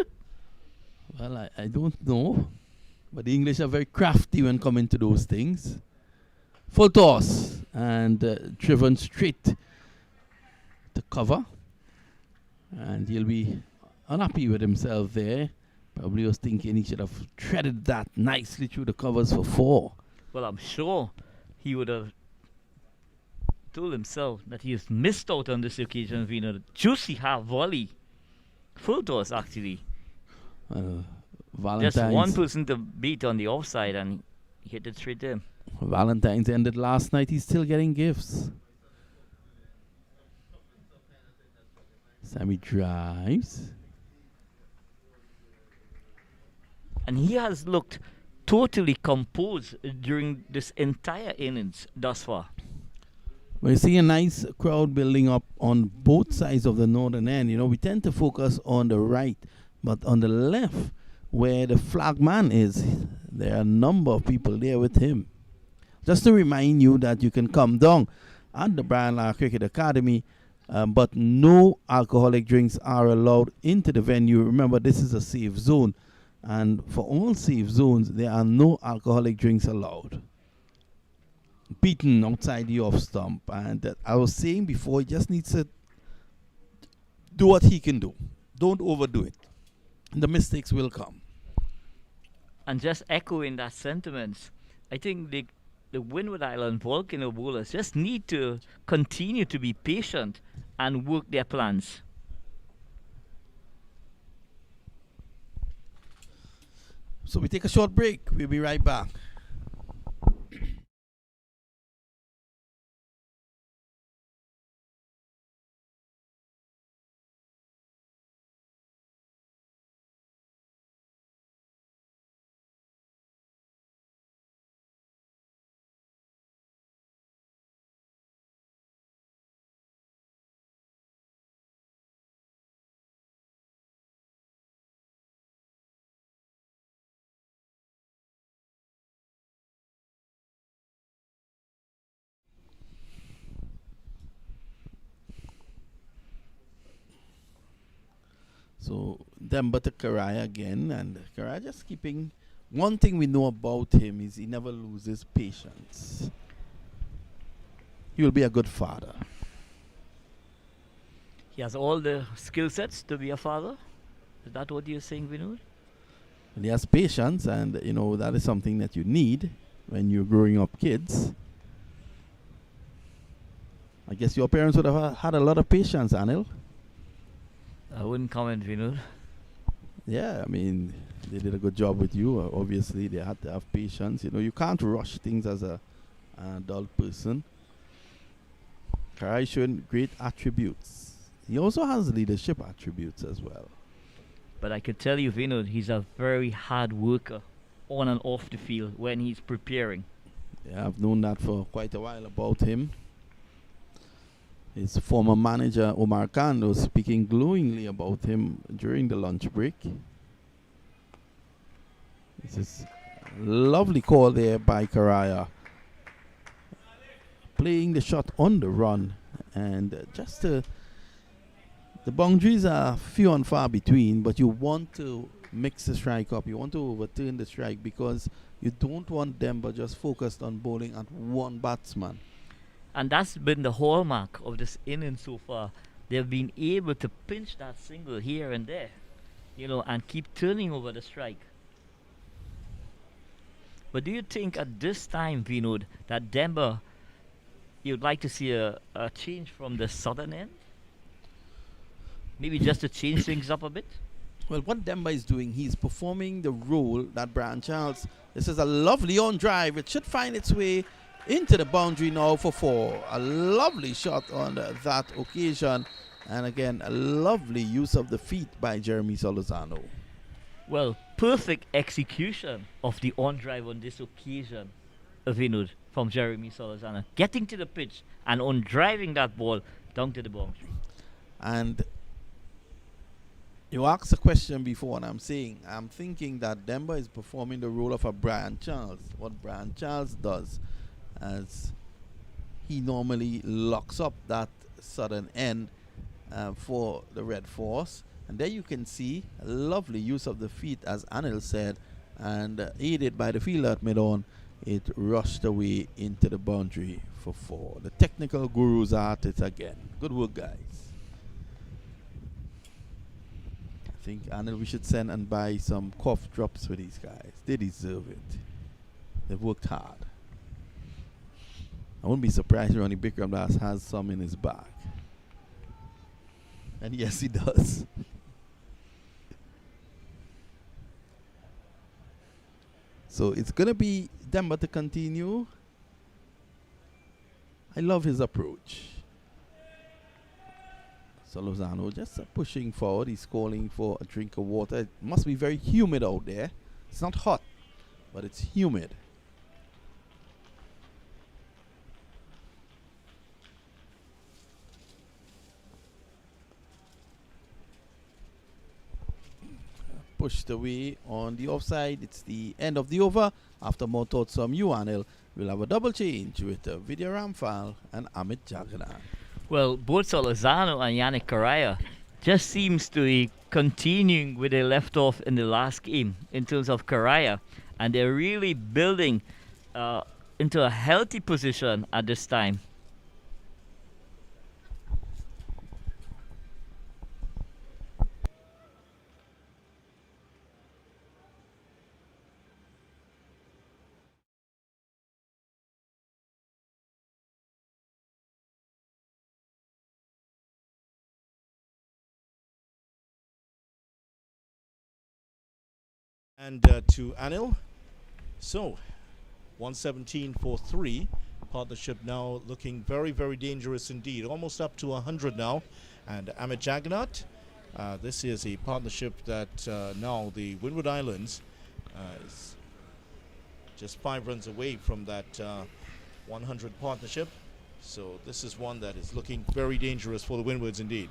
Well, I don't know. But the English are very crafty when coming to those things. Full toss and driven straight to cover. And he'll be unhappy with himself there. Probably was thinking he should have threaded that nicely through the covers for 4. Well, I'm sure he would have told himself that he has missed out on this occasion, Vinod. Juicy half volley. Full toss, actually. Valentine's. Just one person to beat on the offside and he hit it straight there. Valentine's ended last night. He's still getting gifts. Sammy drives. And he has looked totally composed during this entire innings thus far. We're seeing a nice crowd building up on both sides of the northern end. You know, we tend to focus on the right, but on the left, where the flagman is, there are a number of people there with him. Just to remind you that you can come down at the Brian Lara Cricket Academy, but no alcoholic drinks are allowed into the venue. Remember, this is a safe zone, and for all safe zones, there are no alcoholic drinks allowed. Beaten outside the off stump, and I was saying before, he just needs to do what he can do. Don't overdo it. The mistakes will come. And just echoing that sentiment, I think the Windward Island Volcano bowlers just need to continue to be patient and work their plans. So we take a short break. We'll be right back. So Demba to Karaya again, and Karaya just keeping. One thing we know about him is he never loses patience. He will be a good father. He has all the skill sets to be a father. Is that what you're saying, Vinod? And he has patience, and you know that is something that you need when you're growing up kids. I guess your parents would have had a lot of patience, Anil. I wouldn't comment, Vinod. Yeah, I mean, they did a good job with you. Obviously, they had to have patience. You know, you can't rush things as an adult person. Karai showing great attributes. He also has leadership attributes as well. But I could tell you, Vinod, he's a very hard worker on and off the field when he's preparing. Yeah, I've known that for quite a while about him. His former manager, Omar Khan, was speaking glowingly about him during the lunch break. This is a lovely call there by Karaya. Playing the shot on the run. And the boundaries are few and far between, but you want to mix the strike up. You want to overturn the strike because you don't want them but just focused on bowling at one batsman. And that's been the hallmark of this inning so far. They've been able to pinch that single here and there, you know, and keep turning over the strike. But do you think at this time, Vinod, that Denver you'd like to see a change from the southern end? Maybe just to change things up a bit? Well, what Demba is doing, he's performing the role that Brian Charles. This is a lovely on drive. It should find its way into the boundary now for 4. A lovely shot on that occasion. And again, a lovely use of the feet by Jeremy Solozano. Well, perfect execution of the on drive on this occasion, Vinod, from Jeremy Solozano. Getting to the pitch and on driving that ball down to the boundary. And you asked a question before, and I'm thinking that Demba is performing the role of a Brian Charles. What Brian Charles does, as he normally locks up that southern end for the Red Force. And there you can see a lovely use of the feet, as Anil said, and aided by the fielder at mid-on, it rushed away into the boundary for 4. The technical gurus are at it again. Good work, guys. I think, Anil, we should send and buy some cough drops for these guys. They deserve it. They've worked hard. I wouldn't be surprised Ronnie Bickermdas has some in his bag. And yes, he does. So it's going to be Demba to continue. I love his approach. Solozano just pushing forward. He's calling for a drink of water. It must be very humid out there. It's not hot, but it's humid. Pushed away on the offside. It's the end of the over. After more thoughts from you, Anil, we'll have a double change with Vidya Ramphal and Amit Jagannath. Well, both Solozano and Yannick Correa just seems to be continuing where they left off in the last game in terms of Correa, and they're really building into a healthy position at this time. And to Anil. So, 117 for 3. Partnership now looking very, very dangerous indeed. Almost up to 100 now. And Amit Jagannath. This is a partnership that now the Windward Islands is just 5 runs away from that 100 partnership. So this is one that is looking very dangerous for the Windwards indeed.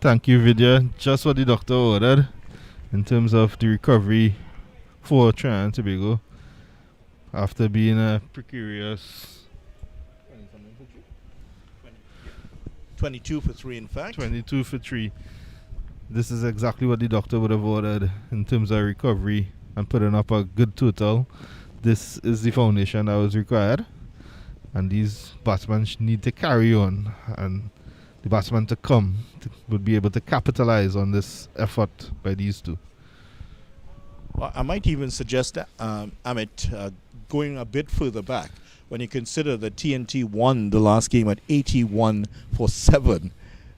Thank you, Vidya. Just what the doctor ordered in terms of the recovery for Trinidad and Tobago after being a precarious 22 for 3, in fact. 22 for 3. This is exactly what the doctor would have ordered in terms of recovery and putting up a good total. This is the foundation that was required, and these batsmen need to carry on, and the batsmen to come would be able to capitalize on this effort by these two. Well, I might even suggest Amit going a bit further back. When you consider that TNT won the last game at 81 for 7,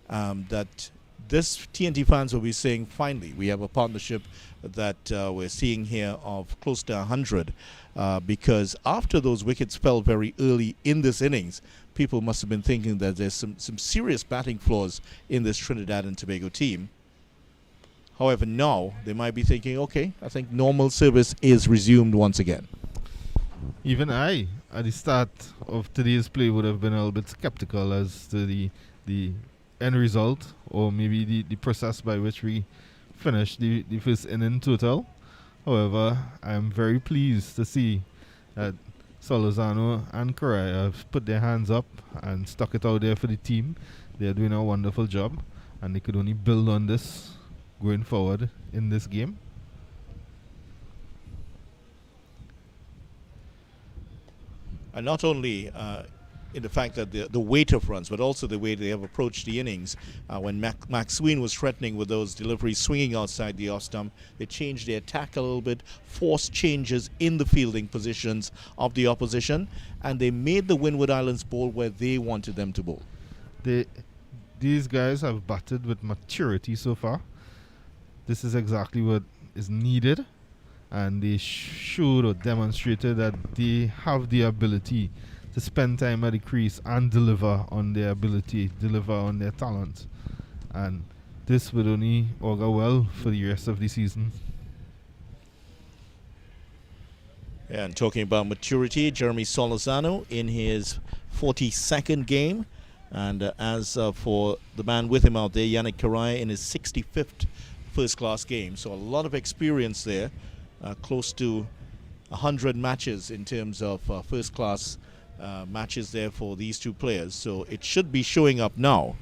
that this TNT fans will be saying, finally, we have a partnership that we're seeing here of close to 100. Because after those wickets fell very early in this innings, people must have been thinking that there's some serious batting flaws in this Trinidad and Tobago team. However, now they might be thinking, okay, I think normal service is resumed once again. Even I, at the start of today's play, would have been a little bit skeptical as to the end result, or maybe the process by which we finished the first inning total. However, I'm very pleased to see that Solozano and Correa have put their hands up and stuck it out there for the team. They are doing a wonderful job, and they could only build on this going forward in this game. And not only in the fact that the weight of runs, but also the way they have approached the innings. When Maxween was threatening with those deliveries swinging outside the off stump, they changed their attack a little bit, forced changes in the fielding positions of the opposition, and they made the Windward Islands bowl where they wanted them to bowl. These guys have batted with maturity so far. This is exactly what is needed, and they showed or demonstrated that they have the ability to spend time at the crease and deliver on their ability, deliver on their talent. And this would only augur well for the rest of the season. Yeah, and talking about maturity, Jeremy Solorzano in his 42nd game. And as for the man with him out there, Yannick Karai in his 65th first-class game. So a lot of experience there, close to 100 matches in terms of first-class matches there for these two players. So it should be showing up now.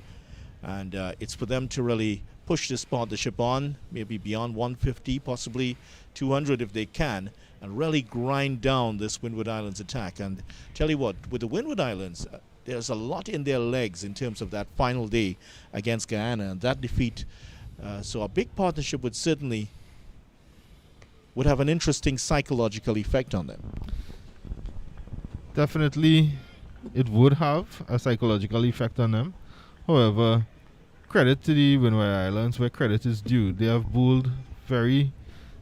And it's for them to really push this partnership on, maybe beyond 150, possibly 200 if they can, and really grind down this Windward Islands attack. And tell you what, with the Windward Islands, there's a lot in their legs in terms of that final day against Guyana and that defeat. So a big partnership would have an interesting psychological effect on them. Definitely, it would have a psychological effect on them. However, credit to the Windward Islands where credit is due. They have bowled very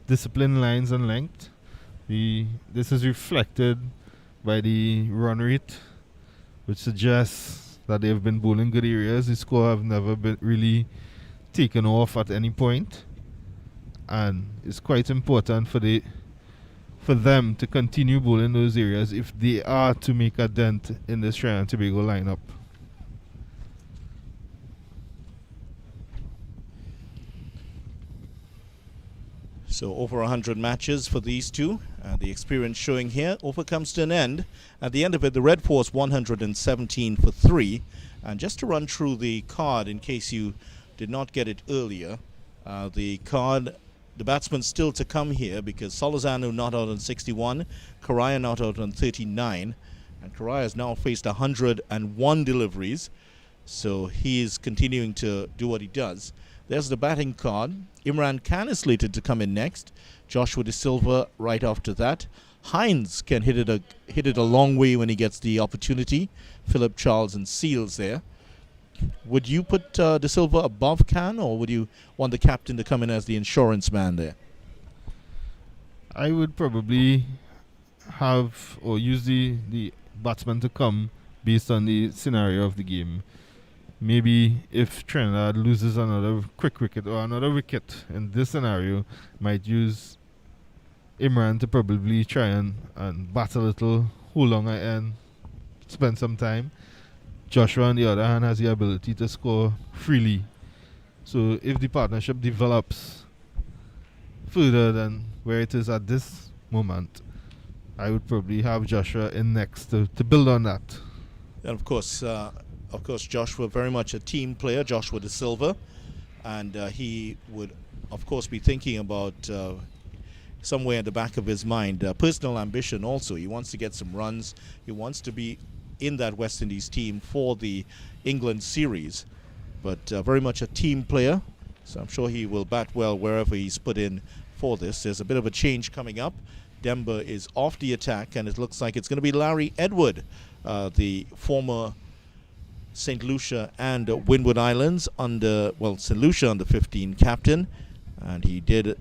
disciplined lines and length. This is reflected by the run rate, which suggests that they have been bowling good areas. The score have never been really taken off at any point, and it's quite important for them to continue bowling those areas if they are to make a dent in this Trinidad and Tobago lineup. So over 100 matches for these two. The experience showing here comes to an end. At the end of it, the Red Force 117 for 3. And just to run through the card in case you did not get it earlier, the batsman still to come here because Solorzano not out on 61, Karaya not out on 39, and Karaya has now faced 101 deliveries, so he is continuing to do what he does. There's the batting card. Imran Khan is slated to come in next. Joshua De Silva right after that. Hines can hit it a long way when he gets the opportunity. Philip Charles and Seals there. Would you put De Silva above Khan, or would you want the captain to come in as the insurance man there? I would probably have or use the batsman to come based on the scenario of the game. Maybe if Trinidad loses another quick wicket or another wicket in this scenario, might use Imran to probably try and bat a little, hold on at end, spend some time. Joshua, on the other hand, has the ability to score freely. So if the partnership develops further than where it is at this moment, I would probably have Joshua in next to build on that. And of course, Joshua very much a team player, Joshua De Silva, and he would, of course, be thinking about somewhere in the back of his mind, personal ambition also. He wants to get some runs. He wants to be in that West Indies team for the England series, but very much a team player, so I'm sure he will bat well wherever he's put in for this. There's a bit of a change coming up. Demba is off the attack, and it looks like it's going to be Larry Edward, the former St. Lucia and Windward Islands St. Lucia under 15 captain, and he did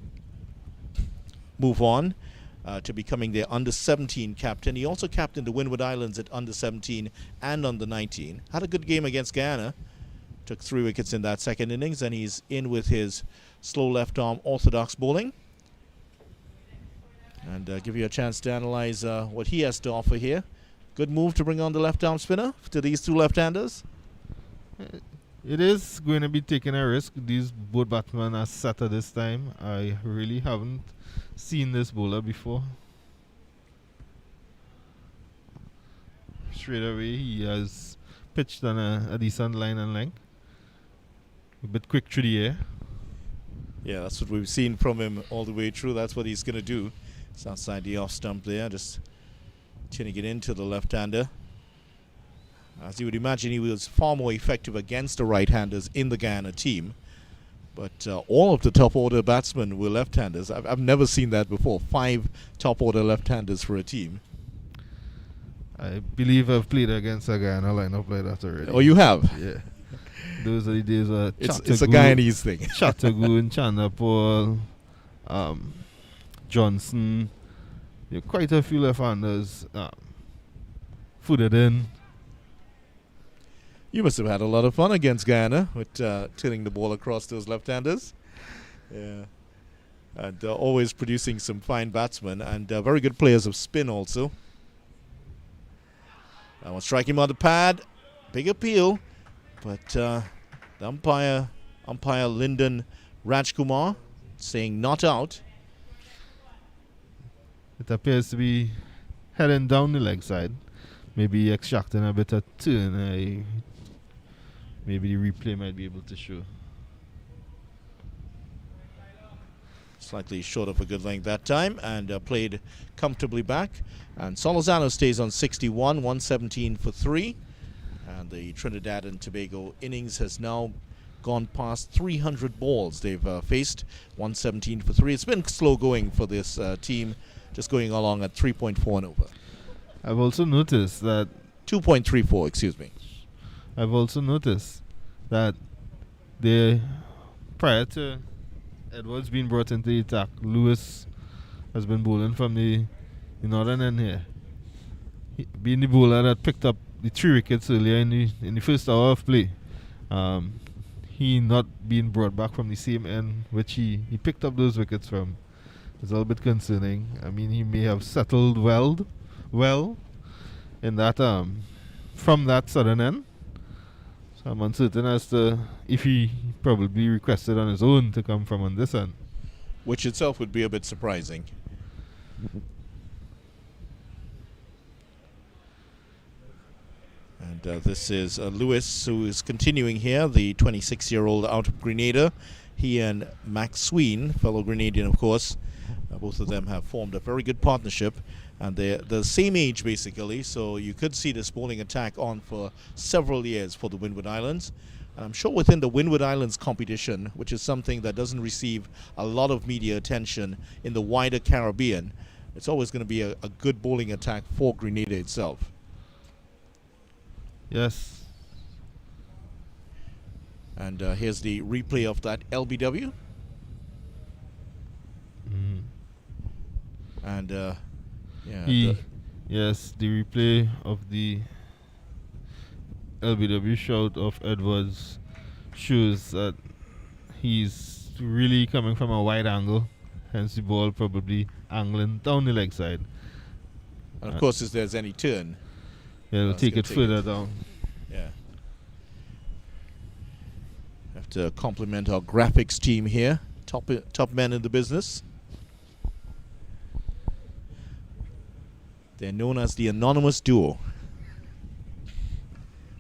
move on to becoming their under 17 captain. He also captained the Windward Islands at under 17 and under 19. Had a good game against Guyana. Took 3 wickets in that second innings, and he's in with his slow left arm orthodox bowling. And give you a chance to analyze what he has to offer here. Good move to bring on the left arm spinner to these two left-handers. It is going to be taking a risk. These both batsmen are set at this time. I really haven't seen this bowler before. Straight away, he has pitched on a decent line and length. A bit quick through the air. Yeah, that's what we've seen from him all the way through. That's what he's going to do. It's outside the off stump there, just tuning it into the left-hander. As you would imagine, he was far more effective against the right-handers in the Guyana team. But all of the top-order batsmen were left-handers. I've never seen that before. 5 top-order left-handers for a team. I believe I've played against a Guyana lineup like that already. Oh, you have? Yeah. Those are the days of It's a Guyanese thing. Chattagoon, Chanapol, Johnson. Quite a few left-handers footed in. You must have had a lot of fun against Guyana with turning the ball across those left-handers. Yeah. And always producing some fine batsmen and very good players of spin also. That one striking him on the pad. Big appeal. But the umpire Lyndon Rajkumar saying not out. It appears to be heading down the leg side. Maybe extracting a bit of turn. Maybe the replay might be able to show. Slightly short of a good length that time and played comfortably back. And Solozano stays on 61, 117 for 3. And the Trinidad and Tobago innings has now gone past 300 balls they've faced, 117 for 3. It's been slow going for this team, just going along at 3.4 and over. I've also noticed that 2.34, excuse me. I've also noticed that prior to Edwards being brought into the attack, Lewis has been bowling from the northern end here. Being the bowler that picked up the 3 wickets earlier in the first hour of play. He not being brought back from the same end which he picked up those wickets from is a little bit concerning. I mean, he may have settled well in that from that southern end. So I'm uncertain as to if he probably requested on his own to come from on this end. Which itself would be a bit surprising. And this is Lewis, who is continuing here, the 26-year-old out of Grenada. He and Max Sween, fellow Grenadian, of course, both of them have formed a very good partnership. And they're the same age, basically, so you could see this bowling attack on for several years for the Windward Islands. And I'm sure within the Windward Islands competition, which is something that doesn't receive a lot of media attention in the wider Caribbean, it's always going to be a good bowling attack for Grenada itself. Yes. And here's the replay of that LBW. And yeah, yes, the replay of the LBW shot of Edwards shows that he's really coming from a wide angle, hence the ball probably angling down the leg side. And of course, if there's any turn, it'll take it further down. Yeah. Have to compliment our graphics team here, top men in the business. They're known as the Anonymous Duo.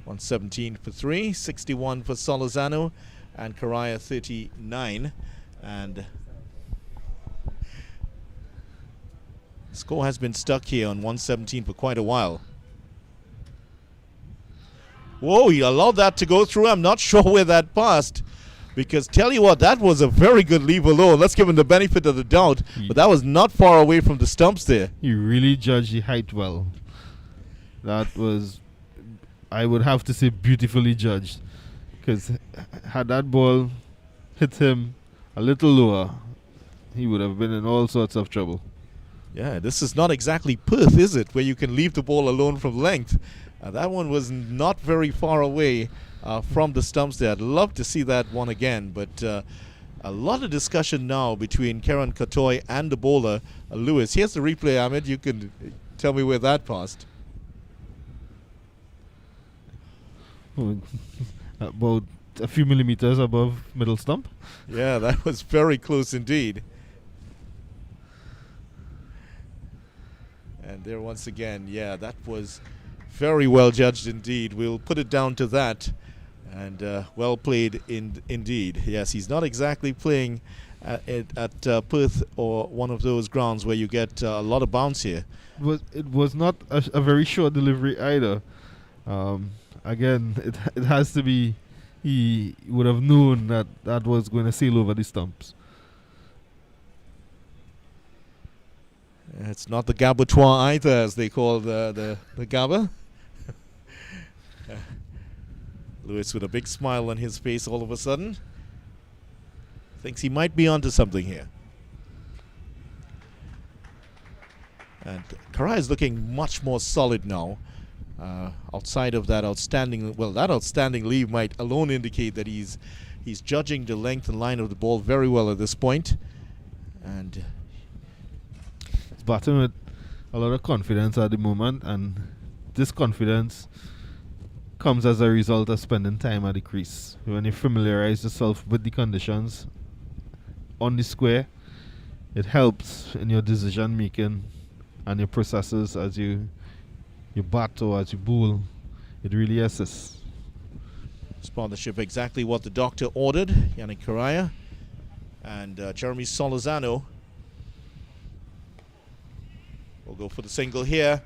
117 for 3, 61 for Solozano, and Karaya 39. And score has been stuck here on 117 for quite a while. Whoa, he allowed that to go through. I'm not sure where that passed. Because tell you what, that was a very good leave alone. Let's give him the benefit of the doubt. But that was not far away from the stumps there. He really judged the height well. That was, I would have to say, beautifully judged. Because had that ball hit him a little lower, he would have been in all sorts of trouble. Yeah, this is not exactly Perth, is it? Where you can leave the ball alone from length. That one was not very far away from the stumps there. I'd love to see that one again, but a lot of discussion now between Karen Katoy and the bowler, Lewis. Here's the replay, Ahmed. You can tell me where that passed. About a few millimeters above middle stump. Yeah, that was very close indeed. And there once again, yeah, that was very well judged indeed. We'll put it down to that. And well played indeed. Yes, he's not exactly playing at Perth or one of those grounds where you get a lot of bounce here. It was not a very short delivery either. again, it has to be. He would have known that that was going to sail over the stumps. It's not the Gabatois either, as they call the Gabba. Lewis with a big smile on his face all of a sudden. Thinks he might be onto something here. And Karai is looking much more solid now. Outside of that outstanding, well, that outstanding leave might alone indicate that he's judging the length and line of the ball very well at this point. And he's batting with a lot of confidence at the moment, and this confidence comes as a result of spending time at the crease. When you familiarize yourself with the conditions on the square, it helps in your decision making and your processes as you bat or as you bowl. It really assists. This partnership exactly what the doctor ordered. Yannick Correa and Jeremy Solozano will go for the single here.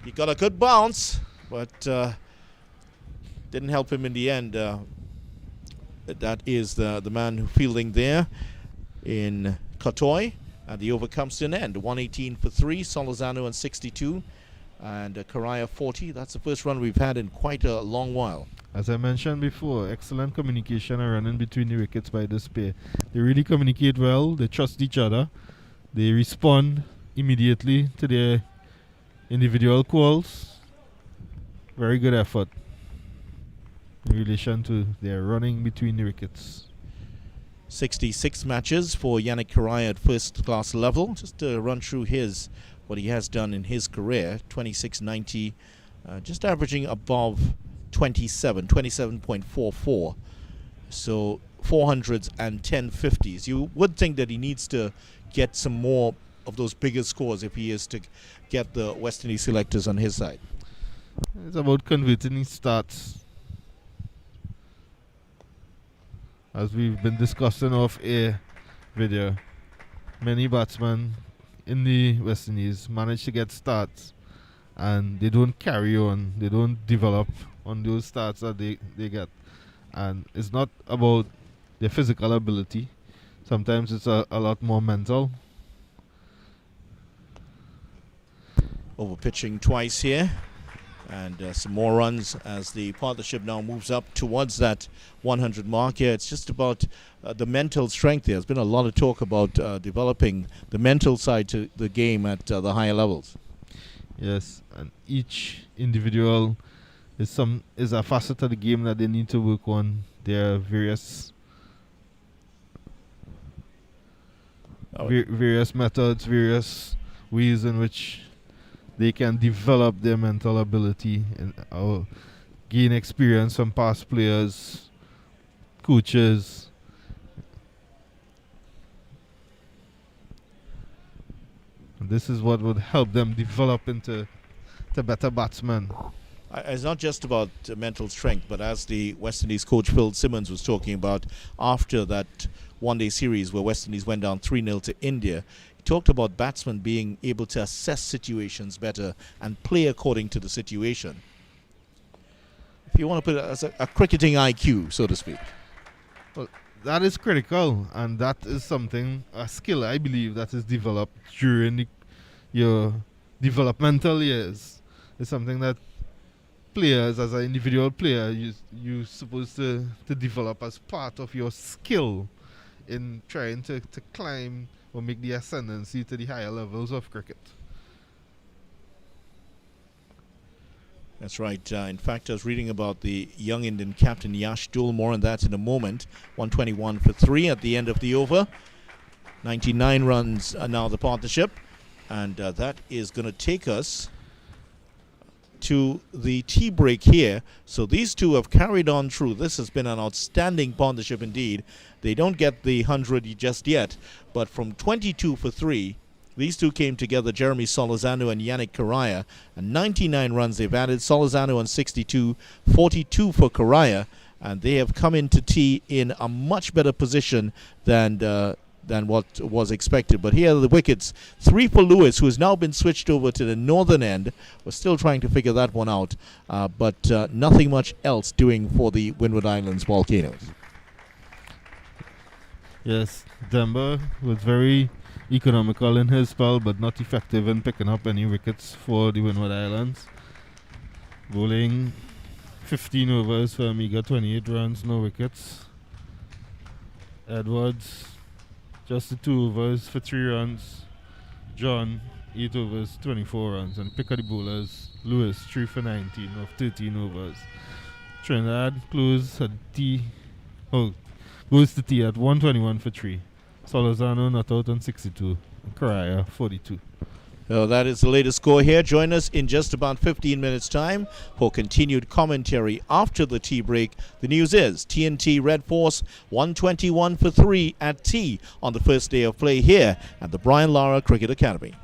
He got a good bounce, but didn't help him in the end. That is the man fielding there in Kotoy. And the over comes to an end. 118 for 3, Solozano on 62, and Correa 40. That's the first run we've had in quite a long while. As I mentioned before, excellent communication and running between the wickets by this pair. They really communicate well, they trust each other, they respond immediately to their individual calls. Very good effort in relation to their running between the wickets. 66 matches for Yannick Correa at first class level. Just to run through what he has done in his career. 2690, just averaging above 27.44. So 400s and 1050s. You would think that he needs to get some more of those bigger scores if he is to get the West Indies selectors on his side. It's about converting his starts. As we've been discussing off air video, many batsmen in the West Indies manage to get starts and they don't carry on, they don't develop on those starts that they get. And it's not about their physical ability, sometimes it's a lot more mental. Over pitching twice here. And some more runs as the partnership now moves up towards that 100 mark here. It's just about the mental strength there. There's been a lot of talk about developing the mental side to the game at the higher levels. Yes, and each individual is a facet of the game that they need to work on. There are various methods, various ways in which they can develop their mental ability and gain experience from past players, coaches. And this is what would help them develop into better batsmen. It's not just about mental strength, but as the West Indies coach Phil Simmons was talking about after that one-day series where West Indies went down 3-0 to India, he talked about batsmen being able to assess situations better and play according to the situation. If you want to put it as a cricketing IQ, so to speak. Well, that is critical, and that is something, a skill I believe that is developed during your developmental years. It's something that players, as an individual player, you're supposed to develop as part of your skill in trying to climb or make the ascendancy to the higher levels of cricket. That's right. In fact, I was reading about the young Indian captain Yash Dul. More on that in a moment. 121 for 3 at the end of the over. 99 runs are now the partnership. And that is going to take us to the tea break here. So these two have carried on through. This has been an outstanding partnership indeed. They don't get the 100 just yet, but from 22 for 3, these two came together, Jeremy Solozano and Yannick Correa, and 99 runs they've added. Solozano on 62, 42 for Correa, and they have come into tea in a much better position than than what was expected. But here are the wickets. 3 for Lewis, who has now been switched over to the northern end. We're still trying to figure that one out, but nothing much else doing for the Windward Islands Volcanoes. Yes, Demba was very economical in his spell, but not effective in picking up any wickets for the Windward Islands. Bowling 15 overs for a meager 28 runs, no wickets. Edwards, just the 2 overs for 3 runs. John, 8 overs, 24 runs. And pick of the bowlers, Lewis, 3 for 19 of 13 overs. Trinidad close at goes to tea at 121 for 3. Solozano not out on 62. And Correa, 42. So that is the latest score here. Join us in just about 15 minutes' time for continued commentary after the tea break. The news is TNT Red Force 121 for 3 at tea on the first day of play here at the Brian Lara Cricket Academy.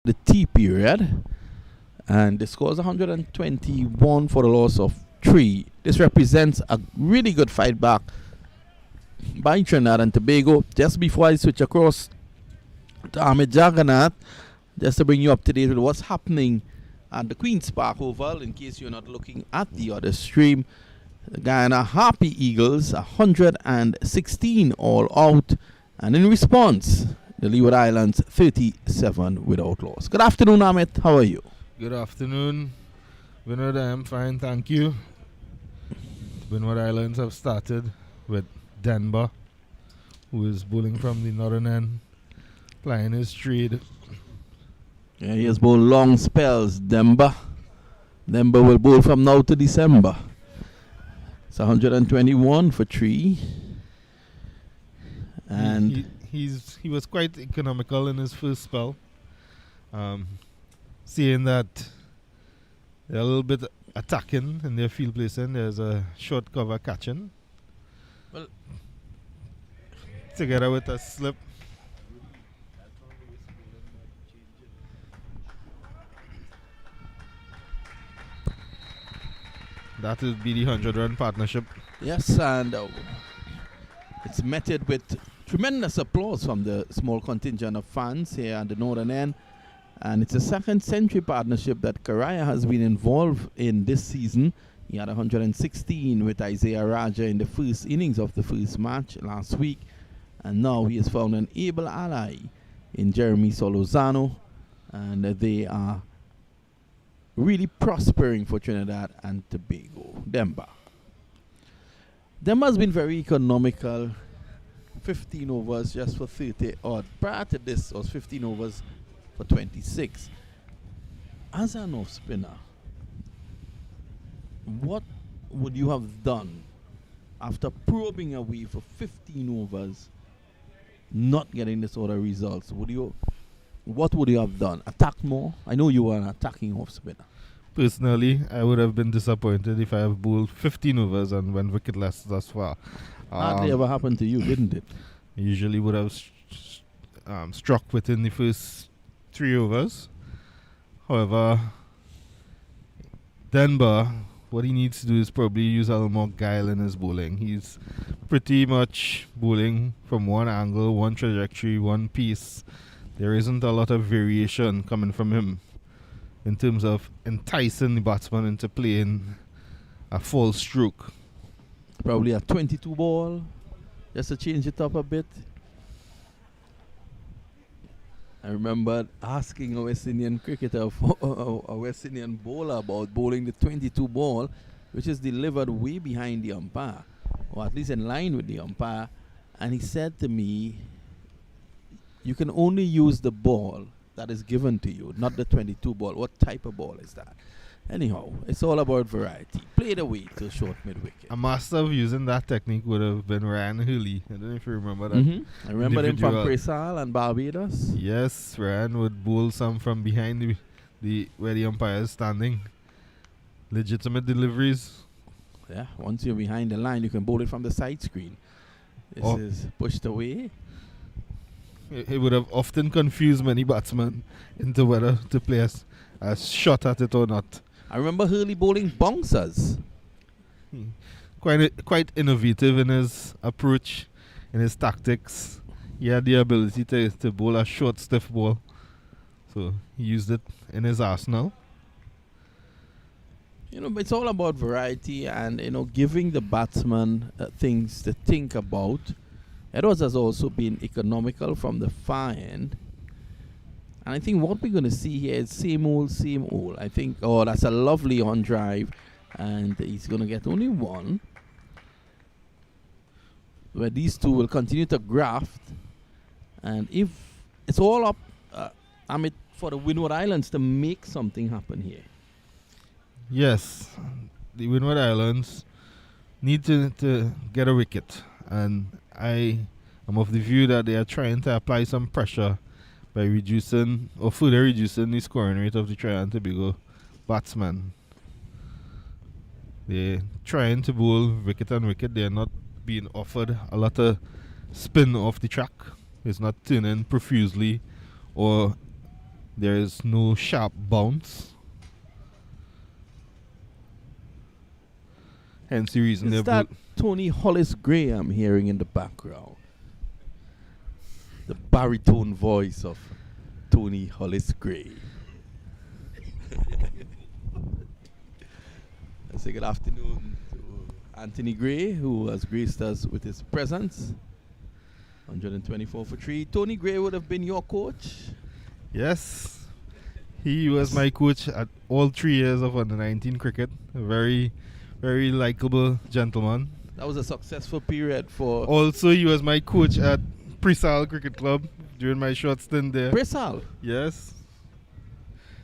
The T period, and the score is 121 for the loss of 3. This represents a really good fight back by Trinidad and Tobago. Just before I switch across to Ahmed Jagannath, just to bring you up to date with what's happening at the Queen's Park Oval, in case you're not looking at the other stream. The Guyana Happy Eagles 116 all out, and in response, the Leeward Islands 37 without loss. Good afternoon, Ahmed. How are you? Good afternoon, Windward. I am fine, thank you. Windward Islands have started with Denver, who is bowling from the northern end, playing his trade. Yeah, he has bowled long spells, Denver. Denver will bowl from now to December. It's 121 for 3. And he was quite economical in his first spell. Seeing that they're a little bit attacking in their field placing, there's a short cover catching. Well, together with a slip. That would be the 100-run partnership. Yes, and it's meted with tremendous applause from the small contingent of fans here at the northern end. And it's a second century partnership that Karaya has been involved in this season. He had 116 with Isaiah Raja in the first innings of the first match last week. And now he has found an able ally in Jeremy Solozano. And they are really prospering for Trinidad and Tobago. Demba. Demba's been very economical. 15 overs just for 30 odd. Prior to this was 15 overs for 26. As an off spinner, what would you have done after probing away for 15 overs, not getting the sort of results? What would you have done? Attack more? I know you were an attacking off spinner. Personally, I would have been disappointed if I have bowled 15 overs and went wicketless thus far. Hardly ever happened to you, didn't it? Usually would have struck within the first 3 overs. However, Denver, what he needs to do is probably use a little more guile in his bowling. He's pretty much bowling from one angle, one trajectory, one piece. There isn't a lot of variation coming from him in terms of enticing the batsman into playing a false stroke. Probably a 22 ball, just to change it up a bit. I remember asking a West Indian cricketer, a West Indian bowler, about bowling the 22 ball, which is delivered way behind the umpire, or at least in line with the umpire. And he said to me, you can only use the ball that is given to you, not the 22 ball. What type of ball is that? Anyhow, it's all about variety. Play the way to short mid-wicket. A master of using that technique would have been Ryan Hurley. I don't know if you remember that. I remember him from Presal and Barbados. Yes, Ryan would bowl some from behind the where the umpire is standing. Legitimate deliveries. Yeah, once you're behind the line, you can bowl it from the side screen. This is pushed away. It would have often confused many batsmen into whether to play a shot at it or not. I remember Hurley bowling bouncers. Quite innovative in his approach, in his tactics. He had the ability to bowl a short, stiff ball. So he used it in his arsenal. It's all about variety and, giving the batsman things to think about. Edwards has also been economical from the far end. And I think what we're going to see here is same old, same old. I think, that's a lovely on drive. And he's going to get only one. Where these two will continue to graft. And if it's all up, for the Windward Islands to make something happen here. Yes, the Windward Islands need to get a wicket. And I am of the view that they are trying to apply some pressure by further reducing the scoring rate of the Trinidad and Tobago batsmen. They're trying to bowl wicket and wicket. They're not being offered a lot of spin off the track. It's not turning profusely, or there is no sharp bounce. Hence the reason is that Tony Hollis Gray I'm hearing in the background. The baritone voice of Tony Hollis Gray. I say good afternoon to Anthony Gray, who has graced us with his presence. 124 for 3. Tony Gray would have been your coach? Yes. He was my coach at all 3 years of under-19 cricket. A very, very likable gentleman. That was a successful period for... Also, he was my coach at Presal Cricket Club during my short stint there. Presal? Yes.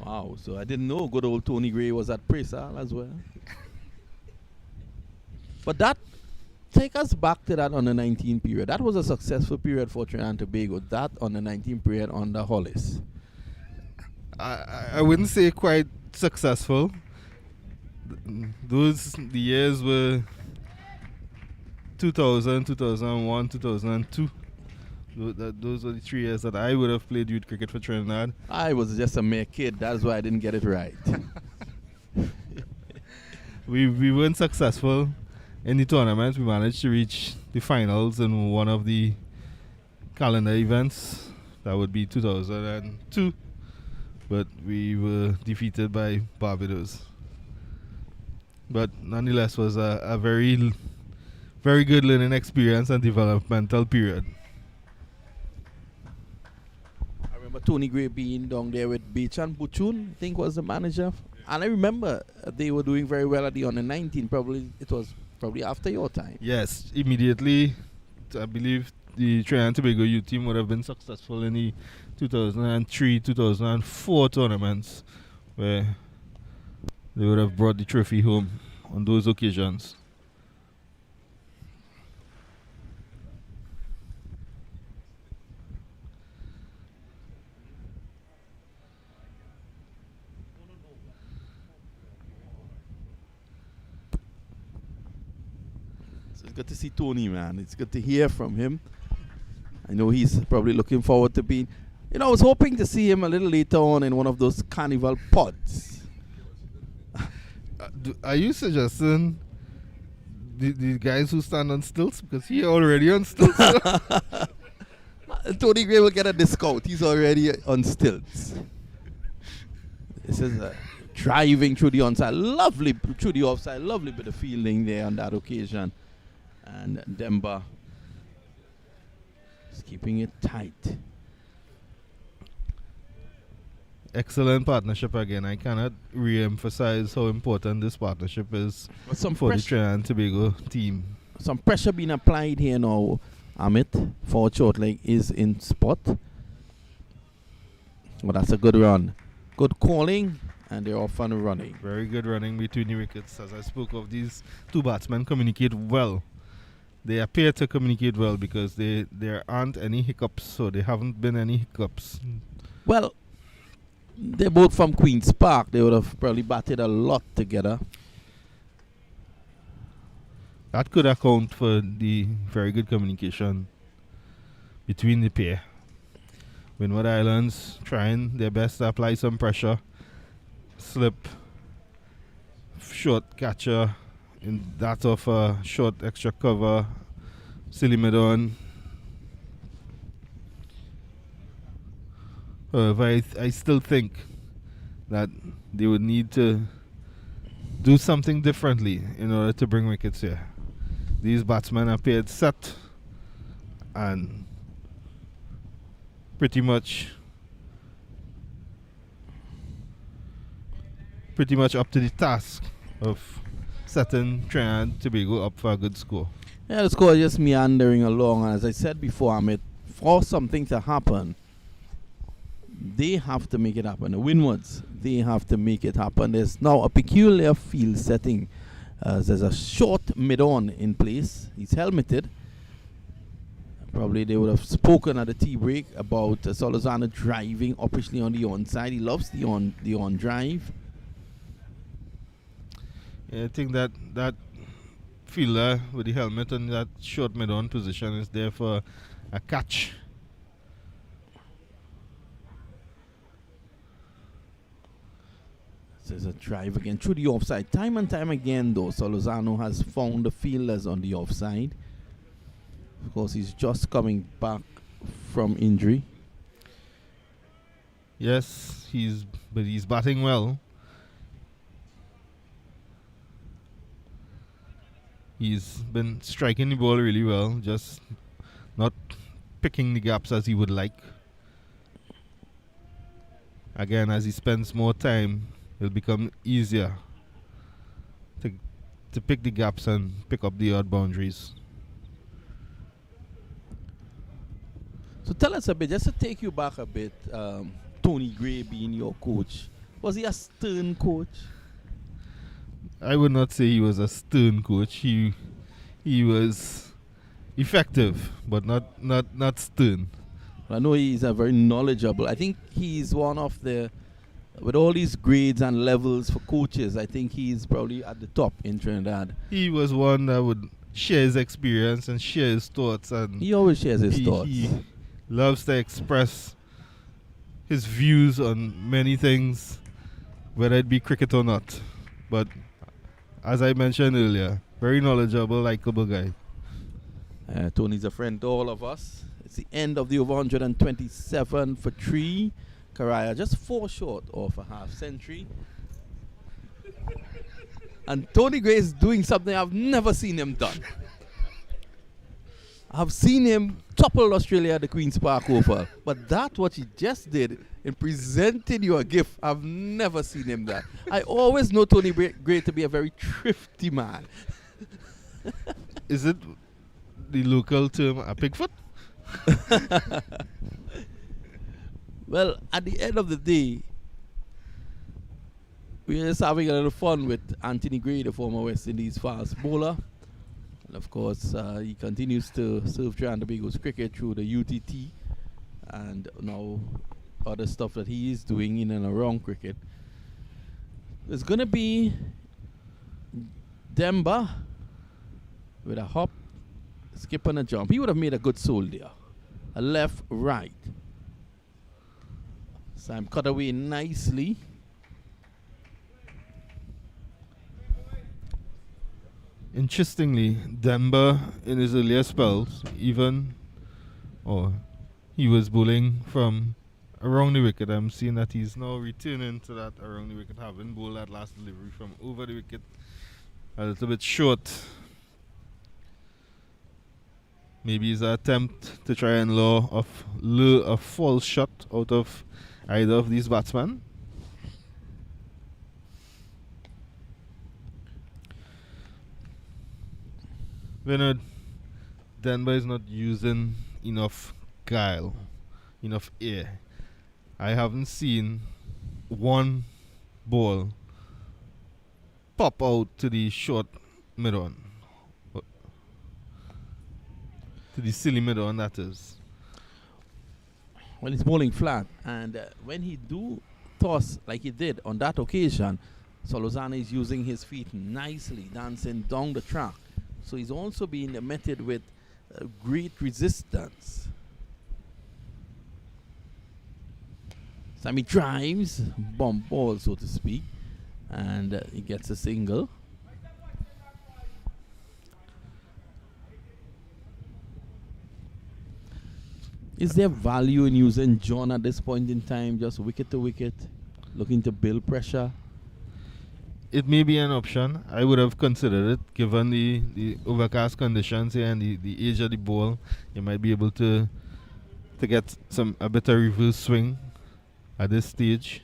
Wow, so I didn't know good old Tony Gray was at Presal as well. But take us back to that under-19 period. That was a successful period for Trinidad and Tobago, that under-19 period under Hollis. I wouldn't say quite successful. The years were 2000, 2001, 2002. Those were the 3 years that I would have played youth cricket for Trinidad. I was just a mere kid. That's why I didn't get it right. We weren't successful. in the tournament. We managed to reach the finals in one of the calendar events. That would be 2002. But we were defeated by Barbados. But nonetheless was a very, very good learning experience and developmental period. I remember Tony Gray being down there with Bechan Buchun, I think was the manager. And I remember they were doing very well at the under 19. Probably it was probably after your time. Yes, immediately. I believe the Trinidad and Tobago youth team would have been successful in the 2003-2004 tournaments, where they would have brought the trophy home on those occasions. So it's good to see Tony, man. It's good to hear from him. I know he's probably looking forward to being... I was hoping to see him a little later on in one of those carnival pods. Are you suggesting the guys who stand on stilts? Because he already on stilts. Tony Gray will get a discount. He's already on stilts. This is driving through the onside. Lovely through the offside. Lovely bit of fielding there on that occasion. And Demba is keeping it tight. Excellent partnership again. I cannot re-emphasize how important this partnership is for the Trinidad and Tobago team. Some pressure being applied here now. Amit, forward short leg, is in spot. Well, that's a good run. Good calling, and they're off and running. Very good running between the wickets. As I spoke of, these two batsmen communicate well. They appear to communicate well because there aren't any hiccups, so there haven't been any hiccups. Well, they're both from Queen's Park. They would have probably batted a lot together. That could account for the very good communication between the pair. Windward Islands trying their best to apply some pressure. Slip, short catcher, in that of a short extra cover. Silly mid-on. However, I still think that they would need to do something differently in order to bring wickets here. These batsmen appeared set and pretty much up to the task of setting Trinidad and Tobago up for a good score. Yeah, the score is just meandering along. As I said before, Amit, for something to happen, they have to make it happen. The Windwards, they have to make it happen. There's now a peculiar field setting. There's a short mid-on in place. He's helmeted. Probably they would have spoken at the tea break about Solozano driving operationally on the onside. He loves the on drive. Yeah, I think that fielder with the helmet on that short mid-on position is there for a catch. There's a drive again through the offside. Time and time again, though, Solozano has found the fielders on the offside. Of course, he's just coming back from injury. Yes, but he's batting well. He's been striking the ball really well, just not picking the gaps as he would like. Again, as he spends more time, it'll become easier to pick the gaps and pick up the odd boundaries. So tell us a bit, just to take you back a bit, Tony Gray being your coach. Was he a stern coach? I would not say he was a stern coach. He was effective, but not stern. I know he's a very knowledgeable. I think he's one of the, with all these grades and levels for coaches, I think he's probably at the top in Trinidad. He was one that would share his experience and share his thoughts. And he always shares his thoughts. He loves to express his views on many things, whether it be cricket or not. But as I mentioned earlier, Very knowledgeable, likable guy. Tony's a friend to all of us. It's the end of the over 127 for 3. Karaya just 4 short of a half century. And Tony Gray is doing something I've never seen him done. I've seen him topple Australia at the Queen's Park Oval. But that what he just did in presenting you a gift, I've never seen him that. I always know Tony Gray to be a very thrifty man. Is it the local term a pigfoot? Well, at the end of the day, we're just having a little fun with Anthony Gray, the former West Indies fast bowler. And of course, he continues to serve Trinidad and Tobago's cricket through the UTT and now other stuff that he is doing in and around cricket. There's going to be Demba with a hop, skip and a jump. He would have made a good soldier. A left, right. Sam cut away nicely. Interestingly, Demba in his earlier spells, he was bowling from around the wicket. I'm seeing that he's now returning to that around the wicket, having bowled that last delivery from over the wicket. A little bit short. Maybe it's an attempt to try and lure a false shot out of either of these batsmen. Bernard, Denver is not using enough guile, enough air. I haven't seen one ball pop out to the short mid-on. To the silly mid-on, that is. Well, he's bowling flat, and when he do toss like he did on that occasion, Solozana is using his feet nicely, dancing down the track. So he's also being met with great resistance. Sammy drives, bomb ball, so to speak, and he gets a single. Is there value in using John at this point in time, just wicket to wicket, looking to build pressure? It may be an option. I would have considered it, given the overcast conditions here and the age of the ball. You might be able to get a better reverse swing at this stage.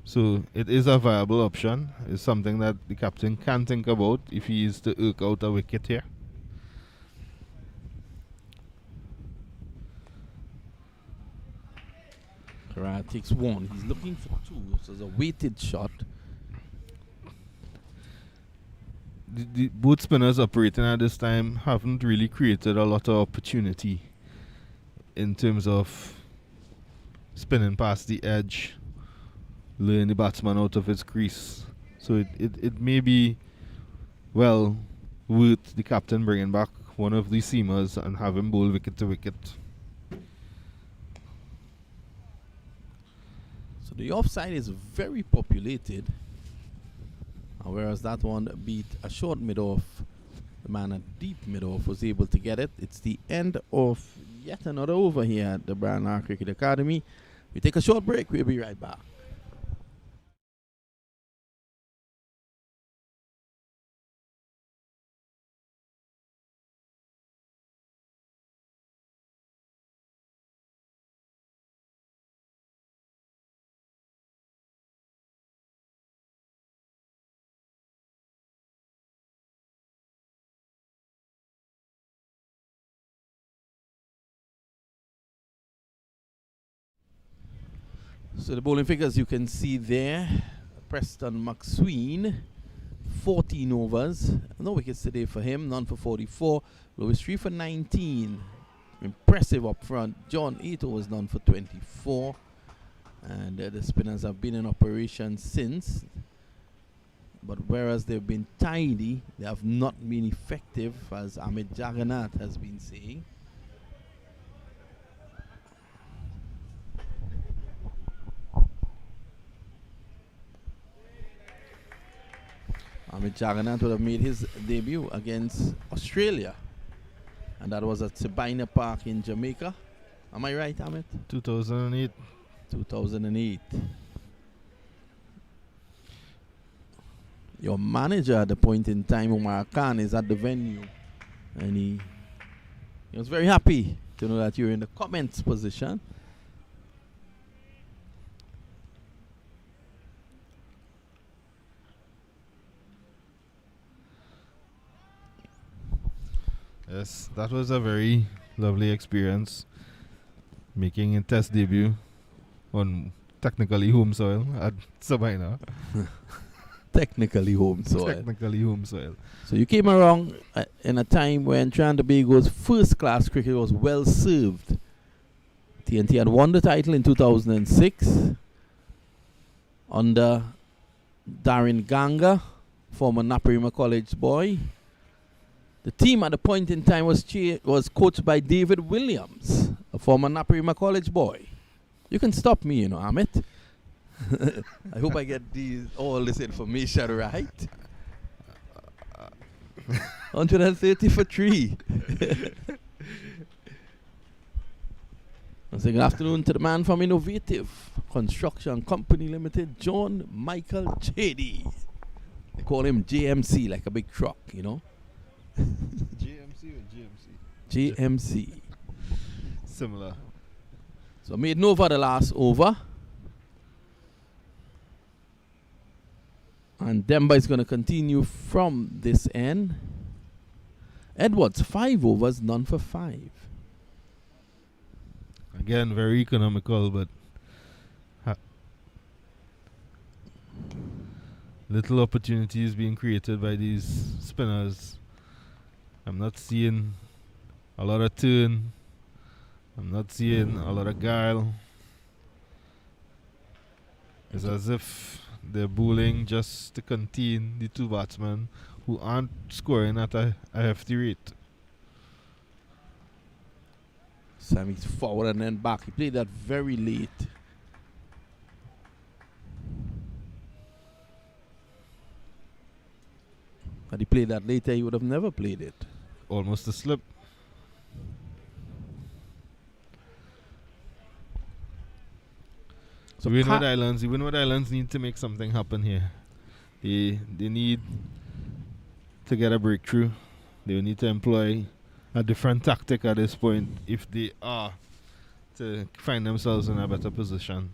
So it is a viable option. It's something that the captain can think about if he is to irk out a wicket here. Karat takes 1. He's looking for 2. So it's a weighted shot. The both spinners operating at this time haven't really created a lot of opportunity in terms of spinning past the edge, luring the batsman out of his crease. So it may be well worth the captain bringing back one of the seamers and have him bowl wicket to wicket. So the offside is very populated. Whereas that one beat a short mid-off. The man at deep mid-off was able to get it. It's the end of yet another over here at the Brian Lara Cricket Academy. We take a short break. We'll be right back. So the bowling figures you can see there. Preston McSween, 14 overs. No wickets today for him, none for 44. Lewis 3 for 19. Impressive up front. John 8 overs, none for 24. And the spinners have been in operation since. But whereas they've been tidy, they have not been effective, as Amit Jagannath has been saying. Amit Jagannath would have made his debut against Australia. And that was at Sabina Park in Jamaica. Am I right, Amit? 2008. 2008. Your manager at the point in time, Umar Khan, is at the venue. And he was very happy to know that you're in the comments position. Yes, that was a very lovely experience. Making a test debut on technically home soil at Sabina. Technically home soil. Technically home soil. So you came along in a time when Trinidad and Tobago's first class cricket was well served. TNT had won the title in 2006 under Darren Ganga, former Naparima College boy. The team at the point in time was coached by David Williams, a former Naparima College boy. You can stop me, you know, Amit. I hope I get all this information right. 130 for 3. I say good afternoon to the man from Innovative Construction Company Limited, John Michael Chady. They call him JMC, like a big truck, you know. JMC or GMC? JMC. Similar. So made Nova the last over. And Demba is going to continue from this end. Edwards, 5 overs, none for 5. Again, very economical, but little opportunities being created by these spinners. I'm not seeing a lot of turn. I'm not seeing a lot of guile. It's as if they're bowling just to contain the two batsmen who aren't scoring at a hefty rate. Sammy's forward and then back. He played that very late. Had he played that later, he would have never played it. Almost a slip. So the Windward Islands need to make something happen here. They need to get a breakthrough. They need to employ a different tactic at this point if they are to find themselves in a better position.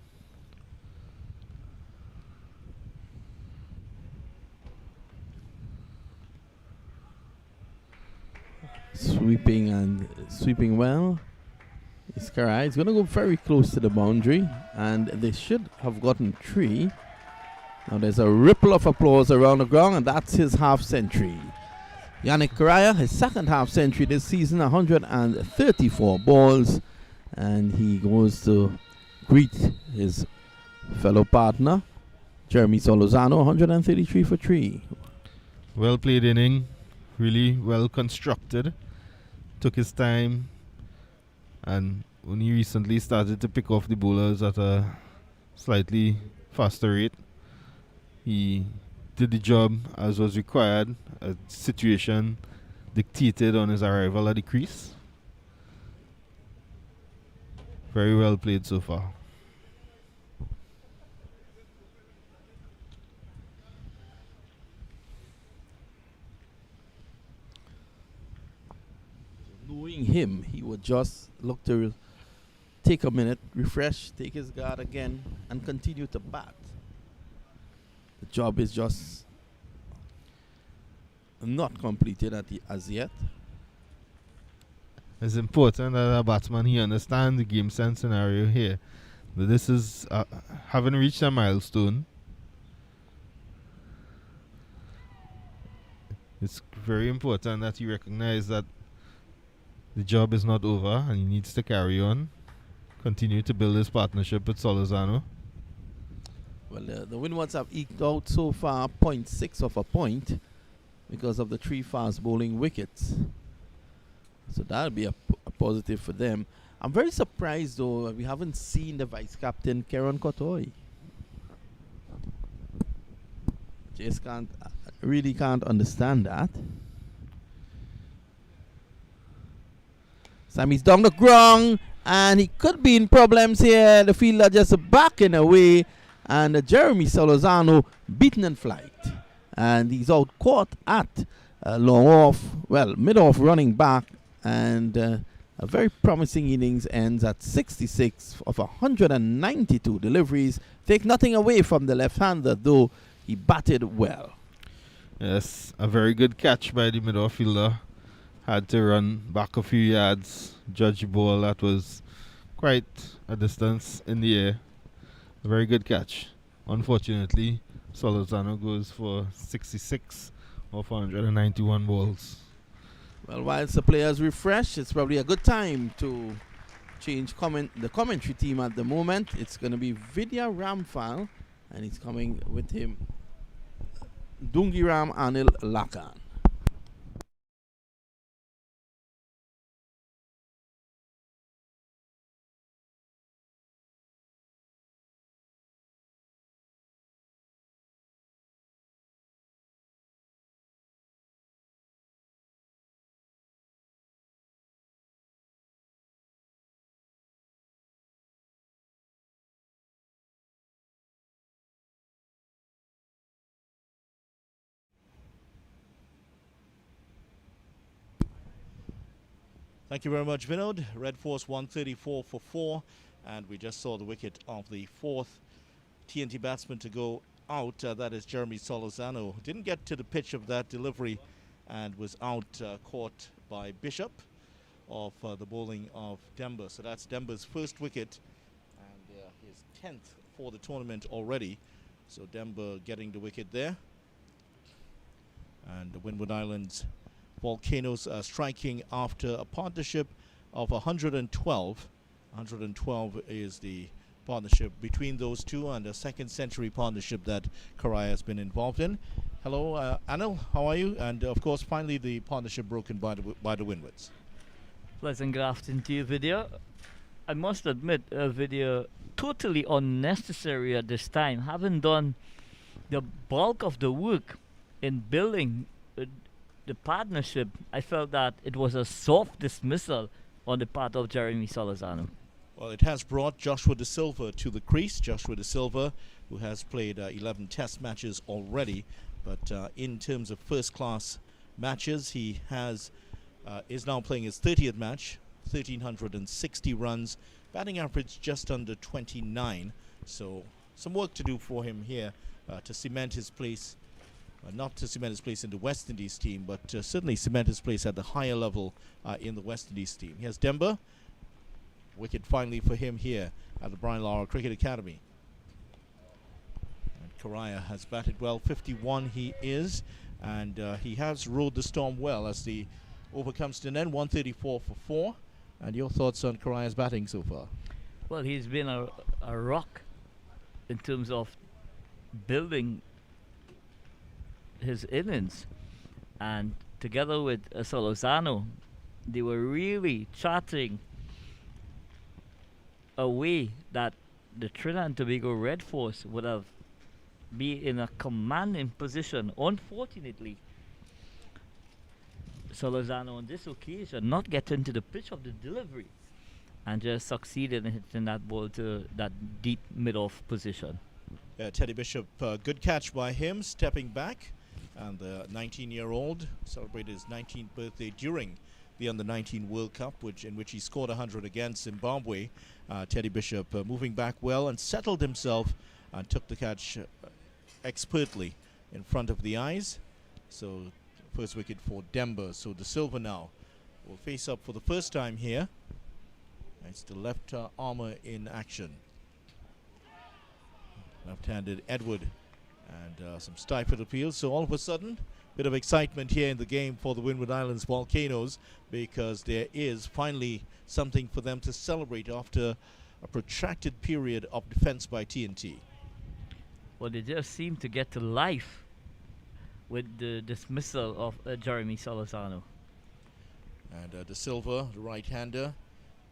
Sweeping well. Iskara is going to go very close to the boundary, and they should have gotten 3. Now there's a ripple of applause around the ground, and that's his half century. Yannick Karaya, his second half century this season, 134 balls, and he goes to greet his fellow partner, Jeremy Solozano, 133 for 3. Well played inning, really well constructed, took his time, and only recently started to pick off the bowlers at a slightly faster rate. He did the job as was required, a situation dictated on his arrival at the crease. Very well played so far. Knowing him, he would just look to take a minute, refresh, take his guard again, and continue to bat. The job is just not completed as yet. It's important that a batsman, he understands the game sense scenario here. But this is having reached a milestone. It's very important that he recognize that the job is not over and he needs to carry on, continue to build his partnership with Solozano. Well, the Windwards have eked out so far 0.6 of a point because of the 3 fast bowling wickets. So that'll be a positive for them. I'm very surprised though we haven't seen the vice captain Kieran Kotoy. Just can't really can't understand that. Sammy's down the ground, and he could be in problems here. The fielder just backing away, and Jeremy Solozano beaten in flight. And he's out caught at long off, well, mid-off running back, and a very promising innings ends at 66 of 192 deliveries. Take nothing away from the left-hander, though he batted well. Yes, a very good catch by the mid-off fielder. Had to run back a few yards, judge the ball. That was quite a distance in the air. A very good catch. Unfortunately, Solozano goes for 66 of 191 balls. Well, whilst the players refresh, it's probably a good time to change the commentary team at the moment. It's going to be Vidya Ramphal, and he's coming with him Dungiram Anil Lakan. Thank you very much, Vinod. Red Force 134 for 4. And we just saw the wicket of the fourth TNT batsman to go out. That is Jeremy Solozano. Didn't get to the pitch of that delivery and was out, caught by Bishop of the bowling of Demba. So that's Demba's first wicket and his 10th for the tournament already. So Demba getting the wicket there. And the Windward Islands Volcanoes striking after a partnership of 112. 112 is the partnership between those two, and a second century partnership that Karaya has been involved in. Hello, Anil, how are you? And of course, finally the partnership broken by the Windwards. Pleasant good afternoon to you, Vidya. I must admit, Vidya, totally unnecessary at this time. Having done the bulk of the work in building the partnership, I felt that it was a soft dismissal on the part of Jeremy Solozano. Well, it has brought Joshua De Silva to the crease. Joshua De Silva, who has played 11 test matches already, but in terms of first-class matches, he is now playing his 30th match, 1,360 runs, batting average just under 29. So some work to do for him here to cement his place. Not to cement his place in the West Indies team, but certainly cement his place at the higher level in the West Indies team. Here's Demba. Wicket finally for him here at the Brian Lara Cricket Academy. And Karaya has batted well. 51 he is, and he has rode the storm well as the over comes to an end. 134 for 4. And your thoughts on Karaya's batting so far? Well, he's been a rock in terms of building his innings, and together with Solozano, they were really charting a way that the Trinidad and Tobago Red Force would have been in a commanding position. Unfortunately, Solozano on this occasion not getting to the pitch of the delivery and just succeeded in hitting that ball to that deep mid-off position. Teddy Bishop, good catch by him, stepping back. And the 19-year-old celebrated his 19th birthday during the Under-19 World Cup, in which he scored 100 against Zimbabwe. Teddy Bishop moving back well and settled himself and took the catch expertly in front of the eyes. So first wicket for Demba. So De Silva now will face up for the first time here. It's the left armour in action. Left-handed Edward. And some stifled appeals. So all of a sudden, bit of excitement here in the game for the Windward Islands Volcanoes, because there is finally something for them to celebrate after a protracted period of defense by TNT. Well, they just seem to get to life with the dismissal of Jeremy Solozano. And De Silva, the right-hander,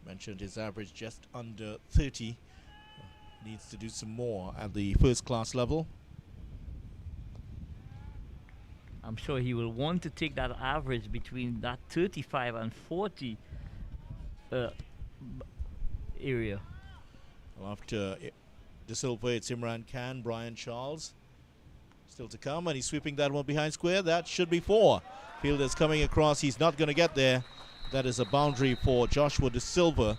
mentioned his average just under 30. Needs to do some more at the first-class level. I'm sure he will want to take that average between that 35 and 40 area. Well, after De Silva, it's Imran Khan, Brian Charles. Still to come, and he's sweeping that one behind square. That should be 4. Fielder's coming across. He's not going to get there. That is a boundary for Joshua De Silva.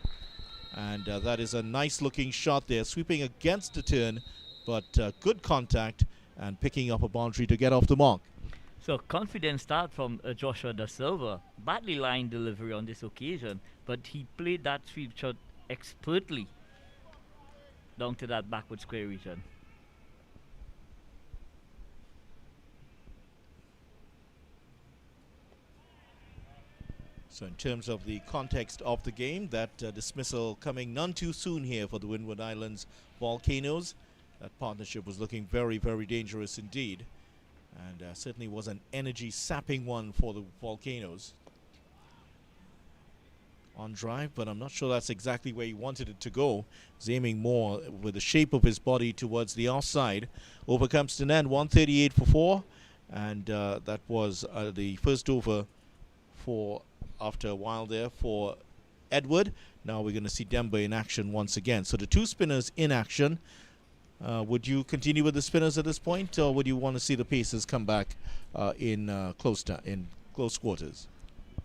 And that is a nice-looking shot there. Sweeping against the turn, but good contact and picking up a boundary to get off the mark. So confident start from Joshua Da Silva. Badly lined delivery on this occasion, but he played that sweep shot expertly down to that backward square region. So in terms of the context of the game, that dismissal coming none too soon here for the Windward Islands Volcanoes. That partnership was looking very, very dangerous indeed. And certainly was an energy-sapping one for the Volcanoes. On drive, but I'm not sure that's exactly where he wanted it to go. He's aiming more with the shape of his body towards the offside. Over comes to Nan, 138 for 4. And that was the first over for, after a while there, for Edward. Now we're going to see Demba in action once again. So the 2 spinners in action. Would you continue with the spinners at this point, or would you want to see the Pacers come back in close quarters?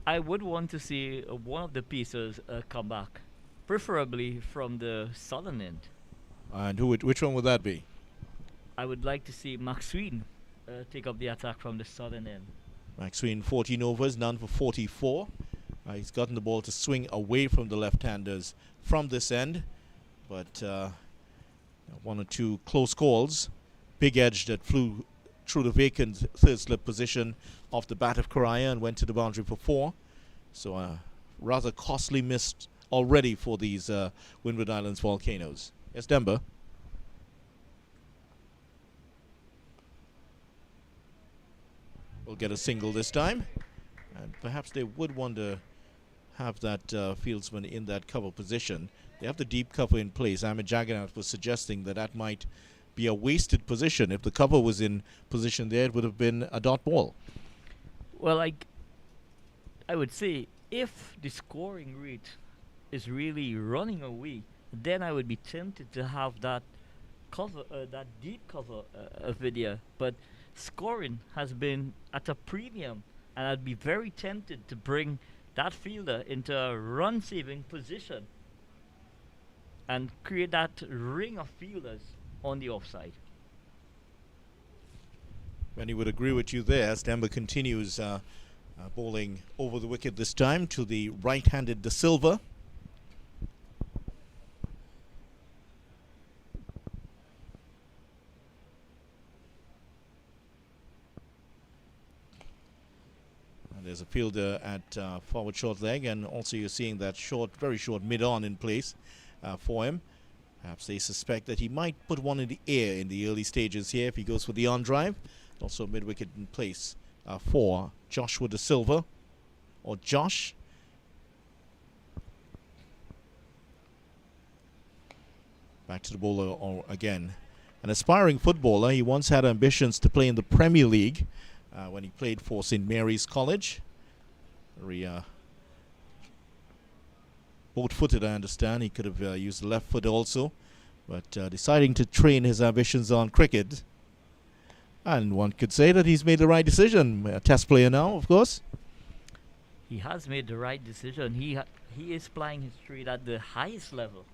I would want to see one of the Pacers come back, preferably from the southern end. And which one would that be? I would like to see Maxwin take up the attack from the southern end. Maxwin 14 overs, none for 44. He's gotten the ball to swing away from the left-handers from this end, but 1 or 2 close calls. Big edge that flew through the vacant third slip position off the bat of Koraya and went to the boundary for 4. So a rather costly miss already for these Windward Islands Volcanoes. Yes, Demba. Will get a single this time. And perhaps they would want to have that fieldsman in that cover position. They have the deep cover in place. Ahmed Jagannath was suggesting that that might be a wasted position. If the cover was in position there, it would have been a dot ball. Well, I would say if the scoring rate is really running away, then I would be tempted to have that cover, that deep cover video. But scoring has been at a premium, and I'd be very tempted to bring that fielder into a run-saving position and create that ring of fielders on the offside. Many would agree with you there. Stamber continues bowling over the wicket this time to the right-handed De Silva. And there's a fielder at forward short leg, and also you're seeing that short, very short mid-on in place for him. Perhaps they suspect that he might put one in the air in the early stages here if he goes for the on drive. Also mid-wicket in place for Joshua De Silva, or Josh. Back to the bowler again. An aspiring footballer. He once had ambitions to play in the Premier League when he played for St. Mary's College. Very boat-footed, I understand. He could have used the left foot also, but deciding to train his ambitions on cricket. And one could say that he's made the right decision. A test player now, of course. He has made the right decision. He is plying his trade at the highest level.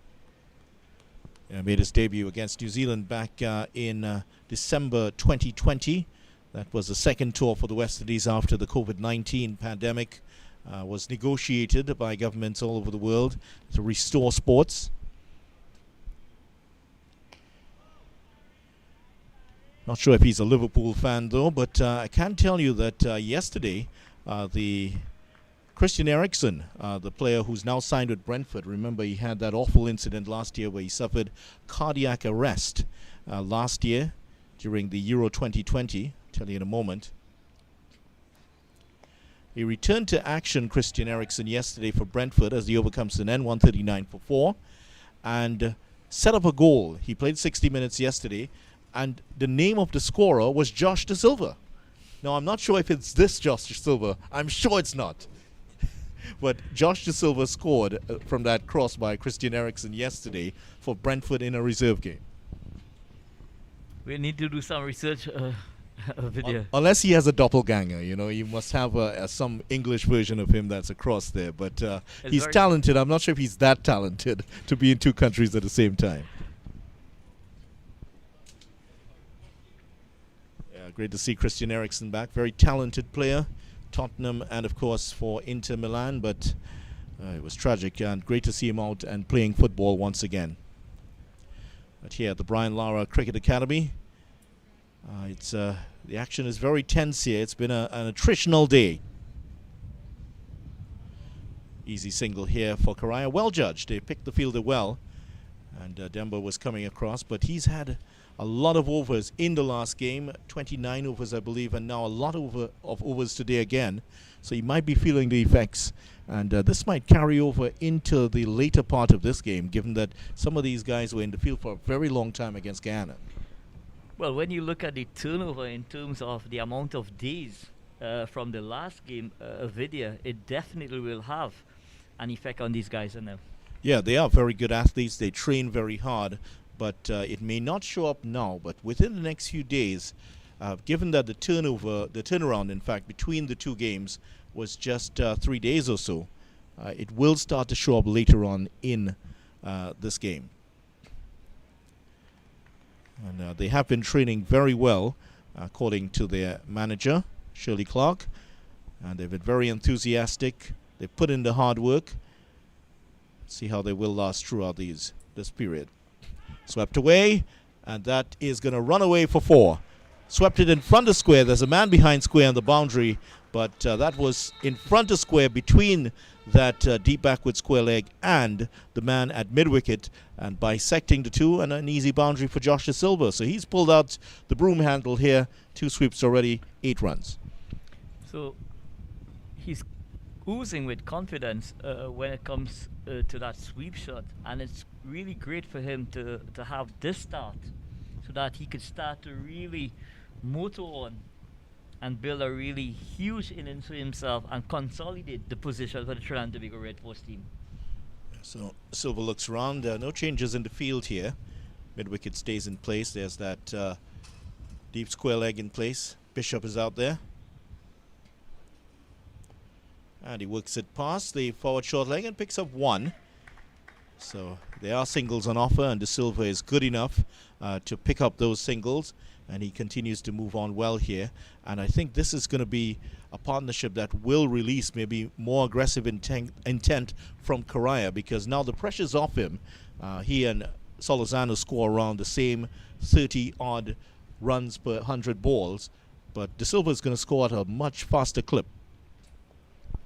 Made his debut against New Zealand back in December 2020. That was the second tour for the West Indies after the COVID-19 pandemic was negotiated by governments all over the world to restore sports. Not sure if he's a Liverpool fan though, but I can tell you that yesterday the Christian Eriksen, the player who's now signed with Brentford, remember he had that awful incident last year where he suffered cardiac arrest last year during the Euro 2020. I'll tell you in a moment. He returned to action, Christian Eriksen, yesterday for Brentford as the over comes to an end, 139 for 4, and set up a goal. He played 60 minutes yesterday, and the name of the scorer was Josh De Silva. Now, I'm not sure if it's this Josh De Silva. I'm sure it's not. But Josh De Silva scored from that cross by Christian Eriksen yesterday for Brentford in a reserve game. We need to do some research video. Unless he has a doppelganger, you know, you must have some English version of him that's across there. But he's talented. I'm not sure if he's that talented to be in two countries at the same time. Yeah, great to see Christian Eriksen back. Very talented player. Tottenham and, of course, for Inter Milan. But it was tragic, and great to see him out and playing football once again. But here at the Brian Lara Cricket Academy, the action is very tense here. It's been an attritional day. Easy single here for Karaya. Well judged. They picked the fielder well. And Demba was coming across. But he's had a lot of overs in the last game. 29 overs, I believe. And now a lot of overs today again. So he might be feeling the effects. And this might carry over into the later part of this game, given that some of these guys were in the field for a very long time against Guyana. Well, when you look at the turnover in terms of the amount of days from the last game, video, it definitely will have an effect on these guys. Yeah, they are very good athletes. They train very hard, but it may not show up now. But within the next few days, given that the turnaround, in fact, between the two games was just 3 days or so, it will start to show up later on in this game. And they have been training very well, according to their manager, Shirley Clark. And they've been very enthusiastic. They put in the hard work. See how they will last throughout this period. Swept away, and that is going to run away for 4. Swept it in front of square. There's a man behind square on the boundary, but that was in front of square between that deep backward square leg and the man at mid-wicket, and bisecting the two, and an easy boundary for Josh De Silva. So he's pulled out the broom handle here. 2 sweeps already, 8 runs. So he's oozing with confidence when it comes to that sweep shot, and it's really great for him to have this start so that he could start to really motor on and build a really huge innings for himself and consolidate the position for the Trinidad and Tobago Red Force team. So Silva looks around. No changes in the field here. Mid-wicket stays in place. There's that deep square leg in place. Bishop is out there. And he works it past the forward short leg and picks up 1. So there are singles on offer, and De Silva is good enough to pick up those singles. And he continues to move on well here. And I think this is going to be a partnership that will release maybe more aggressive intent from Karaya, because now the pressure's off him. He and Solozano score around the same 30-odd runs per 100 balls. But De Silva is going to score at a much faster clip.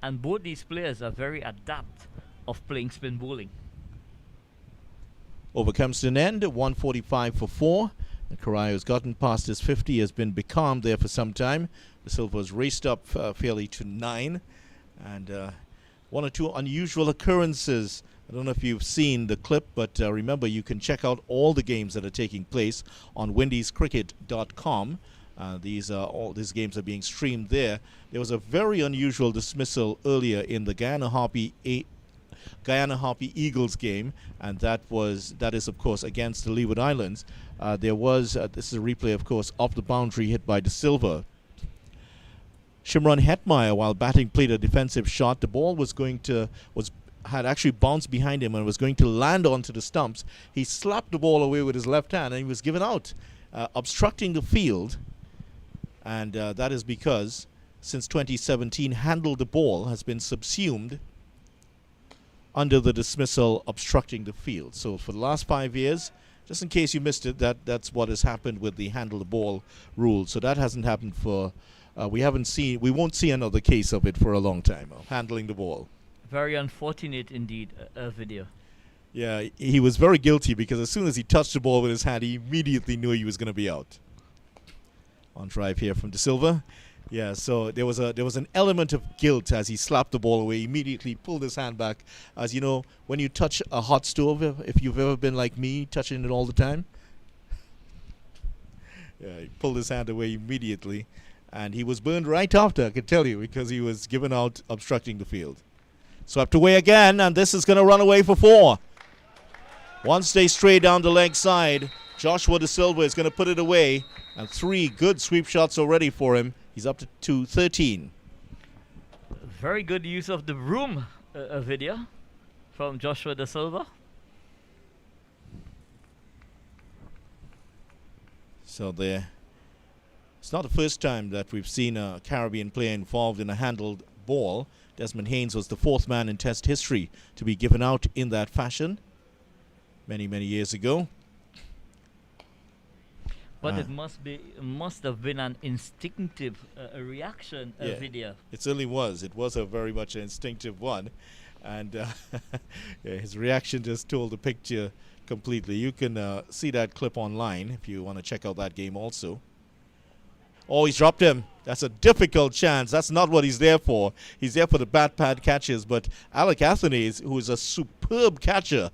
And both these players are very adept of playing spin bowling. Over comes to an end, 145 for 4. Karaya has gotten past his 50, has been becalmed there for some time. De Silva has raced up fairly to 9. And 1 or 2 unusual occurrences. I don't know if you've seen the clip, but remember, you can check out all the games that are taking place on windiescricket.com. These games are being streamed there. There was a very unusual dismissal earlier in the Guyana Harpy Eagles game, and that is of course against the Leeward Islands. This is a replay, of course, off the boundary hit by De Silva. Shimron Hetmeyer, while batting, played a defensive shot. The ball had actually bounced behind him and was going to land onto the stumps. He slapped the ball away with his left hand, and he was given out, obstructing the field. And that is because since 2017, handle the ball has been subsumed under the dismissal obstructing the field. So for the last 5 years, just in case you missed it, that's what has happened with the handle the ball rule. So that hasn't happened for we won't see another case of it for a long time, of handling the ball. Very unfortunate indeed, video. Yeah, he was very guilty, because as soon as he touched the ball with his hand, he immediately knew he was going to be out. On drive here from De Silva. Yeah, so there was an element of guilt as he slapped the ball away, immediately pulled his hand back. As you know, when you touch a hot stove, if you've ever been like me, touching it all the time. Yeah, he pulled his hand away immediately. And he was burned right after, I can tell you, because he was given out obstructing the field. Swept away again, and this is going to run away for 4. One stays straight down the leg side. Joshua De Silva is going to put it away, and 3 good sweep shots already for him. He's up to 13. Very good use of the room video from Joshua De Silva. So there. It's not the first time that we've seen a Caribbean player involved in a handled ball. Desmond Haynes was the 4th man in Test history to be given out in that fashion many, many years ago. But it must have been an instinctive reaction video. It certainly was. It was a very much an instinctive one. And yeah, his reaction just told the picture completely. You can see that clip online if you want to check out that game also. Oh, he's dropped him. That's a difficult chance. That's not what he's there for. He's there for the bat pad catches. But Alec Athanaze, who is a superb catcher,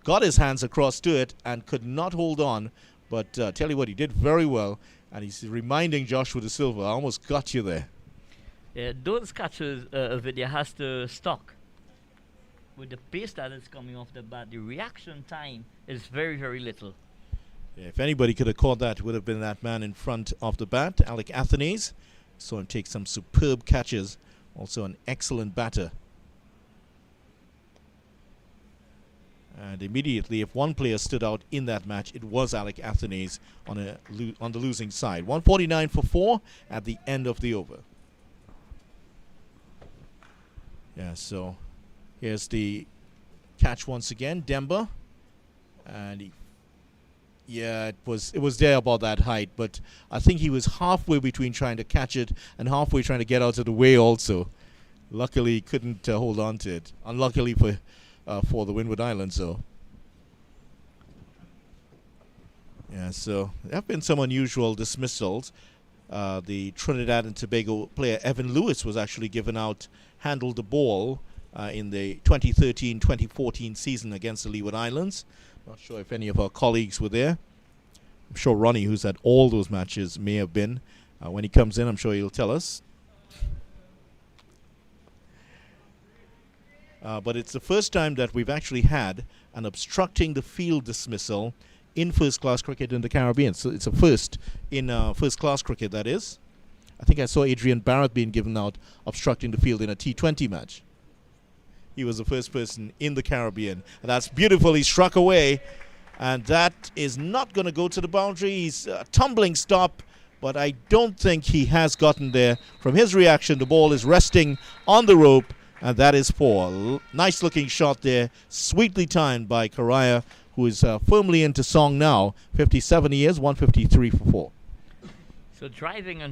got his hands across to it and could not hold on. But tell you what, he did very well. And he's reminding Joshua De Silva, I almost got you there. Yeah, those catches video has to stock. With the pace that is coming off the bat, the reaction time is very, very little. If anybody could have caught that, it would have been that man in front of the bat, Alec Athanaze. Saw him take some superb catches. Also an excellent batter. And immediately, if one player stood out in that match, it was Alec Athanaze on the losing side. 149 for 4 at the end of the over. Yeah, so here's the catch once again, Demba. And it was there about that height, but I think he was halfway between trying to catch it and halfway trying to get out of the way also. Luckily, he couldn't hold on to it. Unluckily for the Windward Islands, though. Yeah, so there have been some unusual dismissals. The Trinidad and Tobago player Evan Lewis was actually given out, handled the ball in the 2013-2014 season against the Leeward Islands. Not sure if any of our colleagues were there. I'm sure Ronnie, who's at all those matches, may have been. When he comes in, I'm sure he'll tell us. But it's the first time that we've actually had an obstructing the field dismissal in first-class cricket in the Caribbean. So it's a first in first-class cricket, that is. I think I saw Adrian Barrett being given out obstructing the field in a T20 match. He was the first person in the Caribbean. And that's beautifully struck away. And that is not going to go to the boundary. He's a tumbling stop, but I don't think he has gotten there. From his reaction, the ball is resting on the rope, and that is 4. Nice looking shot there, sweetly timed by Karaya, who is firmly into song now. 57 he is, 153 for 4. So driving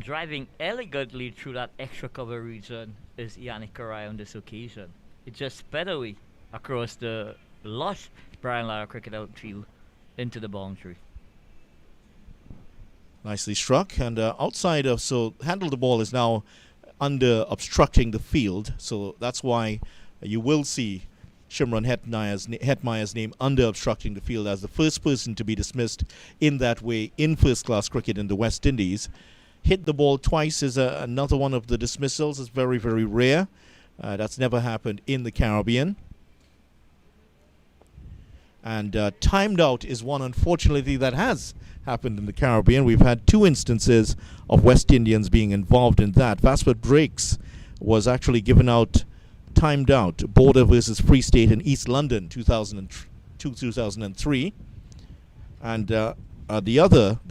elegantly through that extra cover region is Yannick Karaya on this occasion. It just sped away across the lush Brian Lara cricket outfield into the boundary. Nicely struck, and outside of, so handle the ball is now under obstructing the field, so that's why you will see Shimron Hetmeyer's name under obstructing the field as the first person to be dismissed in that way in first-class cricket in the West Indies. Hit the ball twice is another one of the dismissals. It's very, very rare. That's never happened in the Caribbean. And timed out is one, unfortunately, that has happened in the Caribbean. We've had 2 instances of West Indians being involved in that. Vasper Drakes was actually given out, timed out, Border versus Free State in East London, 2002-2003. And the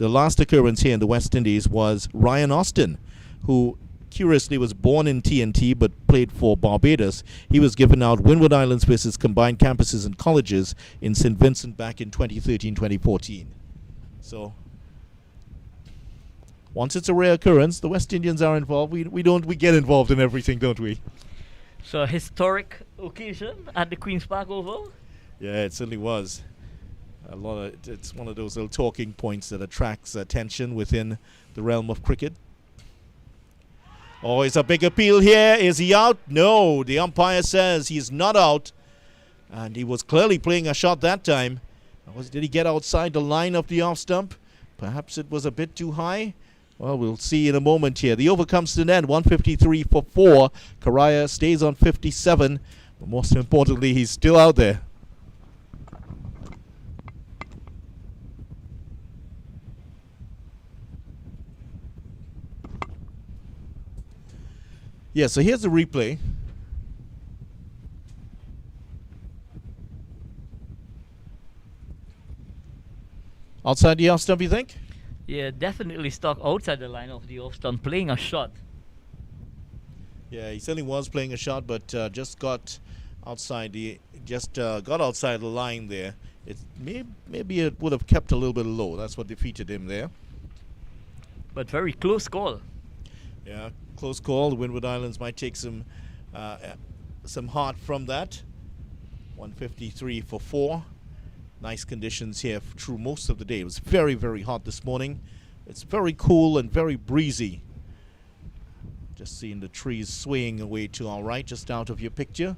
last occurrence here in the West Indies was Ryan Austin, who curiously was born in TNT but played for Barbados. He was given out Windward Islands versus combined campuses and colleges in St. Vincent back in 2013-2014. So once it's a rare occurrence, the West Indians are involved. We get involved in everything, don't we? So a historic occasion at the Queen's Park Oval. Yeah, it certainly was. It's one of those little talking points that attracts attention within the realm of cricket. Oh, it's a big appeal here. Is he out? No, the umpire says he's not out. And he was clearly playing a shot that time. Did he get outside the line of the off stump? Perhaps it was a bit too high. Well, we'll see in a moment here. The over comes to an end, 153 for 4. Karaya stays on 57, but most importantly, he's still out there. Yeah, so here's the replay. Outside the off stump, you think? Yeah, definitely stuck outside the line of the off stump, playing a shot. Yeah, he certainly was playing a shot, but just got outside the got outside the line there. It maybe it would have kept a little bit low. That's what defeated him there. But very close call. Yeah, close call. The Windward Islands might take some heart from that. 153 for 4. Nice conditions here through most of the day. It was very, very hot this morning. It's very cool and very breezy. Just seeing the trees swaying away to our right, just out of your picture.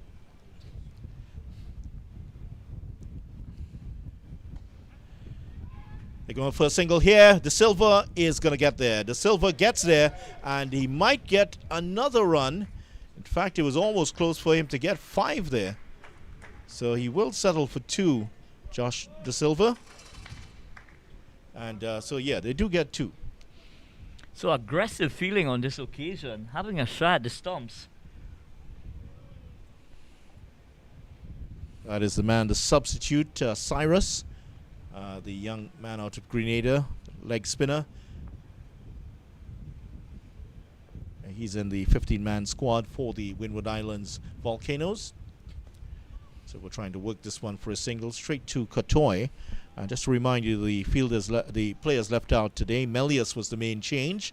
They're going for a single here. De Silva is going to get there. De Silva gets there, and he might get another run. In fact, it was almost close for him to get 5 there. So he will settle for 2, Josh De Silva. And so, yeah, they do get 2. So aggressive feeling on this occasion, having a shot at the stumps. That is the man, the substitute, Cyrus. The young man out of Grenada, leg spinner. He's in the 15-man squad for the Windward Islands Volcanoes. So we're trying to work this one for a single straight to Kotoy. Just to remind you, the players left out today. Melius was the main change.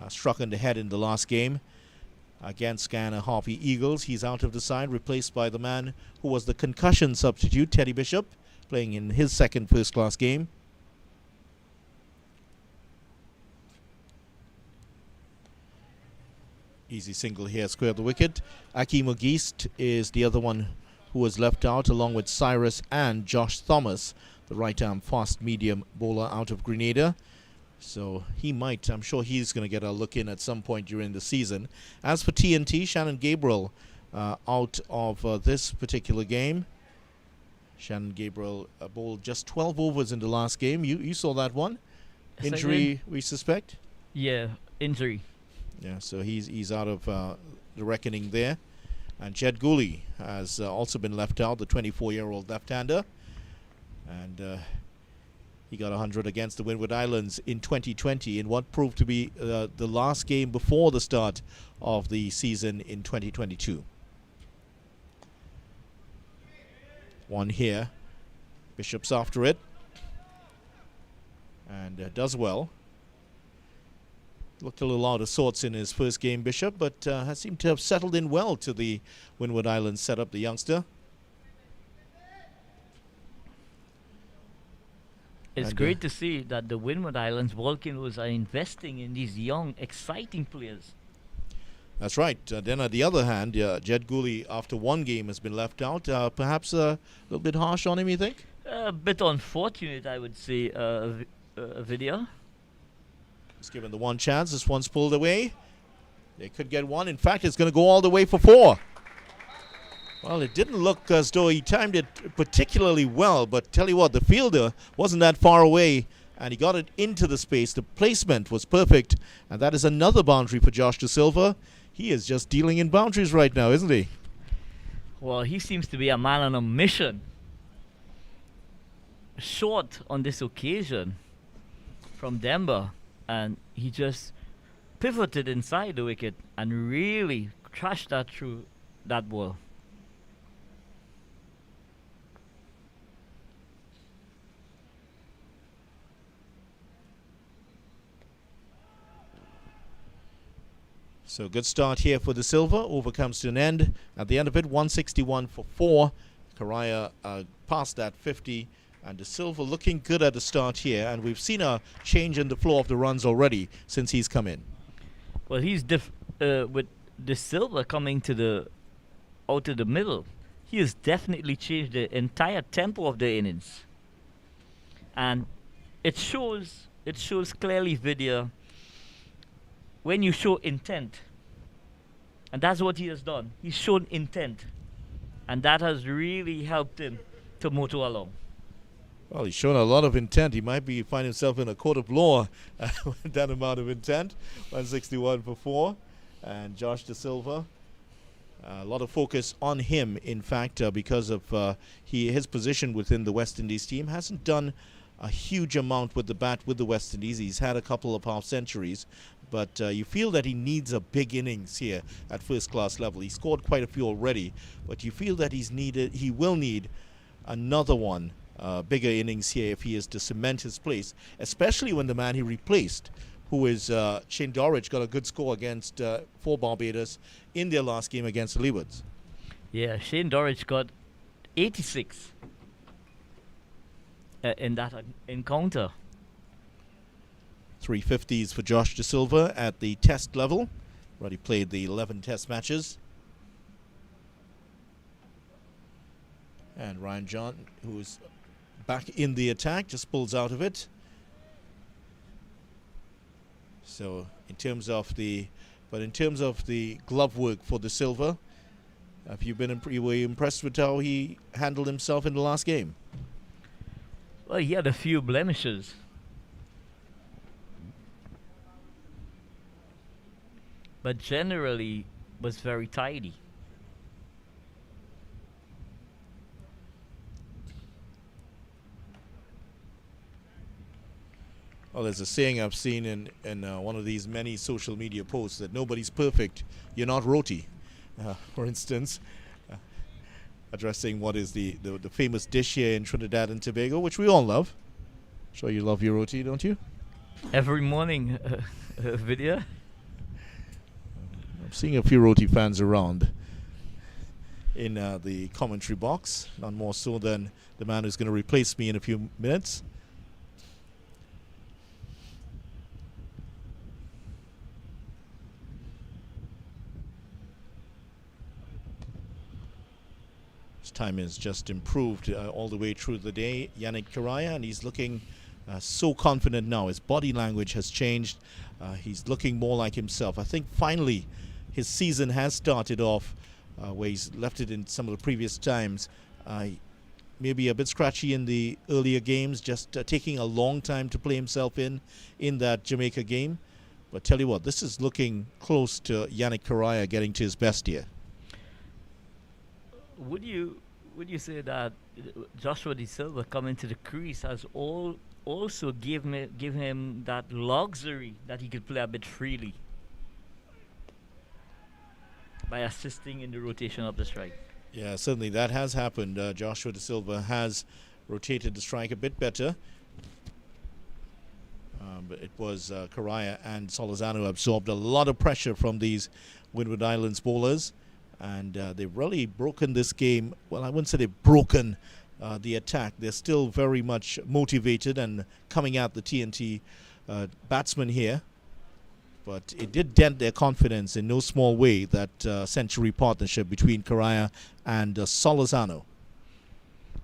Struck in the head in the last game against Ghana Harvey Eagles. He's out of the side, replaced by the man who was the concussion substitute, Teddy Bishop, playing in his second first-class game. Easy single here, square the wicket. Akeem Ogist is the other one who was left out, along with Cyrus and Josh Thomas, the right-arm fast-medium bowler out of Grenada. So he might, I'm sure he's going to get a look in at some point during the season. As for TNT, Shannon Gabriel out of this particular game. Shannon Gabriel bowled just 12 overs in the last game. You saw that one. Yes, Injury, we suspect? Yeah, injury. Yeah, so he's out of the reckoning there. And Jed Gooley has also been left out, the 24-year-old left-hander. And he got 100 against the Windward Islands in 2020 in what proved to be the last game before the start of the season in 2022. One here. Bishop's after it. And does well. Looked a little out of sorts in his first game, Bishop, but has seemed to have settled in well to the Windward Islands setup, the youngster. It's great to see that the Windward Islands Volcanoes are investing in these young, exciting players. That's right. Then on the other hand, Jed Gooley, after one game, has been left out. Perhaps a little bit harsh on him, you think? A bit unfortunate, I would say, video. He's given the one chance. This one's pulled away. They could get one. In fact, it's going to go all the way for 4. Well, it didn't look as though he timed it particularly well, but tell you what, the fielder wasn't that far away, and he got it into the space. The placement was perfect, and that is another boundary for Josh De Silva. He is just dealing in boundaries right now, isn't he? Well, he seems to be a man on a mission. Short on this occasion from Denver, and he just pivoted inside the wicket and really trashed that through that ball. So good start here for De Silva. Over comes to an end. At the end of it, 161 for 4. Karaya passed that 50. And De Silva looking good at the start here. And we've seen a change in the flow of the runs already since he's come in. Well, he's with De Silva coming to out of the middle. He has definitely changed the entire tempo of the innings. And it shows clearly video when you show intent, and that's what he has done. He's shown intent, and that has really helped him to motor along. Well, he's shown a lot of intent. He might find himself in a court of law with that amount of intent. 161 for 4. And Josh De Silva, a lot of focus on him, in fact, because of his position within the West Indies team. Hasn't done a huge amount with the bat with the West Indies. He's had a couple of half centuries, but you feel that he needs a big innings here at first class level. He scored quite a few already, but you feel that he will need another one. Bigger innings here if he is to cement his place, especially when the man he replaced, who is Shane Dorridge, got a good score against for Barbados in their last game against the Leewards. Yeah, Shane Dorridge got 86 in that encounter. 350s for Josh De Silva at the test level. Already played the 11 test matches. And Ryan John, who's back in the attack, just pulls out of it. So in terms of the glove work for De Silva, were you impressed with how he handled himself in the last game? Well, he had a few blemishes. But generally was very tidy. Well, there's a saying I've seen in one of these many social media posts that nobody's perfect. You're not roti, for instance, addressing what is the famous dish here in Trinidad and Tobago, which we all love. Sure you love your roti, don't you? Every morning, video. I'm seeing a few roti fans around in the commentary box, none more so than the man who's going to replace me in a few minutes. His time has just improved all the way through the day. Yannick Karaya, and he's looking so confident now. His body language has changed. He's looking more like himself. I think finally his season has started off where he's left it in some of the previous times. Maybe a bit scratchy in the earlier games, just taking a long time to play himself in that Jamaica game. But tell you what, this is looking close to Yannick Karaya getting to his best year. Would you say that Joshua De Silva coming to the crease has also give him that luxury that he could play a bit freely by assisting in the rotation of the strike? Yeah, certainly that has happened. Joshua De Silva has rotated the strike a bit better. But it was Karaya and Solozano who absorbed a lot of pressure from these Windward Islands bowlers. And they've really broken this game. Well, I wouldn't say they've broken the attack. They're still very much motivated and coming at the TNT batsmen here. But it did dent their confidence in no small way, that century partnership between Karaya and Solozano.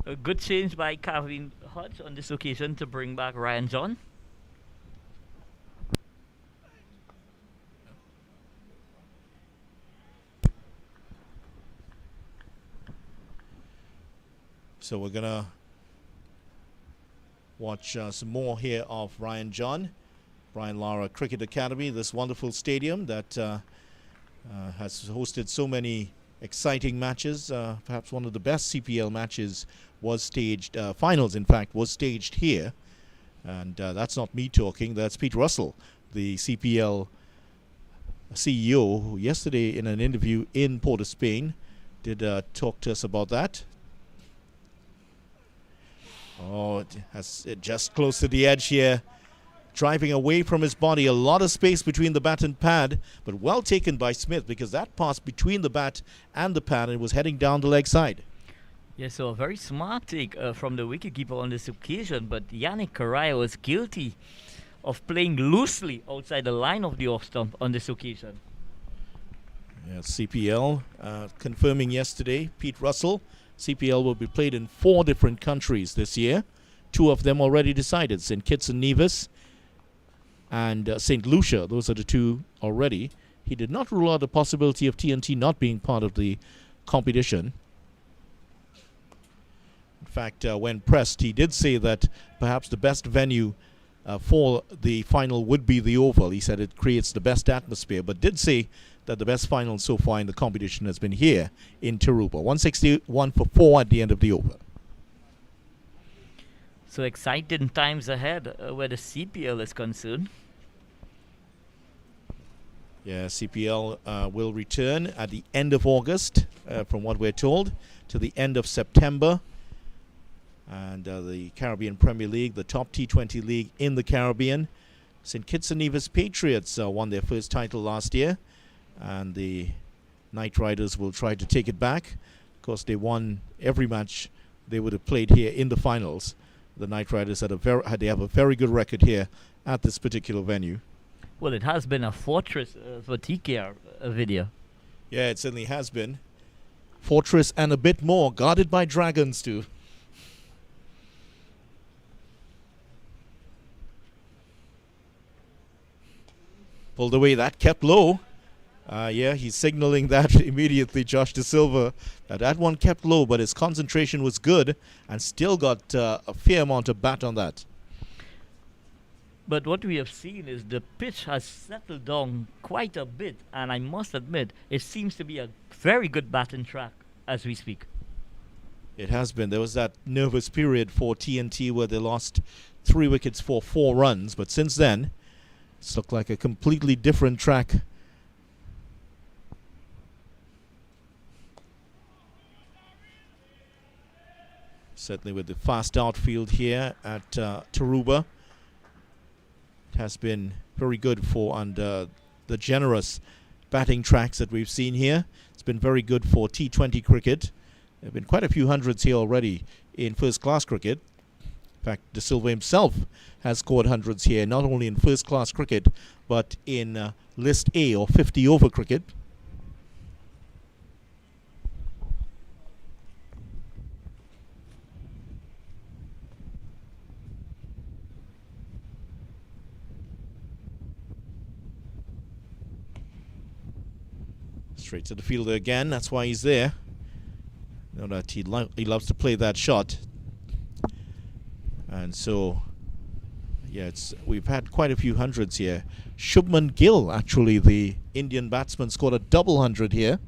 A good change by Calvin Hodge on this occasion to bring back Ryan John. So we're going to watch some more here of Ryan John. Brian Lara Cricket Academy, this wonderful stadium that has hosted so many exciting matches. Perhaps one of the best CPL matches was staged, finals in fact, was staged here. And that's not me talking, that's Pete Russell, the CPL CEO, who yesterday in an interview in Port of Spain did talk to us about that. Oh, it has just close to the edge here. Driving away from his body. A lot of space between the bat and pad. But well taken by Smith, because that passed between the bat and the pad and was heading down the leg side. Yeah, so a very smart take from the wicketkeeper on this occasion. But Yannick Karaya was guilty of playing loosely outside the line of the off stump on this occasion. Yeah, CPL confirming yesterday, Pete Russell. CPL will be played in 4 different countries this year. 2 of them already decided, St. Kitts and Nevis and St. Lucia. Those are the two already. He did not rule out the possibility of TNT not being part of the competition. In fact, when pressed, he did say that perhaps the best venue for the final would be the Oval. He said it creates the best atmosphere, but did say that the best final so far in the competition has been here in Tarouba. 161 for 4 at the end of the over. So exciting times ahead where the CPL is concerned. Yeah, CPL will return at the end of August, from what we're told, to the end of September. And the Caribbean Premier League, the top T20 league in the Caribbean. St. Kitts and Nevis Patriots won their first title last year, and the Knight Riders will try to take it back. Of course, they won every match they would have played here in the finals. The Knight Riders have a very good record here at this particular venue. Well, it has been a fortress for TKR video. Yeah, it certainly has been. Fortress and a bit more, guarded by dragons too. Pulled away, that kept low. Yeah, he's signaling that immediately, Josh De Silva. That one kept low, but his concentration was good and still got a fair amount of bat on that. But what we have seen is the pitch has settled down quite a bit, and I must admit, it seems to be a very good batting track as we speak. It has been. There was that nervous period for TNT where they lost 3 wickets for 4 runs, but since then, it's looked like a completely different track. Certainly with the fast outfield here at Tarouba. It has been very good for the generous batting tracks that we've seen here. It's been very good for T20 cricket. There have been quite a few hundreds here already in first-class cricket. In fact, De Silva himself has scored hundreds here, not only in first-class cricket, but in List A or 50-over cricket. Straight to the fielder again. That's why he's there. You know that he loves to play that shot. And so, yeah, we've had quite a few hundreds here. Shubman Gill, actually, the Indian batsman, scored a double 100 here.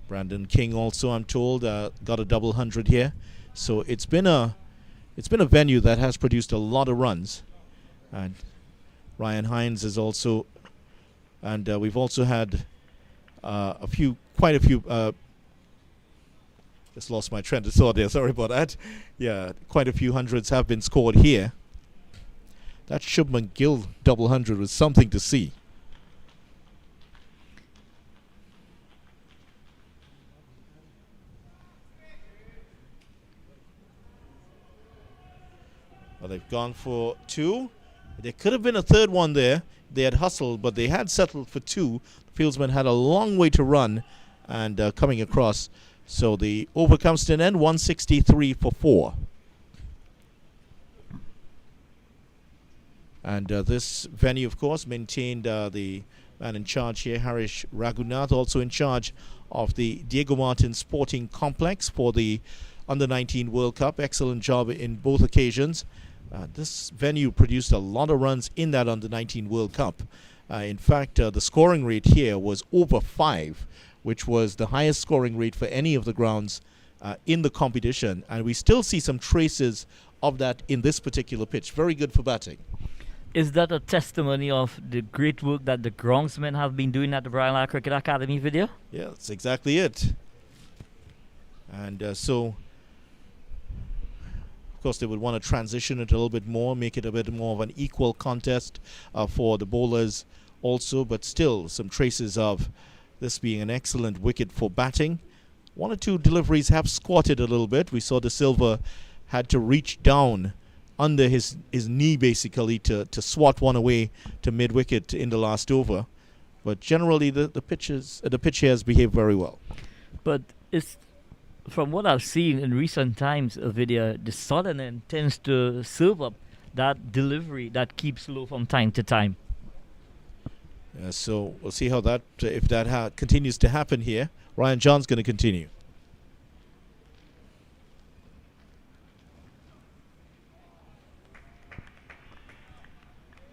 Brandon King also, I'm told, got a double 100 here. So it's been a venue that has produced a lot of runs. And Ryan Hines is also, and we've also had quite a few. Just lost my train of thought there. Sorry about that. Yeah, quite a few hundreds have been scored here. That Shubman Gill double 100 was something to see. Well, they've gone for 2. There could have been a third one there. They had hustled, but they had settled for 2. The fieldsman had a long way to run and coming across. So the over comes to an end, 163 for 4. And this venue, of course, maintained the man in charge here, Harish Raghunath, also in charge of the Diego Martin Sporting Complex for the Under-19 World Cup. Excellent job in both occasions. This venue produced a lot of runs in that Under-19 World Cup. In fact, the scoring rate here was over 5, which was the highest scoring rate for any of the grounds in the competition. And we still see some traces of that in this particular pitch. Very good for batting. Is that a testimony of the great work that the groundsmen have been doing at the Brian Lara Cricket Academy video? Yeah, that's exactly it. And so, of course, they would want to transition it a little bit more, make it a bit more of an equal contest for the bowlers also, but still some traces of this being an excellent wicket for batting. 1 or 2 deliveries have squatted a little bit. We saw De Silva had to reach down under his knee basically to swat one away to mid-wicket in the last over. But generally the pitch here has behaved very well. But it's from what I've seen in recent times, video, the southern end tends to serve up that delivery that keeps low from time to time. So we'll see how that, if that continues to happen here. Ryan John's going to continue.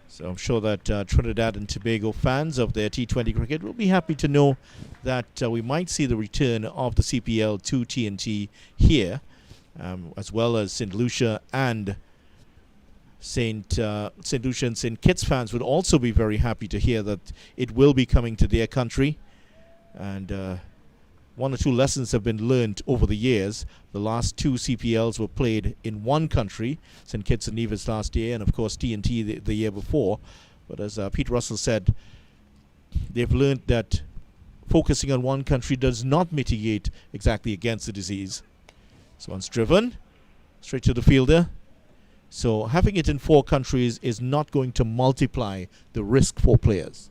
So I'm sure that Trinidad and Tobago fans of their T20 cricket will be happy to know that we might see the return of the CPL to TNT here, as well as St. Lucia and St. Lucia and St. Kitts fans would also be very happy to hear that it will be coming to their country. And one or two lessons have been learned over the years. The last two CPLs were played in one country, St. Kitts and Nevis last year, and of course TNT the year before. But as Pete Russell said, they've learned that focusing on one country does not mitigate exactly against the disease. So once driven, straight to the fielder. So having it in 4 countries is not going to multiply the risk for players.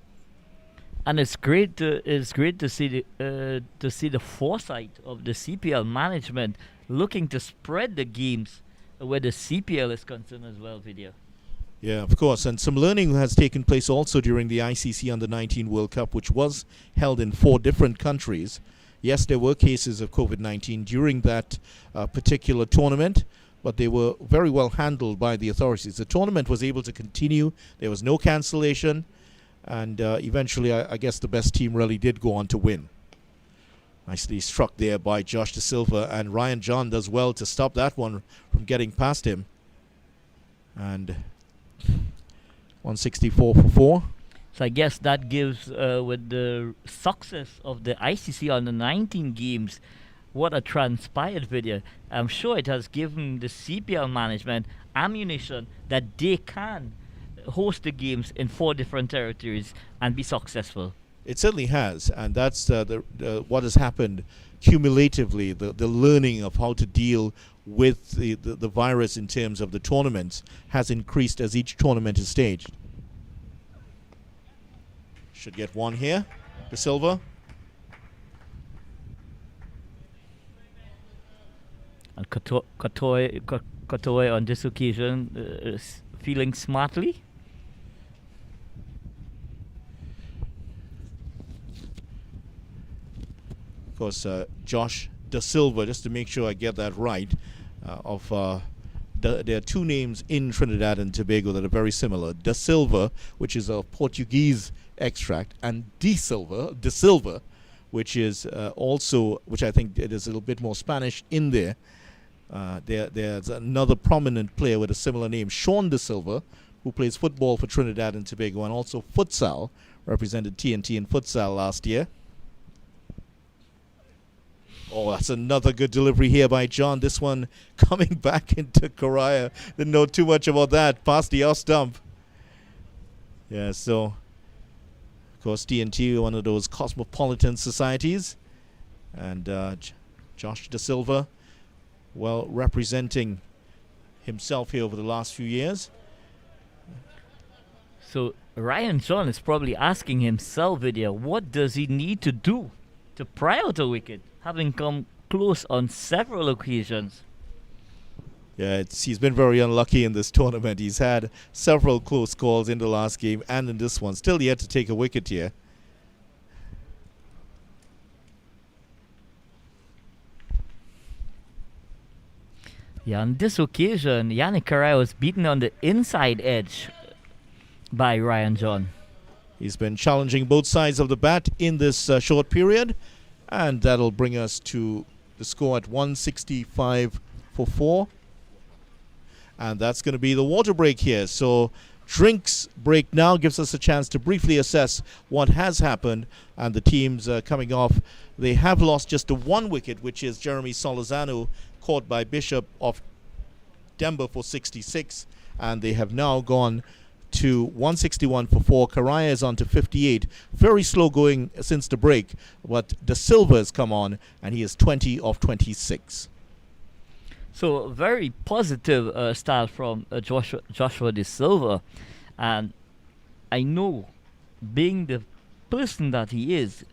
And it's great to see the foresight of the CPL management looking to spread the games where the CPL is concerned as well. Video. Yeah, of course, and some learning has taken place also during the ICC Under-19 World Cup, which was held in 4 different countries. Yes, there were cases of COVID-19 during that particular tournament, but they were very well handled by the authorities. The tournament was able to continue. There was no cancellation. And eventually, I guess the best team really did go on to win. Nicely struck there by Josh De Silva, and Ryan John does well to stop that one from getting past him. And 164 for 4. So I guess that gives, with the success of the ICC Under-19 games, what a transpired video. I'm sure it has given the CPL management ammunition that they can host the games in 4 different territories and be successful. It certainly has, and that's what has happened cumulatively, the learning of how to deal with the virus in terms of the tournaments has increased as each tournament is staged. Should get one here, De Silva. And Katoy on this occasion is feeling smartly. Of course, Josh De Silva, just to make sure I get that right, there are 2 names in Trinidad and Tobago that are very similar. De Silva, which is a Portuguese extract, and De Silva, which is also, which I think there's a little bit more Spanish in there. There's another prominent player with a similar name, Sean De Silva, who plays football for Trinidad and Tobago and also futsal, represented TNT in futsal last year. Oh, that's another good delivery here by John. This one coming back into Correa. Didn't know too much about that. Past the off stump. Yeah, so, of course, TNT, one of those cosmopolitan societies. And Josh De Silva, well, representing himself here over the last few years. So Ryan John is probably asking himself, video, what does he need to do to pry out a wicket, having come close on several occasions? Yeah, he's been very unlucky in this tournament. He's had several close calls in the last game and in this one. Still yet to take a wicket here. Yeah, on this occasion, Yannick Correa was beaten on the inside edge by Ryan John. He's been challenging both sides of the bat in this short period. And that'll bring us to the score at 165 for 4. And that's going to be the water break here. So drinks break now gives us a chance to briefly assess what has happened. And the teams coming off, they have lost just the 1 wicket, which is Jeremy Solizano, caught by Bishop of Denver for 66. And they have now gone to 161 for 4. Correa is on to 58. Very slow going since the break, but De Silva has come on, and he is 20 of 26. So very positive start from Joshua De Silva, and I know, being the person that he is,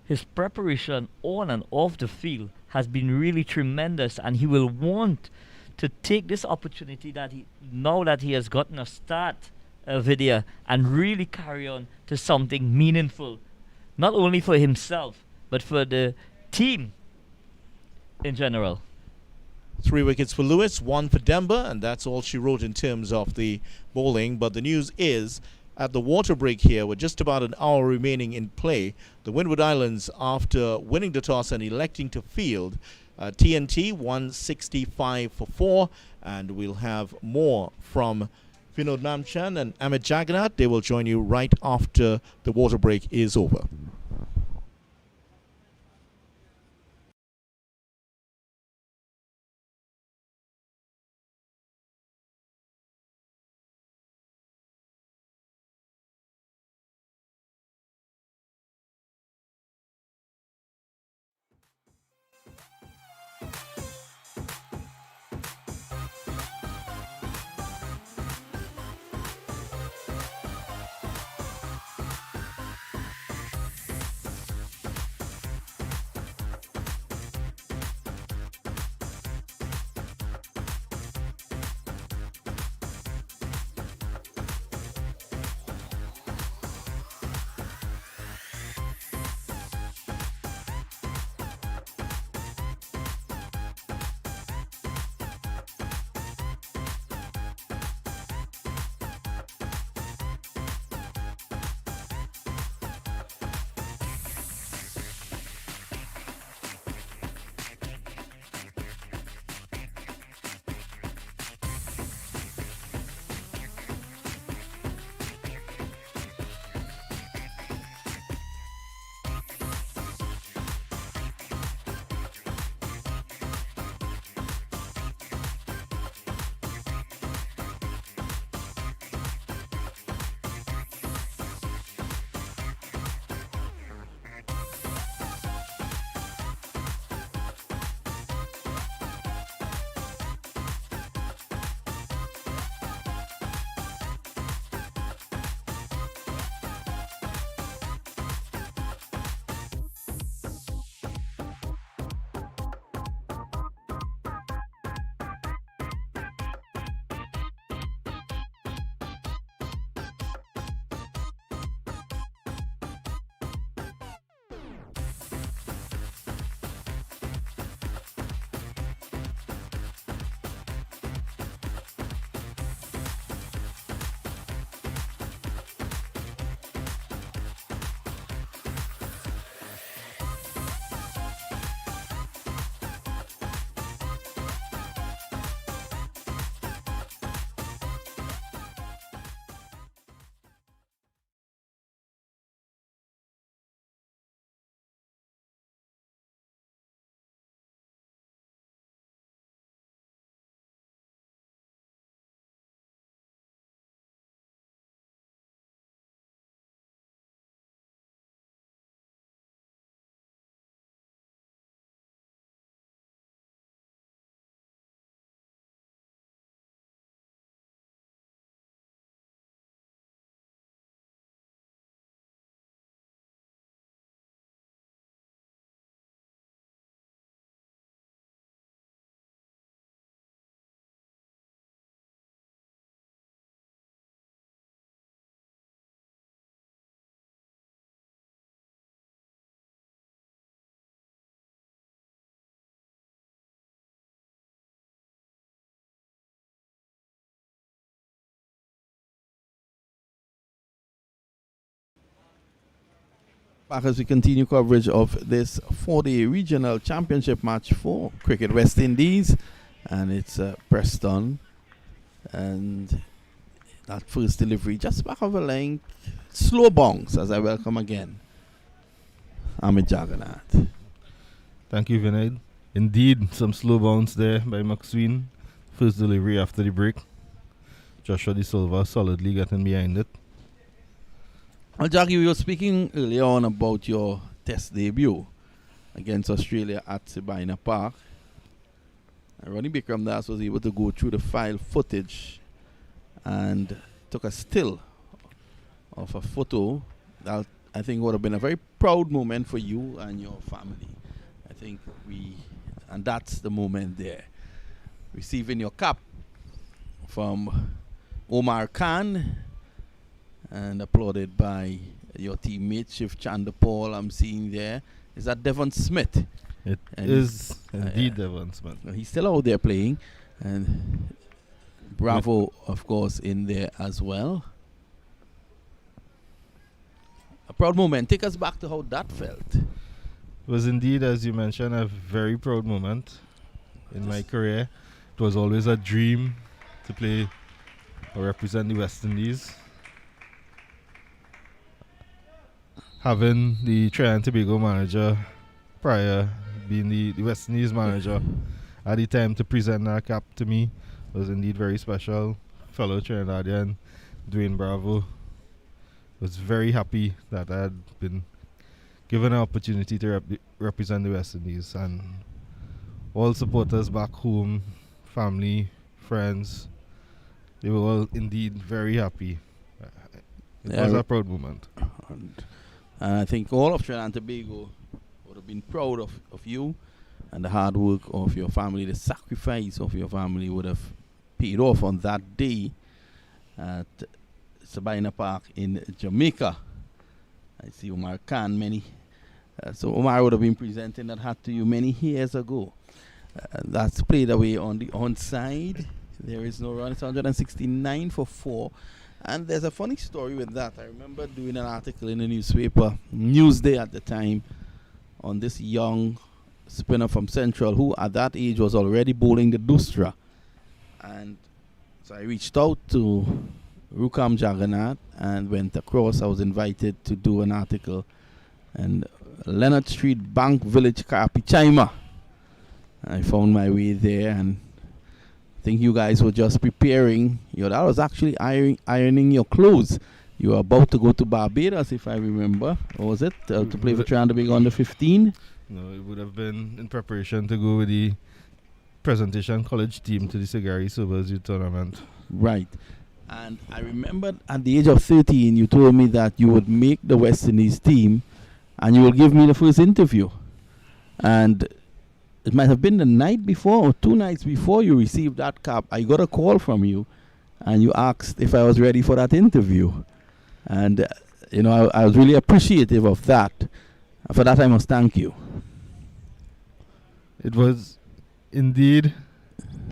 his preparation on and off the field has been really tremendous, and he will want to take this opportunity that now that he has gotten a start video and really carry on to something meaningful, not only for himself but for the team in general. 3 wickets for Lewis, 1 for Denver, and that's all she wrote in terms of the bowling. But the news is, at the water break here, with just about an hour remaining in play, the Windward Islands, after winning the toss and electing to field, TNT 165 for 4, and we'll have more from Vinod Namchan and Amit Jagannath. They will join you right after the water break is over. Back as we continue coverage of this 4-day regional championship match for Cricket West Indies, and it's Preston, and that first delivery just back of a length, slow bounce as I welcome again Amit Jagannath. Thank you, Vinay. Indeed, some slow bounce there by McSween. First delivery after the break. Joshua De Silva solidly getting behind it. Well, Jackie, we were speaking earlier on about your test debut against Australia at Sabina Park. And Ronnie Bikram Das was able to go through the file footage and took a still of a photo that I think would have been a very proud moment for you and your family. I think and that's the moment there. Receiving your cap from Omar Khan and applauded by your teammate, Shiv Chandapal, I'm seeing there. Is that Devon Smith? It and is indeed Devon Smith. He's still out there playing. And Bravo, of course, in there as well. A proud moment. Take us back to how that felt. It was indeed, as you mentioned, a very proud moment in my career. It was always a dream to play or represent the West Indies. Having the Trinidad and Tobago manager prior, being the West Indies manager at the time to present that cap to me was indeed very special. Fellow Trinidadian Dwayne Bravo was very happy that I had been given an opportunity to represent the West Indies, and all supporters back home, family, friends, they were all indeed very happy. It was a proud moment. And I think all of Trinidad and Tobago would have been proud of you and the hard work of your family. The sacrifice of your family would have paid off on that day at Sabina Park in Jamaica. I see Omar Khan so Omar would have been presenting that hat to you many years ago. That's played away on the onside. There is no run. It's 169 for 4. And there's a funny story with that. I remember doing an article in the newspaper, Newsday at the time, on this young spinner from Central who at that age was already bowling the Dustra. And so I reached out to Rukam Jagannath and went across. I was invited to do an article in Leonard Street, Bank Village, Karapi, Chima. I found my way there, and I think you guys were just preparing. Your dad was actually ironing your clothes. You were about to go to Barbados, if I remember. Or was it? To play for Trinidad and Tobago under 15? No, it would have been in preparation to go with the presentation college team to the Sigari Sobers Youth Tournament. Right. And I remember at the age of 13, you told me that you would make the West Indies team and you will give me the first interview. And it might have been the night before or 2 nights before you received that cap. I got a call from you and you asked if I was ready for that interview. And, I was really appreciative of that. For that, I must thank you. It was indeed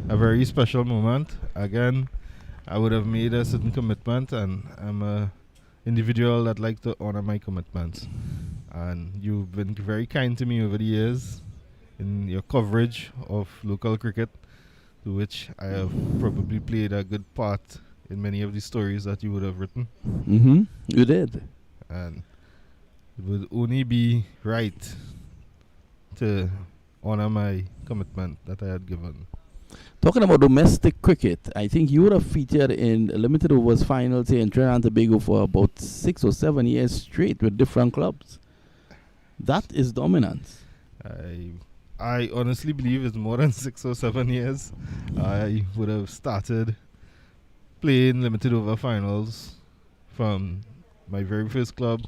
a very special moment. Again, I would have made a certain commitment, and I'm an individual that likes to honor my commitments. And you've been very kind to me over the years in your coverage of local cricket, to which I have probably played a good part in many of the stories that you would have written. Mm-hmm. You did. And it would only be right to honor my commitment that I had given. Talking about domestic cricket, I think you would have featured in limited overs finals here in Trinidad and Tobago for about 6 or 7 years straight with different clubs. That is dominance. I honestly believe it's more than 6 or 7 years. I would have started playing limited over finals from my very first club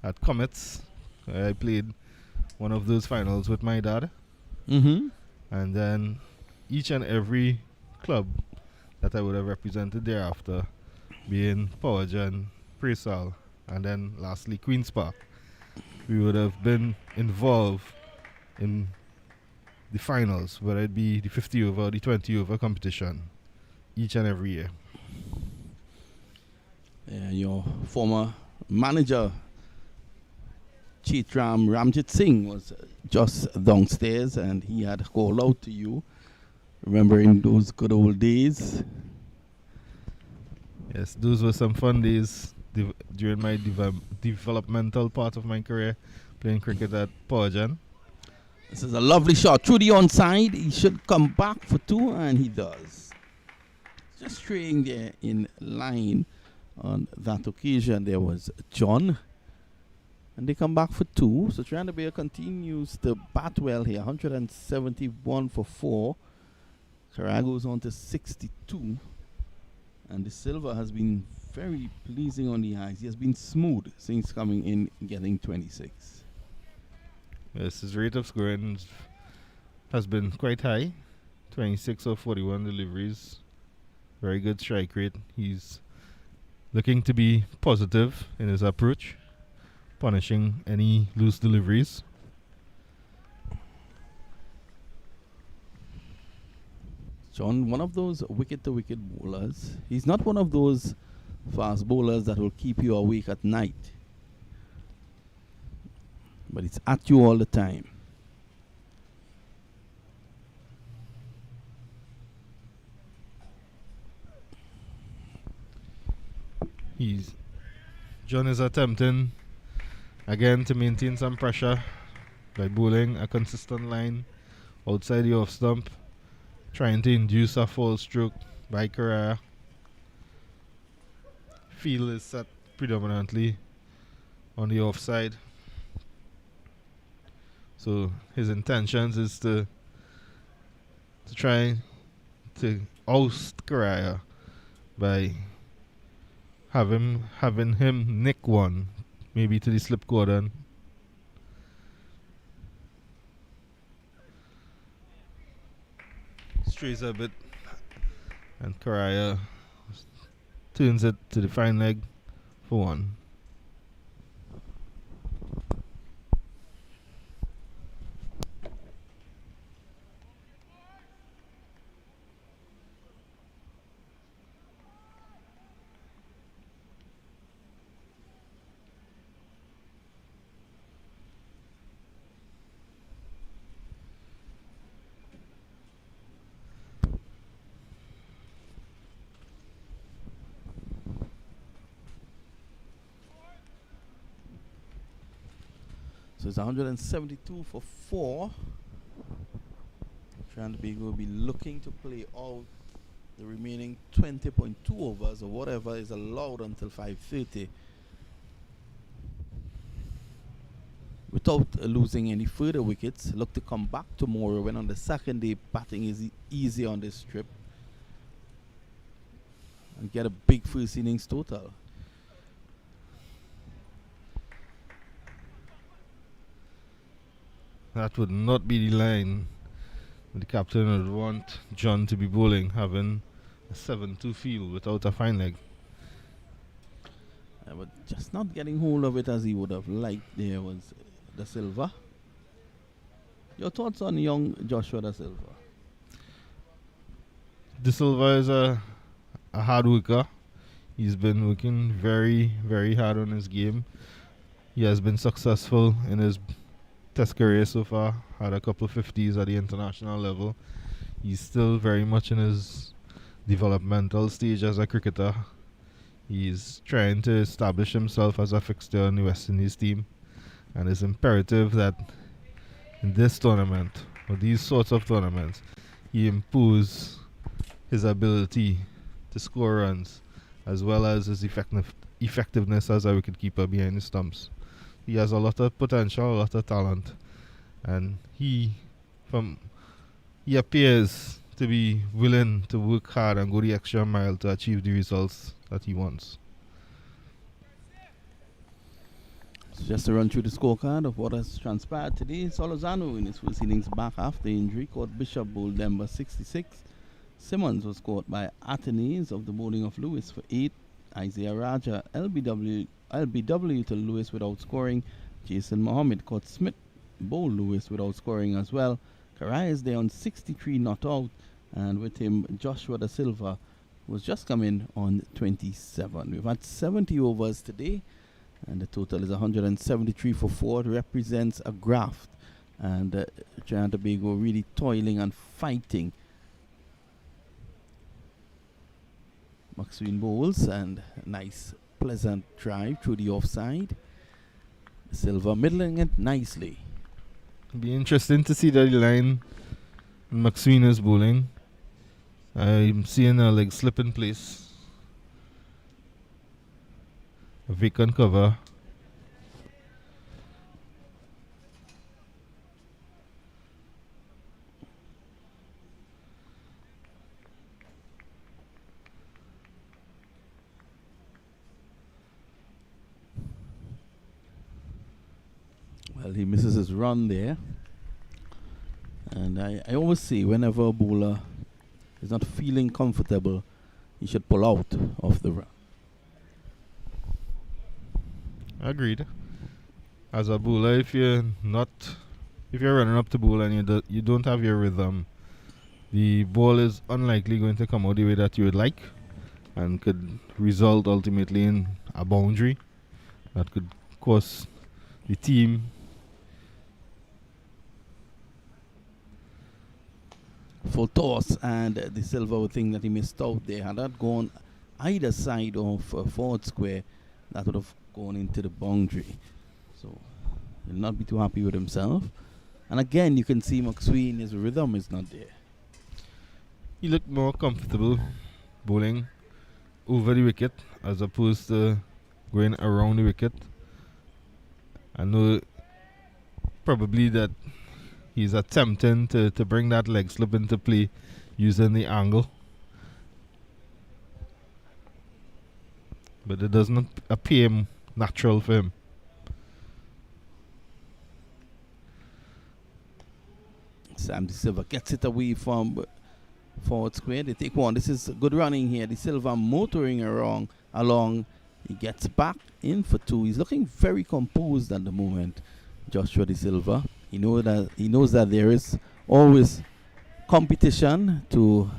at Comets. I played one of those finals with my dad. Mm-hmm. And then each and every club that I would have represented thereafter, being Powergen, Presal, and then lastly Queen's Park, we would have been involved in the finals, whether it be the 50 over or the 20 over competition, each and every year. Your former manager, Chitram Ramjit Singh, was just downstairs and he had called out to you, remembering those good old days. Yes, those were some fun days during my developmental part of my career, playing cricket at Powergen. This is a lovely shot through the onside. He should come back for 2, and he does. Just straying there in line. On that occasion, there was John, and they come back for 2. So Trinidad and Tobago continues to bat well here, 171 for 4. Carrago's on to 62, and the silver has been very pleasing on the eyes. He has been smooth since coming in, getting 26. Yes, his rate of scoring has been quite high. 26 of 41 deliveries. Very good strike rate. He's looking to be positive in his approach, punishing any loose deliveries. John, one of those wicket-to-wicket bowlers. He's not one of those fast bowlers that will keep you awake at night. But it's at you all the time. John is attempting again to maintain some pressure by bowling a consistent line outside the off stump, trying to induce a fall stroke by Correa. Field is set predominantly on the offside, so his intentions is to try to oust Correa by having him nick one, maybe to the slip cordon. Strays a bit, and Correa turns it to the fine leg for one. So it's 172 for 4. Trinidad will be looking to play out the remaining 20.2 overs or whatever is allowed until 5:30 without losing any further wickets. Look to come back tomorrow when on the second day batting is easy on this trip and get a big first innings total. That would not be the line the captain would want John to be bowling, having a 7-2 field without a fine leg. But just not getting hold of it as he would have liked. There was Da Silva. Your thoughts on young Joshua Da Silva? Da Silva is a hard worker. He's been working very, very hard on his game. He has been successful in his Test career so far, had a couple of 50s at the international level. He's still very much in his developmental stage as a cricketer. He's trying to establish himself as a fixture on the West Indies team, and it's imperative that in this tournament, or these sorts of tournaments, he impose his ability to score runs as well as his effectiveness as a wicketkeeper behind the stumps. He has a lot of potential, a lot of talent, and he appears to be willing to work hard and go the extra mile to achieve the results that he wants. So just to run through the scorecard of what has transpired today, Solozano in his first innings back after injury caught Bishop bowled Denver 66. Simmons was caught by Atenes of the bowling of Lewis for 8. Isaiah Raja LBW to Lewis without scoring. Jason Mohammed caught Smith, bowled Lewis without scoring as well. Karai is there on 63 not out, and with him Joshua Da Silva was just coming on 27. We've had 70 overs today, and the total is 173 for 4. It represents a graft, and Trinidad and Tobago really toiling and fighting. Maxwin bowls and nice pleasant drive through the offside. Silva middling it nicely. It'll be interesting to see that line Maxwin is bowling. I'm seeing a leg slip in place. A vacant cover. Well, he misses his run there. And I always say whenever a bowler is not feeling comfortable, he should pull out of the run. Agreed. As a bowler, if you're running up to bowl and you don't have your rhythm, the ball is unlikely going to come out the way that you would like, and could result ultimately in a boundary that could cost the team. Full toss, and the Silva would think that he missed out there. Had that gone either side of forward square, that would have gone into the boundary. So he'll not be too happy with himself. And again, you can see McSween, his rhythm is not there. He looked more comfortable bowling over the wicket as opposed to going around the wicket. I know probably that he's attempting to bring that leg slip into play using the angle, but it doesn't appear natural for him. Sam De Silva gets it away from forward square. They take one. This is good running here. De Silva motoring along. He gets back in for two. He's looking very composed at the moment, Joshua De Silva. He knows that there is always competition to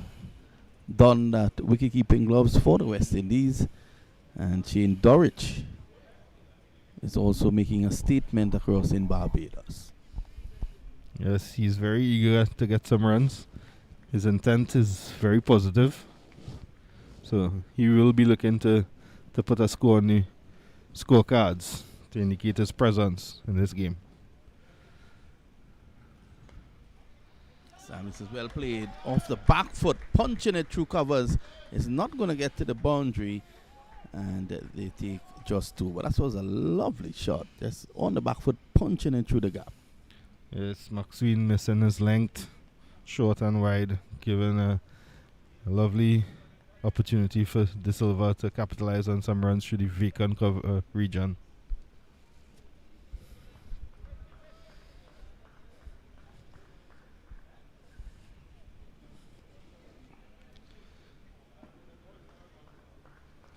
don that wicket-keeping gloves for the West Indies. And Shane Dorridge is also making a statement across in Barbados. Yes, he's very eager to get some runs. His intent is very positive. So he will be looking to put a score on the scorecards to indicate his presence in this game. Sam, this is well played. Off the back foot, punching it through covers. It's not going to get to the boundary. And they take just two. But that was a lovely shot. Just on the back foot, punching it through the gap. Yes, McSween missing his length, short and wide, giving a lovely opportunity for De Silva to capitalize on some runs through the vacant cover region.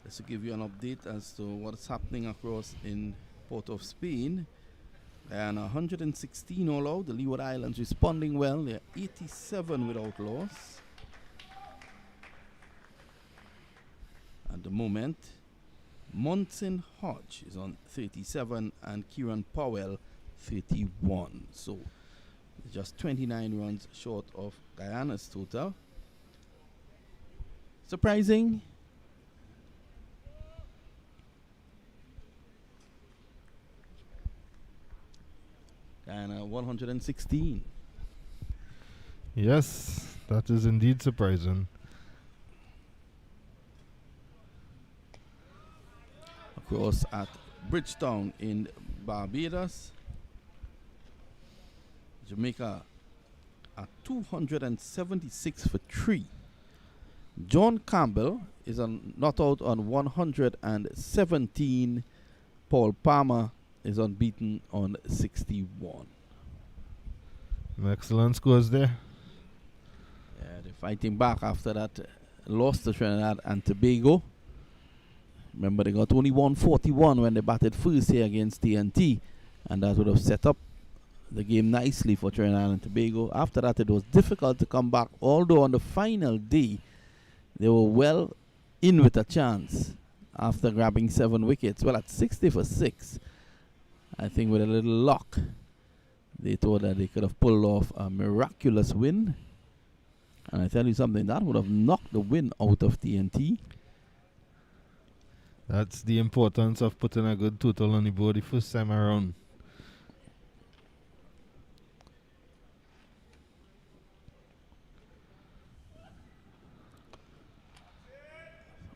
Just to give you an update as to what's happening across in Port of Spain. And 116 all out. The Leeward Islands responding well. They're 87 without loss. At the moment, Monson Hodge is on 37 and Kieran Powell 31. So just 29 runs short of Guyana's total. Surprising. Guyana 116. Yes, that is indeed surprising. Across at Bridgetown in Barbados, Jamaica at 276 for 3. John Campbell is not out on 117. Paul Palmer is unbeaten on 61. Excellent scores there. Yeah, they're fighting back after that loss to Trinidad and Tobago. Remember, they got only 141 when they batted first here against TNT, and that would have set up the game nicely for Trinidad and Tobago. After that, it was difficult to come back, although on the final day, they were well in with a chance after grabbing 7 wickets. Well, at 60 for 6, I think with a little luck, they thought that they could have pulled off a miraculous win. And I tell you something, that would have knocked the win out of TNT. That's the importance of putting a good total on the board the first time around.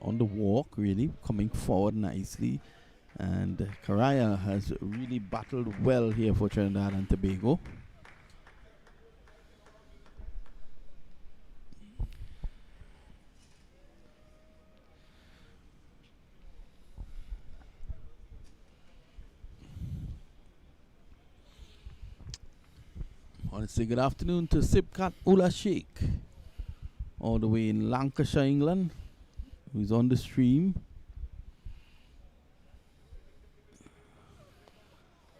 On the walk, really, coming forward nicely. And Karaya has really battled well here for Trinidad and Tobago. I want to say good afternoon to Sibkat Ullah Sheikh, all the way in Lancashire, England, who's on the stream.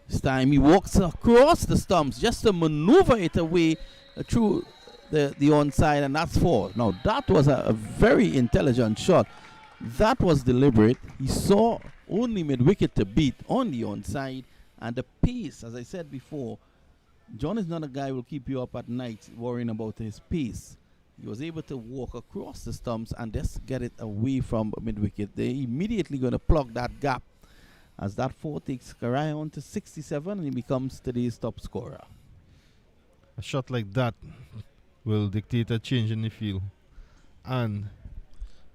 This time he walks across the stumps just to maneuver it away through the onside, and that's 4. Now that was a very intelligent shot. That was deliberate. He saw only mid-wicket to beat on the onside, and the pace, as I said before, John is not a guy who will keep you up at night worrying about his pace. He was able to walk across the stumps and just get it away from mid-wicket. They're immediately going to plug that gap as that 4 takes Karai on to 67 and he becomes today's top scorer. A shot like that will dictate a change in the field. And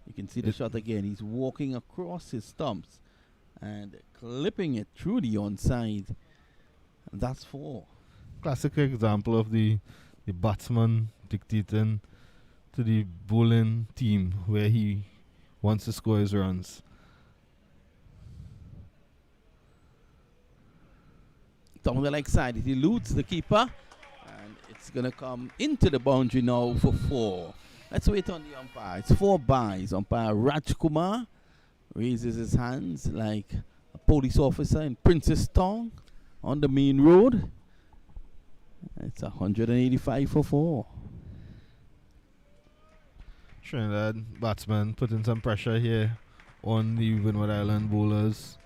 you can see the shot again. He's walking across his stumps and clipping it through the onside. And that's 4. Classic example of the batsman dictating to the bowling team where he wants to score his runs. Down the leg side, it eludes the keeper, and it's going to come into the boundary now for 4. Let's wait on the umpire. It's 4 byes. Umpire Raj Kumar raises his hands like a police officer in Princess Town on the main road. It's 185 for 4. Trinidad batsman putting some pressure here on the Windward Island bowlers.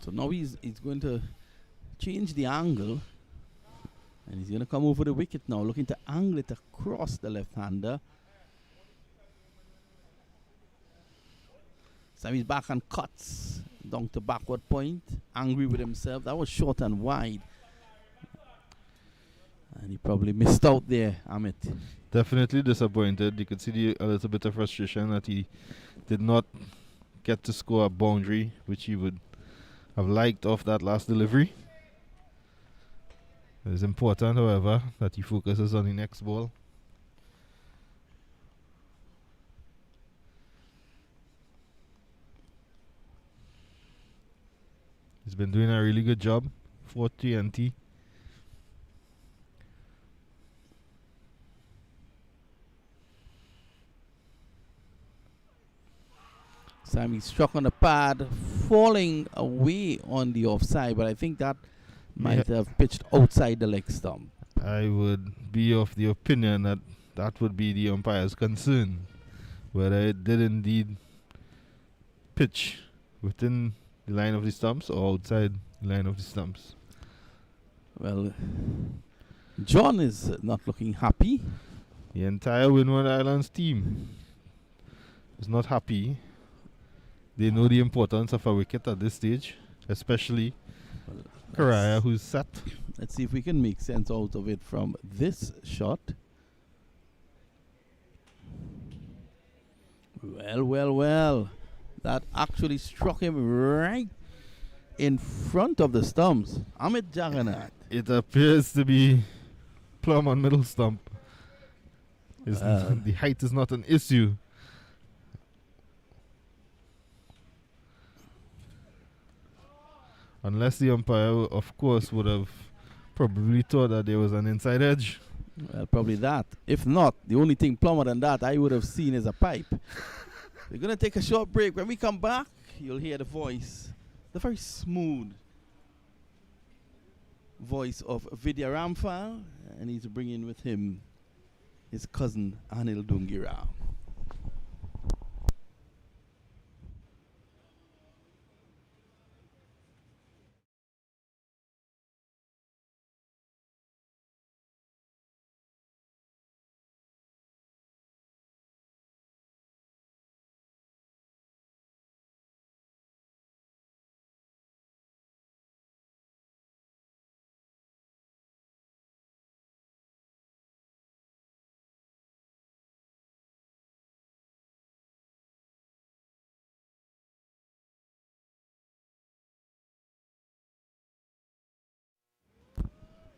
So now he's going to change the angle, and he's going to come over the wicket now, looking to angle it across the left-hander. So he's back and cuts down to backward point, angry with himself. That was short and wide. And he probably missed out there, Amit. Definitely disappointed. You could see a little bit of frustration that he did not get to score a boundary, which he would have liked off that last delivery. It is important, however, that he focuses on the next ball. He's been doing a really good job for TNT. Sammy struck on the pad, falling away on the offside, but I think that might have pitched outside the leg stump. I would be of the opinion that that would be the umpire's concern, whether it did indeed pitch within the line of the stumps or outside the line of the stumps. Well, John is not looking happy. The entire Windward Islands team is not happy. They know the importance of a wicket at this stage, especially Karaya, who's set. Let's see if we can make sense out of it from this shot. Well. That actually struck him right in front of the stumps. Amit Jagannath. It appears to be plumb on middle stump. The height is not an issue. Unless the umpire, of course, would have probably thought that there was an inside edge. Well, probably that. If not, the only thing plumber than that I would have seen is a pipe. We're going to take a short break. When we come back, you'll hear the voice, the very smooth voice of Vidya Ramphal, and he's bringing with him his cousin Anil Dungira.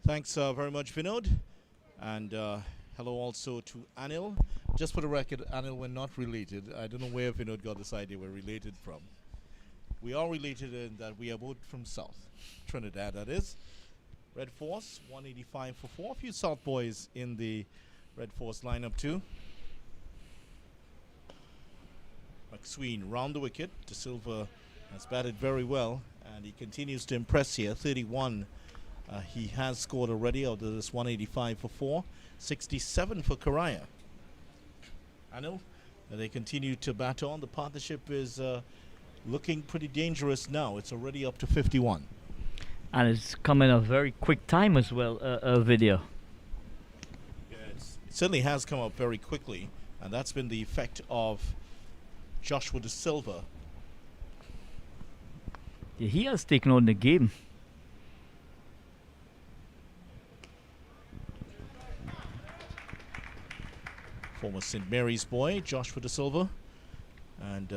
Thanks very much, Vinod. And hello also to Anil. Just for the record, Anil, we're not related. I don't know where Vinod got this idea we're related from. We are related in that we are both from South Trinidad, that is. Red Force, 185 for 4. A few South boys in the Red Force lineup too. McSween round the wicket. De Silva has batted very well, and he continues to impress here. 31 he has scored already out of this 185 for 4. 67 for Karaya. Anil, they continue to bat on. The partnership is looking pretty dangerous now. It's already up to 51. And it's come in a very quick time as well, video. Yeah, it certainly has come up very quickly, and that's been the effect of Joshua De Silva. Yeah, he has taken on the game. Former St. Mary's boy, Joshua De Silva, and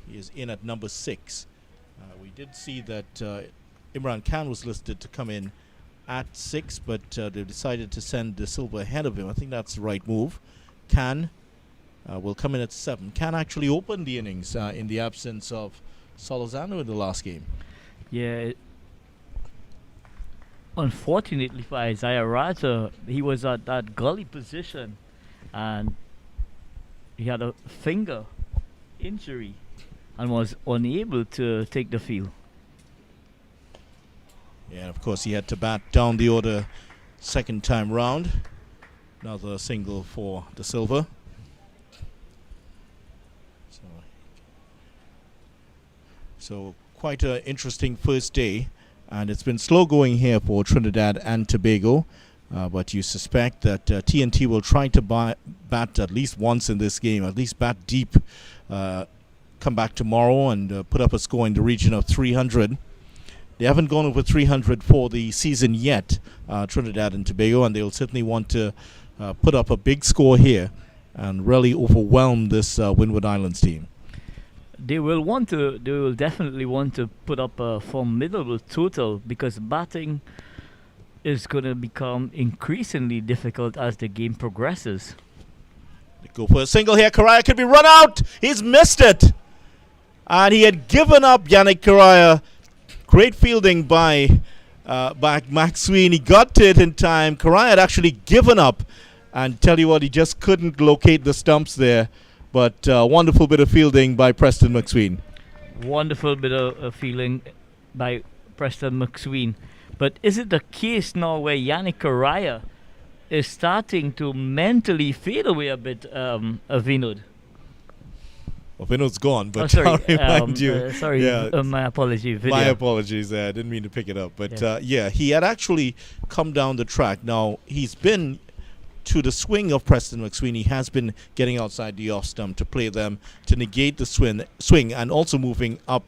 he is in at number 6. We did see that Imran Khan was listed to come in at 6, but they decided to send De Silva ahead of him. I think that's the right move. Khan will come in at 7. Khan actually opened the innings in the absence of Solozano in the last game. Yeah. Unfortunately for Isaiah Raja, he was at that gully position, and he had a finger injury and was unable to take the field. Yeah, and of course he had to bat down the order second time round. Another single for De Silva. So quite an interesting first day, and it's been slow going here for Trinidad and Tobago. But you suspect that TNT will try to bat at least once in this game, at least bat deep, come back tomorrow and put up a score in the region of 300. They haven't gone over 300 for the season yet, Trinidad and Tobago, and they'll certainly want to put up a big score here and really overwhelm this Windward Islands team. They will definitely want to put up a formidable total, because batting is going to become increasingly difficult as the game progresses. They go for a single here. Karaya could be run out. He's missed it. And he had given up, Yannick Karaya. Great fielding by McSween. He got to it in time. Karaya had actually given up. And tell you what, he just couldn't locate the stumps there. But wonderful bit of fielding by Preston McSween. Wonderful bit of fielding by Preston McSween. But is it the case now where Yannick Karaya is starting to mentally fade away a bit, Vinod? Well, Vinod's gone, but sorry, I'll remind you. Sorry, yeah, my apology. Video. My apologies. I didn't mean to pick it up. But yeah, he had actually come down the track. Now, he's been to the swing of Preston McSween. He has been getting outside the off stump to play them, to negate the swing, and also moving up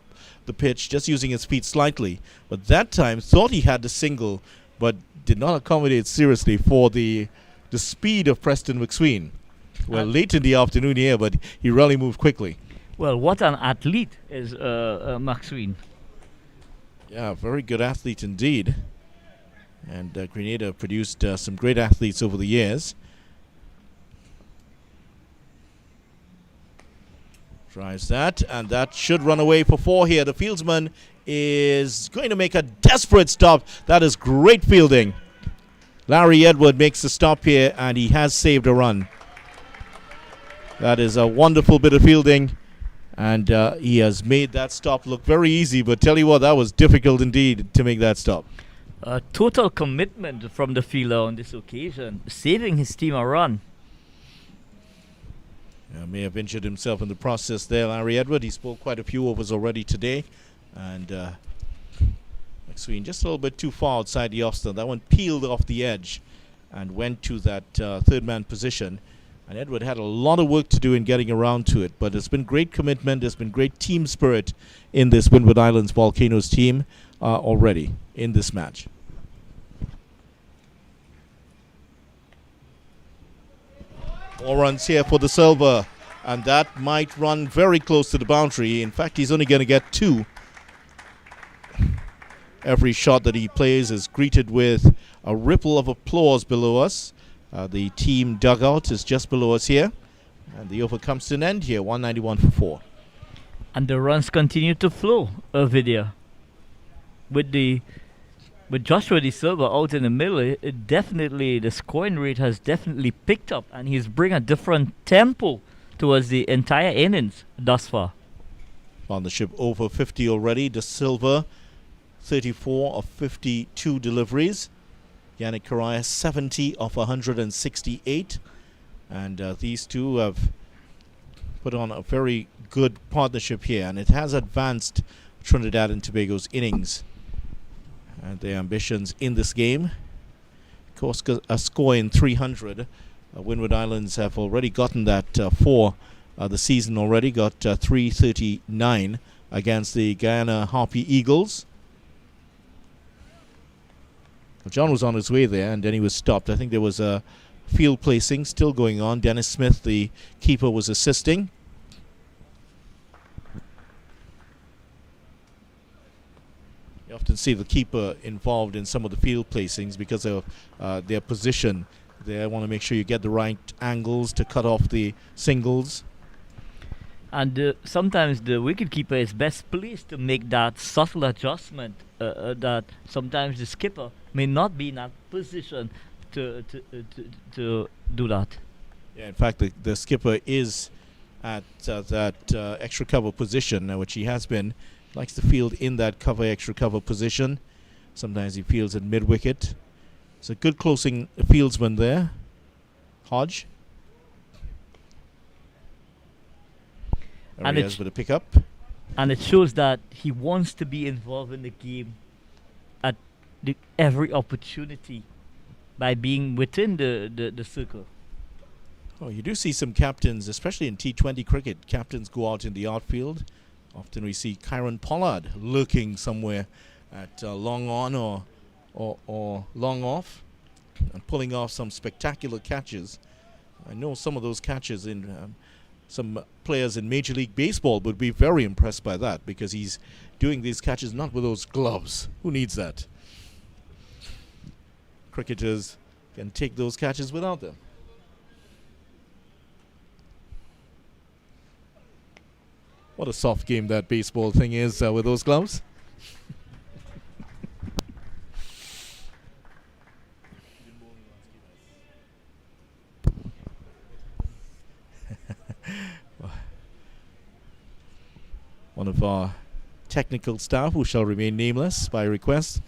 the pitch, just using his feet slightly. But that time thought he had the single, but did not accommodate seriously for the speed of Preston McSween. Well, late in the afternoon here, but he really moved quickly. Well, what an athlete is McSween. Yeah, very good athlete indeed. And Grenada produced some great athletes over the years. Drives that, and that should run away for 4 here. The fieldsman is going to make a desperate stop. That is great fielding. Larry Edward makes the stop here, and he has saved a run. That is a wonderful bit of fielding, and he has made that stop look very easy. But tell you what, that was difficult indeed to make that stop. Total commitment from the fielder on this occasion, saving his team a run. May have injured himself in the process there, Larry Edward. He spoke quite a few overs already today. And McSween just a little bit too far outside the off stump. That one peeled off the edge and went to that third man position. And Edward had a lot of work to do in getting around to it. But there's been great commitment. There's been great team spirit in this Windward Islands Volcanoes team already in this match. More runs here for De Silva, and that might run very close to the boundary. In fact, he's only going to get 2. Every shot that he plays is greeted with a ripple of applause below us. The team dugout is just below us here. And the over comes to an end here, 191 for 4. And the runs continue to flow, Vidya. With Joshua De Silva out in the middle, it definitely, the scoring rate has definitely picked up, and he's bringing a different tempo towards the entire innings thus far. Partnership over 50 already. De Silva, 34 of 52 deliveries. Yannick Correa, 70 of 168. And these two have put on a very good partnership here, and it has advanced Trinidad and Tobago's innings and their ambitions in this game. Of course, a score in 300. Windward Islands have already gotten that for the season already, got 339 against the Guyana Harpy Eagles. John was on his way there, and then he was stopped. I think there was a field placing still going on. Dennis Smith, the keeper, was assisting. You often see the keeper involved in some of the field placings because of their position. They want to make sure you get the right angles to cut off the singles. And sometimes the wicketkeeper is best pleased to make that subtle adjustment that sometimes the skipper may not be in that position to do that. Yeah, in fact, the skipper is at that extra cover position, which he has been. Likes to field in that extra cover position. Sometimes he fields at mid-wicket. It's a good closing fieldsman there, Hodge. And with a pickup. And it shows that he wants to be involved in the game at every opportunity by being within the circle. Oh, you do see some captains, especially in T20 cricket. Captains go out in the outfield. Often we see Kyron Pollard lurking somewhere at long on or long off and pulling off some spectacular catches. I know some of those catches in some players in Major League Baseball would be very impressed by that, because he's doing these catches not with those gloves. Who needs that? Cricketers can take those catches without them. What a soft game that baseball thing is with those gloves. One of our technical staff, who shall remain nameless by request,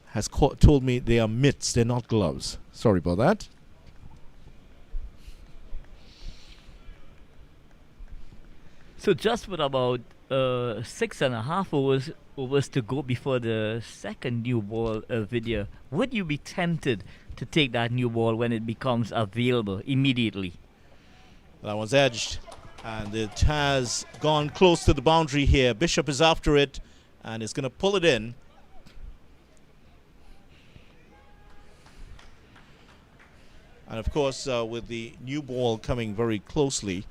has told me they are mitts, they're not gloves. Sorry about that. So just with about 6.5 overs to go before the second new ball video, would you be tempted to take that new ball when it becomes available immediately? That one's edged, and it has gone close to the boundary here. Bishop is after it, and is going to pull it in. And of course, with the new ball coming very closely,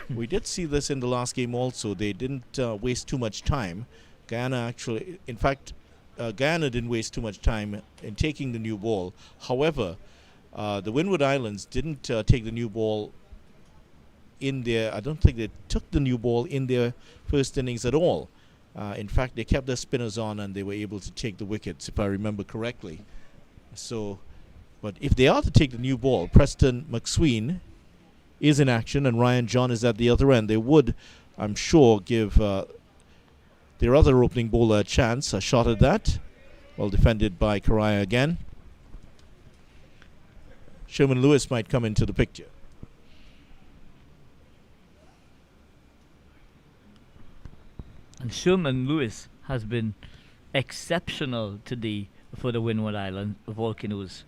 we did see this in the last game also. They didn't waste too much time. Guyana actually, in fact, Guyana didn't waste too much time in taking the new ball. However, the Windward Islands didn't take the new ball in their, I don't think they took the new ball in their first innings at all. In fact, they kept their spinners on and they were able to take the wickets, if I remember correctly. So, but if they are to take the new ball, Preston McSween is in action and Ryan John is at the other end. They would, I'm sure, give their other opening bowler a chance, a shot at that. Well defended by Correa again. Sherman Lewis might come into the picture. And Sherman Lewis has been exceptional today for the Windward Island Volcanoes.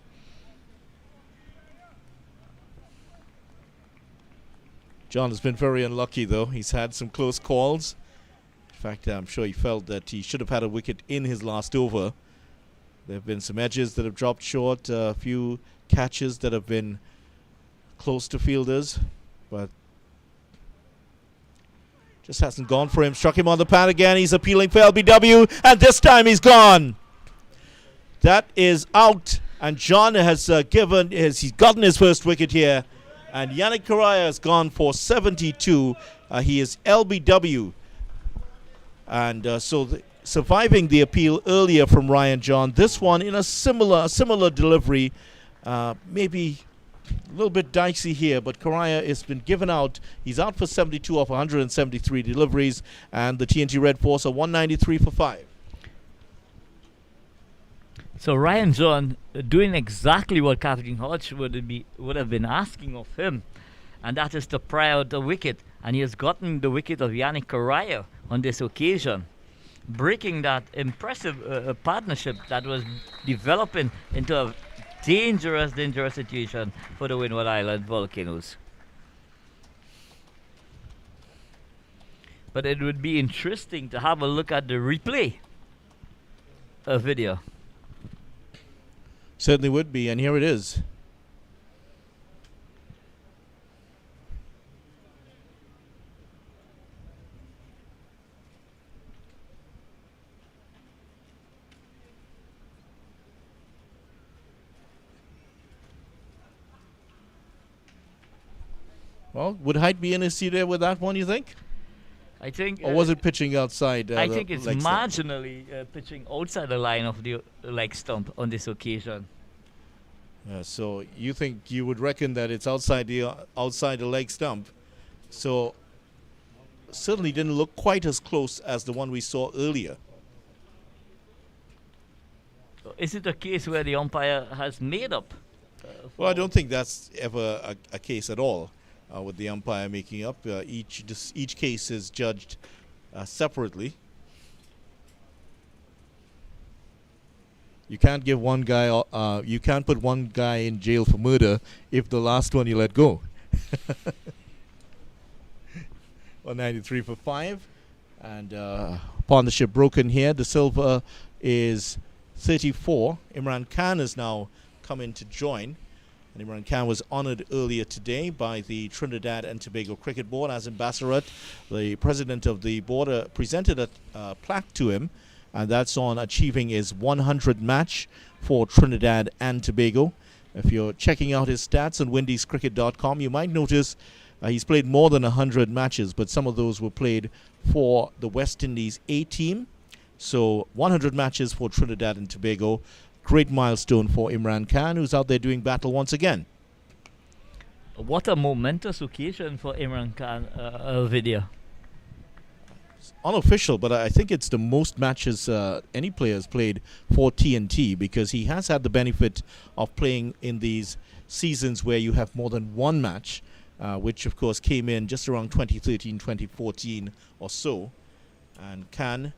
John has been very unlucky, though. He's had some close calls. In fact, I'm sure he felt that he should have had a wicket in his last over. There have been some edges that have dropped short, a few catches that have been close to fielders, but just hasn't gone for him. Struck him on the pad again. He's appealing for LBW, and this time he's gone. That is out And John has he's gotten his first wicket here. And Yannick Correa has gone for 72. He is LBW. And surviving the appeal earlier from Ryan John. This one in a similar delivery. Maybe a little bit dicey here, but Correa has been given out. He's out for 72 off 173 deliveries. And the TNT Red Force are 193 for 5. So Ryan John doing exactly what Captain Hodge would have been asking of him, and that is to pry out the wicket, and he has gotten the wicket of Yannick Correa on this occasion, breaking that impressive partnership that was developing into a dangerous situation for the Windward Island Volcanoes. But it would be interesting to have a look at the replay video. Certainly would be, and here it is. Well, would Height be in his seat there with that one, you think? I think. Or was it pitching outside? I think it's marginally pitching outside the line of the leg stump on this occasion. So you think you would reckon that it's outside the leg stump? So certainly didn't look quite as close as the one we saw earlier. Is it a case where the umpire has made up? Well, I don't think that's ever a case at all. With the umpire making up, each case is judged separately. You can't give one guy, you can't put one guy in jail for murder if the last one you let go. 193 for 5, and partnership broken here. The silver is 34. Imran Khan has now come in to join. And Imran Khan was honored earlier today by the Trinidad and Tobago Cricket Board. As Ambassador, the president of the board presented a plaque to him, and that's on achieving his 100 match for Trinidad and Tobago. If you're checking out his stats on windiescricket.com, you might notice he's played more than 100 matches, but some of those were played for the West Indies A team. So 100 matches for Trinidad and Tobago. Great milestone for Imran Khan, who's out there doing battle once again. What a momentous occasion for Imran Khan video. It's unofficial, but I think it's the most matches any player has played for TNT, because he has had the benefit of playing in these seasons where you have more than one match, which of course came in just around 2013, 2014 or so. And Khan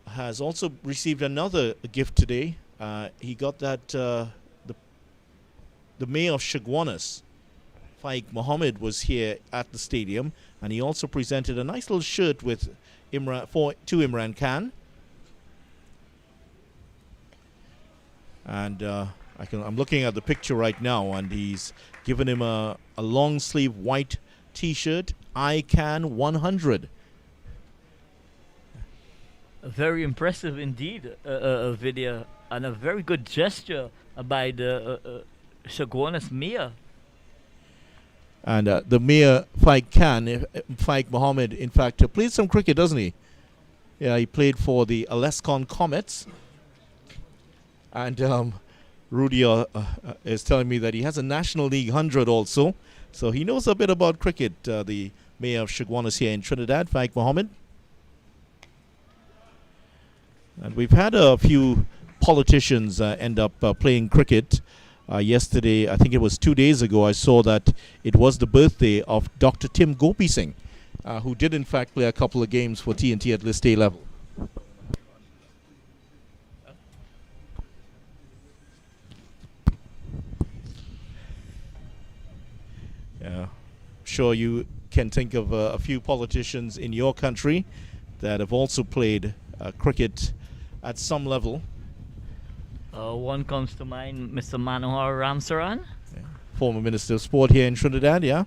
has also received another gift today. He got that the mayor of Chaguanas, Faiq Mohammed, was here at the stadium, and he also presented a nice little shirt with to Imran Khan. And I'm looking at the picture right now, and he's given him a long sleeve white T-shirt. I Can 100. Very impressive indeed, a video, and a very good gesture by the Chaguanas mayor. And the mayor, Faiq Mohammed, in fact, played some cricket, doesn't he? Yeah, he played for the Alescon Comets. And Rudy is telling me that he has a National League 100 also. So he knows a bit about cricket, the mayor of Chaguanas here in Trinidad, Faiq Mohammed. And we've had a few politicians end up playing cricket. Yesterday, I think it was 2 days ago, I saw that it was the birthday of Dr. Tim Gopi Singh, who did in fact play a couple of games for TNT at List A level. Yeah, sure you can think of a few politicians in your country that have also played cricket at some level. One comes to mind, Mr. Manohar Ramsaran. Yeah. Former Minister of Sport here in Trinidad, yeah.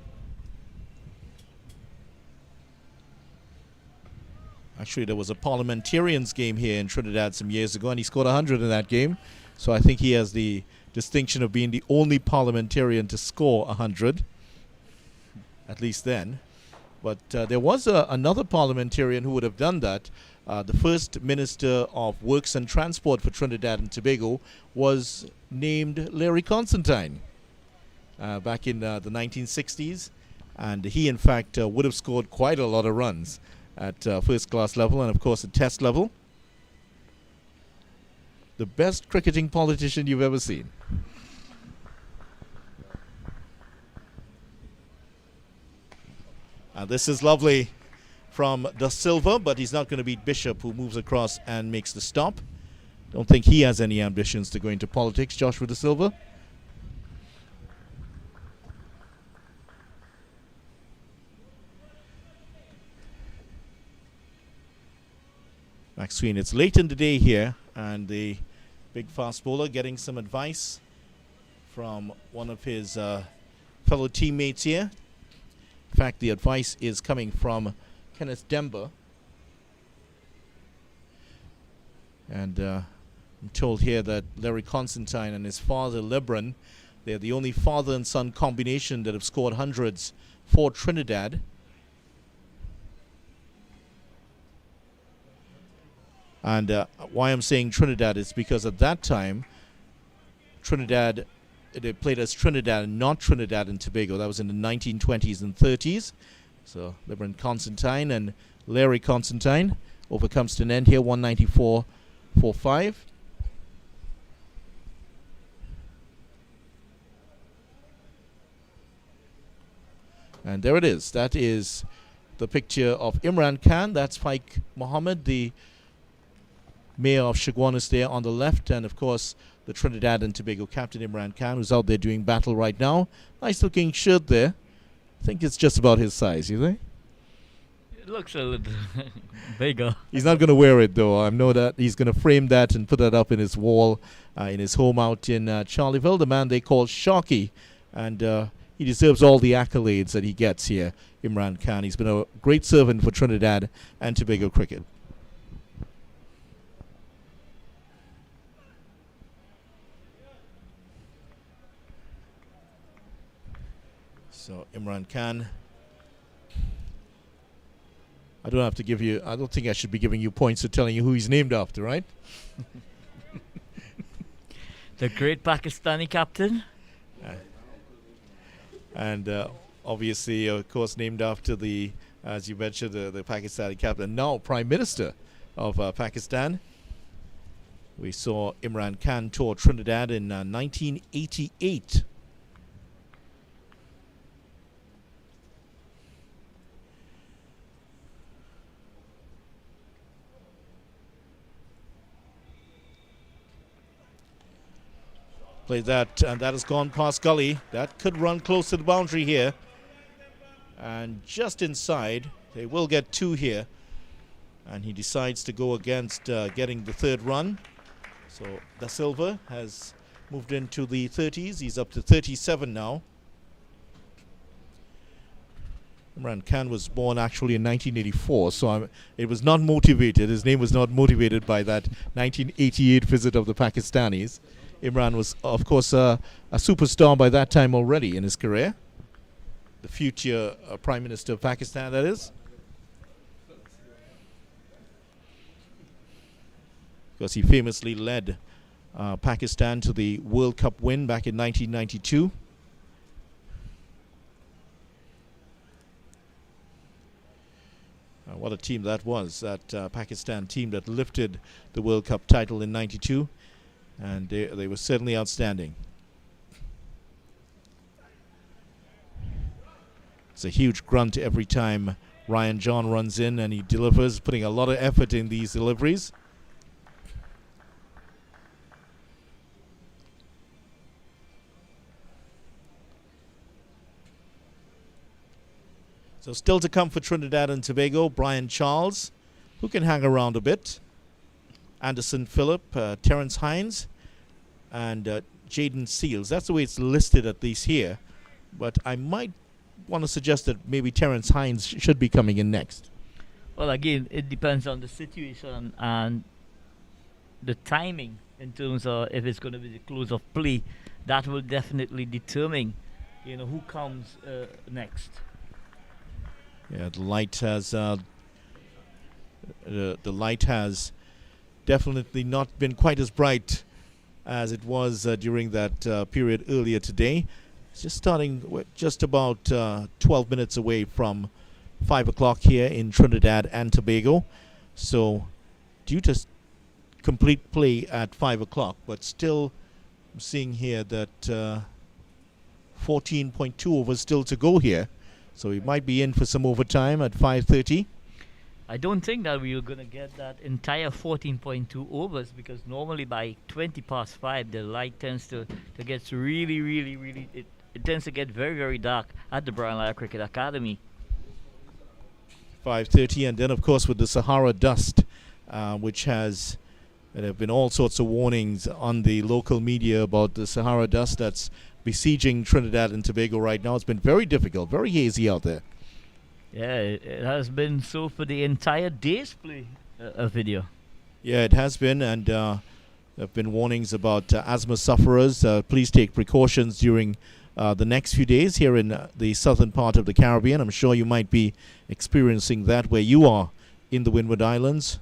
Actually, there was a parliamentarians game here in Trinidad some years ago, and he scored 100 in that game. So I think he has the distinction of being the only parliamentarian to score 100, at least then. But there was another parliamentarian who would have done that. The first Minister of Works and Transport for Trinidad and Tobago was named Larry Constantine back in the 1960s. And he, in fact, would have scored quite a lot of runs at first-class level and, of course, at test level. The best cricketing politician you've ever seen. And this is lovely from Da Silva, but he's not going to beat Bishop, who moves across and makes the stop. Don't think he has any ambitions to go into politics, Joshua Da Silva. Maxwell, it's late in the day here, and the big fast bowler getting some advice from one of his fellow teammates here. In fact, the advice is coming from Kenneth Demba. And I'm told here that Larry Constantine and his father, Lebron, they're the only father and son combination that have scored hundreds for Trinidad. And why I'm saying Trinidad is because at that time, Trinidad, they played as Trinidad and not Trinidad and Tobago. That was in the 1920s and 30s. So Lebron Constantine and Larry Constantine overcomes to an end here, 194.45. And there it is. That is the picture of Imran Khan. That's Faik Mohammed, the mayor of Chaguanas there on the left, and of course the Trinidad and Tobago captain Imran Khan, who's out there doing battle right now. Nice looking shirt there. I think it's just about his size, you think? It looks a little bigger. He's not going to wear it though. I know that he's going to frame that and put that up in his wall in his home out in Charleville. The man they call Sharky, and he deserves all the accolades that he gets here, Imran Khan. He's been a great servant for Trinidad and Tobago cricket. So Imran Khan, I don't have to give you, I don't think I should be giving you points for telling you who he's named after, right? The great Pakistani captain. And obviously, of course, named after the, as you mentioned, the Pakistani captain, now Prime Minister of Pakistan. We saw Imran Khan tour Trinidad in 1988. Plays that, and that has gone past gully. That could run close to the boundary here. And just inside, they will get two here. And he decides to go against getting the third run. So Da Silva has moved into the 30s. He's up to 37 now. Imran Khan was born actually in 1984, so it was not motivated. His name was not motivated by that 1988 visit of the Pakistanis. Imran was, of course, a superstar by that time already in his career. The future Prime Minister of Pakistan, that is. Because he famously led Pakistan to the World Cup win back in 1992. What a team that was, that Pakistan team that lifted the World Cup title in 92. And they were certainly outstanding. It's a huge grunt every time Ryan John runs in, and he delivers, putting a lot of effort in these deliveries. So still to come for Trinidad and Tobago, Brian Charles, who can hang around a bit. Anderson Phillip, Terence Hines, and Jaden Seals. That's the way it's listed at least here. But I might want to suggest that maybe Terence Hines should be coming in next. Well, again, it depends on the situation and the timing in terms of if it's going to be the close of play. That will definitely determine, who comes next. Yeah, the light has definitely not been quite as bright as it was during that period earlier today. It's just starting. We're just about 12 minutes away from 5 o'clock here in Trinidad and Tobago. So due to complete play at 5 o'clock, but still I'm seeing here that 14.2 overs still to go here. So we might be in for some overtime at 5:30. I don't think that we're going to get that entire 14.2 overs, because normally by 20 past 5 the light tends to get really, it tends to get very, very dark at the Brian Lara Cricket Academy. 5:30, and then of course with the Sahara dust, which there have been all sorts of warnings on the local media about the Sahara dust that's besieging Trinidad and Tobago right now. It's been very difficult, very hazy out there. Yeah, it has been so for the entire day's play video. Yeah, it has been, and there have been warnings about asthma sufferers. Please take precautions during the next few days here in the southern part of the Caribbean. I'm sure you might be experiencing that where you are in the Windward Islands.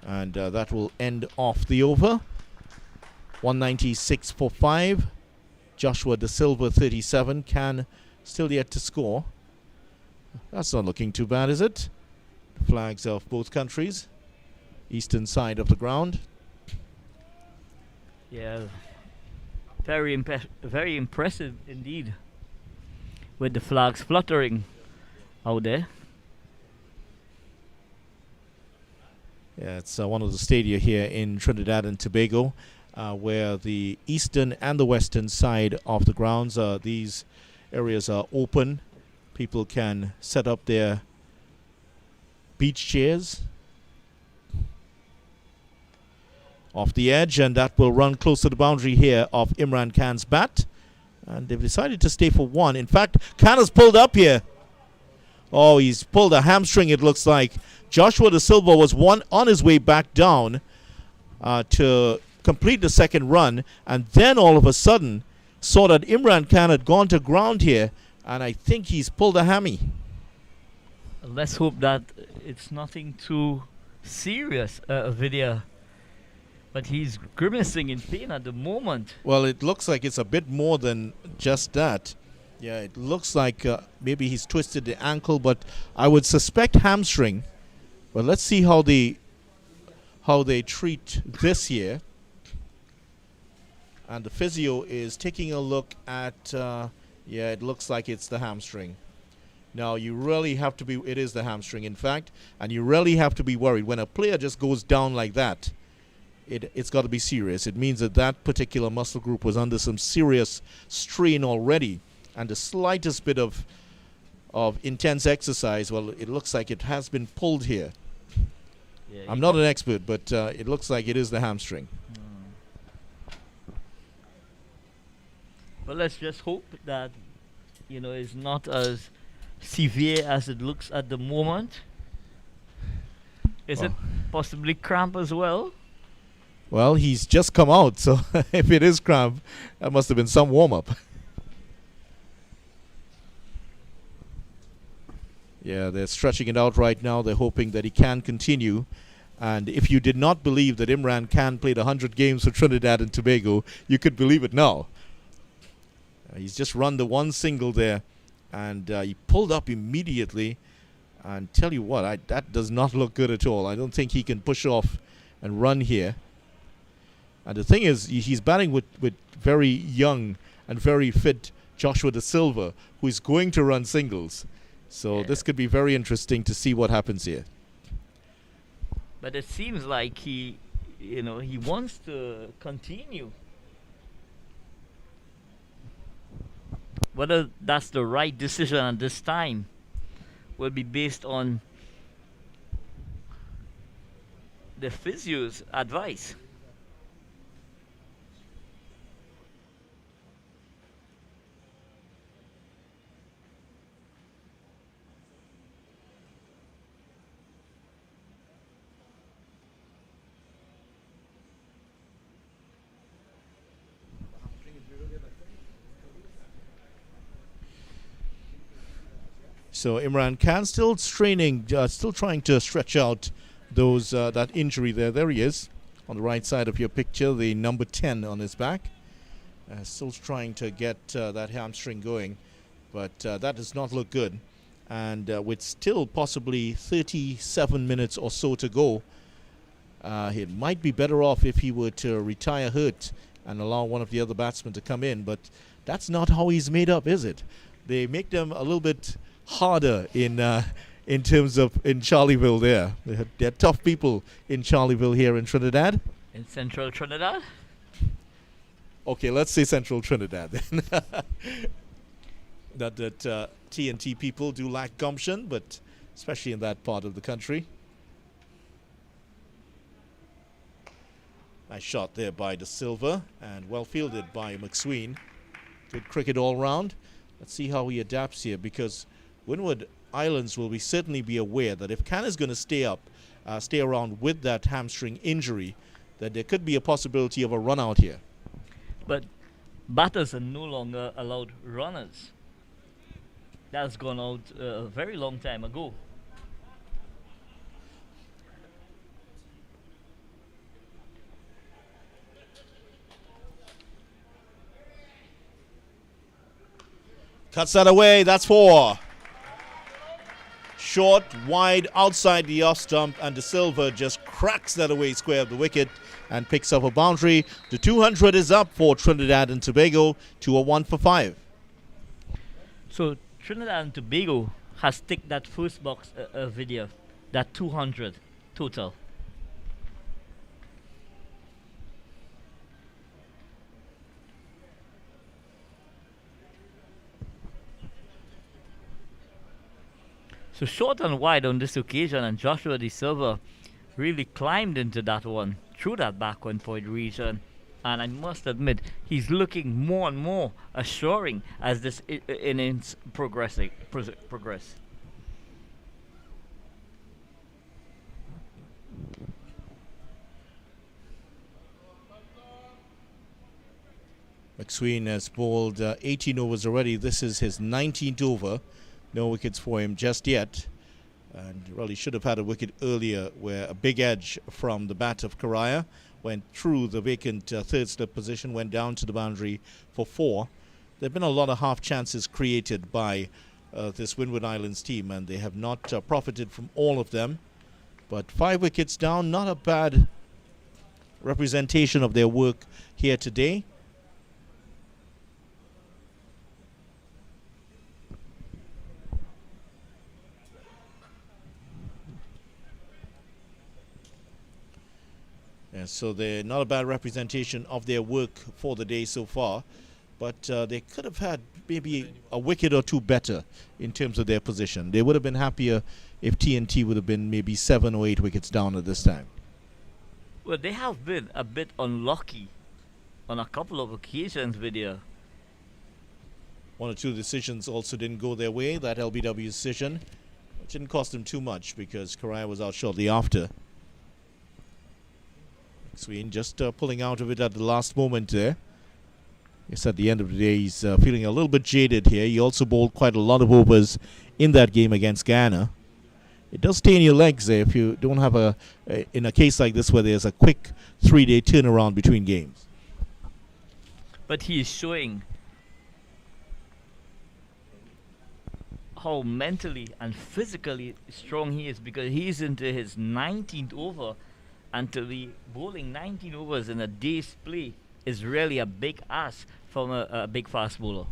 And that will end off the over. 196 for 5. Joshua De Silva, 37. Can still yet to score. That's not looking too bad, is it? Flags of both countries. Eastern side of the ground. Yeah, very impressive indeed, with the flags fluttering out there. Yeah, it's one of the stadia here in Trinidad and Tobago, where the eastern and the western side of the grounds, these areas are open. People can set up their beach chairs off the edge, and that will run close to the boundary here of Imran Khan's bat. And they've decided to stay for one. In fact, Khan has pulled up here. Oh, he's pulled a hamstring, it looks like. Joshua De Silva was on his way back down to complete the second run, and then all of a sudden saw that Imran Khan had gone to ground here, and I think he's pulled a hammy. Let's hope that it's nothing too serious, Vidya. But he's grimacing in pain at the moment. Well, it looks like it's a bit more than just that. Yeah, it looks like maybe he's twisted the ankle, but I would suspect hamstring. But let's see how they treat this here. And the physio is taking a look at, yeah, it looks like it's the hamstring. Now, you really have to be, it is the hamstring, in fact, and you really have to be worried. When a player just goes down like that, it's got to be serious. It means that particular muscle group was under some serious strain already. And the slightest bit of intense exercise, well, it looks like it has been pulled here. Yeah, I'm not an expert, but it looks like it is the hamstring. Well, let's just hope that, it's not as severe as it looks at the moment. Is it possibly cramp as well? Well, he's just come out, so if it is cramp, that must have been some warm-up. Yeah, they're stretching it out right now. They're hoping that he can continue. And if you did not believe that Imran Khan played 100 games for Trinidad and Tobago, you could believe it now. He's just run the one single there, and he pulled up immediately. And tell you what, that does not look good at all. I don't think he can push off and run here. And the thing is, he's batting with very young and very fit Joshua De Silva, who is going to run singles. So this could be very interesting to see what happens here. But it seems like he wants to continue. Whether that's the right decision at this time will be based on the physio's advice. So Imran Khan still straining, still trying to stretch out those that injury there. There he is on the right side of your picture, the number 10 on his back. Still trying to get that hamstring going, but that does not look good. And with still possibly 37 minutes or so to go, he might be better off if he were to retire hurt and allow one of the other batsmen to come in. But that's not how he's made up, is it? They make them a little bit harder in terms of in Charleville there. They're tough people in Charleville here in Trinidad. In central Trinidad? Okay, let's say central Trinidad then. that TNT people do lack gumption, but especially in that part of the country. Nice shot there by De Silva and well fielded by McSween. Good cricket all round. Let's see how he adapts here, because Windward Islands will certainly be aware that if Khan is going to stay around with that hamstring injury, that there could be a possibility of a run out here. But batters are no longer allowed runners. That's gone out a very long time ago. Cuts that away, that's 4. Short, wide, outside the off stump, and De Silva just cracks that away square of the wicket and picks up a boundary. The 200 is up for Trinidad and Tobago to a 1 for 5. So Trinidad and Tobago has ticked that first box video, that 200 total. So short and wide on this occasion, and Joshua De Silva really climbed into that one through that back 1 point region. And I must admit, he's looking more and more assuring as this innings progress. McSween has bowled 18 overs already. This is his 19th over. No wickets for him just yet. And really should have had a wicket earlier, where a big edge from the bat of Karaya went through the vacant third slip position, went down to the boundary for 4. There have been a lot of half chances created by this Windward Islands team, and they have not profited from all of them. But 5 wickets down, not a bad representation of their work here today. And so they're not a bad representation of their work for the day so far, but they could have had maybe a wicket or 2 better in terms of their position. They would have been happier if TNT would have been maybe 7 or 8 wickets down at this time. Well, they have been a bit unlucky on a couple of occasions with their 1 or 2 decisions also didn't go their way. That LBW decision, which didn't cost them too much because Karaya was out shortly after. McSween just pulling out of it at the last moment there. Yes, at the end of the day, he's feeling a little bit jaded here. He also bowled quite a lot of overs in that game against Guyana. It does stay in your legs there if you don't have in a case like this where there's a quick 3-day turnaround between games. But he is showing how mentally and physically strong he is, because he's into his 19th over. And to be bowling 19 overs in a day's play is really a big ask from a big fast bowler.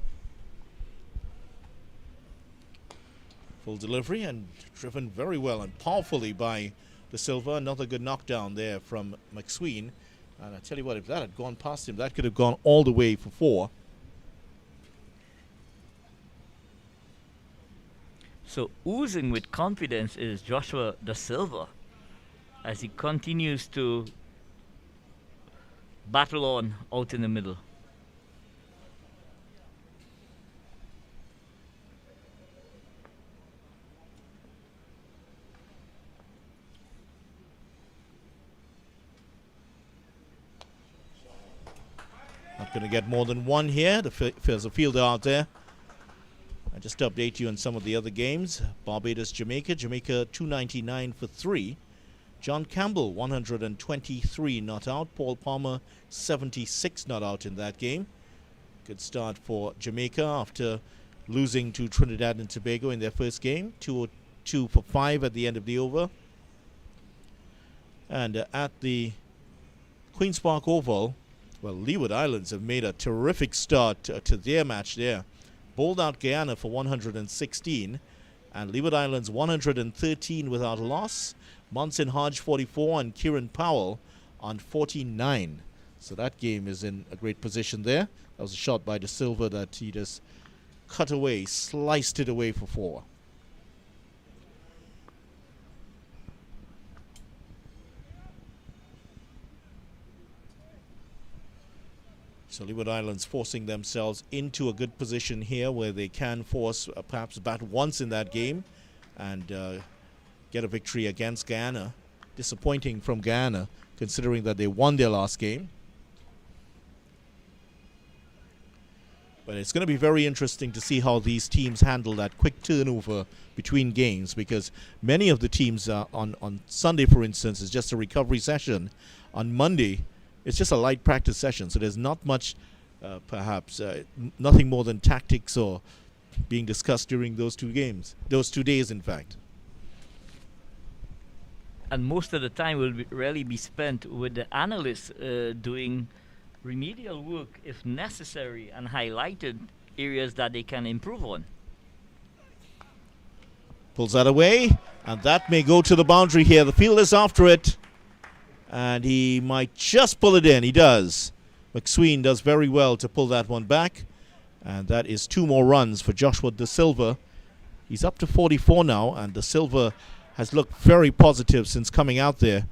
Full delivery and driven very well and powerfully by De Silva. Another good knockdown there from McSween. And I tell you what, if that had gone past him, that could have gone all the way for 4. So oozing with confidence is Joshua De Silva, as he continues to battle on out in the middle. Not going to get more than 1 here. There's a fielder out there. Just to update you on some of the other games, Barbados, Jamaica, 299 for 3. John Campbell, 123 not out. Paul Palmer, 76 not out in that game. Good start for Jamaica after losing to Trinidad and Tobago in their first game. 2 for 5 at the end of the over. And at the Queen's Park Oval, well, Leeward Islands have made a terrific start to their match there. Bowled out Guyana for 116, and Leeward Islands 113 without a loss. Monson Hodge 44 and Kieran Powell on 49. So that game is in a great position there. That was a shot by De Silva that he just cut away, sliced it away for 4. So Leeward Islands forcing themselves into a good position here where they can force perhaps bat once in that game and get a victory against Guyana. Disappointing from Guyana considering that they won their last game. But it's going to be very interesting to see how these teams handle that quick turnover between games, because many of the teams on Sunday, for instance, is just a recovery session. On Monday, it's just a light practice session, so there's not much, perhaps, nothing more than tactics or being discussed during those 2 games, those 2 days, in fact. And most of the time will really be spent with the analysts doing remedial work if necessary and highlighted areas that they can improve on. Pulls that away, and that may go to the boundary here. The field is after it, and he might just pull it in. He does. McSween does very well to pull that one back, and that is 2 more runs for Joshua De Silva. He's up to 44 now, and De Silva has looked very positive since coming out there.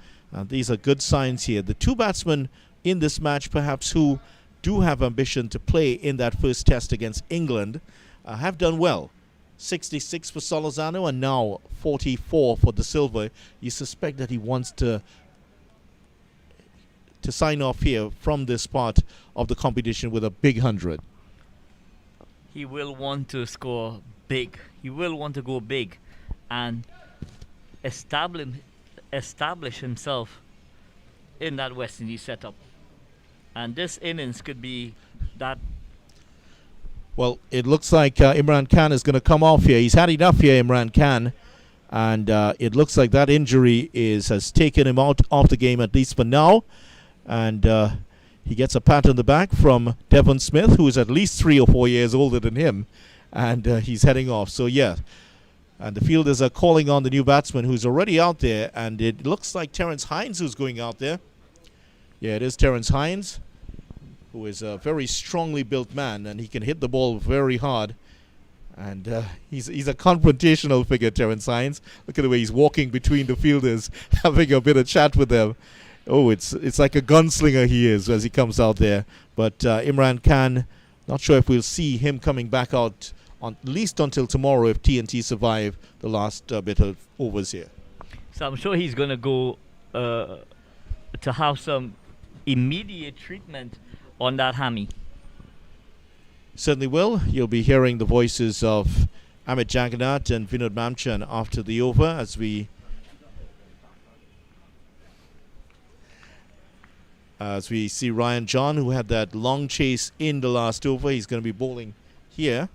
These are good signs here. The 2 batsmen in this match, perhaps, who do have ambition to play in that first test against England, have done well. 66 for Solozano and now 44 for De Silva. You suspect that he wants to sign off here from this part of the competition with a big 100. He will want to score big. He will want to go big and establish himself in that West Indies setup. And this innings could be that. Well, it looks like Imran Khan is going to come off here. He's had enough here, Imran Khan. And it looks like that injury has taken him out of the game, at least for now. And he gets a pat on the back from Devon Smith, who is at least 3 or 4 years older than him. And he's heading off. So, yeah. And the fielders are calling on the new batsman who's already out there. And it looks like Terence Hines who's going out there. Yeah, it is Terence Hines, who is a very strongly built man, and he can hit the ball very hard. And he's a confrontational figure, Terence Hines. Look at the way he's walking between the fielders, having a bit of chat with them. Oh, it's like a gunslinger he is as he comes out there. But Imran Khan, not sure if we'll see him coming back out at least until tomorrow if TNT survive the last bit of overs here. So I'm sure he's going to go to have some immediate treatment on that hammy. Certainly will. You'll be hearing the voices of Amit Jagannath and Vinod Mamchan after the over as we see Ryan John, who had that long chase in the last over. He's going to be bowling here.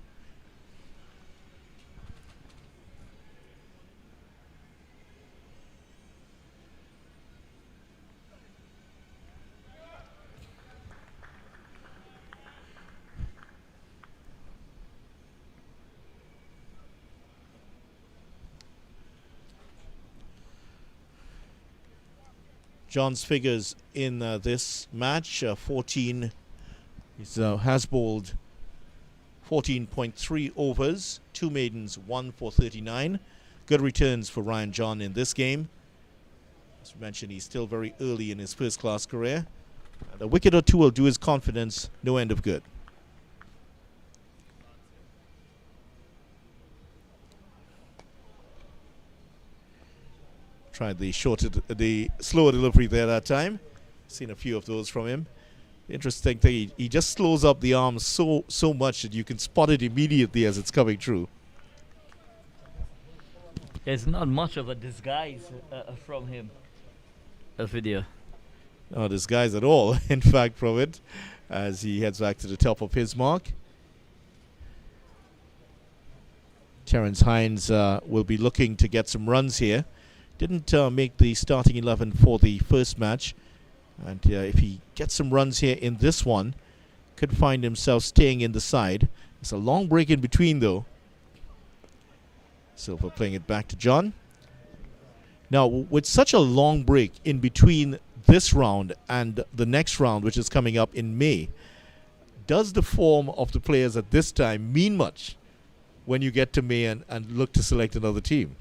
John's figures in this match, 14, he has bowled 14.3 overs, 2 maidens, 1 for 39. Good returns for Ryan John in this game. As we mentioned, he's still very early in his first-class career. And a wicket or 2 will do his confidence no end of good. Tried the slower delivery there that time. Seen a few of those from him. Interesting thing, he just slows up the arm so much that you can spot it immediately as it's coming through. There's not much of a disguise from him. A video. No disguise at all, in fact, from it, as he heads back to the top of his mark. Terence Hines will be looking to get some runs here. Didn't make the starting 11 for the first match. And if he gets some runs here in this one, could find himself staying in the side. It's a long break in between, though. Silver playing it back to John. Now, with such a long break in between this round and the next round, which is coming up in May, does the form of the players at this time mean much when you get to May and look to select another team?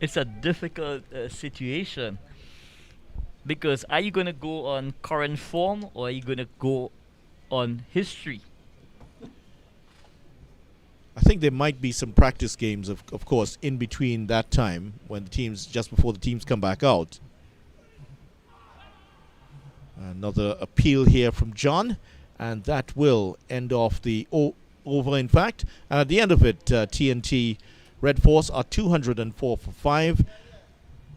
It's a difficult situation. Because are you going to go on current form or are you going to go on history? I think there might be some practice games, of course, in between that time when the teams, just before the teams come back out. Another appeal here from John, and that will end off the over, in fact. And at the end of it, TNT Red Force are 204 for 5.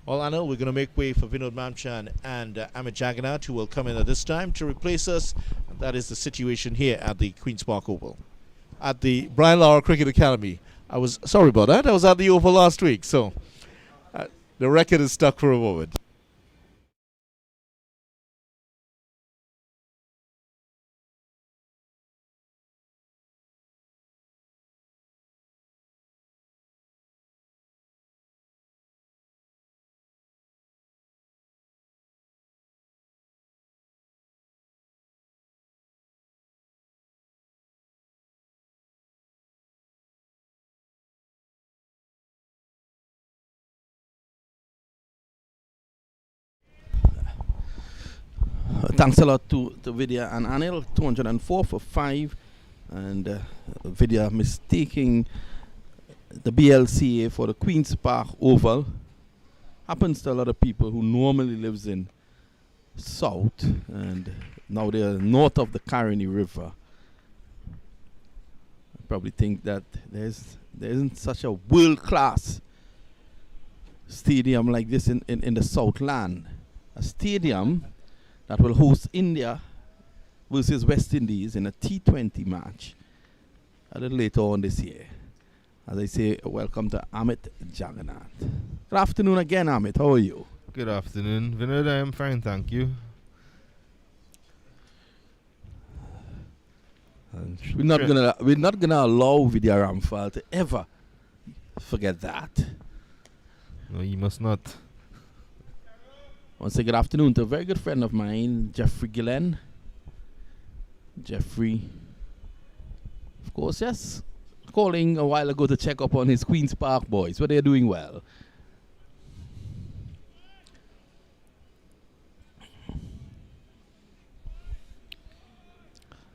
Well, I know we're going to make way for Vinod Mamchan and Amit Jagannath, who will come in at this time to replace us. And that is the situation here at the Queen's Park Oval. At the Brian Lara Cricket Academy. I was sorry about that. I was at the Oval last week, so the record is stuck for a moment. Thanks a lot to Vidya and Anil. 204 for 5. And Vidya mistaking the BLCA for the Queen's Park Oval. Happens to a lot of people who normally lives in south. And now they're north of the Caroni River. I probably think that there isn't such a world-class stadium like this in the Southland. A stadium that will host India versus West Indies in a T20 match a little later on this year. As I say, welcome to Amit Jagannath. Good afternoon again, Amit. How are you? Good afternoon, Vinod. I am fine, thank you. And we're not gonna allow Vidya Ramphal to ever forget that. No, you must not. I want to say good afternoon to a very good friend of mine, Jeffrey Gillen. Jeffrey, of course, yes, calling a while ago to check up on his Queen's Park boys, but they're doing well.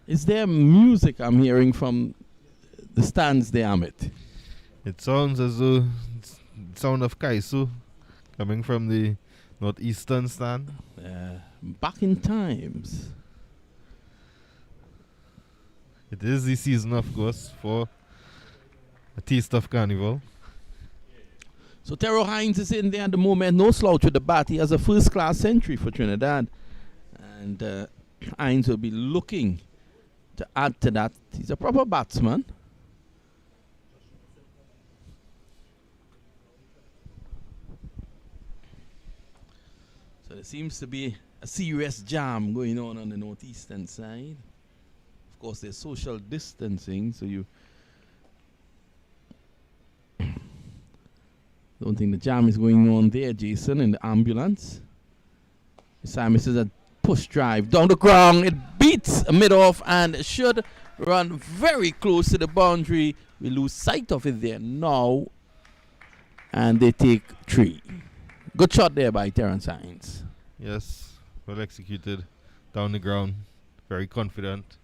Is there music I'm hearing from the stands there, Amit? It sounds as though it's the sound of Kaisu coming from the northeastern stand. Back in times. It is the season, of course, for a taste of carnival. So Terrell Hines is in there at the moment. No slouch with the bat. He has a first-class century for Trinidad. And Hines will be looking to add to that. He's a proper batsman. So there seems to be a serious jam going on the northeastern side. Of course, there's social distancing, so you don't think the jam is going on there, Jason, in the ambulance. Simon says a push drive down the ground. It beats a mid-off and should run very close to the boundary. We lose sight of it there now. And they take 3. Good shot there by Terence Hines. Yes, well executed. Down the ground. Very confident.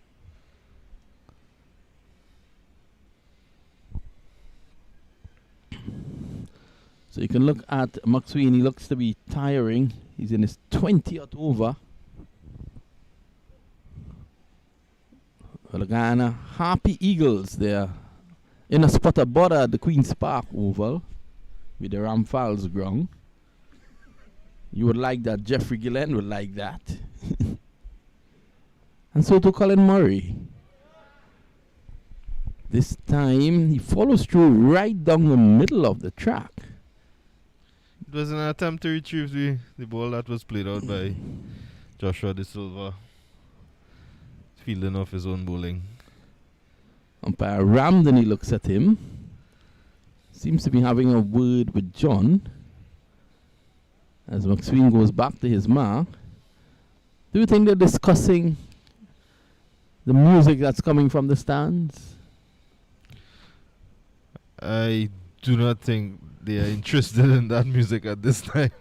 So you can look at McSween. He looks to be tiring. He's in his 20th over. for the Guyana Happy Eagles. They're in a spot of border at the Queen's Park Oval with the Ramfal's ground. You would like that. Jeffrey Gillen would like that. And so to Colin Murray. This time he follows through right down the middle of the track. It was an attempt to retrieve the ball that was played out by Joshua De Silva, fielding off his own bowling. Umpire Ramdani looks at him. Seems to be having a word with John. As McSween goes back to his mark. Do you think they're discussing the music that's coming from the stands? I do not think they are interested in that music at this time.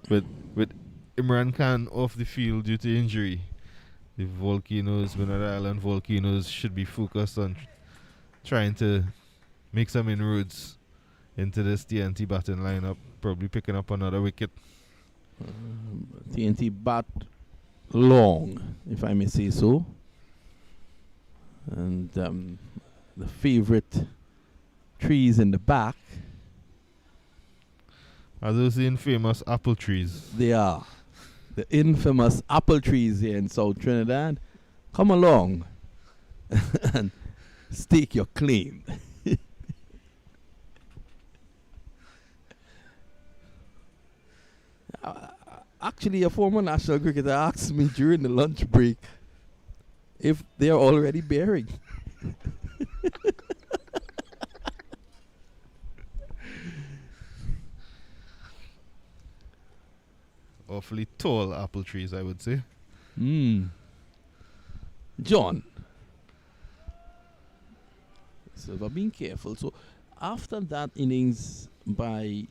But with Imran Khan off the field due to injury, the Volcanoes, Winter Island Volcanoes, should be focused on trying to make some inroads into this TNT batting lineup, probably picking up another wicket. TNT bat long, if I may say so. And the favorite trees in the back. Are those the infamous apple trees? They are. The infamous apple trees here in South Trinidad. Come along and stake your claim. Actually, a former national cricketer asked me during the lunch break if they're already bearing. Awfully tall apple trees, I would say. John. Silva being careful. So after that innings by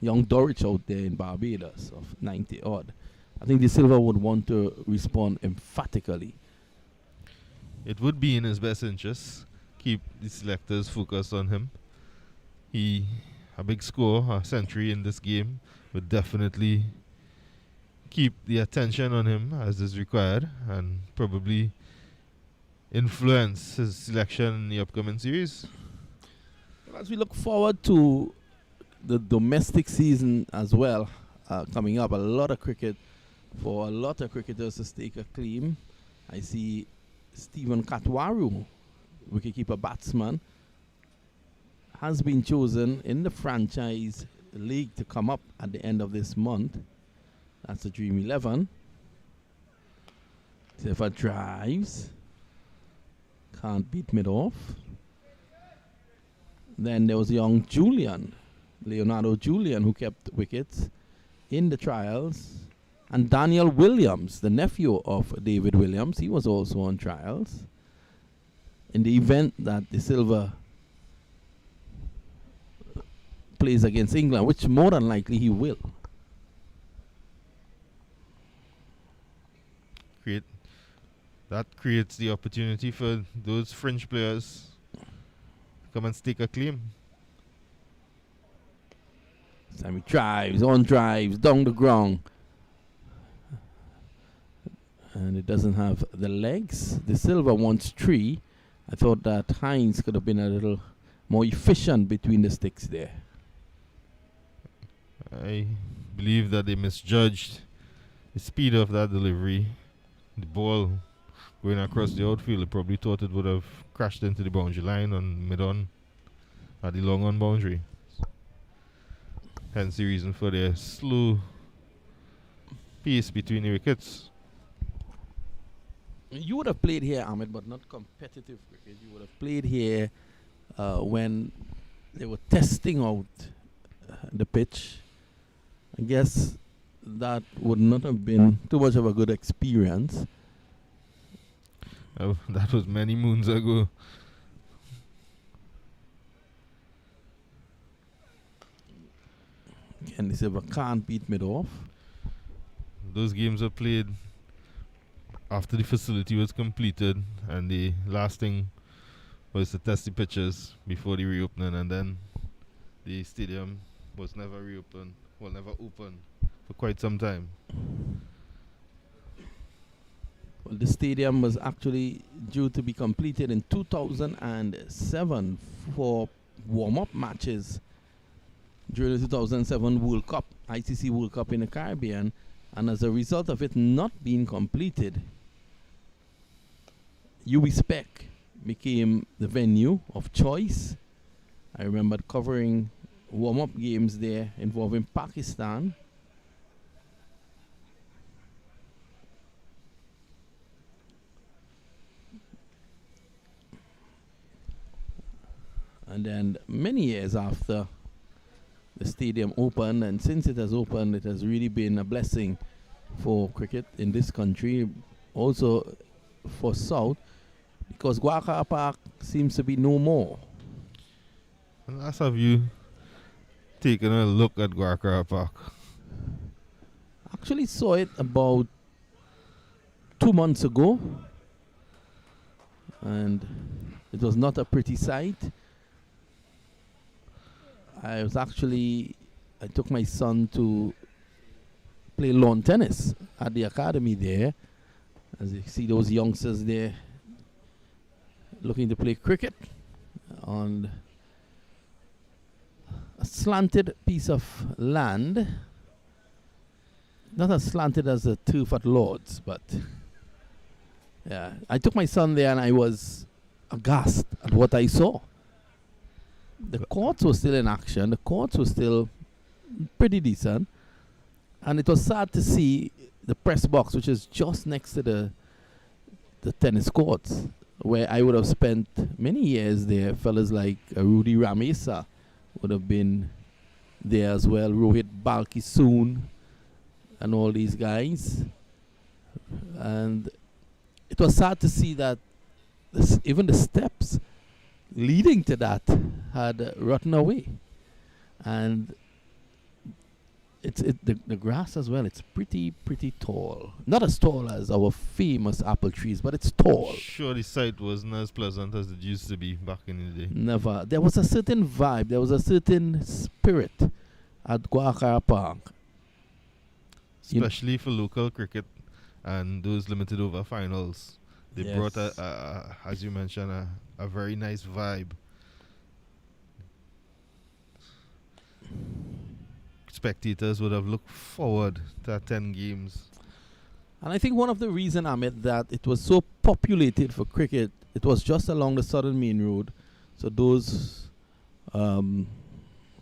young Dorich out there in Barbados of 90 odd, I think De Silva would want to respond emphatically. It would be in his best interest. Keep the selectors focused on him. A big score, a century in this game, would definitely keep the attention on him as is required and probably influence his selection in the upcoming series. As we look forward to the domestic season as well, coming up, a lot of cricket for a lot of cricketers to stake a claim. I see Stephen Katwaru, wicketkeeper batsman, has been chosen in the franchise league to come up at the end of this month. That's the Dream 11. Silva drives. Can't beat mid off. Then there was young Leonardo Julian, who kept wickets in the trials. And Daniel Williams, the nephew of David Williams, he was also on trials. In the event that De Silva plays against England, which more than likely he will. That creates the opportunity for those French players to come and stake a claim. Sammy drives, down the ground. And it doesn't have the legs. De Silva wants 3. I thought that Hines could have been a little more efficient between the sticks there. I believe that they misjudged the speed of that delivery. The ball going across the outfield, they probably thought it would have crashed into the boundary line on mid-on at the long-on boundary. Hence the reason for their slow pace between the wickets. You would have played here, Ahmed, but not competitive cricket. You would have played here when they were testing out the pitch. I guess that would not have been too much of a good experience. That was many moons ago. And De Silva can't beat mid off. Those games were played after the facility was completed, and the last thing was to test the pitches before the reopening, and then the stadium was never open for quite some time. Well, the stadium was actually due to be completed in 2007 for warm-up matches during the 2007 World Cup, ICC World Cup in the Caribbean, and as a result of it not being completed, UBSpec became the venue of choice. I remember covering warm-up games there involving Pakistan. And then many years after the stadium opened, and since it has opened, it has really been a blessing for cricket in this country, also for South, because Guacara Park seems to be no more. And last have you taken a look at Guacara Park? Actually saw it about 2 months ago, and it was not a pretty sight. I took my son to play lawn tennis at the academy there. As you see those youngsters there looking to play cricket on a slanted piece of land. Not as slanted as the turf at Lord's, but yeah. I took my son there and I was aghast at what I saw. The courts were still in action. The courts were still pretty decent. And it was sad to see the press box, which is just next to the tennis courts, where I would have spent many years there. Fellas like Rudy Ramesa would have been there as well. Rohit Balkisoon and all these guys. And it was sad to see that even the steps leading to that had rotten away, and the grass as well. It's pretty tall. Not as tall as our famous apple trees, but it's tall. Sure, the sight wasn't as pleasant as it used to be back in the day. Never. There was a certain vibe. There was a certain spirit at Guacara Park, especially for local cricket and those limited over finals. They Yes. brought as you mentioned, a very nice vibe. Spectators would have looked forward to attend games. And I think one of the reasons, Ahmed, that it was so populated for cricket, it was just along the Southern Main Road. So those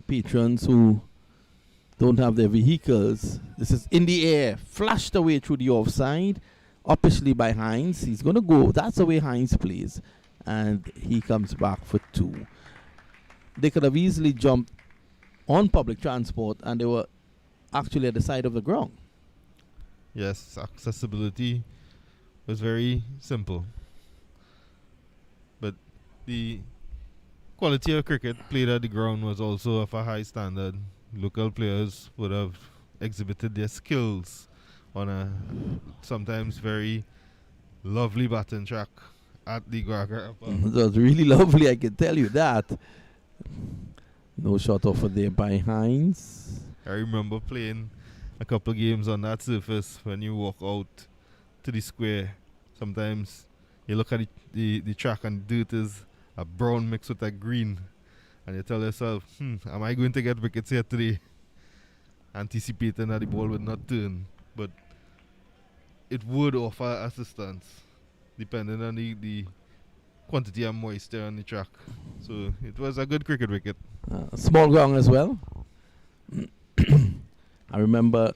patrons who don't have their vehicles, this is in the air, flashed away through the offside, obviously by Hines. He's going to go. That's the way Hines plays. And he comes back for 2. They could have easily jumped on public transport, and they were actually at the side of the ground. Yes, accessibility was very simple. But the quality of cricket played at the ground was also of a high standard. Local players would have exhibited their skills on a sometimes very lovely batting track at the Guacara Park. It was really lovely, I can tell you that. No shot offer there by Hines. I remember playing a couple of games on that surface. When you walk out to the square, sometimes you look at the track and the dirt is a brown mixed with a green, and you tell yourself, am I going to get wickets here today? Anticipating that the ball would not turn, but it would offer assistance depending on the quantity of moisture on the track. So it was a good cricket wicket. Small ground as well. I remember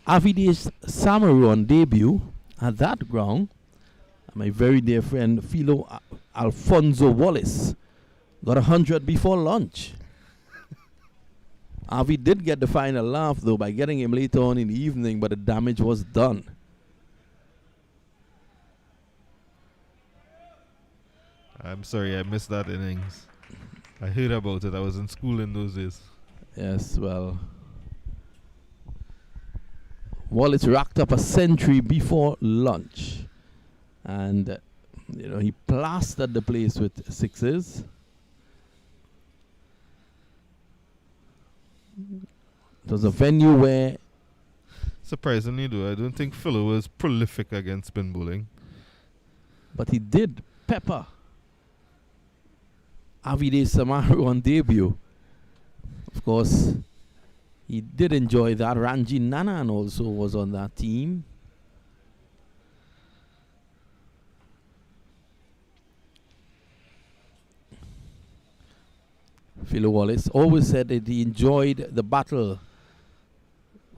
Avide's Samaron debut at that ground. My very dear friend Philo Alfonso Wallace got 100 before lunch. Avi did get the final laugh though by getting him later on in the evening, but the damage was done. I'm sorry, I missed that innings. I heard about it. I was in school in those days. Yes, well, Wallace racked up a century before lunch, and he plastered the place with 6s. It was a venue where Surprisingly, though, I don't think Philo was prolific against spin bowling. But he did pepper Avide Samaru on debut. Of course, he did enjoy that. Ranji Nanan also was on that team. Philo Wallace always said that he enjoyed the battle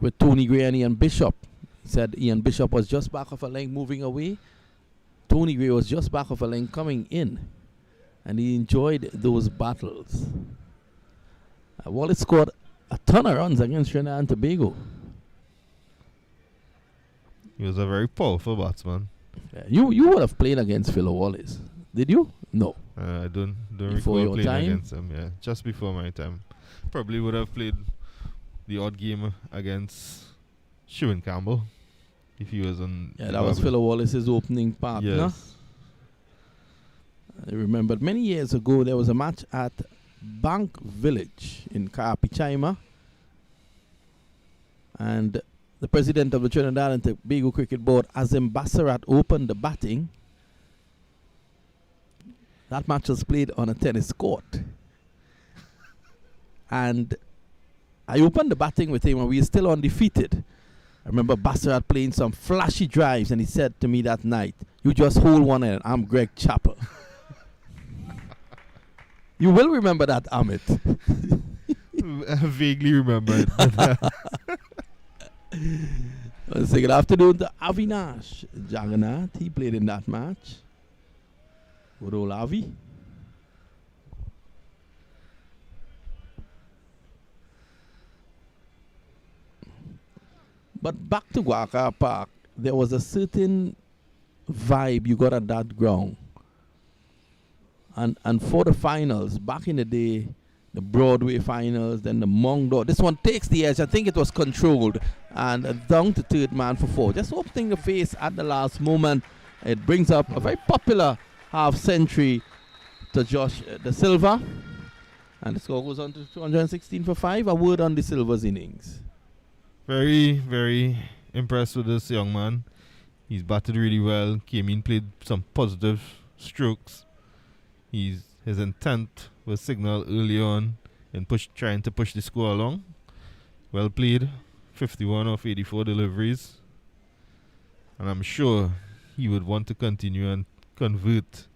with Tony Gray and Ian Bishop. He said Ian Bishop was just back of a length moving away. Tony Gray was just back of a length coming in. And he enjoyed those battles. Wallace scored a ton of runs against Trinidad and Tobago. He was a very powerful batsman. Yeah, you would have played against Philo Wallace. Did you? No. I don't Before recall your playing time? against him. Yeah, just before my time. Probably would have played the odd game against Sherwin Campbell if he was on. Yeah, that was Philo Wallace's opening partner. Yes. I remember many years ago there was a match at Bank Village in Karapichaima, and the president of the Trinidad and Tobago Cricket Board, Azim Bassarat, opened the batting. That match was played on a tennis court. And I opened the batting with him and we were still undefeated. I remember Bassarat playing some flashy drives and he said to me that night, "You just hold one end, I'm Greg Chappell." You will remember that, Amit. I vaguely remember it. I'll say good afternoon to Avinash Jagannath. He played in that match. Good old Avi. But back to Guaca Park, there was a certain vibe you got at that ground. And for the finals, back in the day, the Broadway finals, then the Mongdo. This one takes the edge. I think it was controlled. And down to third man for 4. Just opening the face at the last moment. It brings up a very popular half century to Josh De Silva. And the score goes on to 216 for 5. A word on De Silva's innings. Very, very impressed with this young man. He's batted really well. Came in, played some positive strokes. His intent was signaled early on in trying to push the score along. Well played. 51 of 84 deliveries. And I'm sure he would want to continue and convert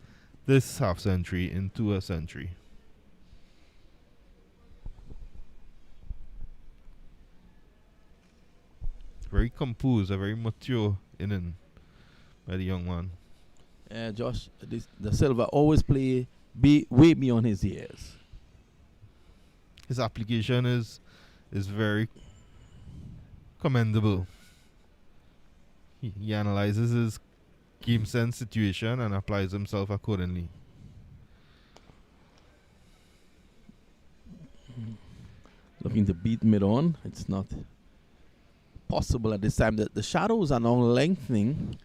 this half century into a century. Very composed, a very mature inning by the young man. Josh De Silva always play way beyond his years. His application is very commendable. He analyzes his game sense situation and applies himself accordingly. Looking to beat mid-on. It's not possible at this time. The shadows are now lengthening.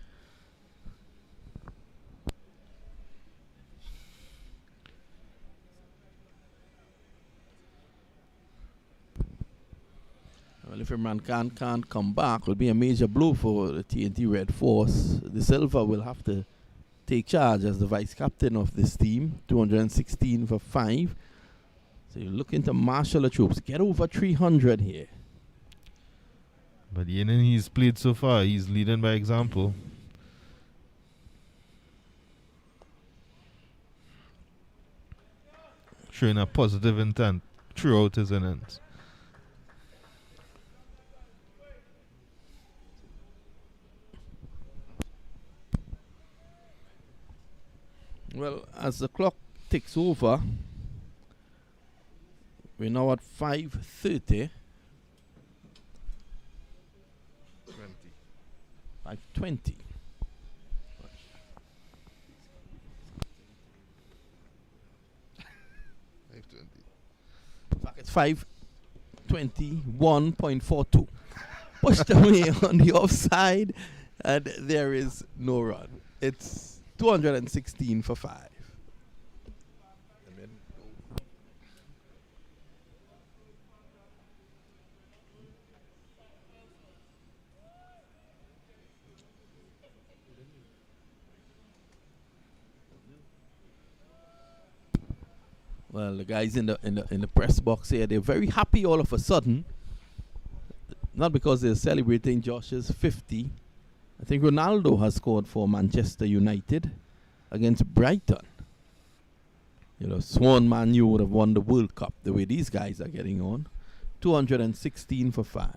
Well, if Imran Khan can't come back, it will be a major blow for the TNT Red Force. De Silva will have to take charge as the vice captain of this team. 216 for 5. So you're looking to marshal the troops. Get over 300 here. But the inning he's played so far, he's leading by example. Showing a positive intent throughout his innings. Well, as the clock ticks over, we're now at 5:30. 5:20. In fact, it's 5:21.42. Pushed away on the offside, and there is no run. It's 216 for 5. Well, the guys in the press box here, they're very happy all of a sudden. Not because they're celebrating Josh's 50. I think Ronaldo has scored for Manchester United against Brighton. You know, sworn Man U would have won the World Cup the way these guys are getting on. 216 for 5.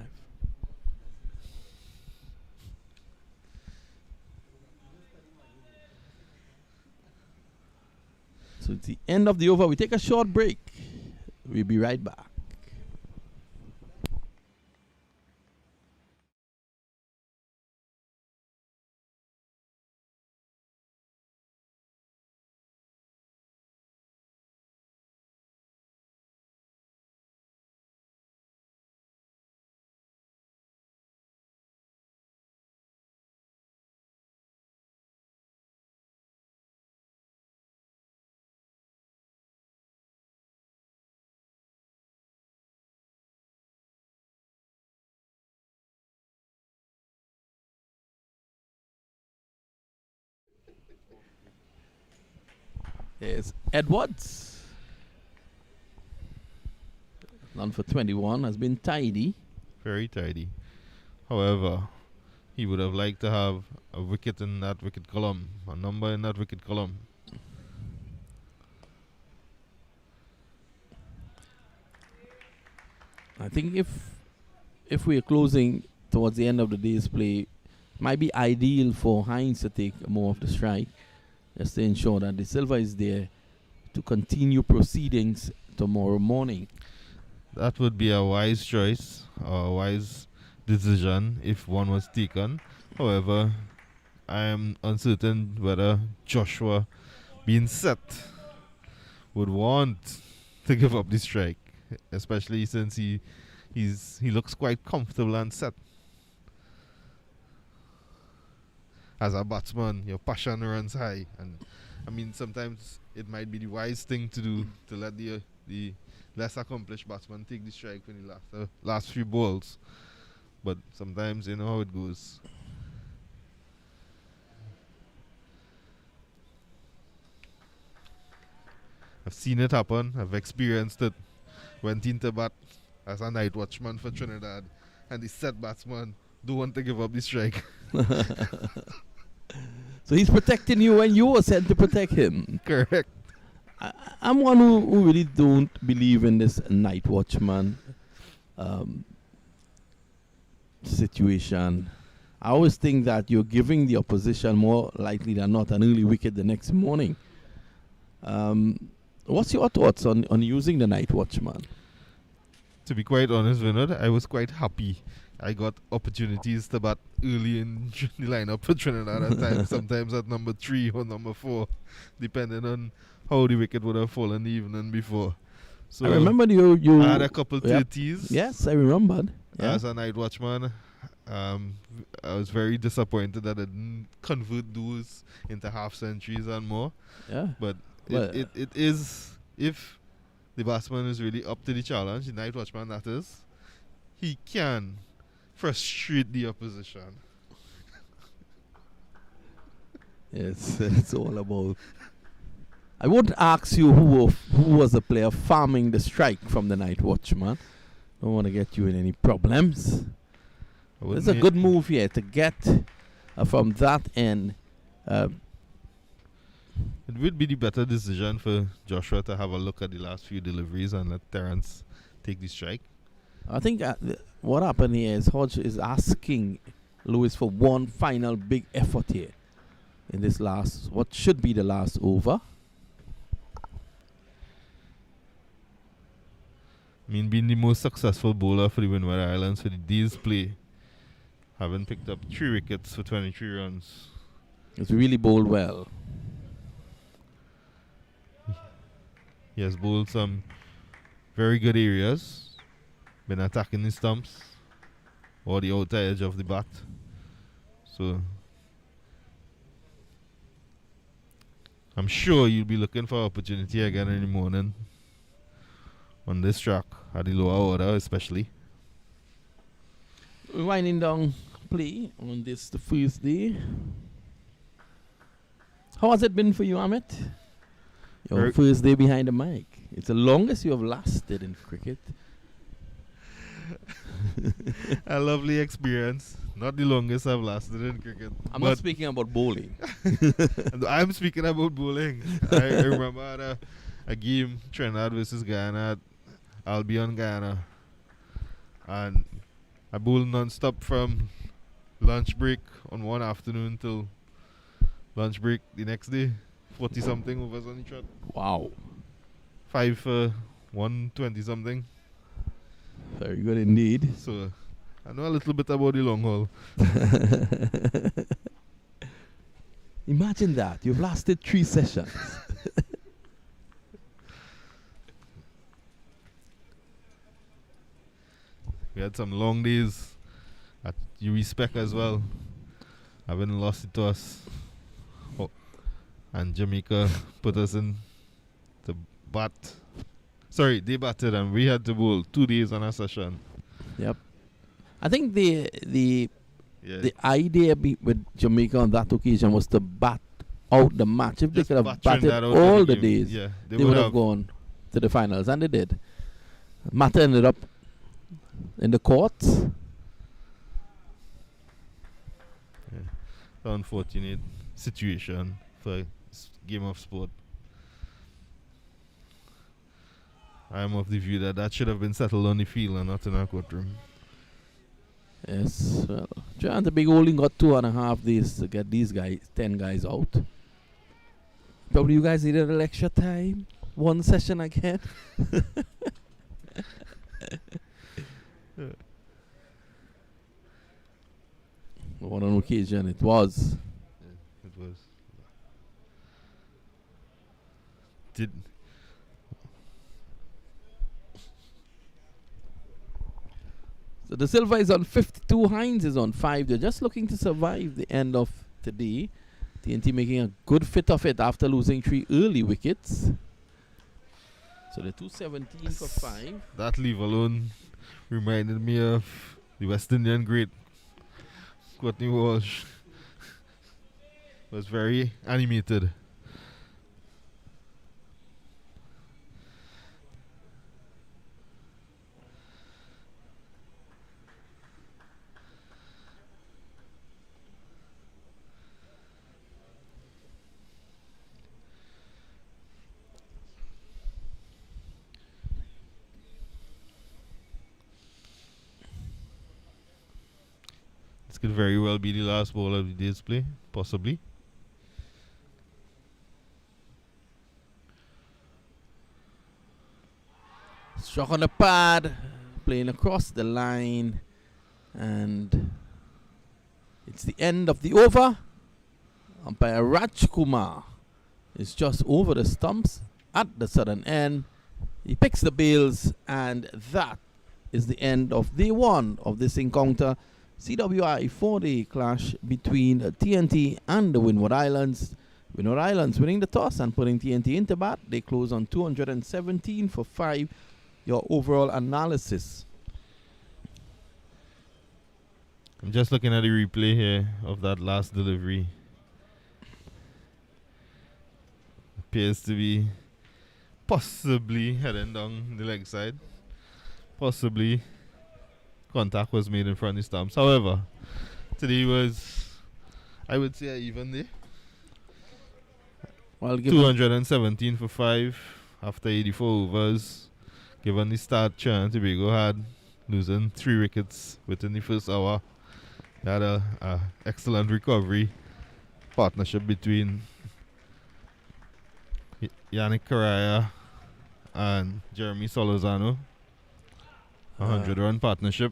So it's the end of the over. We take a short break. We'll be right back. There's Edwards. None for 21. Has been tidy. Very tidy. However, he would have liked to have a wicket in that wicket column, a number in that wicket column. I think if we're closing towards the end of the day's play, might be ideal for Hines to take more of the strike, just to ensure that the Silva is there to continue proceedings tomorrow morning. That would be a wise choice, or a wise decision if one was taken. However, I am uncertain whether Joshua, being set, would want to give up the strike, especially since he looks quite comfortable and set. As a batsman, your passion runs high, and I mean sometimes it might be the wise thing to do to let the less accomplished batsman take the strike when he last few balls. But sometimes you know how it goes. I've seen it happen. I've experienced it. Went into bat as a night watchman for Trinidad, and the set batsman don't want to give up the strike. So he's protecting you when you were sent to protect him. Correct. I'm one who really don't believe in this night watchman situation. I always think that you're giving the opposition more likely than not an early wicket the next morning. What's your thoughts on using the night watchman? To be quite honest, Vinod, I was quite happy. I got opportunities to bat early in the lineup for Trinidad at times, sometimes at number 3 or number 4, depending on how the wicket would have fallen the evening before. So I remember you I had a couple 30s. Yes, I remembered. Yeah. As a night watchman. I was very disappointed that I didn't convert those into half centuries and more. Yeah. But it is, if the batsman is really up to the challenge, the night watchman that is, he can frustrate the opposition. Yes, it's all about. I won't ask you who was the player farming the strike from the night watchman. Don't want to get you in any problems. It's a good move here to get from that end. It would be the better decision for Joshua to have a look at the last few deliveries and let Terence take the strike. I think what happened here is Hodge is asking Lewis for one final big effort here in this last, what should be the last over. I mean, being the most successful bowler for the Windward Islands for the day's play, having picked up 3 wickets for 23 runs. It's really bowled well. He has bowled some very good areas. Been attacking the stumps or the outer edge of the bat. So I'm sure you'll be looking for opportunity again in the morning on this track at the lower order especially. We're winding down play on this the first day. How has it been for you, Amit? Your first day behind the mic. It's the longest you have lasted in cricket. A lovely experience. Not the longest I've lasted in cricket. I'm not speaking about bowling. I'm speaking about bowling. I remember I had a game, Trinidad versus Guyana at Albion, Guyana. And I bowled non-stop from lunch break on one afternoon till lunch break the next day. 40-something overs on the trot. Wow. 5 for 120 something. Very good indeed. So I know a little bit about the long haul. Imagine that. You've lasted 3 sessions. We had some long days at UWI as well. Having lost it to us. Oh. And Jamaica put us in the bat. Sorry, they batted and we had to bowl 2 days on a session. Yep. I think the idea with Jamaica on that occasion was to bat out the match. If Just they could have batted batted out all the the game. days, Yeah, they would have gone to the finals, and they did. Matter ended up in the courts. Yeah. The unfortunate situation for a game of sport. I am of the view that should have been settled on the field and not in our courtroom. Yes, well, Giant the Big only got 2.5 days to get these guys, 10 guys out. Probably you guys needed a little extra time. 1 session again. On an occasion it was. Yeah, it was. So the Silver is on 52, Hines is on 5. They're just looking to survive the end of today. TNT making a good fit of it after losing 3 early wickets. So they're 217 for 5. That leave alone reminded me of the West Indian great Courtney Walsh. Was very animated. This could very well be the last ball of the day's play, possibly. Struck on the pad, playing across the line, and it's the end of the over. Umpire Raj Kumar is just over the stumps at the southern end. He picks the bails, and that is the end of day 1 of this encounter. CWI 4-day clash between TNT and the Windward Islands. Windward Islands winning the toss and putting TNT into bat. They close on 217 for 5. Your overall analysis. I'm just looking at the replay here of that last delivery. Appears to be possibly heading down the leg side. Possibly contact was made in front of the Stumps. However, today was, I would say, an even day. Well, 217 for 5 after 84 overs. Given the start Trinidad and Tobago had, losing 3 wickets within the first hour. They had a excellent recovery partnership between Yannick Correa and Jeremy Solozano. 100-run partnership.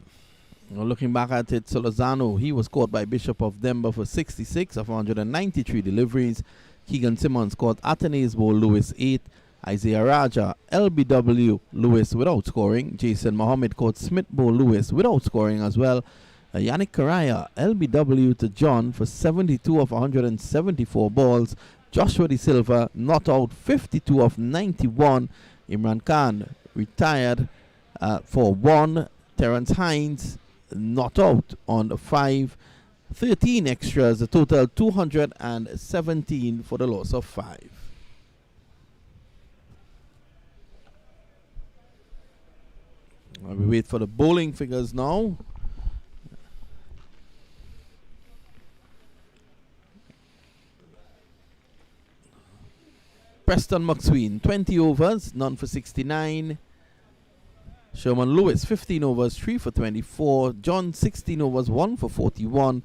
Well, looking back at it, Solozano, he was caught by Bishop of Denver for 66 of 193 deliveries. Keegan Simmons caught Athenaeus Bowl Lewis 8. Isaiah Raja, LBW Lewis without scoring. Jason Mohammed caught Smith Bowl Lewis without scoring as well. Yannick Correa, LBW to John for 72 of 174 balls. Joshua De Silva not out 52 of 91. Imran Khan retired for 1. Terrence Hines not out on 5. 13 extras, a total 217 for the loss of 5. We wait for the bowling figures now. Preston McSween, 20 overs, none for 69. Sherman Lewis, 15 overs, 3 for 24. John, 16 overs, 1 for 41.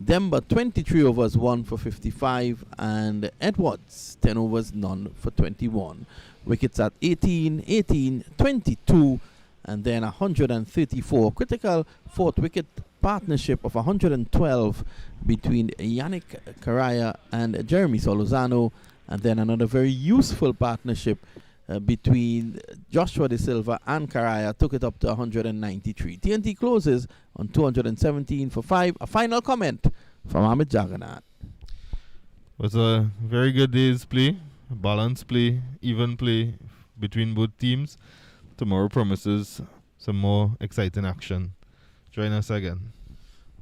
Demba, 23 overs, 1 for 55. And Edwards, 10 overs, none for 21. Wickets at 18, 18, 22, and then 134. Critical fourth wicket partnership of 112 between Yannick Caraya and Jeremy Solozano. And then another very useful partnership between Joshua De Silva and Caraya took it up to 193. TNT closes on 217 for 5. A final comment from Ahmed Jagannath. It was a very good day's play, a balanced play, even play between both teams. Tomorrow promises some more exciting action. Join us again.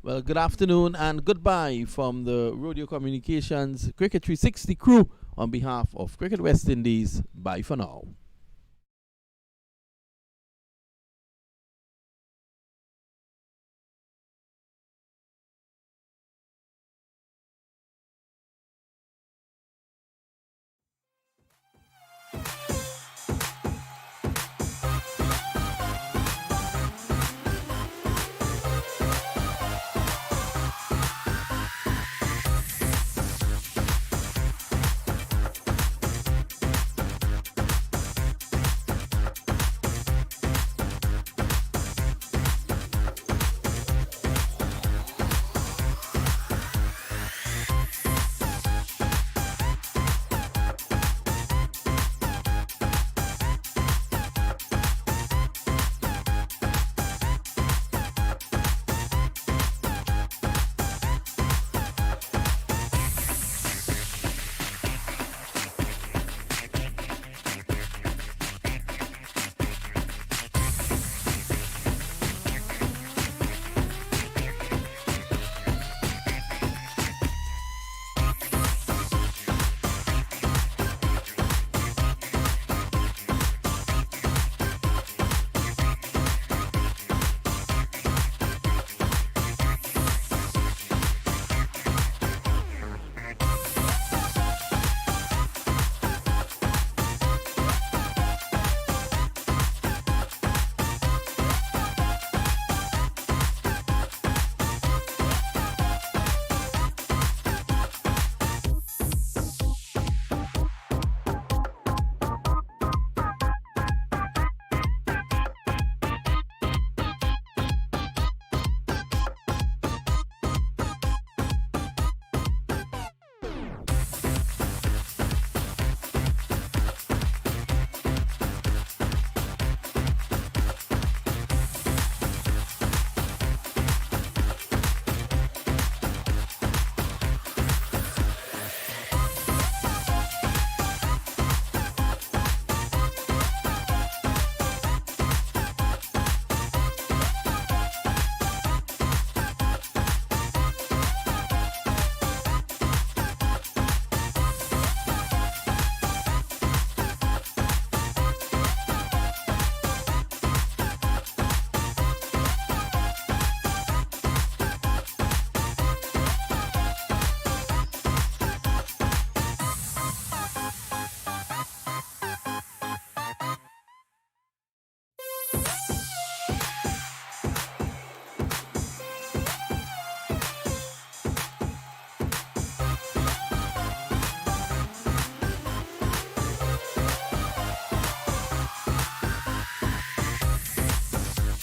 Well, good afternoon and goodbye from the Rodeo Communications Cricket 360 crew on behalf of Cricket West Indies. Bye for now.